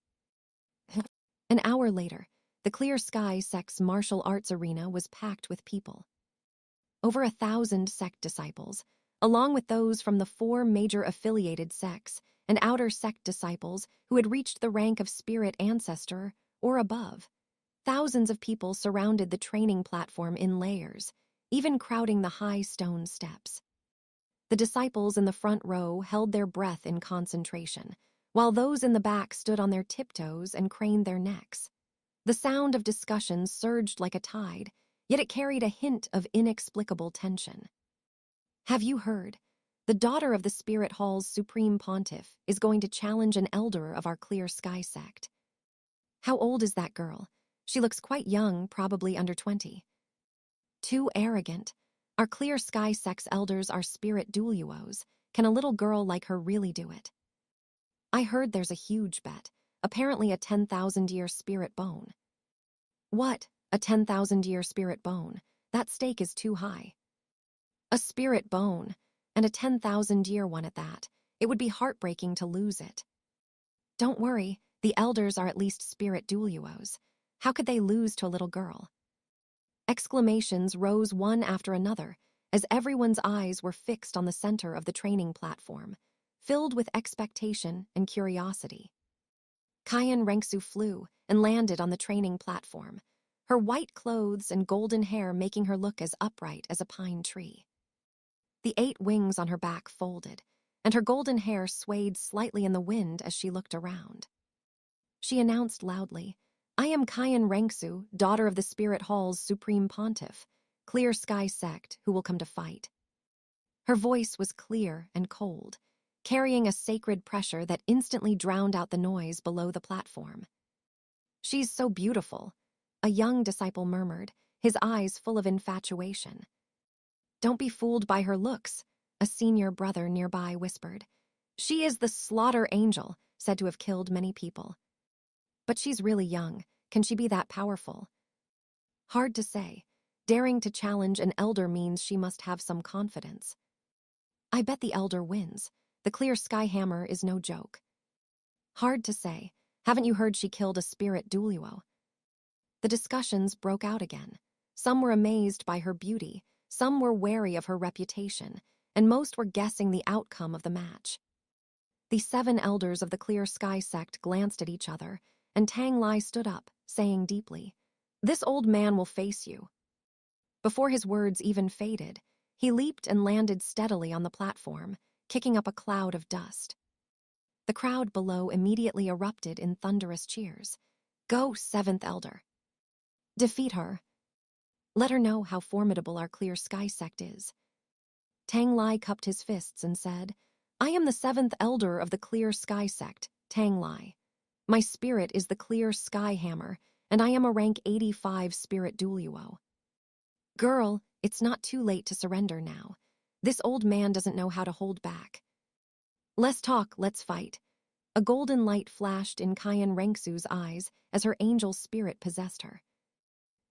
An hour later, the Clear Sky Sect's martial arts arena was packed with people. Over 1,000 sect disciples, along with those from the 4 major affiliated sects and outer sect disciples who had reached the rank of spirit ancestor or above. Thousands of people surrounded the training platform in layers, even crowding the high stone steps. The disciples in the front row held their breath in concentration, while those in the back stood on their tiptoes and craned their necks. The sound of discussion surged like a tide, yet it carried a hint of inexplicable tension. Have you heard? The daughter of the Spirit Hall's Supreme Pontiff is going to challenge an elder of our Clear Sky Sect. How old is that girl? She looks quite young, probably under 20. Too arrogant. Our Clear Sky Sect's elders are spirit Douluos. Can a little girl like her really do it? I heard there's a huge bet, apparently a 10,000-year spirit bone. What? A 10,000-year spirit bone? That stake is too high. A spirit bone, and a 10,000-year one at that. It would be heartbreaking to lose it. Don't worry, the elders are at least spirit Douluos. How could they lose to a little girl? Exclamations rose one after another as everyone's eyes were fixed on the center of the training platform, filled with expectation and curiosity. Qian Renxue flew and landed on the training platform, her white clothes and golden hair making her look as upright as a pine tree. The 8 wings on her back folded, and her golden hair swayed slightly in the wind as she looked around. She announced loudly, I am Qian Renxue, daughter of the Spirit Hall's Supreme Pontiff, Clear Sky Sect, who will come to fight. Her voice was clear and cold, carrying a sacred pressure that instantly drowned out the noise below the platform. She's so beautiful, a young disciple murmured, his eyes full of infatuation. Don't be fooled by her looks, a senior brother nearby whispered. She is the Slaughter Angel, said to have killed many people. But she's really young. Can she be that powerful? Hard to say. Daring to challenge an elder means she must have some confidence. I bet the elder wins. The Clear Sky Hammer is no joke. Hard to say. Haven't you heard she killed a spirit Douluo? The discussions broke out again. Some were amazed by her beauty, some were wary of her reputation, and most were guessing the outcome of the match. The 7 elders of the Clear Sky Sect glanced at each other, and Tang Lai stood up, saying deeply, This old man will face you. Before his words even faded, he leaped and landed steadily on the platform, kicking up a cloud of dust. The crowd below immediately erupted in thunderous cheers. Go, 7th Elder. Defeat her. Let her know how formidable our Clear Sky Sect is. Tang Lai cupped his fists and said, I am the 7th Elder of the Clear Sky Sect, Tang Lai. My spirit is the Clear Sky Hammer, and I am a rank 85 spirit Douluo. Girl, it's not too late to surrender now. This old man doesn't know how to hold back. Less talk, let's fight. A golden light flashed in Qian Renxue's eyes as her angel spirit possessed her.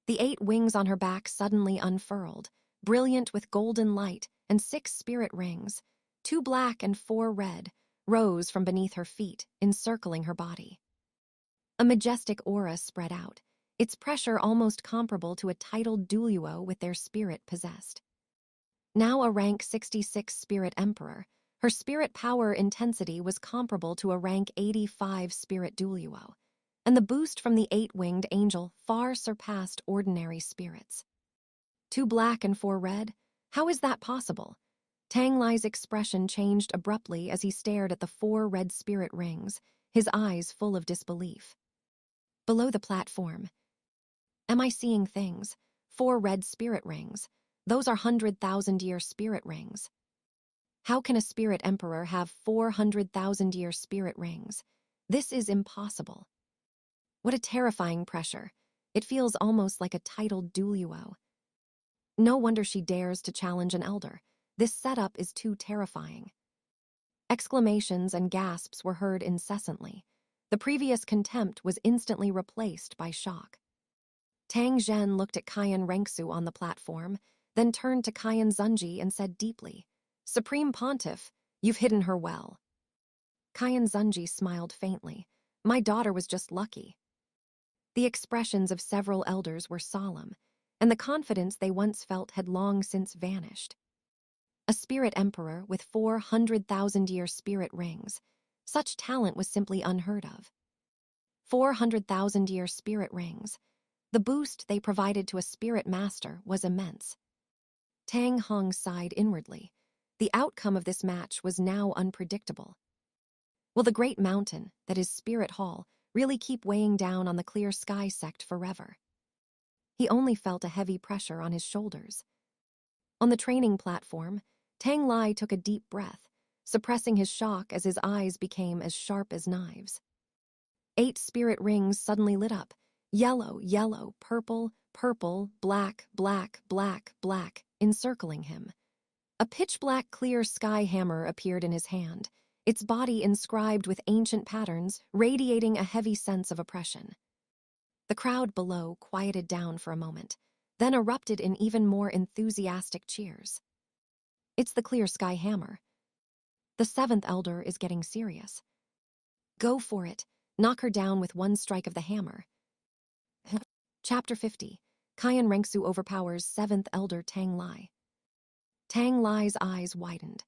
The 8 wings on her back suddenly unfurled, brilliant with golden light, and 6 spirit rings, 2 black and 4 red, rose from beneath her feet, encircling her body. A majestic aura spread out, its pressure almost comparable to a titled Douluo with their spirit possessed. Now a rank 66 spirit emperor, her spirit power intensity was comparable to a rank 85 spirit Douluo, and the boost from the 8-winged angel far surpassed ordinary spirits. 2 black and 4 red? How is that possible? Tang Lai's expression changed abruptly as he stared at the 4 red spirit rings, his eyes full of disbelief. Below the platform. Am I seeing things? 4 red spirit rings. Those are 100,000-year spirit rings. How can a spirit emperor have 400,000-year spirit rings? This is impossible. What a terrifying pressure. It feels almost like a titled Douluo. No wonder she dares to challenge an elder. This setup is too terrifying. Exclamations and gasps were heard incessantly. The previous contempt was instantly replaced by shock. Tang Zhen looked at Qian Renxue on the platform, then turned to Qian Xunji and said deeply, "Supreme Pontiff, you've hidden her well." Qian Xunji smiled faintly. "My daughter was just lucky." The expressions of several elders were solemn, and the confidence they once felt had long since vanished. A spirit emperor with 400,000-year spirit rings. Such talent was simply unheard of. 400,000-year spirit rings. The boost they provided to a spirit master was immense. Tang Hong sighed inwardly. The outcome of this match was now unpredictable. Will the great mountain, that is Spirit Hall, really keep weighing down on the clear sky sect forever? He only felt a heavy pressure on his shoulders. On the training platform, Tang Lai took a deep breath, suppressing his shock as his eyes became as sharp as knives. 8 spirit rings suddenly lit up. Yellow, yellow, purple, purple, black, black, black, black, encircling him. A pitch-black clear sky hammer appeared in his hand, its body inscribed with ancient patterns, radiating a heavy sense of oppression. The crowd below quieted down for a moment, then erupted in even more enthusiastic cheers. It's the clear sky hammer. The 7th elder is getting serious. Go for it. Knock her down with one strike of the hammer. Chapter 50. Qian Renxue overpowers 7th elder Tang Lai. Tang Lai's eyes widened.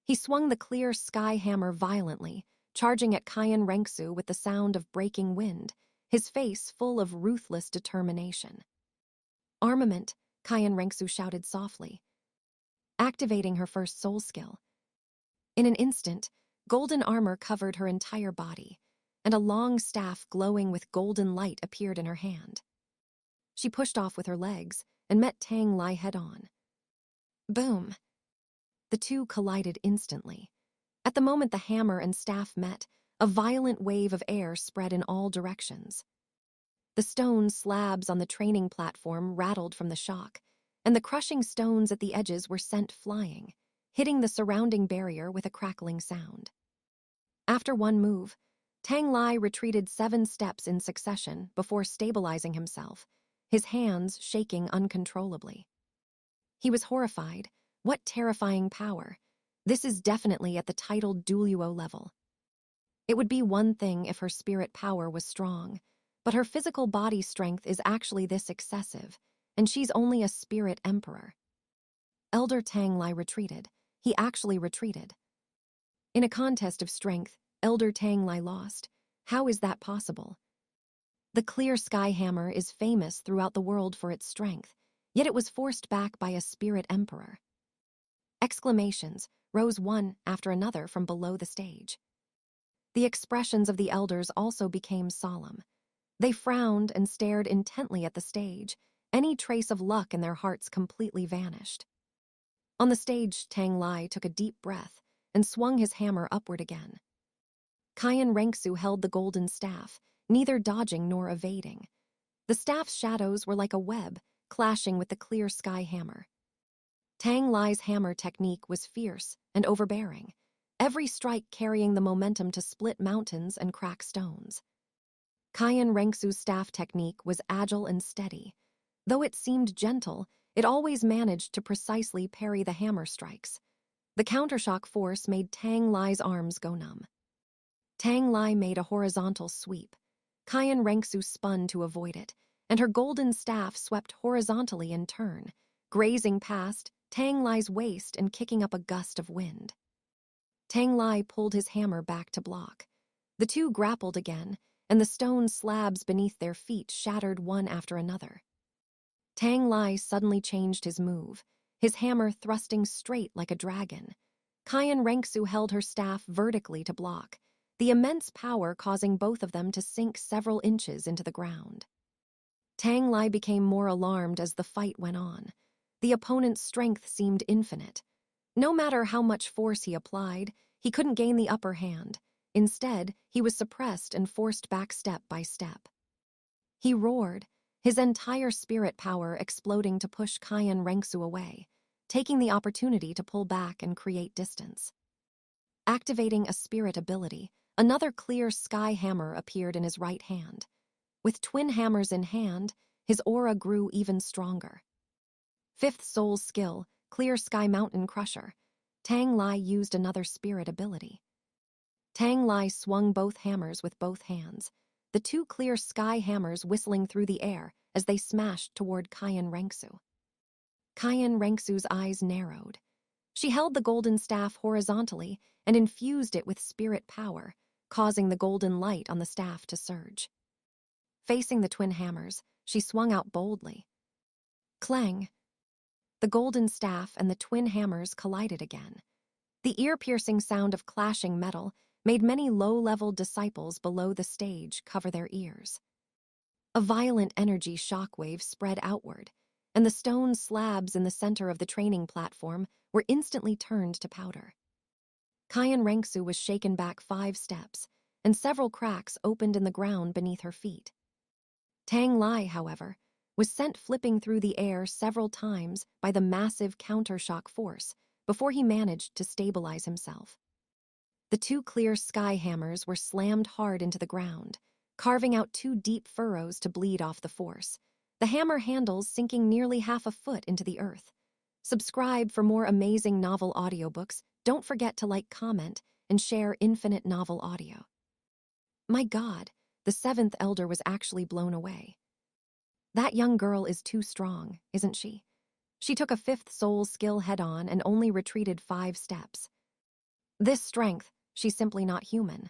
He swung the clear sky hammer violently, charging at Qian Renxue with the sound of breaking wind, his face full of ruthless determination. Armament, Qian Renxue shouted softly, activating her first soul skill. In an instant, golden armor covered her entire body, and a long staff glowing with golden light appeared in her hand. She pushed off with her legs and met Tang Lai head-on. Boom! The two collided instantly. At the moment the hammer and staff met, a violent wave of air spread in all directions. The stone slabs on the training platform rattled from the shock, and the crushing stones at the edges were sent flying, hitting the surrounding barrier with a crackling sound. After one move, Tang Lai retreated 7 steps in succession before stabilizing himself, his hands shaking uncontrollably. He was horrified. What terrifying power! This is definitely at the titled Douluo level. It would be one thing if her spirit power was strong, but her physical body strength is actually this excessive, and she's only a spirit emperor. Elder Tang Lai retreated. He actually retreated. In a contest of strength, Elder Tang Lai lost. How is that possible? The clear sky hammer is famous throughout the world for its strength, yet it was forced back by a spirit emperor. Exclamations rose one after another from below the stage. The expressions of the elders also became solemn. They frowned and stared intently at the stage. Any trace of luck in their hearts completely vanished. On the stage, Tang Lai took a deep breath and swung his hammer upward again. Qian Renxue held the golden staff, neither dodging nor evading. The staff's shadows were like a web, clashing with the clear sky hammer. Tang Lai's hammer technique was fierce and overbearing, every strike carrying the momentum to split mountains and crack stones. Qian Renxue's staff technique was agile and steady. Though it seemed gentle, it always managed to precisely parry the hammer strikes. The countershock force made Tang Lai's arms go numb. Tang Lai made a horizontal sweep. Qian Renxue spun to avoid it, and her golden staff swept horizontally in turn, grazing past Tang Lai's waist and kicking up a gust of wind. Tang Lai pulled his hammer back to block. The two grappled again, and the stone slabs beneath their feet shattered one after another. Tang Lai suddenly changed his move, his hammer thrusting straight like a dragon. Qian Renxue held her staff vertically to block, the immense power causing both of them to sink several inches into the ground. Tang Lai became more alarmed as the fight went on. The opponent's strength seemed infinite. No matter how much force he applied, he couldn't gain the upper hand. Instead, he was suppressed and forced back step by step. He roared, his entire spirit power exploding to push Qian Renxue away, taking the opportunity to pull back and create distance. Activating a spirit ability, another clear sky hammer appeared in his right hand. With twin hammers in hand, his aura grew even stronger. Fifth soul skill, Clear Sky Mountain Crusher. Tang Lai used another spirit ability. Tang Lai swung both hammers with both hands, the two clear sky hammers whistling through the air as they smashed toward Qian Renxue. Qian Renxue's eyes narrowed. She held the golden staff horizontally and infused it with spirit power, causing the golden light on the staff to surge. Facing the twin hammers, she swung out boldly. Clang! The golden staff and the twin hammers collided again. The ear-piercing sound of clashing metal made many low-level disciples below the stage cover their ears. A violent energy shockwave spread outward, and the stone slabs in the center of the training platform were instantly turned to powder. Qian Renxue was shaken back 5 steps, and several cracks opened in the ground beneath her feet. Tang Lai, however, was sent flipping through the air several times by the massive countershock force before he managed to stabilize himself. The two clear sky hammers were slammed hard into the ground, carving out 2 deep furrows to bleed off the force, the hammer handles sinking nearly half a foot into the earth. Subscribe for more amazing novel audiobooks. Don't forget to like, comment, and share Infinite Novel Audio. My God, the 7th elder was actually blown away. That young girl is too strong, isn't she? She took a 5th soul skill head-on and only retreated 5 steps. This strength, she's simply not human.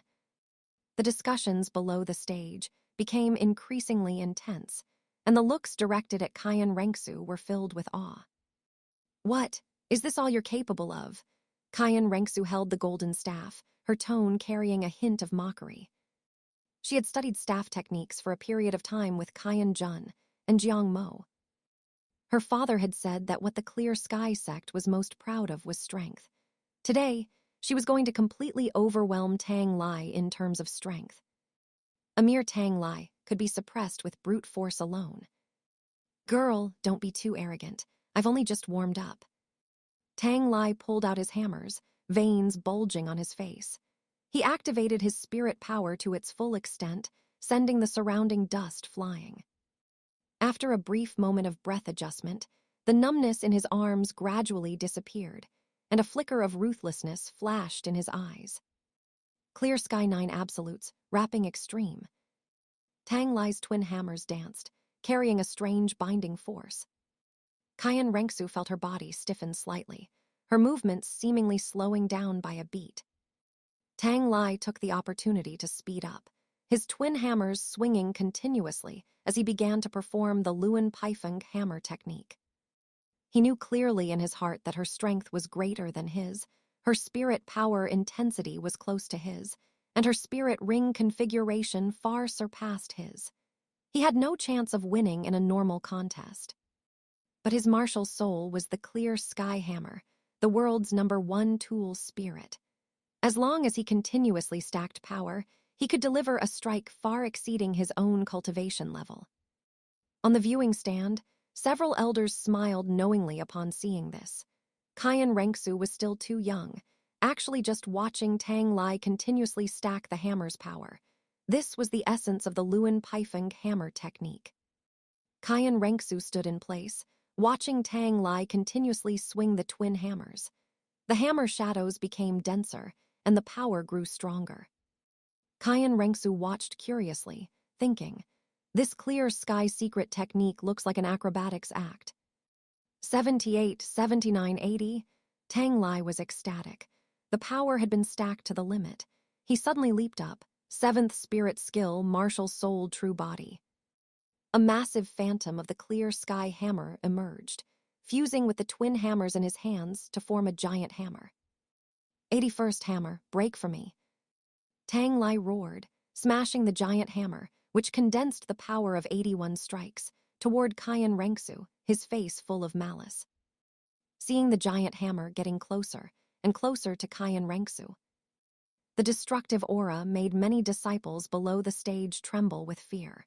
The discussions below the stage became increasingly intense, and the looks directed at Qian Renxue were filled with awe. What? Is this all you're capable of? Qian Renxue held the golden staff, her tone carrying a hint of mockery. She had studied staff techniques for a period of time with Qian Jun and Jiang Mo. Her father had said that what the Clear Sky sect was most proud of was strength. Today, she was going to completely overwhelm Tang Lai in terms of strength. A mere Tang Lai could be suppressed with brute force alone. Girl, don't be too arrogant. I've only just warmed up. Tang Lai pulled out his hammers, veins bulging on his face. He activated his spirit power to its full extent, sending the surrounding dust flying. After a brief moment of breath adjustment, the numbness in his arms gradually disappeared, and a flicker of ruthlessness flashed in his eyes. Clear Sky 9 absolutes, wrapping extreme. Tang Lai's twin hammers danced, carrying a strange binding force. Qian Renxue felt her body stiffen slightly, her movements seemingly slowing down by a beat. Tang Lai took the opportunity to speed up, his twin hammers swinging continuously as he began to perform the Luan Paifeng hammer technique. He knew clearly in his heart that her strength was greater than his, her spirit power intensity was close to his, and her spirit ring configuration far surpassed his. He had no chance of winning in a normal contest. But his martial soul was the Clear Sky Hammer, the world's #1 tool spirit. As long as he continuously stacked power, he could deliver a strike far exceeding his own cultivation level. On the viewing stand, several elders smiled knowingly upon seeing this. Qian Renxue was still too young, actually just watching Tang Lai continuously stack the hammer's power. This was the essence of the Luan Paifeng hammer technique. Qian Renxue stood in place, watching Tang Lai continuously swing the twin hammers. The hammer shadows became denser, and the power grew stronger. Qian Renxue watched curiously, thinking, this clear sky secret technique looks like an acrobatics act. 78, 79, 80. Tang Lai was ecstatic. The power had been stacked to the limit. He suddenly leaped up, seventh spirit skill, martial soul, true body. A massive phantom of the clear sky hammer emerged, fusing with the twin hammers in his hands to form a giant hammer. 81st hammer, break for me. Tang Lai roared, smashing the giant hammer, which condensed the power of 81 strikes, toward Qian Renxue, his face full of malice. Seeing the giant hammer getting closer and closer to Qian Renxue, the destructive aura made many disciples below the stage tremble with fear.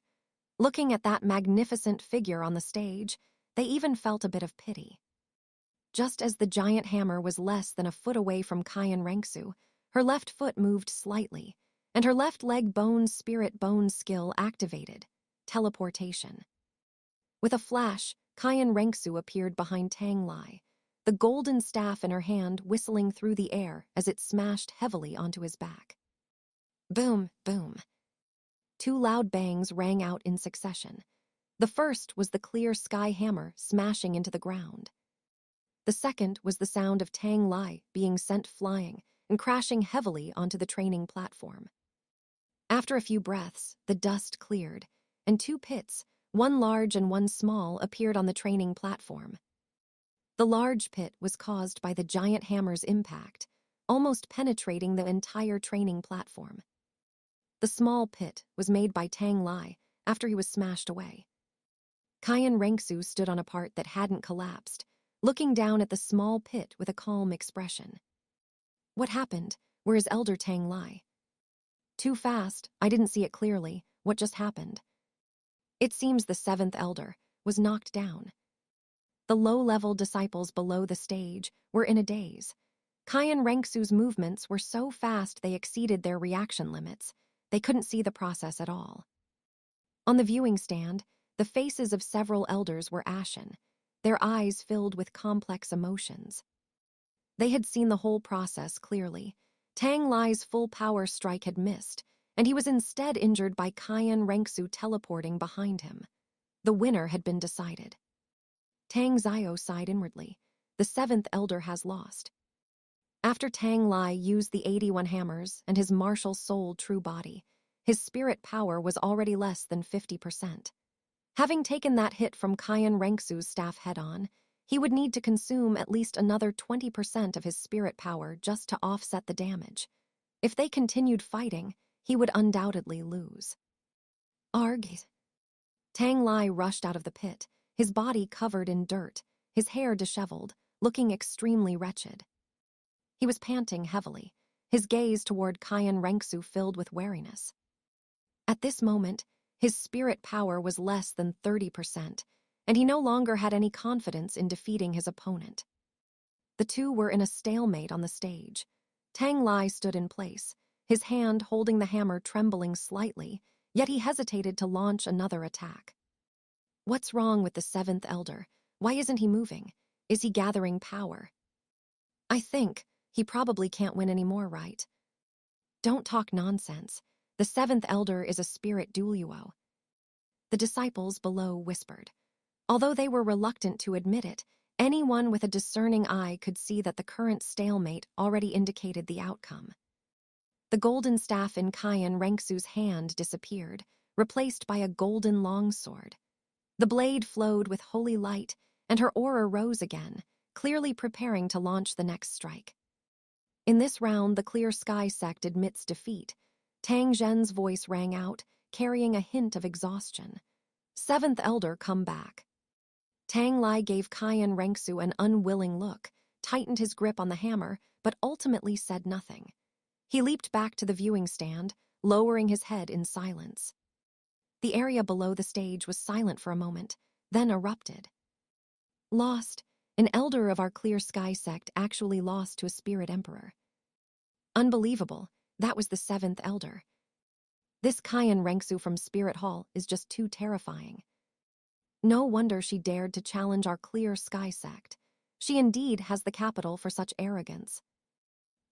Looking at that magnificent figure on the stage, they even felt a bit of pity. Just as the giant hammer was less than a foot away from Qian Renxue, her left foot moved slightly, and her left leg spirit bone skill activated, teleportation. With a flash, Qian Renxue appeared behind Tang Lai, the golden staff in her hand whistling through the air as it smashed heavily onto his back. Boom, boom. Two loud bangs rang out in succession. The first was the clear sky hammer smashing into the ground. The second was the sound of Tang Lai being sent flying and crashing heavily onto the training platform. After a few breaths, the dust cleared, and two pits, one large and one small, appeared on the training platform. The large pit was caused by the giant hammer's impact, almost penetrating the entire training platform. The small pit was made by Tang Lai after he was smashed away. Qian Renxue stood on a part that hadn't collapsed, looking down at the small pit with a calm expression. What happened? Where is Elder Tang Lai? Too fast, I didn't see it clearly. What just happened? It seems the seventh elder was knocked down. The low-level disciples below the stage were in a daze. Qian Renxue's movements were so fast they exceeded their reaction limits. They couldn't see the process at all. On the viewing stand, the faces of several elders were ashen, their eyes filled with complex emotions. They had seen the whole process clearly. Tang Lai's full power strike had missed, and he was instead injured by Qian Renxue teleporting behind him. The winner had been decided. Tang Zio sighed inwardly. The seventh elder has lost. After Tang Lai used the 81 hammers and his martial soul true body, his spirit power was already less than 50%. Having taken that hit from Qian Renxue's staff head-on, he would need to consume at least another 20% of his spirit power just to offset the damage. If they continued fighting, he would undoubtedly lose. Arg! Tang Lai rushed out of the pit, his body covered in dirt, his hair disheveled, looking extremely wretched. He was panting heavily, his gaze toward Qian Renxue filled with wariness. At this moment, his spirit power was less than 30%, and he no longer had any confidence in defeating his opponent. The two were in a stalemate on the stage. Tang Lai stood in place, his hand holding the hammer trembling slightly, yet he hesitated to launch another attack. What's wrong with the seventh elder? Why isn't he moving? Is he gathering power? I think he probably can't win anymore, right? Don't talk nonsense. The seventh elder is a spirit Douluo. The disciples below whispered. Although they were reluctant to admit it, anyone with a discerning eye could see that the current stalemate already indicated the outcome. The golden staff in Qian Renxue's hand disappeared, replaced by a golden longsword. The blade flowed with holy light, and her aura rose again, clearly preparing to launch the next strike. In this round, the Clear Sky sect admits defeat. Tang Zhen's voice rang out, carrying a hint of exhaustion. Seventh elder, come back. Tang Lai gave Qian Renxue an unwilling look, tightened his grip on the hammer, but ultimately said nothing. He leaped back to the viewing stand, lowering his head in silence. The area below the stage was silent for a moment, then erupted. Lost. An elder of our Clear Sky sect actually lost to a spirit emperor. Unbelievable, that was the seventh elder. This Qian Renxue from Spirit Hall is just too terrifying. No wonder she dared to challenge our clear sky sect. She indeed has the capital for such arrogance.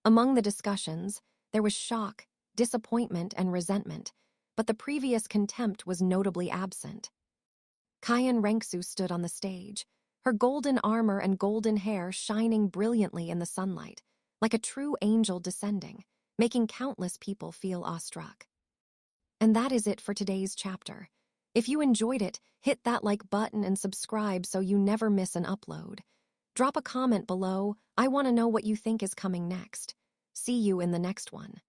Among the discussions, there was shock, disappointment, and resentment, but the previous contempt was notably absent. Qian Renxue stood on the stage, her golden armor and golden hair shining brilliantly in the sunlight, like a true angel descending, making countless people feel awestruck. And that is it for today's chapter. If you enjoyed it, hit that like button and subscribe so you never miss an upload. Drop a comment below. I want to know what you think is coming next. See you in the next one.